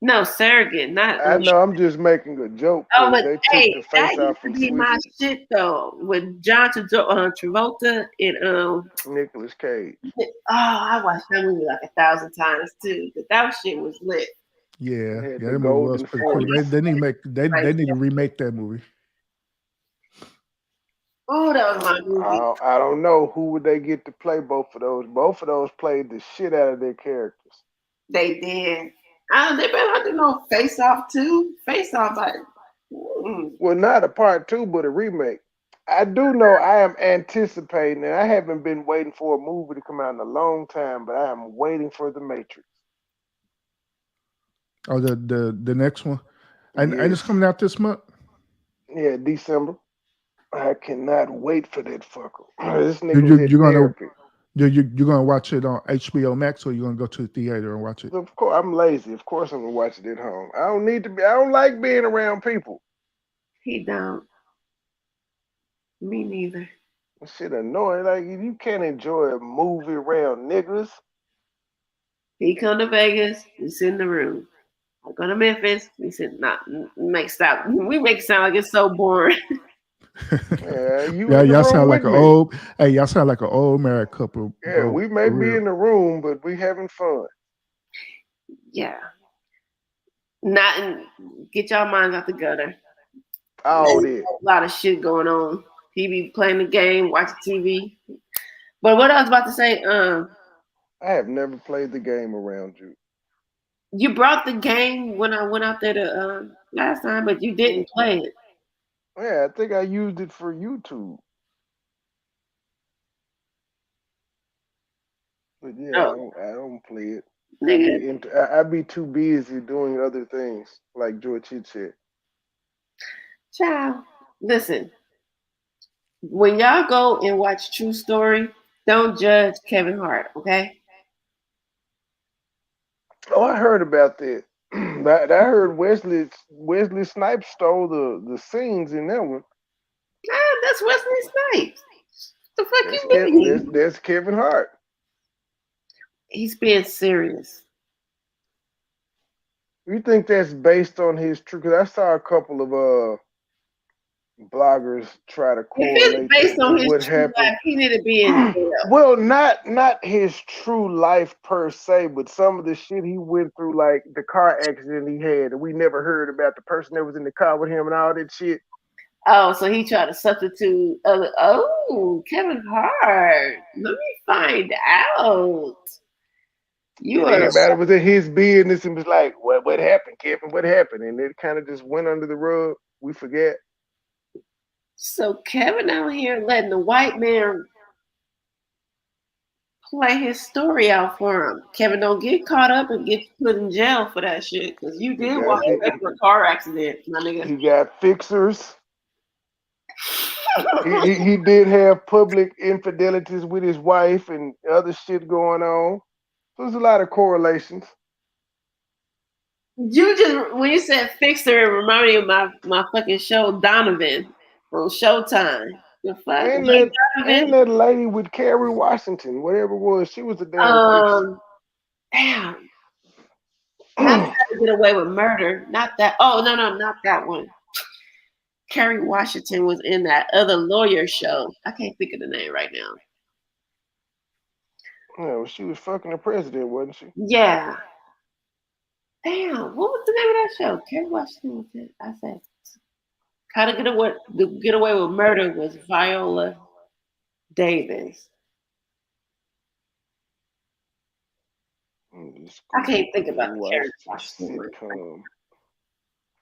No, Surrogate. Not. I know. I'm just making a joke. Oh, but they hey, took the face that off used to from be my shit though, with John Travolta and Nicolas Cage. Oh, I watched that movie like 1,000 times too. But that shit was lit. Yeah, that movie was pretty cool. They need to remake that movie. Oh, that was my movie. I don't know who would they get to play both of those. Both of those played the shit out of their characters. They did. They better do no Face Off too. Face Off, like. Well, not a part 2, but a remake. I do know I am anticipating, and I haven't been waiting for a movie to come out in a long time, but I am waiting for The Matrix. Oh, the next one. And it's coming out this month. Yeah, December. I cannot wait for that fucker. This You, nigga was at you're gonna therapy. you're gonna watch it on HBO Max, or you're gonna go to the theater and watch it? Of course, I'm lazy. Of course, I'm gonna watch it at home. I don't need to be. I don't like being around people. He don't. Me neither. That shit annoying. Like you can't enjoy a movie around niggas. He come to Vegas, we sit in the room. I go to Memphis, we sit not make stop. We make it sound like it's so boring. Yeah, you Yeah, in the y'all room sound with like an me. old. Hey, y'all sound like an old married couple, Yeah, bro. we may For be real. in the room, but we having fun. Yeah. Not get y'all minds out the gutter. All There's that. a lot of shit going on. He be playing the game, watching TV. But what I was about to say, I have never played the game around you. you brought the game when I went out there to last time, but you didn't play it. Yeah, I think I used it for YouTube. But yeah, Oh, I don't play it. nigga. I be too busy doing other things, like George Chit said. Child, listen. When y'all go and watch True Story, don't judge Kevin Hart, okay? Oh, I heard about that. I heard Wesley Snipes stole the scenes in that one. Ah, that's Wesley Snipes. The fuck you mean? That's Kevin Hart. He's being serious. You think that's based on his true? Because I saw a couple of bloggers try to If it's correlate based that to on his what true happened. life, he need to be in jail. Well, not his true life per se, but some of the shit he went through, like the car accident he had, and we never heard about the person that was in the car with him and all that shit. Oh, so he tried to substitute other. Oh, Kevin Hart. Let me find out. You And are everybody was in his business and was like, what happened, Kevin? What happened? And it kind of just went under the rug. We forget. so Kevin out here letting the white man play his story out for him. Kevin, don't get caught up and get put in jail for that shit because you He did got walk away from a car accident, my nigga. he got fixers. he did have public infidelities with his wife and other shit going on. So there's a lot of correlations. You just when you said fixer, it reminded me of my fucking show Donovan on Showtime. The fuck, And Blake that Donovan. lady with Kerry Washington, whatever it was, she was a damn fixer. Damn. Not How to Get Away with Murder. Not that. Oh no, not that one. Kerry Washington was in that other lawyer show. I can't think of the name right now. Yeah, well, she was fucking the president, wasn't she? Yeah. Damn. What was the name of that show? Kerry Washington was it. I said How to Get Away with Murder was Viola Davis. I can't think about the Kerry Washington sitcom.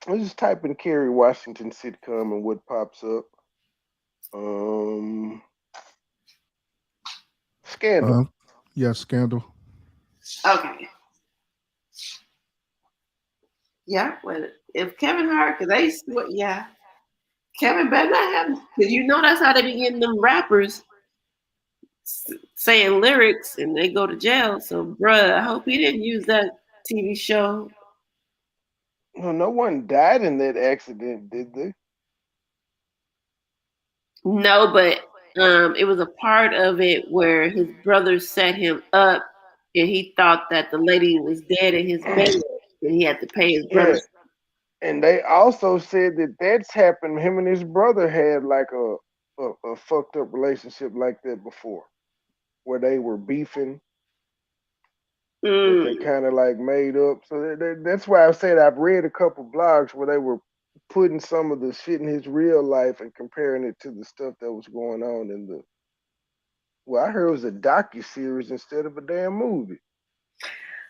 I just type in Kerry Washington sitcom and what pops up. Scandal. Yeah, Scandal. Okay. Yeah, well, if Kevin Hart, because Kevin better not have, because you know that's how they be getting them rappers saying lyrics and they go to jail. So, bruh, I hope he didn't use that TV show. Well, no one died in that accident, did they? No, but it was a part of it where his brother set him up and he thought that the lady was dead in his bed and he had to pay his brother. Yeah. And they also said that that's happened. Him and his brother had like a fucked up relationship like that before, where they were beefing. That they kind of like made up. So that's why I said I've read a couple blogs where they were putting some of the shit in his real life and comparing it to the stuff that was going on in the. Well, I heard it was a docu-series instead of a damn movie.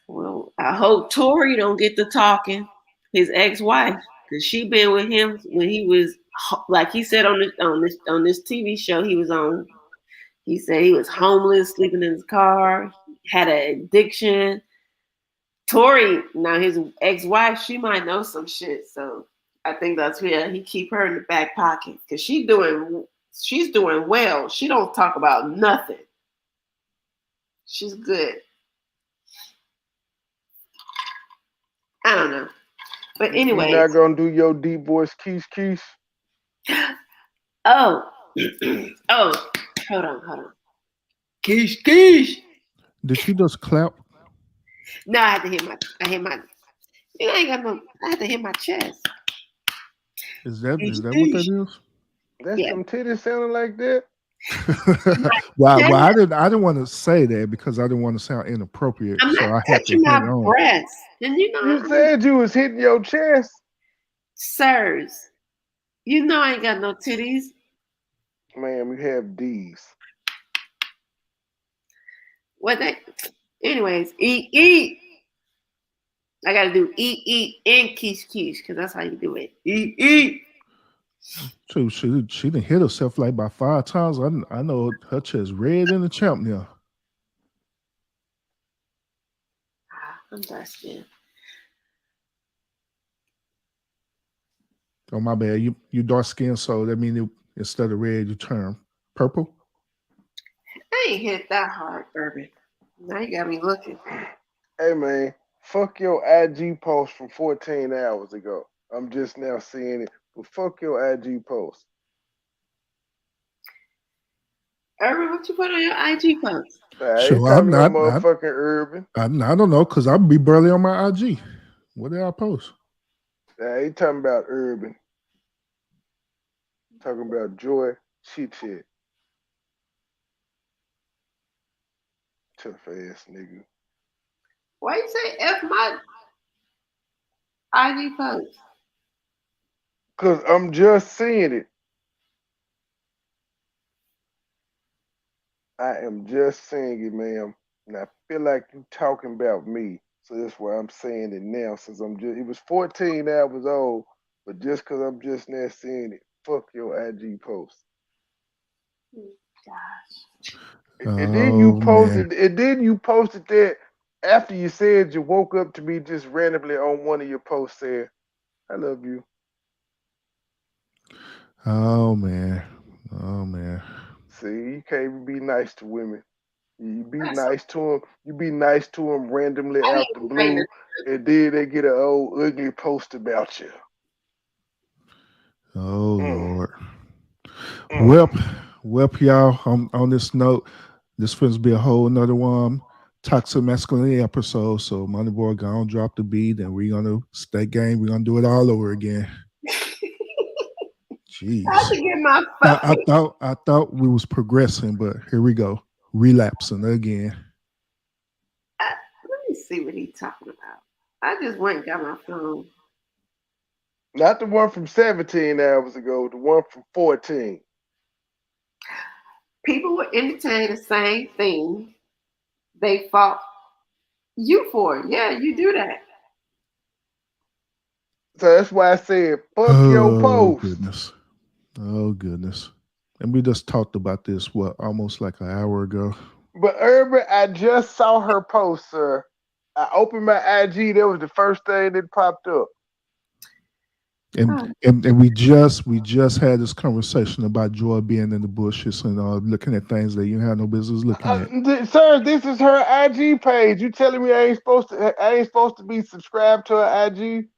Well, I hope Tori don't get to talking, his ex-wife, because she been with him when he was, like he said on this TV show he was on. He said he was homeless, sleeping in his car, had an addiction. Tori, now his ex-wife, she might know some shit. So I think that's where he keep her in the back pocket because she's doing well. She don't talk about nothing. She's good. I don't know. But anyway. You're not gonna do your deep voice keys. Oh. Oh, hold on. Keys. Did you just clap? No, I had to hit my you ain't got no I had to hit my chest. Is that what that is? That's some titties sounding like that. Well, I didn't want to say that because I didn't want to sound inappropriate. I'm so not I had to touching my hang on. breast. And you said you was hitting your chest. Sirs, you know I ain't got no titties. Ma'am, you have D's. What that? Anyways, eat. I gotta do eat, and kiss, because that's how you do it. Eat. So she didn't hit herself like by 5 times. I know her chest red in the champ now. I'm thirsty. Oh my bad. You dark skinned, so that means instead of red, you turn purple. I ain't hit that hard, Urban. Now you got me looking. Hey man, fuck your IG post from 14 hours ago. I'm just now seeing it. But fuck your IG post. Urban, what you put on your IG post? Sure, I'm not motherfucking Urban. I don't know, because I'll be barely on my IG. What did I post? He talking about Urban. Talking about Joy Chit. Tough ass nigga. Why you say F my IG post? Cause I'm just seeing it. I am just saying it, ma'am. And I feel like you talking about me. So that's why I'm saying it now. Since it was 14 hours old, but just cause I'm just now seeing it, fuck your IG post. Gosh. And then you posted that after you said you woke up to me just randomly on one of your posts saying, I love you. Oh man. See, you can't even be nice to women. You be nice to them. You be nice to them randomly out the blue, and then they get an old ugly post about you. Oh Lord. Well, y'all. On this note, this supposed to be a whole another one toxic masculinity episode. So MoneyBoy gonna drop the beat, and we're gonna stay game. We're gonna do it all over again. Jeez. I thought we was progressing, but here we go, relapsing again. Let me see what he's talking about. I just went and got my phone. Not the one from 17 hours ago, the one from 14. People would entertain the same thing they fought you for. Yeah, you do that. So that's why I said, fuck your post. Oh, goodness. And we just talked about this, almost like an hour ago. But Urban, I just saw her post, sir. I opened my IG. That was the first thing that popped up. And we just had this conversation about Joy being in the bushes and looking at things that you have no business looking at. Sir, this is her IG page. You telling me I ain't supposed to be subscribed to her IG?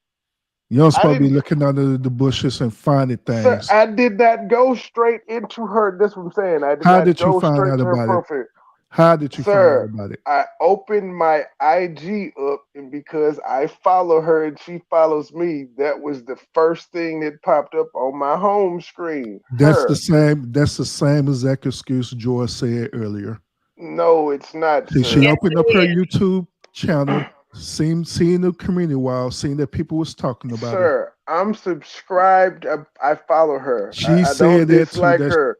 You don't supposed to be looking under the bushes and finding things. Sir, I did not go straight into her. That's what I'm saying. I did How not did go you find straight out to her about profile. it? How did you find out about it? I opened my IG up, and because I follow her and she follows me, that was the first thing that popped up on my home screen. That's the same exact excuse Joy said earlier. No, it's not. She opened up her YouTube channel, seeing the community wall, seeing that people was talking about her. Sir, I'm subscribed. I follow her. She I said don't dislike that too. her.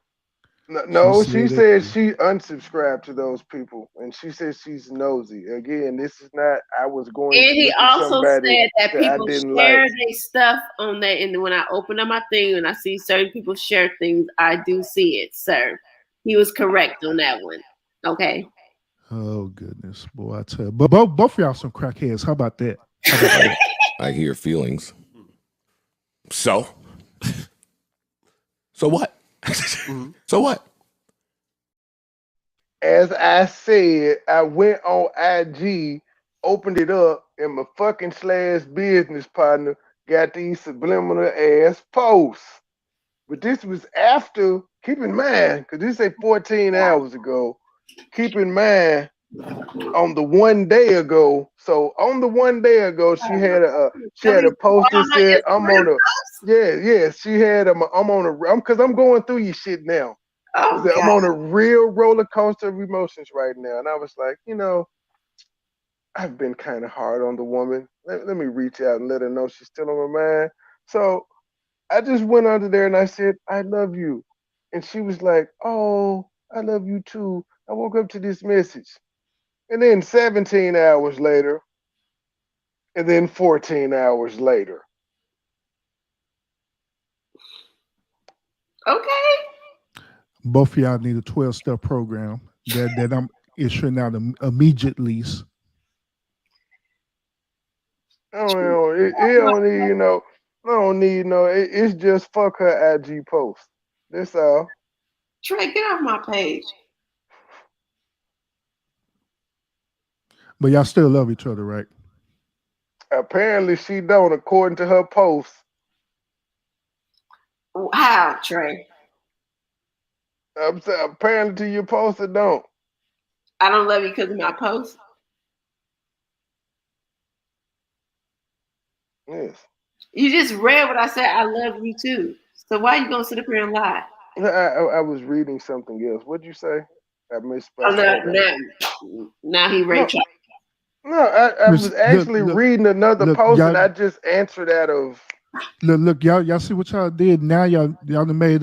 No, she said she unsubscribed to those people, and she said she's nosy. Again, this is not. I was going. And he also said that people share their stuff on that. And when I open up my thing and I see certain people share things, I do see it, sir. He was correct on that one. Okay. Oh goodness, boy! I tell you, but both of y'all some crackheads. How about that? How about that? I hear feelings. So what? So what? As I said, I went on IG, opened it up, and my fucking slash business partner got these subliminal ass posts. But this was after, keep in mind, because this say 14 hours ago. Keep in mind, on the one day ago. So on the one day ago, she had a post that said, "I'm on a." Yeah. She had I'm on a. Because I'm going through your shit now. Oh, I'm God. on a real roller coaster of emotions right now, and I was like, I've been kind of hard on the woman. Let me reach out and let her know she's still on my mind. So I just went under there and I said, "I love you," and she was like, "Oh, I love you too." I woke up to this message. And then 17 hours later, and then 14 hours later. Okay. Both of y'all need a 12-step program that I'm issuing out immediately. I don't need no. It's just fuck her IG post. That's all. Trey, get off my page. But y'all still love each other, right? Apparently she don't, according to her post. How, Trey? I'm saying apparently to your post it don't. I don't love you because of my post. Yes. You just read what I said. I love you too. So why are you gonna sit up here and lie? I was reading something else. What'd you say? I missed. Now he Ray Charles. No, I was actually reading another post and I just answered out of. Look, y'all see what y'all did. Now y'all done made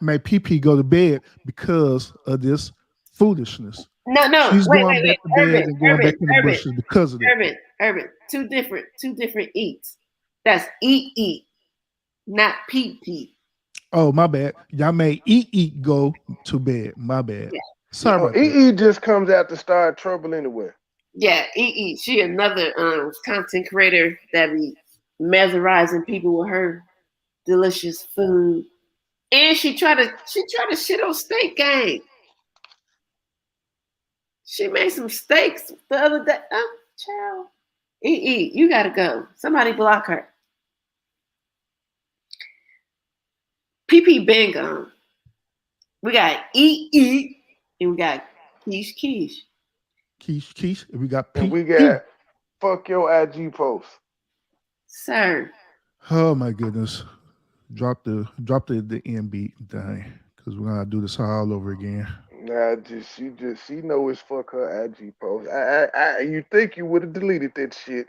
made PP go to bed because of this foolishness. No. She's Wait. going back to bed and going back in the bushes because of it. Urban. Two different eats. That's eat, not PP. Oh, my bad. Y'all made eat go to bed. My bad. Yeah. Sorry about that. EE just comes out to start trouble anyway. Yeah, EE. She another content creator that be mesmerizing people with her delicious food. And she tried to shit on Steak Gang. She made some steaks the other day. Oh, child. EE, you gotta go. Somebody block her. PP been gone. We got EE and we got Keish. Keish. And we got And we got fuck your IG post. Sir. Oh my goodness. Drop the end beat, dang. Because we're gonna do this all over again. Nah, she know it's fuck her IG post. You think you would have deleted that shit?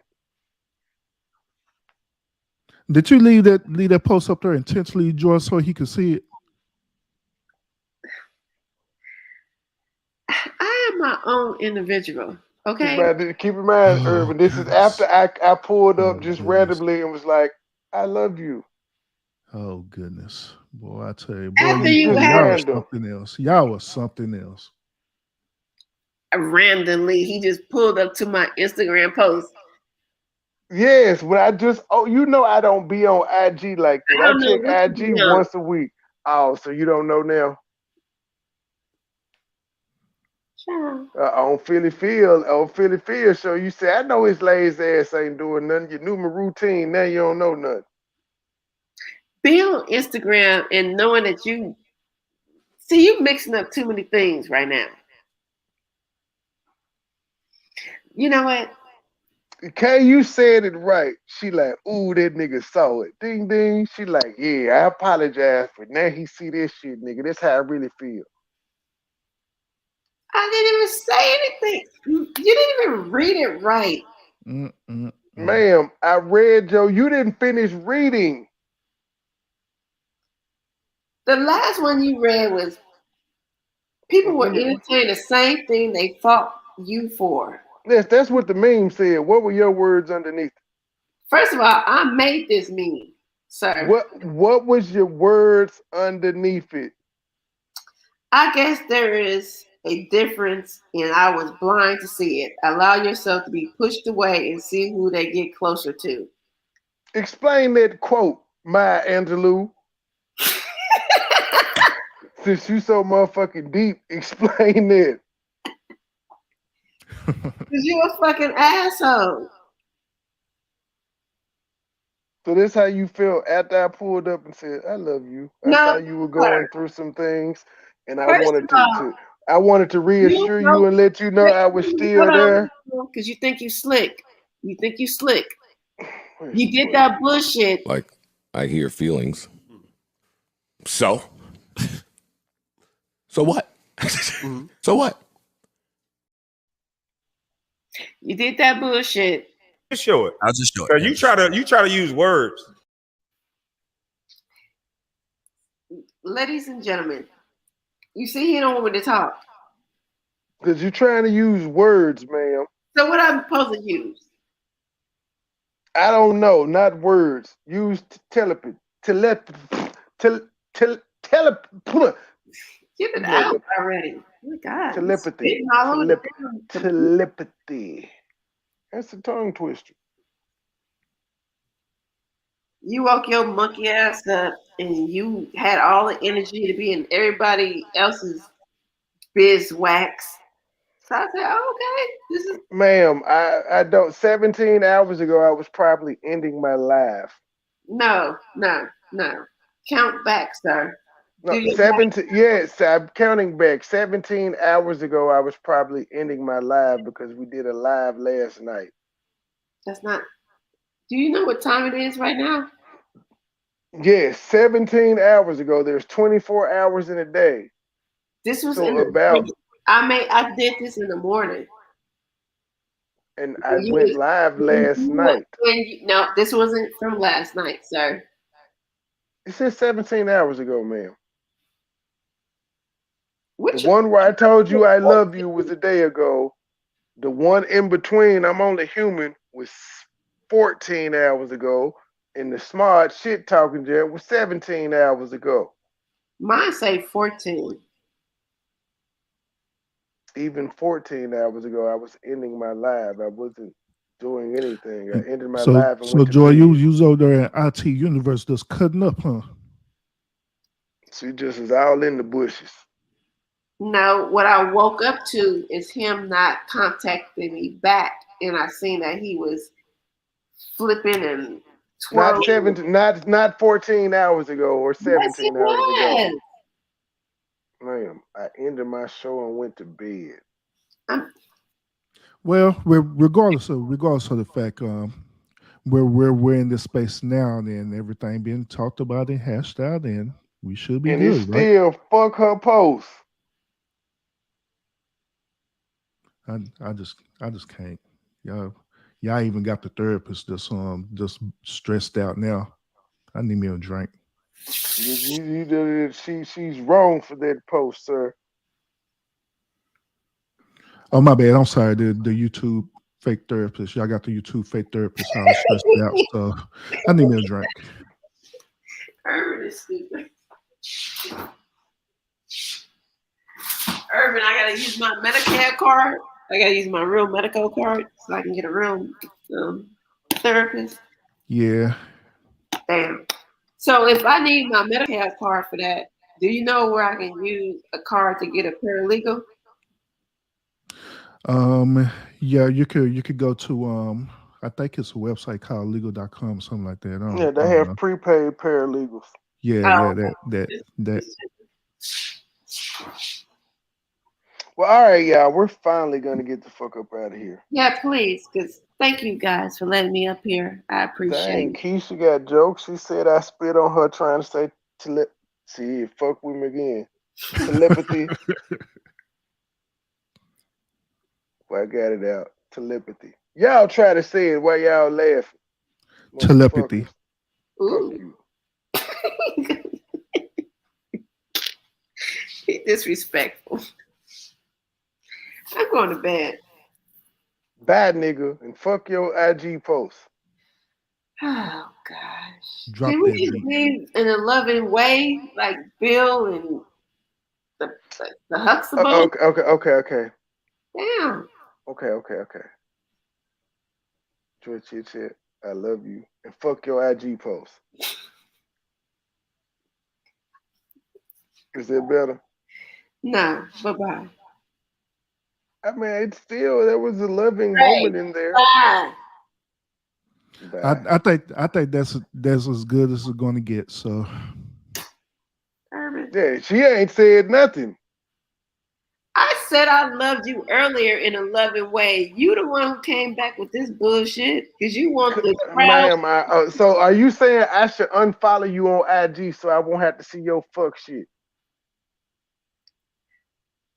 Did you leave that post up there intentionally, George, so he could see it? I am my own individual. Okay. Keep in mind, Urban. This is after I pulled up just randomly and was like, "I love you." Oh goodness, boy! I tell you, After y'all was something else. Y'all was something else. Randomly, he just pulled up to my Instagram post. Yes, when I don't be on IG like that. I check IG once a week. Oh, so you don't know now? On Philly Field show, you say, I know his lazy ass ain't doing nothing. You knew my routine, now you don't know nothing. Be on Instagram and knowing that you mixing up too many things right now. You know what? Kay, you said it right. She like, ooh, that nigga saw it. Ding, ding. She like, yeah, I apologize for now he see this shit, nigga. That's how I really feel. I didn't even say anything. You didn't even read it right. Ma'am, I read you didn't finish reading. The last one you read was people were entertaining the same thing they fought you for. Yes, that's what the meme said. What were your words underneath? First of all, I made this meme, sir. What was your words underneath it? I guess there is a difference and I was blind to see it. Allow yourself to be pushed away and see who they get closer to. Explain that quote, Maya Angelou. Since you so motherfucking deep, explain it. Because you a fucking asshole. So this how you felt after I pulled up and said, I love you. I No, saw you were going through some things and I first wanted of all, I wanted to reassure you and let you know I was still there. Because you think you slick. You think you slick. Where's You the did button? that bullshit. Like, I hear feelings. So? So what? So what? You did that bullshit. Just show it. I'll just show it. Cause you try to use words. Ladies and gentlemen, you see he don't want me to talk. Because you're trying to use words, ma'am. So what I'm supposed to use? I don't know, not words. Use telepathy. Telepathy. Get it out already. Oh my God. Telepathy. Telepathy. That's a tongue twister. You woke your monkey ass up and you had all the energy to be in everybody else's beeswax. So I said, okay, this is. Ma'am, I don't. 17 hours ago, I was probably ending my life. No. Count back, sir. No, 17. Yes, I'm counting back. 17 hours ago, I was probably ending my live because we did a live last night. That's not. Do you know what time it is right now? Yes, 17 hours ago. There's 24 hours in a day. This was so about. I did this in the morning. And I went live last night. No, this wasn't from last night, sir. It said 17 hours ago, ma'am. The one where I told you I love you was a day ago. The one in between, I'm only human, was 14 hours ago. And the smart shit talking jet was 17 hours ago. Mine say 14. Even 14 hours ago, I was ending my live. I wasn't doing anything. I ended my so, live and so went to Joy, bed. you was over there in IT Universe just cutting up, huh? She just is all in the bushes. No, what I woke up to is him not contacting me back, and I seen that he was flipping and twirling. Not 14 hours ago or 17 yes, hours ago. Ma'am, I ended my show and went to bed. Well, regardless of the fact, we're in this space now, and everything being talked about and hashed out, and we should be and good, it's still right? Fuck her post. I just can't. Y'all even got the therapist just stressed out now. I need me a drink. She's wrong for that post, sir. Oh, my bad. I'm sorry. The YouTube fake therapist. Y'all got the YouTube fake therapist all stressed out. So I need me a drink. Urban is stupid. Urban, I gotta use my Medicare card. I gotta use my real medical card so I can get a real therapist. Yeah. Damn. So if I need my Medicare card for that, do you know where I can use a card to get a paralegal? Yeah, you could go to I think it's a website called legal.com, something like that. Yeah, they have prepaid paralegals. Yeah, that. Well, all right, y'all. We're finally gonna get the fuck up out of here. Yeah, please, because thank you guys for letting me up here. I appreciate it. Keisha got jokes. She said I spit on her trying to say see, fuck with me again. Telepathy. Well, I got it out. Telepathy. Y'all try to say it while y'all laughing. Telepathy. Ooh. Disrespectful. I'm going to bed. Bad nigga, and fuck your IG post. Oh gosh. Drop Can we just leave in a loving way, like Bill and The Huxtable. Okay. Damn. Okay. Chit, I love you. And fuck your IG post. Is that better? Nah, bye-bye. I mean, it's still, there was a loving moment in there. Bye. I think that's as good as it's going to get. So yeah, she ain't said nothing. I said I loved you earlier in a loving way. You the one who came back with this bullshit because you want the crowd. Ma'am, so are you saying I should unfollow you on IG so I won't have to see your fuck shit?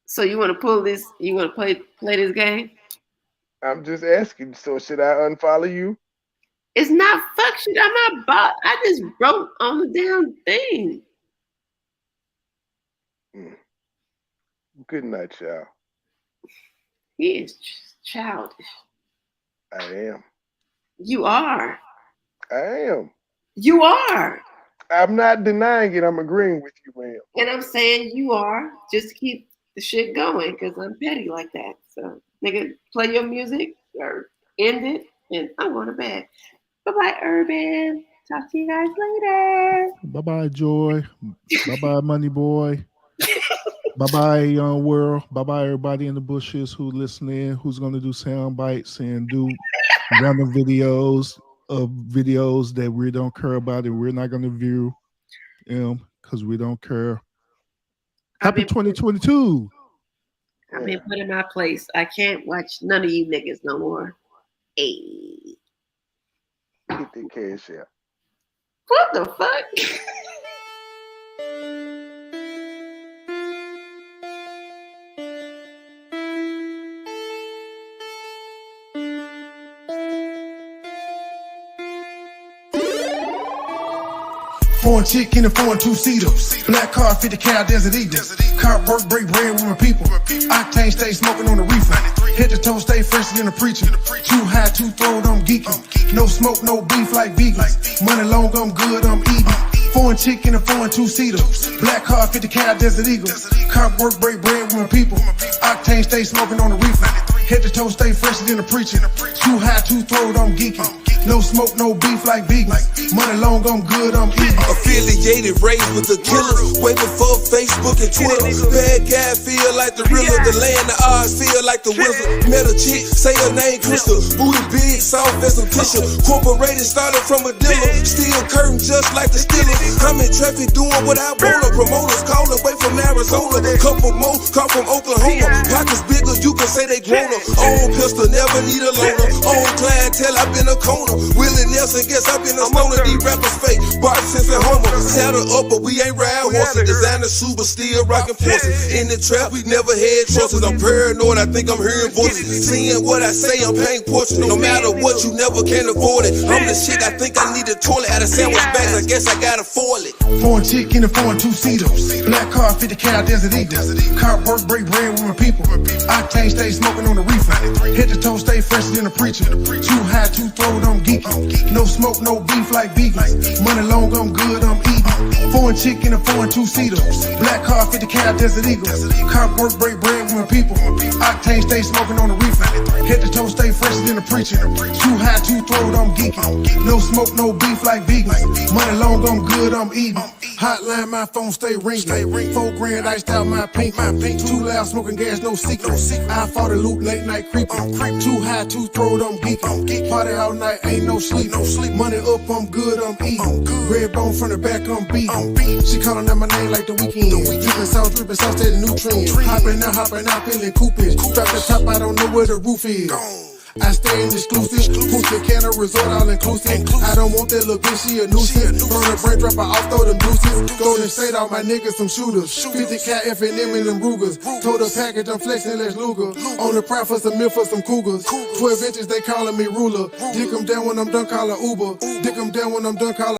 So you want to pull this? You want to play this game? I'm just asking. So should I unfollow you? It's not fuck shit. I'm not bought. I just wrote on the damn thing. Good night, child. He is childish. I am. You are. I am. You are. I'm not denying it. I'm agreeing with you, ma'am. And I'm saying you are. Just to keep the shit going because I'm petty like that. So, nigga, play your music or end it, and I'm going to bed. Bye-bye, Urban. Talk to you guys later. Bye-bye, Joy. Bye-bye, MoneyBoy. Bye-bye, Young World. Bye-bye, everybody in the bushes who listening, who's going to do sound bites and do random videos that we don't care about and we're not going to view because we don't care. Happy 2022. I've been put in my place. I can't watch none of you niggas no more. Hey. Get that cash out. What the fuck? Foreign chick in a foreign two-seater. Black car, 50 cal, Desert Eagle. Car work, break bread with my people. Octane stay smoking on the reefer. Head to toe, stay fresher than a preacher. Too high, too throwed, I'm geeking. No smoke, no beef like vegans. Money long, I'm good, I'm eating. Foreign chick in a foreign two-seater. Black car, 50 cal, Desert Eagle. Car work, break bread with my people. Octane stay smoking on the reefer. Head to toe, stay fresher than a preacher. Too high, too throwed, I'm geeking. No smoke, no beef like vegans. Money long, I'm good, I'm eating. Affiliated, raised with the killers. Way before Facebook and Twitter. Bad guy feel like the realer. The land, the odds feel like the wizard. Met a chick, say her name Crystal. Booty big, soft as some tissue. Corporated, started from a dealer. Steel curtain just like the Steelers. I'm in traffic doing what I wanna. Promoters calling way from Arizona. Couple more come from Oklahoma. Pockets bigger, you can say they grown up. Own pistol, never need a loaner. Own clientele, I've been a corner. Willie Nelson, guess I've been a stoner. These rappers fake, Bart Simpson Homer. Saddle up, but we ain't ride horses. Designer shoes, but still rockin' forces. In the trap, we never had choices. I'm paranoid, I think I'm hearing voices. Seeing what I say, I'm paying portraits. No matter what, you never can afford it. I'm the shit, I think I need a toilet. Out of sandwich bags, I guess I gotta foil it. Foreign chick in a foreign two-seater. Black car, 50 cal, Desert Eagle. Car work, break bread with my people. Octane stay smoking on the reefer. Head to toe, stay fresher than a preacher. Too high, too throwed, I'm geeking. No smoke, no beef like vegans. Money long, I'm good, I'm eating. Foreign chick in a foreign two-seater. Black car, 50 cal, Desert Eagle. Car work, break bread with my people. Octane stay smoking on the reefer. Head to toe, stay fresher than a preacher. Too high, too throwed, I'm geeking. No smoke, no beef like vegans. Money long, I'm good, I'm eating. Hotline, my phone stay ringing. 4 grand iced out my pink. Too loud, smoking gas, no secret. I fought a loop, late night creeping. Too high, too throwed, I'm geeking. Party all night, ain't no sleep. Money up, I'm good, I'm eating. Red bone from the back, I'm beating. She calling out my name like the weekend. Dripping sauce, steady nutrients. Hopping out, feeling coopage. Drop the top, I don't know where the roof is. I stay in exclusive, Pussy can a resort all inclusive. I don't want that little bitch, she a nuisance. Burn her brain, drop her off, throw them deuces. Golden State, all my niggas some shooters. 50 cat F&M in them Rugers. Told her package, I'm flexing, let's Luger. On the prowl for some milk for some cougars. 12 inches, they calling me ruler. Dick 'em down when I'm done, call her Uber. Dick 'em down when I'm done, call her